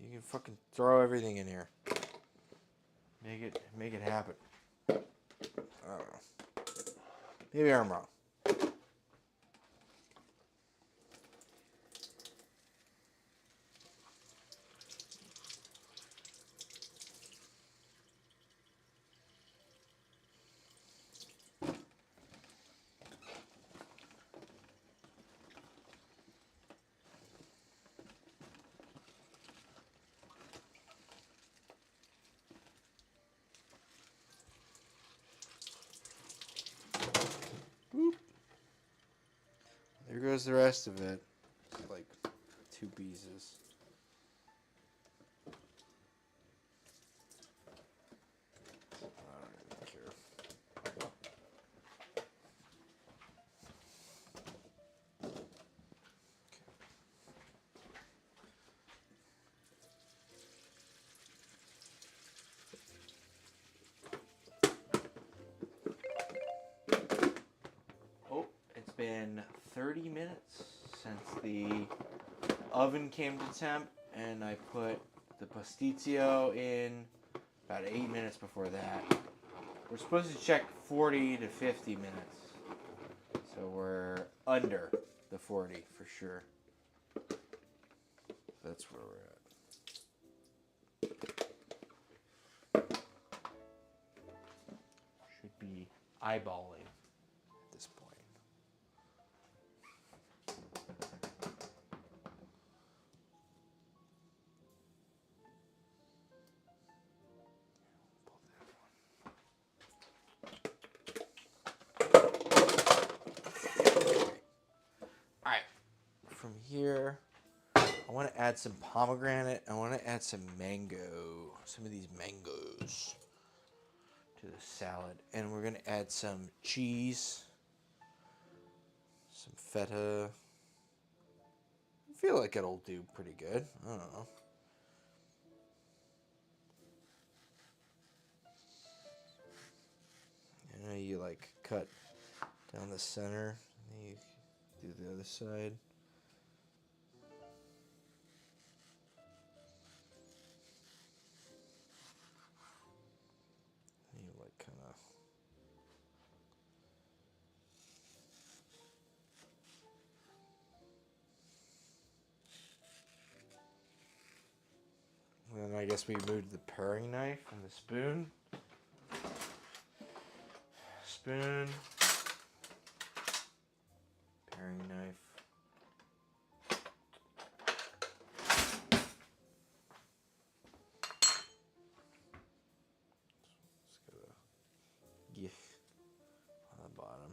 You can fucking throw everything in here. Make it happen. I don't know. Maybe I'm wrong. Boop. There goes the rest of it. Like 2 pieces. I don't even care. Oh, it's been 30 minutes since the oven came to temp, and I put the Pastitsio in about 8 minutes before that. We're supposed to check 40 to 50 minutes, so we're under the 40 for sure. That's where we're at. Should be eyeballing at this point. Alright, from here, I want to add some pomegranate. I want to add some mango, some of these mangoes to the salad. And we're going to add some cheese, some feta. I feel like it'll do pretty good. I don't know. You know, you like cut down the center, and then you do the other side. And you like kind of. And then I guess we moved the paring knife and the spoon. Spoon. Paring knife. Let's go to GIF on the bottom.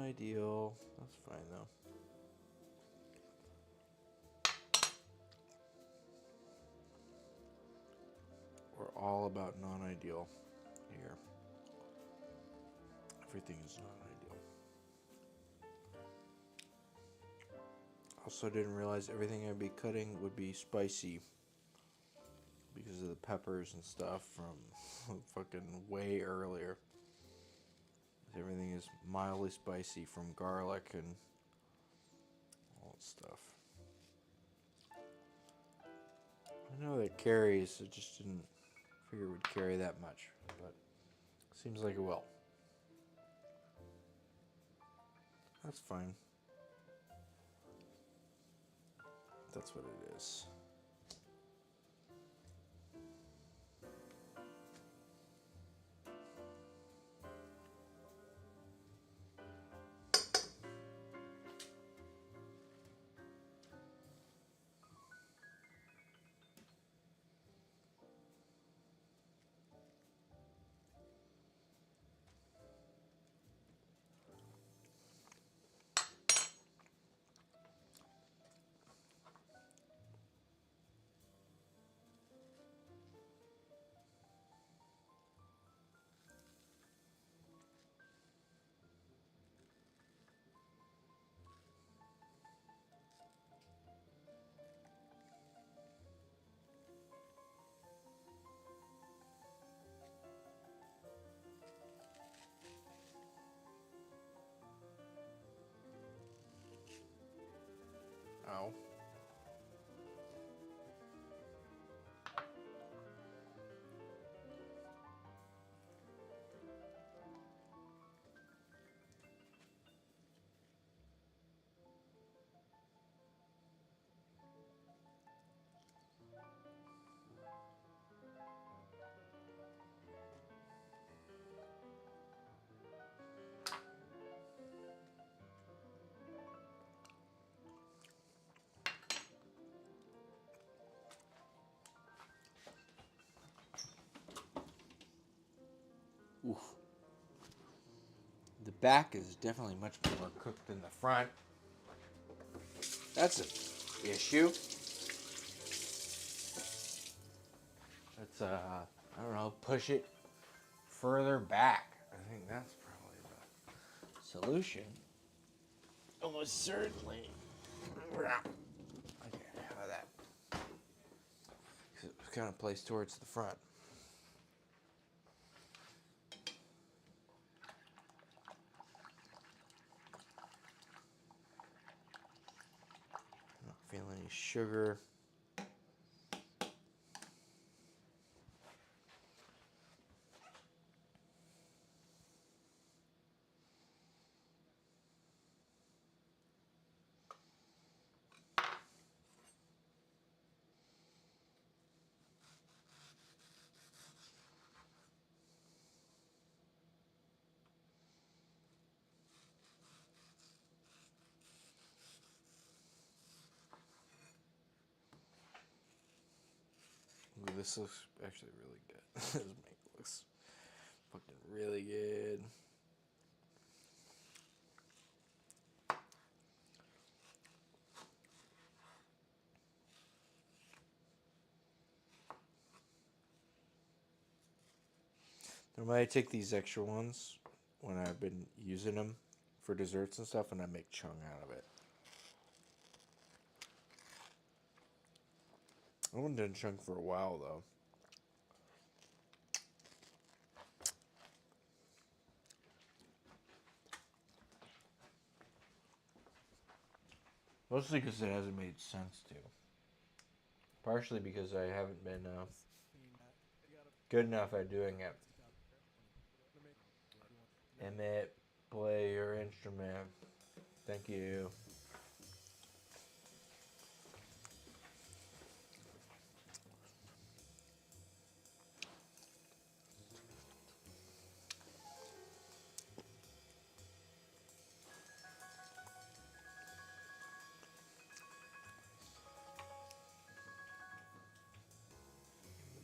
ideal. That's fine though. We're all about non-ideal here. Everything is non-ideal. Also didn't realize everything I'd be cutting would be spicy because of the peppers and stuff from fucking way earlier. Everything is mildly spicy from garlic and all that stuff. I know that carries, I just didn't figure it would carry that much, but seems like it will. That's fine. That's what it is. Ow. Oof. The back is definitely much more cooked than the front. That's an issue. Let's, I don't know, push it further back. I think that's probably the solution. Almost certainly. Okay, how about that? Because it was kind of placed towards the front. Not feeling any sugar. Ooh, this looks actually really good. This make looks fucking really good. Normally I take these extra ones when I've been using them for desserts and stuff, and I make chung out of it. I haven't done chung for a while though. Mostly because it hasn't made sense to. Partially because I haven't been good enough at doing it. Emmett, play your instrument. Thank you.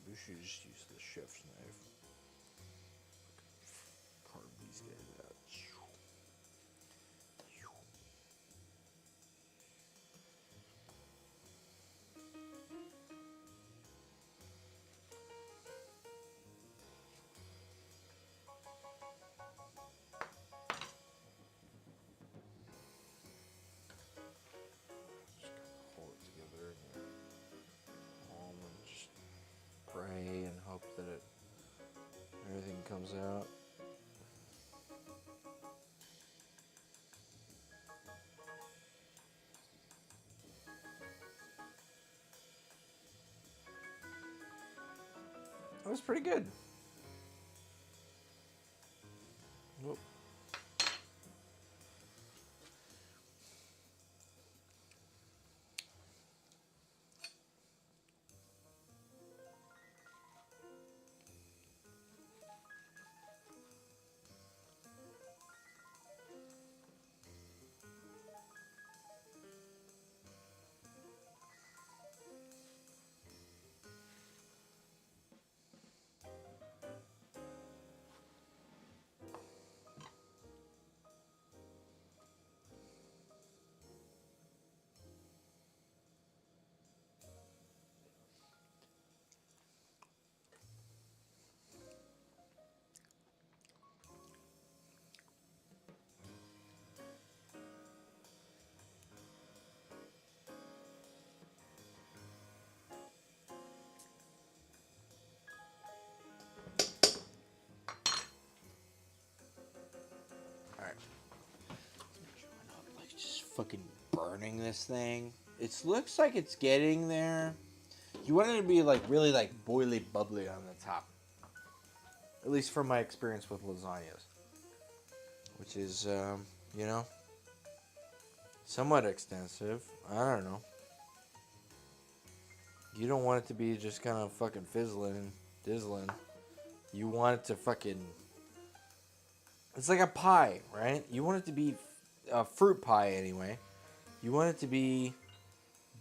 We should just use the chef's knife. Carve these guys out. Yeah. That was pretty good. Whoop. Alright. Like just fucking burning this thing. It looks like it's getting there. You want it to be like really like boily bubbly on the top. At least from my experience with lasagnas. Which is, you know, somewhat extensive. I don't know. You don't want it to be just kind of fucking fizzling, dizzling. You want it to fucking... It's like a pie, right? You want it to be a fruit pie anyway. You want it to be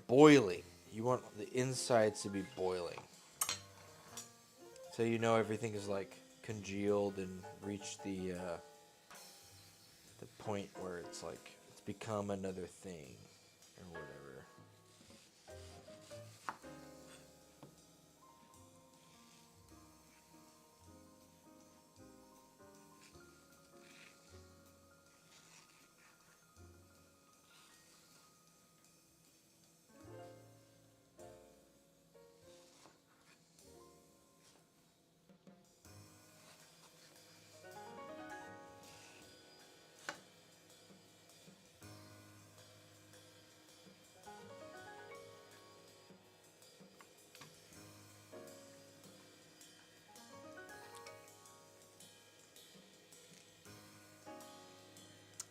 boiling. You want the insides to be boiling. So you know everything is like congealed and reached the point where it's like it's become another thing or whatever.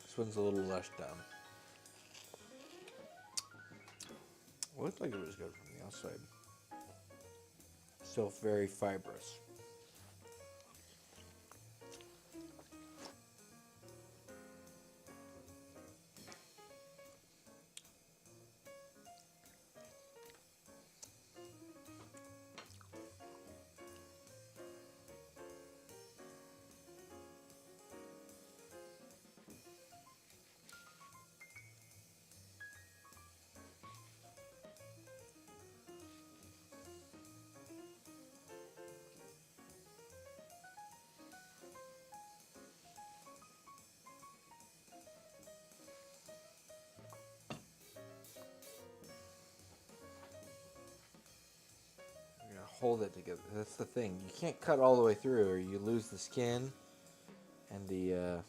This one's a little less done. It looked like it was good from the outside. Still very fibrous. Hold it together. That's the thing. You can't cut all the way through or you lose the skin and the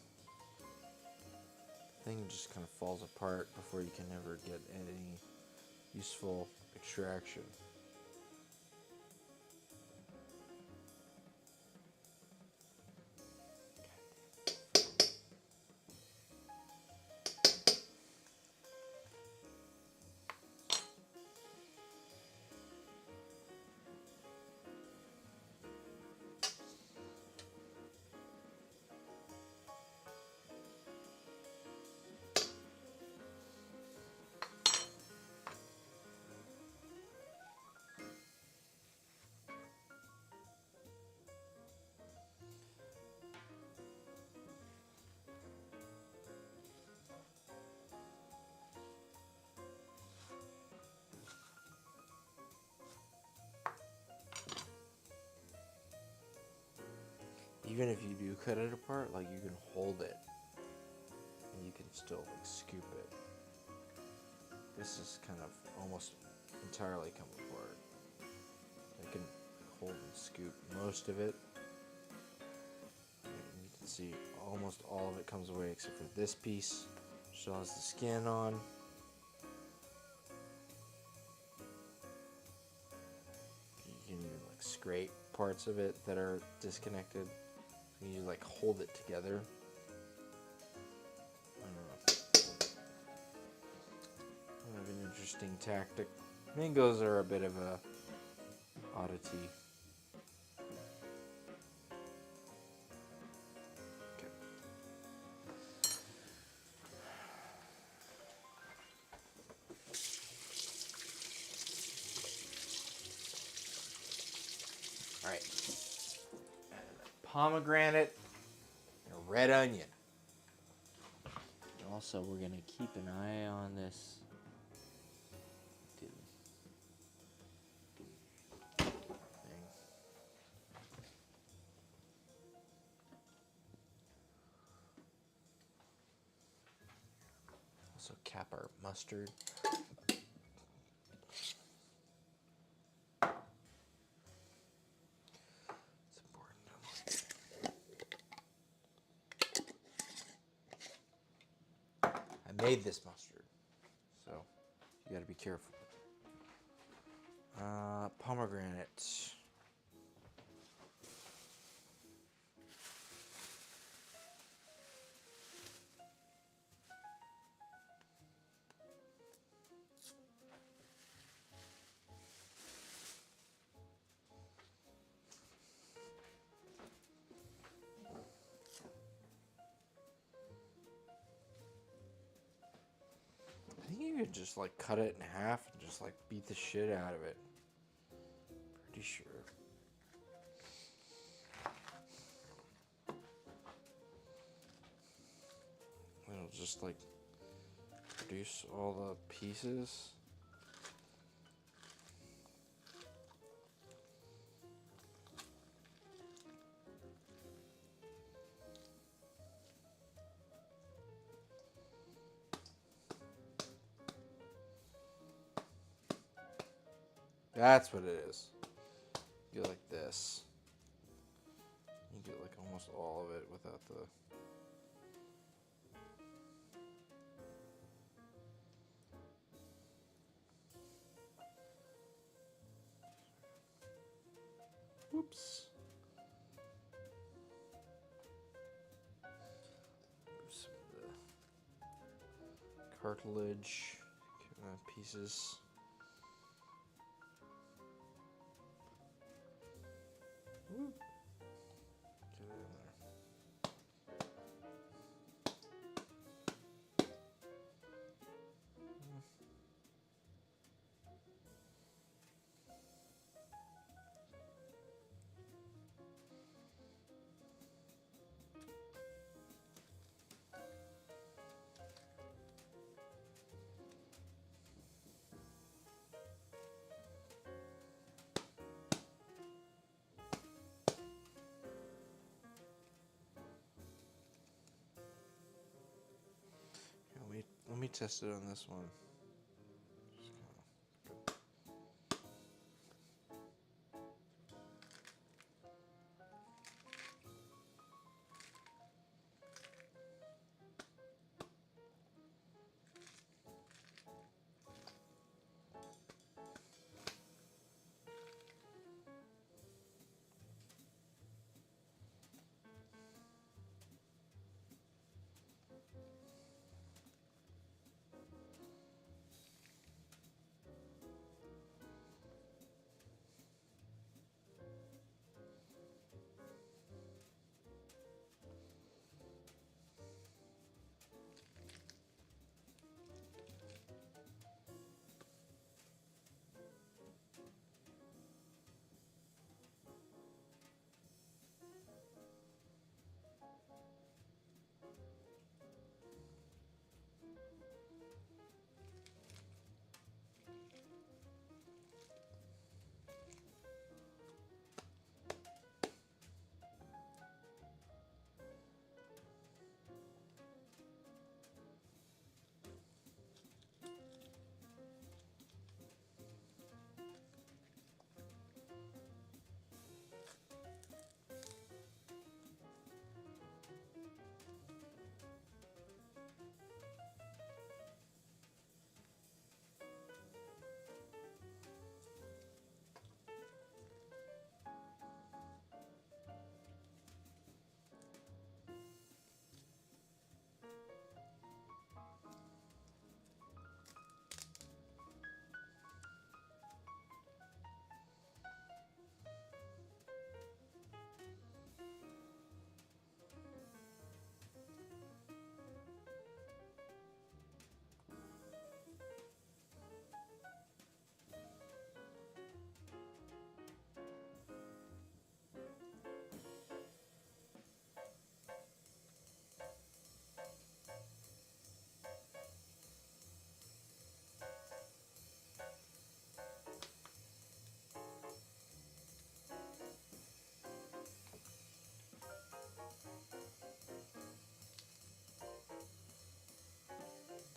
thing just kind of falls apart before you can ever get any useful extraction. Even if you do cut it apart, like you can hold it and you can still like scoop it. This is kind of almost entirely come apart. I can hold and scoop most of it. See, almost all of it comes away except for this piece. Still has the skin on. You can even like scrape parts of it that are disconnected. You like hold it together. I don't know. Kind of an interesting tactic. Mangoes are a bit of a oddity. Okay. All right. Pomegranate and a red onion. Also, we're gonna keep an eye on this thing. Also cap our mustard. It's important. I made this mustard, so you gotta be careful. Pomegranate. I think you could just like cut it in half and just like beat the shit out of it. Pretty sure. It'll just like produce all the pieces. That's what it is. You go like this. You get like almost all of it without the... Whoops. Oops. The cartilage pieces. Woo. Get it in there. Let me test it on this one.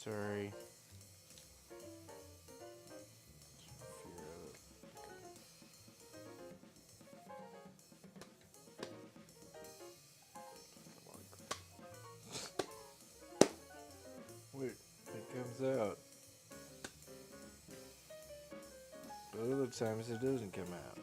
sorry. Wait, it comes out. Other times it doesn't come out.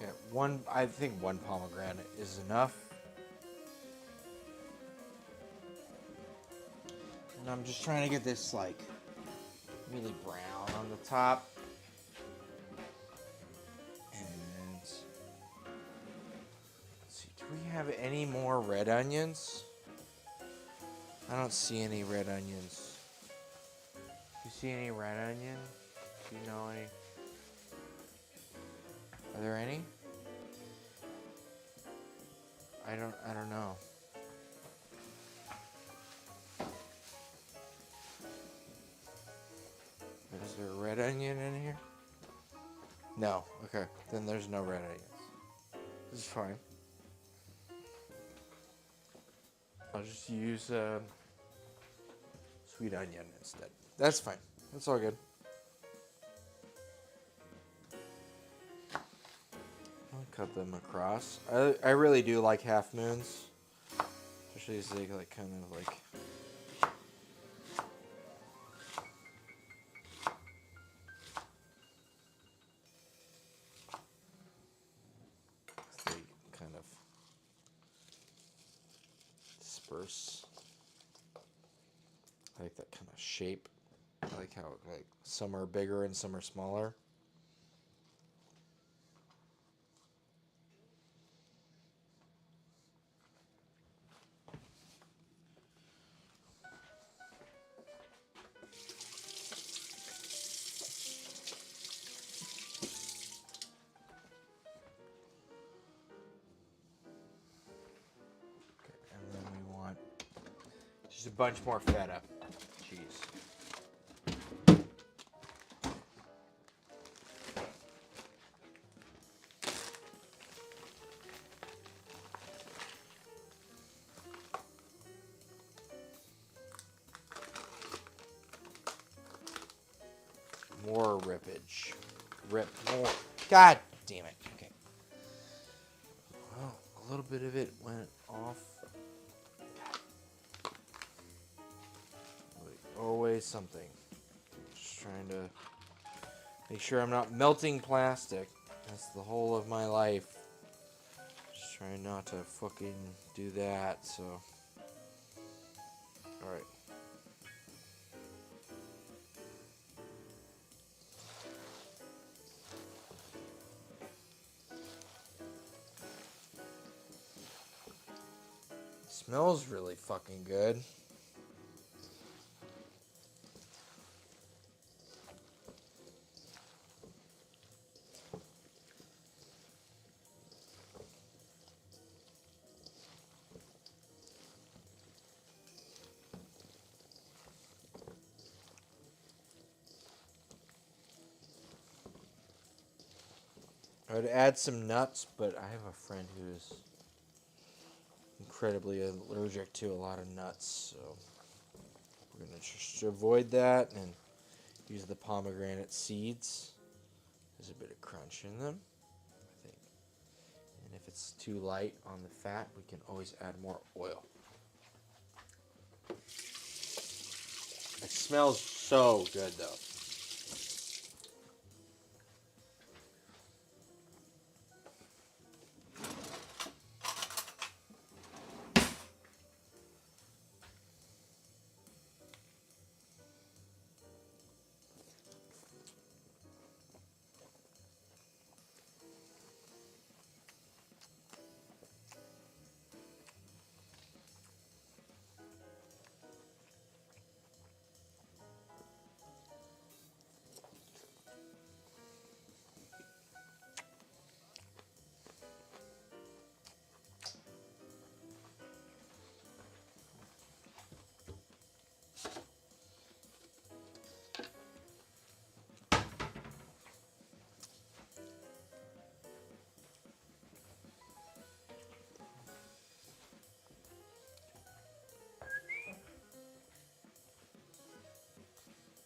Yeah, I think one pomegranate is enough. And I'm just trying to get this like really brown on the top. And let's see, do we have any more red onions? I don't see any red onions. Do you see any red onion? Do you know any? Are there any? I don't know. Is there a red onion in here? No. Okay. Then there's no red onions. This is fine. I'll just use sweet onion instead. That's fine. That's all good. I'll cut them across. I really do like half moons. Especially as they like kind of like kind of disperse. I like that kind of shape. I like how like some are bigger and some are smaller. Just a bunch more feta cheese. More rippage. Rip more. God damn it. Okay. Well, a little bit of it went off. Always something. Just trying to make sure I'm not melting plastic. That's the whole of my life. Just trying not to fucking do that, so. Alright. smells really fucking good. I would add some nuts, but I have a friend who is incredibly allergic to a lot of nuts, so we're going to just avoid that and use the pomegranate seeds. There's a bit of crunch in them, I think. And if it's too light on the fat, we can always add more oil. It smells so good, though.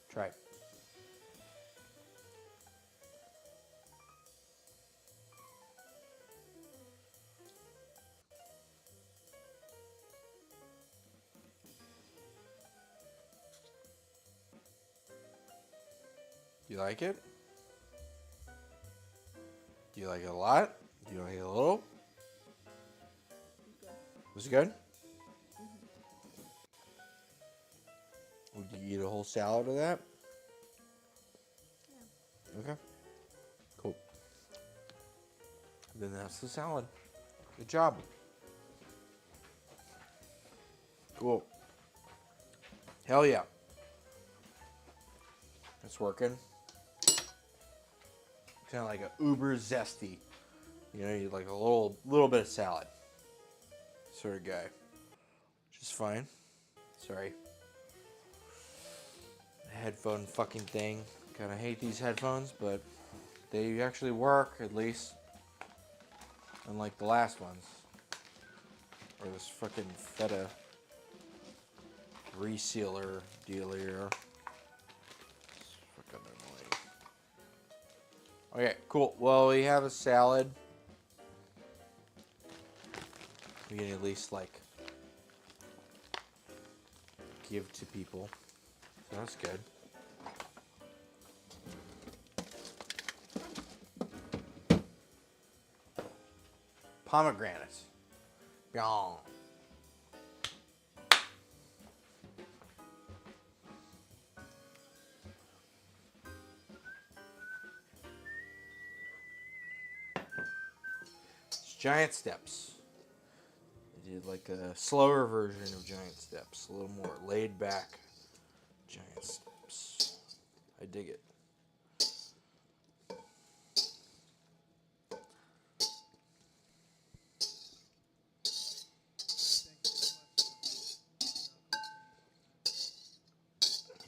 Try it. You like it? Do you like it a lot? Do you like it a little? Was it good? Would you eat a whole salad of that? Yeah. Okay. Cool. Then that's the salad. Good job. Cool. Hell yeah. It's working. Kind of like a uber zesty. You know, you like a little bit of salad. Sort of guy. Which is fine. Sorry. Headphone fucking thing. Kind of hate these headphones, but they actually work, at least. Unlike the last ones. Or this fucking feta resealer deal here. It's fucking annoying. Okay, cool. Well, we have a salad. We can at least, like, give to people. So that's good. Pomegranate. Byong. It's giant steps. I did like a slower version of giant steps, a little more laid back giant steps. I dig it.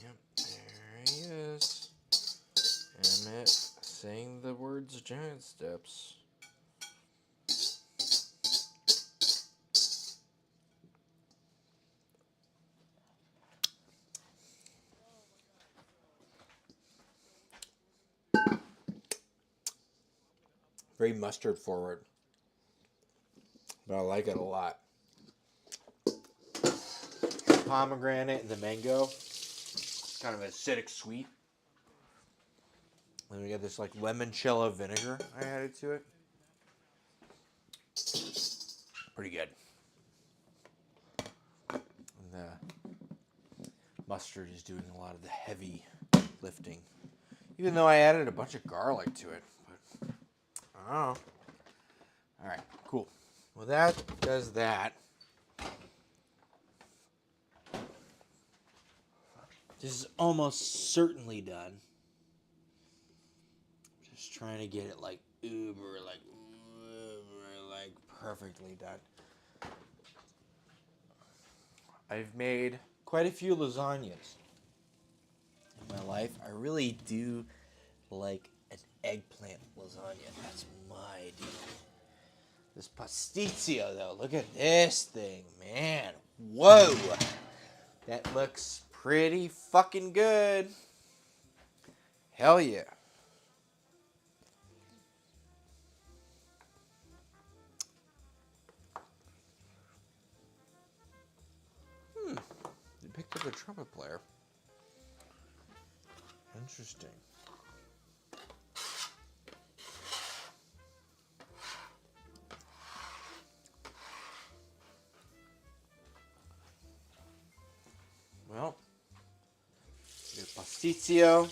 Yep, there he is. Emmett saying the words giant steps. Very mustard forward. But I like it a lot. Pomegranate and the mango. Kind of acidic sweet. Then we got this like limoncello vinegar I added to it. Pretty good. And the mustard is doing a lot of the heavy lifting. Even though I added a bunch of garlic to it. But I don't know. Alright, cool. Well, that does that. This is almost certainly done. Just trying to get it like uber, like perfectly done. I've made quite a few lasagnas in my life. I really do like an eggplant lasagna. That's my deal. This Pastitsio, though, look at this thing, man. Whoa! That looks pretty fucking good. Hell yeah. They picked up a trumpet player. Interesting. Well, your Pastitsio.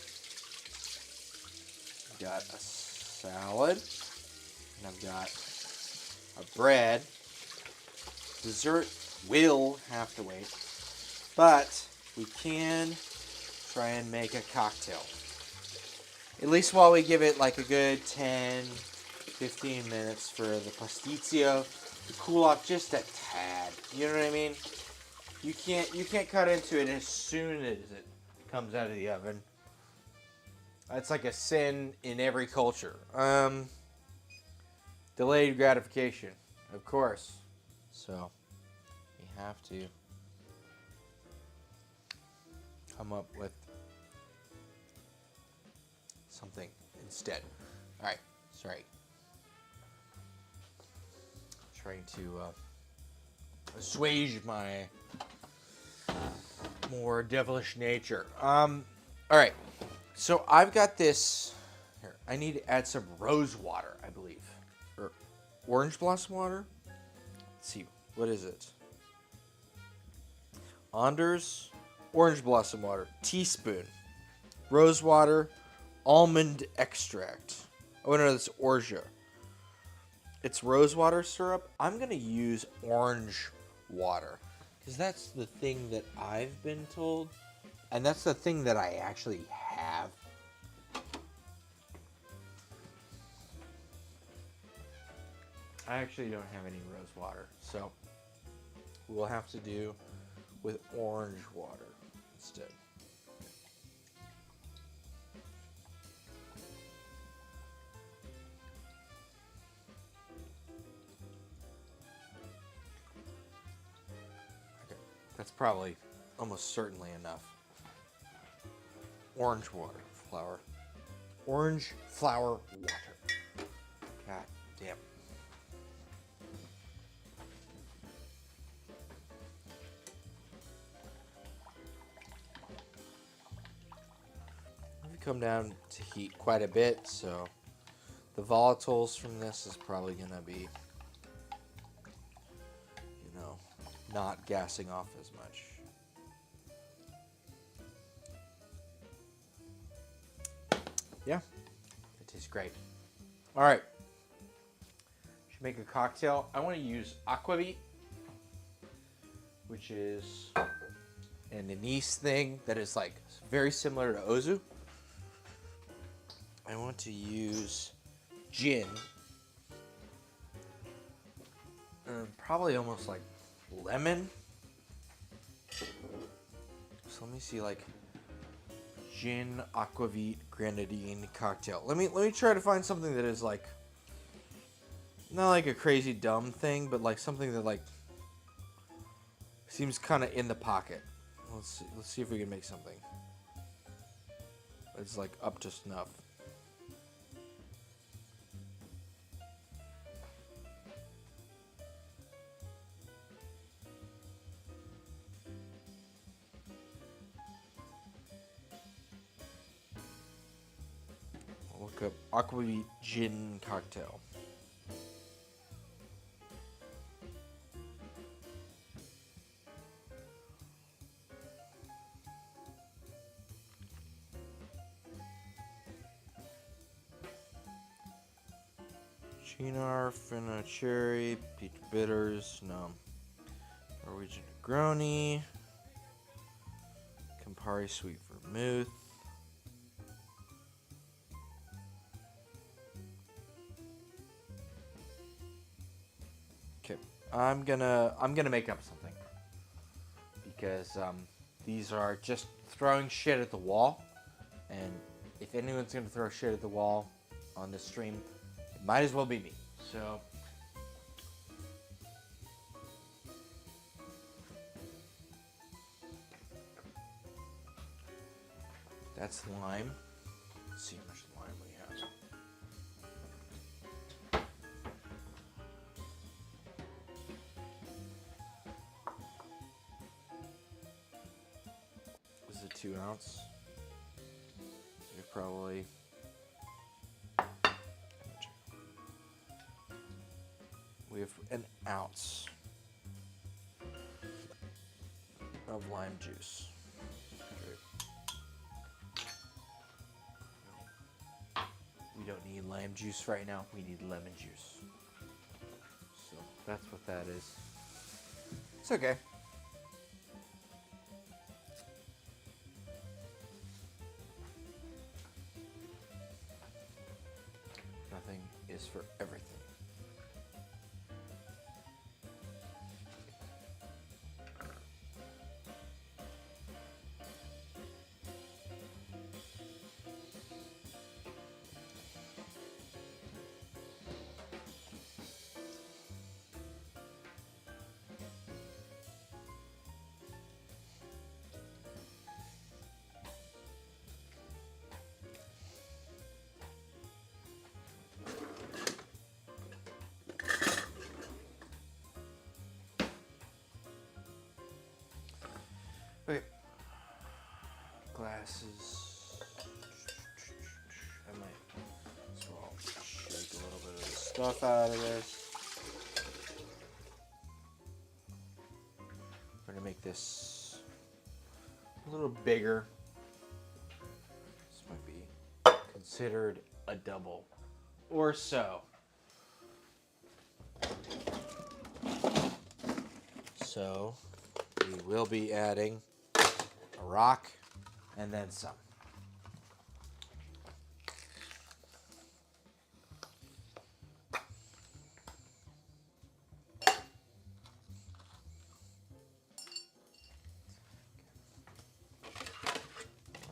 I've got a salad. And I've got a bread. Dessert will have to wait. But we can try and make a cocktail. At least while we give it like a good 10, 15 minutes for the Pastitsio to cool off just a tad. You know what I mean? You can't cut into it as soon as it comes out of the oven. That's like a sin in every culture. Delayed gratification, of course. So we have to come up with something instead. All right, sorry. Trying to assuage my more devilish nature. All right. So I've got this. Here, I need to add some rose water, I believe, or orange blossom water. Let's see, what is it? Anders orange blossom water, teaspoon. Rose water, almond extract. Oh no, that's orgeat. It's rose water syrup. I'm gonna use orange water because that's the thing that I've been told, and that's the thing that I actually have. I actually don't have any rose water, so we'll have to do with orange water instead. Okay, that's probably almost certainly enough. Orange water, flour. Orange flower water. God damn. We've come down to heat quite a bit, so the volatiles from this is probably gonna be, not gassing off as much. Yeah, it tastes great. All right, should make a cocktail. I want to use aquavit, which is an anise thing that is like very similar to Ozu. I want to use gin, probably almost like lemon. So let me see, like gin, aquavit, grenadine cocktail. Let me try to find something that is like not like a crazy dumb thing, but like something that like seems kind of in the pocket. Let's see if we can make something that's like up to snuff. Look up aquavit gin cocktail. Chinar, Finna cherry, peach bitters, no. Norwegian Negroni, Campari Sweet Vermouth. Okay, I'm gonna make up something because these are just throwing shit at the wall, and if anyone's gonna throw shit at the wall on this stream, it might as well be me. So. That's lime. Let's see how much lime we have. This is a 2 ounce. You're probably. We have an ounce of lime juice. We don't need lime juice right now. We need lemon juice. So that's what that is. It's okay. Nothing is for everything. Okay. Glasses. I might as well shake a little bit of the stuff out of this. I'm gonna make this a little bigger. This might be considered a double or so. So we will be adding a rock and then some.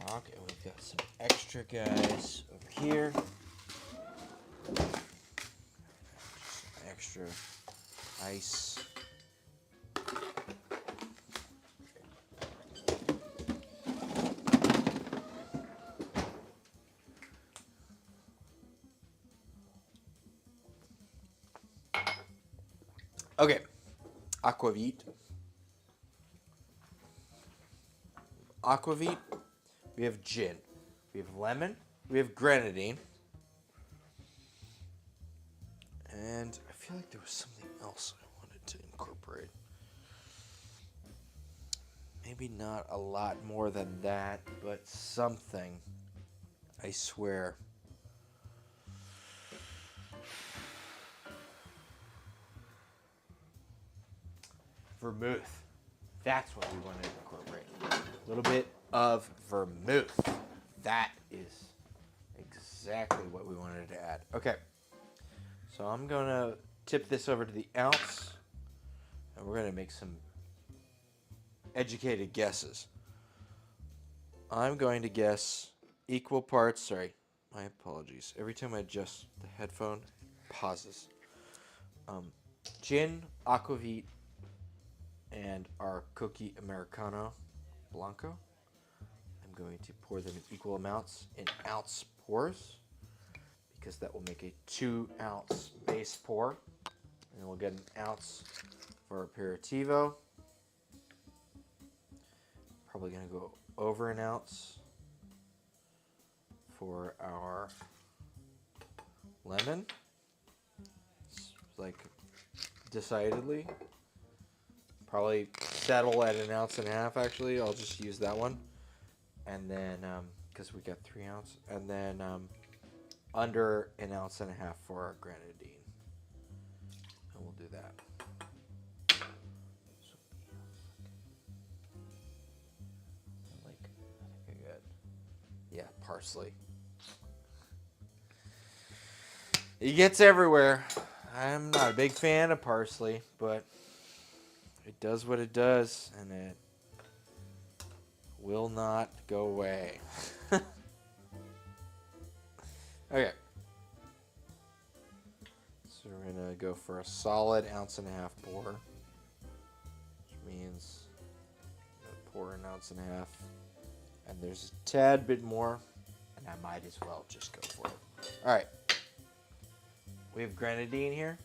Rock, and we've got some extra guys over here. Extra ice. Okay, aquavit. Aquavit. We have gin. We have lemon. We have grenadine. And I feel like there was something else I wanted to incorporate. Maybe not a lot more than that, but something. I swear. Vermouth. That's what we wanted to incorporate. A little bit of vermouth. That is exactly what we wanted to add. Okay. So I'm going to tip this over to the ounce, and we're going to make some educated guesses. I'm going to guess equal parts. Sorry, my apologies. Every time I adjust the headphone, it pauses. Gin, aquavit, and our cookie Americano Blanco. I'm going to pour them in equal amounts in ounce pours, because that will make a 2 ounce base pour. And then we'll get an ounce for aperitivo. Probably going to go over an ounce for our lemon. It's like decidedly. Probably settle at 1.5 ounces actually. I'll just use that one. And then, because we got 3 ounce. And then under 1.5 ounces for our grenadine. And we'll do that. So, like parsley. It gets everywhere. I'm not a big fan of parsley, but it does what it does, and it will not go away. Okay. So we're going to go for a solid 1.5 ounce pour, which means I'm going to pour 1.5 ounces. And there's a tad bit more, and I might as well just go for it. All right. We have grenadine here.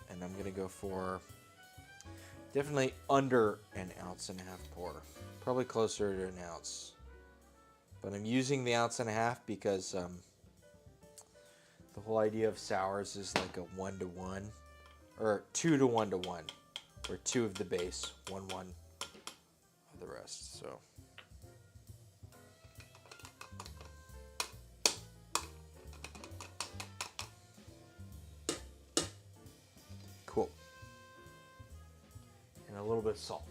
And I'm going to go for definitely under 1.5 ounces pour. Probably closer to 1 ounce. But I'm using the 1.5 ounces because the whole idea of sours is like a 1-to-1. Or 2-to-1-to-1. Where 2 of the base, 1 of the rest. So. Cool. And a little bit of salt.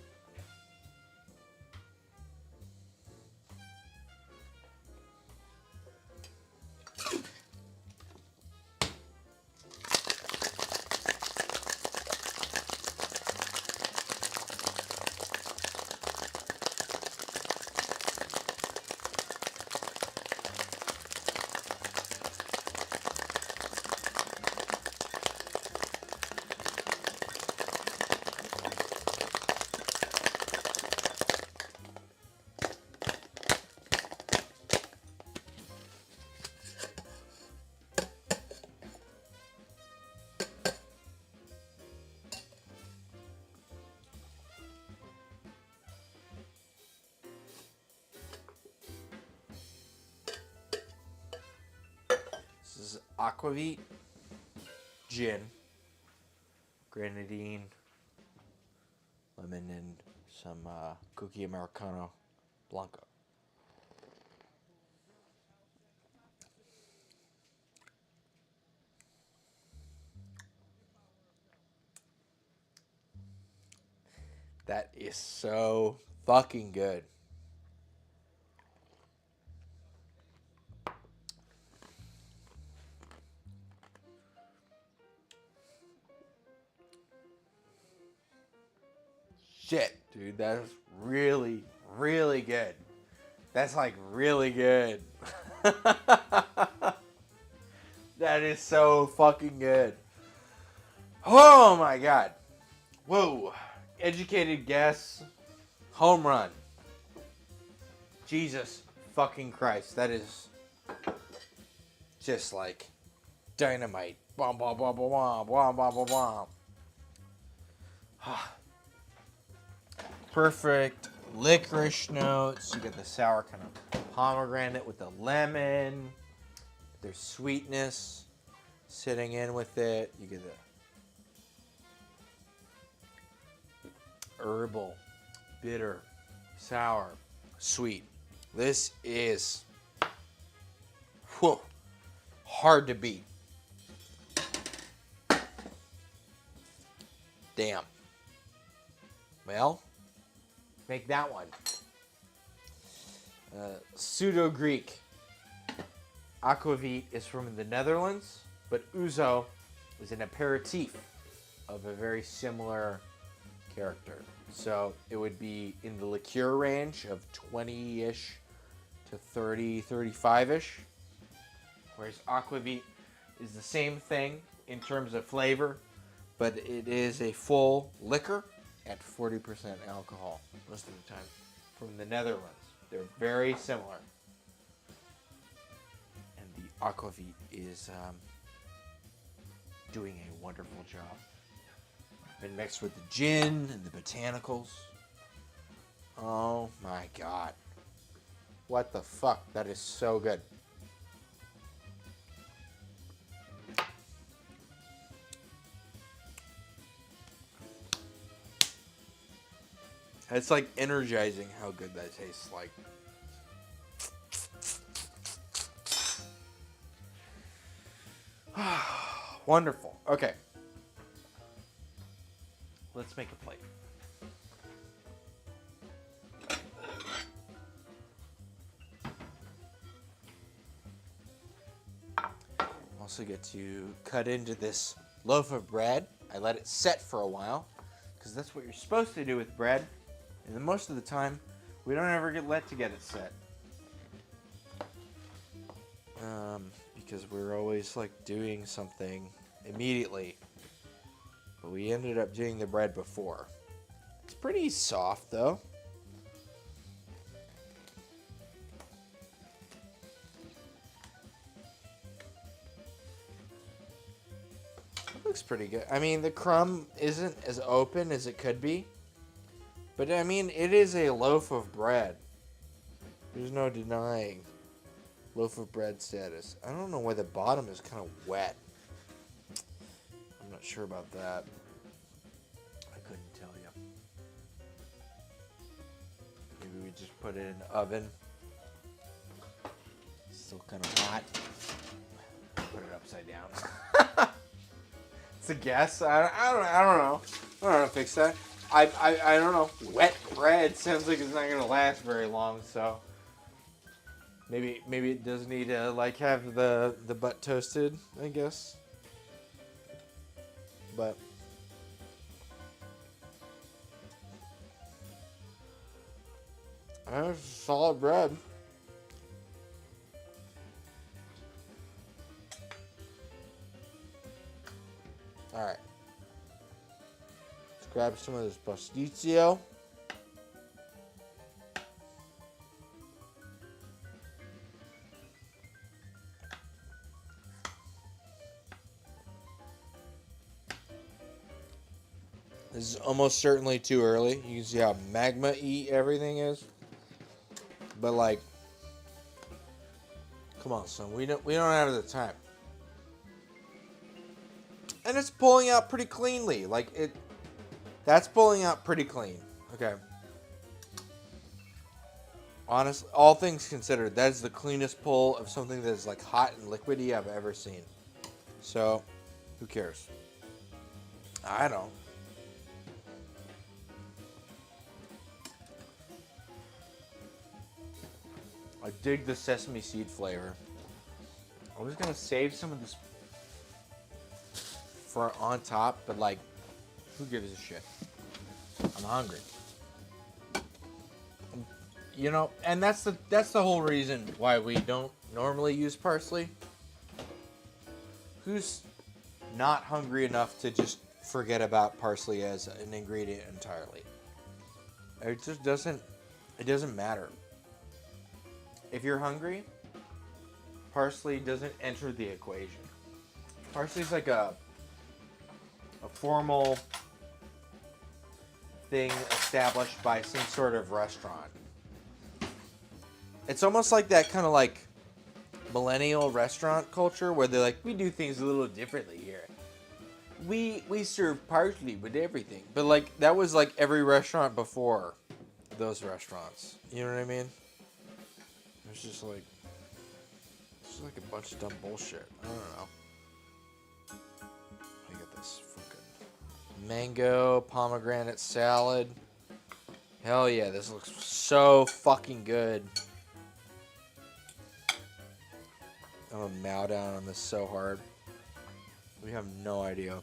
This is aquavit, gin, grenadine, lemon, and some cookie Americano Blanco. That is so fucking good. Shit, dude, that is really, really good. That's like really good. That is so fucking good. Oh my god. Whoa. Educated guess. Home run. Jesus fucking Christ. That is just like dynamite. Bom, bom, bom, bom, bom, bom, bom, bom, bom. Perfect licorice notes. You get the sour kind of pomegranate with the lemon. There's sweetness sitting in with it. You get the herbal, bitter, sour, sweet. This is hard to beat. Damn. Well, make that one. Pseudo-Greek. Aquavit is from the Netherlands, but ouzo is an aperitif of a very similar character. So it would be in the liqueur range of 20-ish to 30, 35-ish. Whereas aquavit is the same thing in terms of flavor, but it is a full liquor at 40% alcohol most of the time from the Netherlands. They're very similar. And the aquavit is doing a wonderful job. Been mixed with the gin and the botanicals. Oh my god. What the fuck? That is so good. It's like energizing how good that tastes like. Wonderful. Okay. Let's make a plate. also get to cut into this loaf of bread. I let it set for a while, because that's what you're supposed to do with bread. And then most of the time, we don't ever get it set. Because we're always like doing something immediately. But we ended up doing the bread before. It's pretty soft though. It looks pretty good. I mean, the crumb isn't as open as it could be. But I mean, it is a loaf of bread. There's no denying loaf of bread status. I don't know why the bottom is kind of wet. I'm not sure about that. I couldn't tell you. Maybe we just put it in the oven. Still kind of hot. Put it upside down. It's a guess. I don't know. I don't know how to fix that. I don't know. Wet bread sounds like it's not gonna last very long. So maybe it does need to like have the butt toasted. I guess. But that's solid bread. All right. Let's grab some of this Pastitsio. This is almost certainly too early. You can see how magma-y everything is. But like, come on, son. We don't have the time. And it's pulling out pretty cleanly. That's pulling out pretty clean. Okay. Honestly, all things considered, that is the cleanest pull of something that is like hot and liquidy I've ever seen. So, who cares? I don't. I dig the sesame seed flavor. I was gonna save some of this for on top, but like, who gives a shit? I'm hungry. You know, and that's the whole reason why we don't normally use parsley. Who's not hungry enough to just forget about parsley as an ingredient entirely? It just doesn't matter. If you're hungry, parsley doesn't enter the equation. Parsley's like a formal thing established by some sort of restaurant. It's almost like that kind of like millennial restaurant culture where they're like, we do things a little differently here. We serve parsley with everything. But like that was like every restaurant before those restaurants. You know what I mean? It's just like a bunch of dumb bullshit. I don't know. I get this fucking mango pomegranate salad. Hell yeah, this looks so fucking good. I'm gonna mow down on this so hard. We have no idea.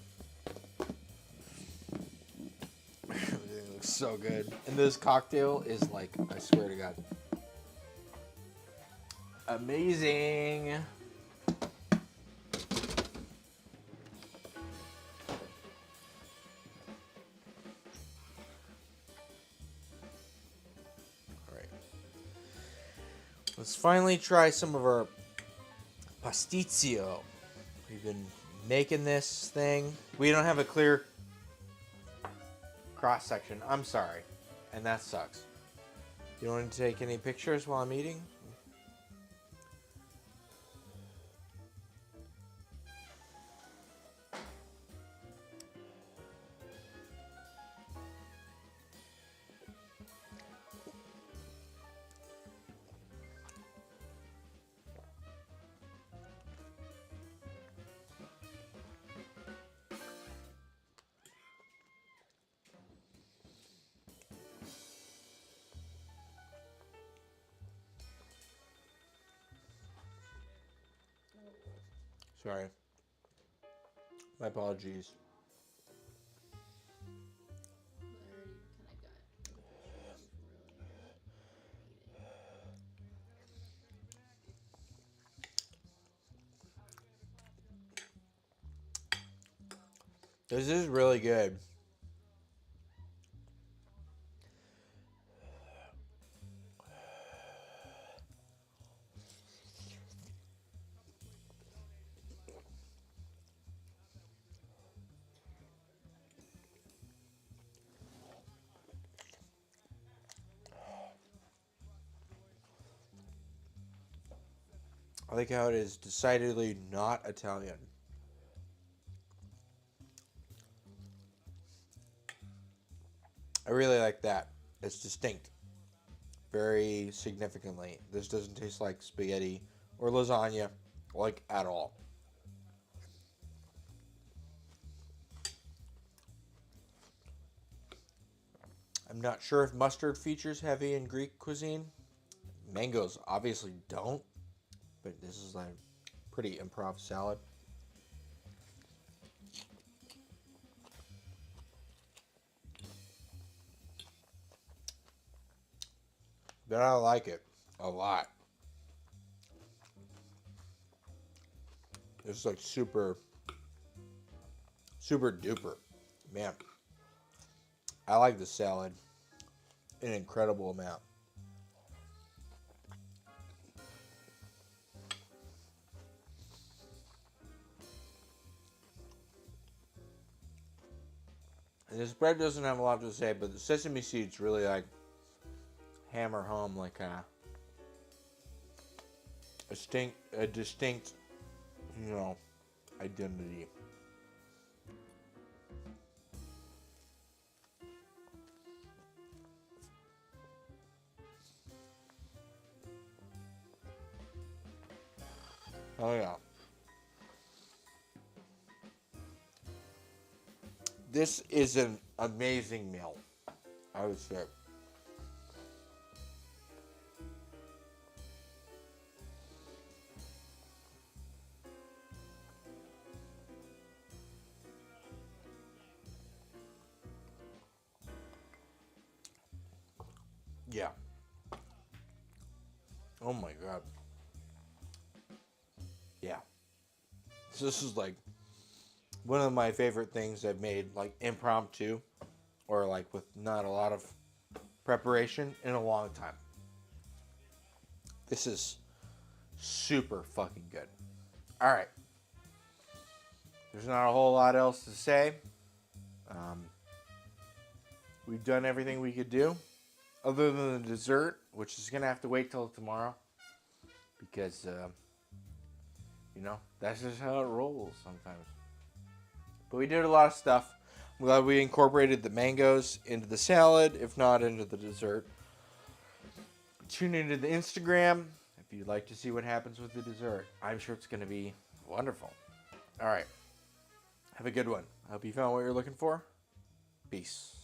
Everything looks so good. And this cocktail is like, I swear to God, amazing. Alright. Let's finally try some of our Pastitsio. We've been making this thing. We don't have a clear cross section. I'm sorry. And that sucks. You don't want to take any pictures while I'm eating? Sorry. My apologies. I already kind of got This is really good. I like how it is decidedly not Italian. I really like that. It's distinct. Very significantly. This doesn't taste like spaghetti or lasagna, like at all. I'm not sure if mustard features heavy in Greek cuisine. Mangoes obviously don't, but this is like pretty improv salad. But I like it a lot. It's like super duper. Man, I like the salad an incredible amount. And this bread doesn't have a lot to say, but the sesame seeds really like hammer home like a distinct, identity. Oh yeah. This is an amazing meal, I would say. Yeah. Oh my god. Yeah. So this is like one of my favorite things I've made, like impromptu or like with not a lot of preparation in a long time. This is super fucking good. All right. There's not a whole lot else to say. We've done everything we could do, other than the dessert, which is gonna have to wait till tomorrow, because that's just how it rolls sometimes. But we did a lot of stuff. I'm glad we incorporated the mangoes into the salad, if not into the dessert. Tune into the Instagram if you'd like to see what happens with the dessert. I'm sure it's gonna be wonderful. All right. Have a good one. I hope you found what you're looking for. Peace.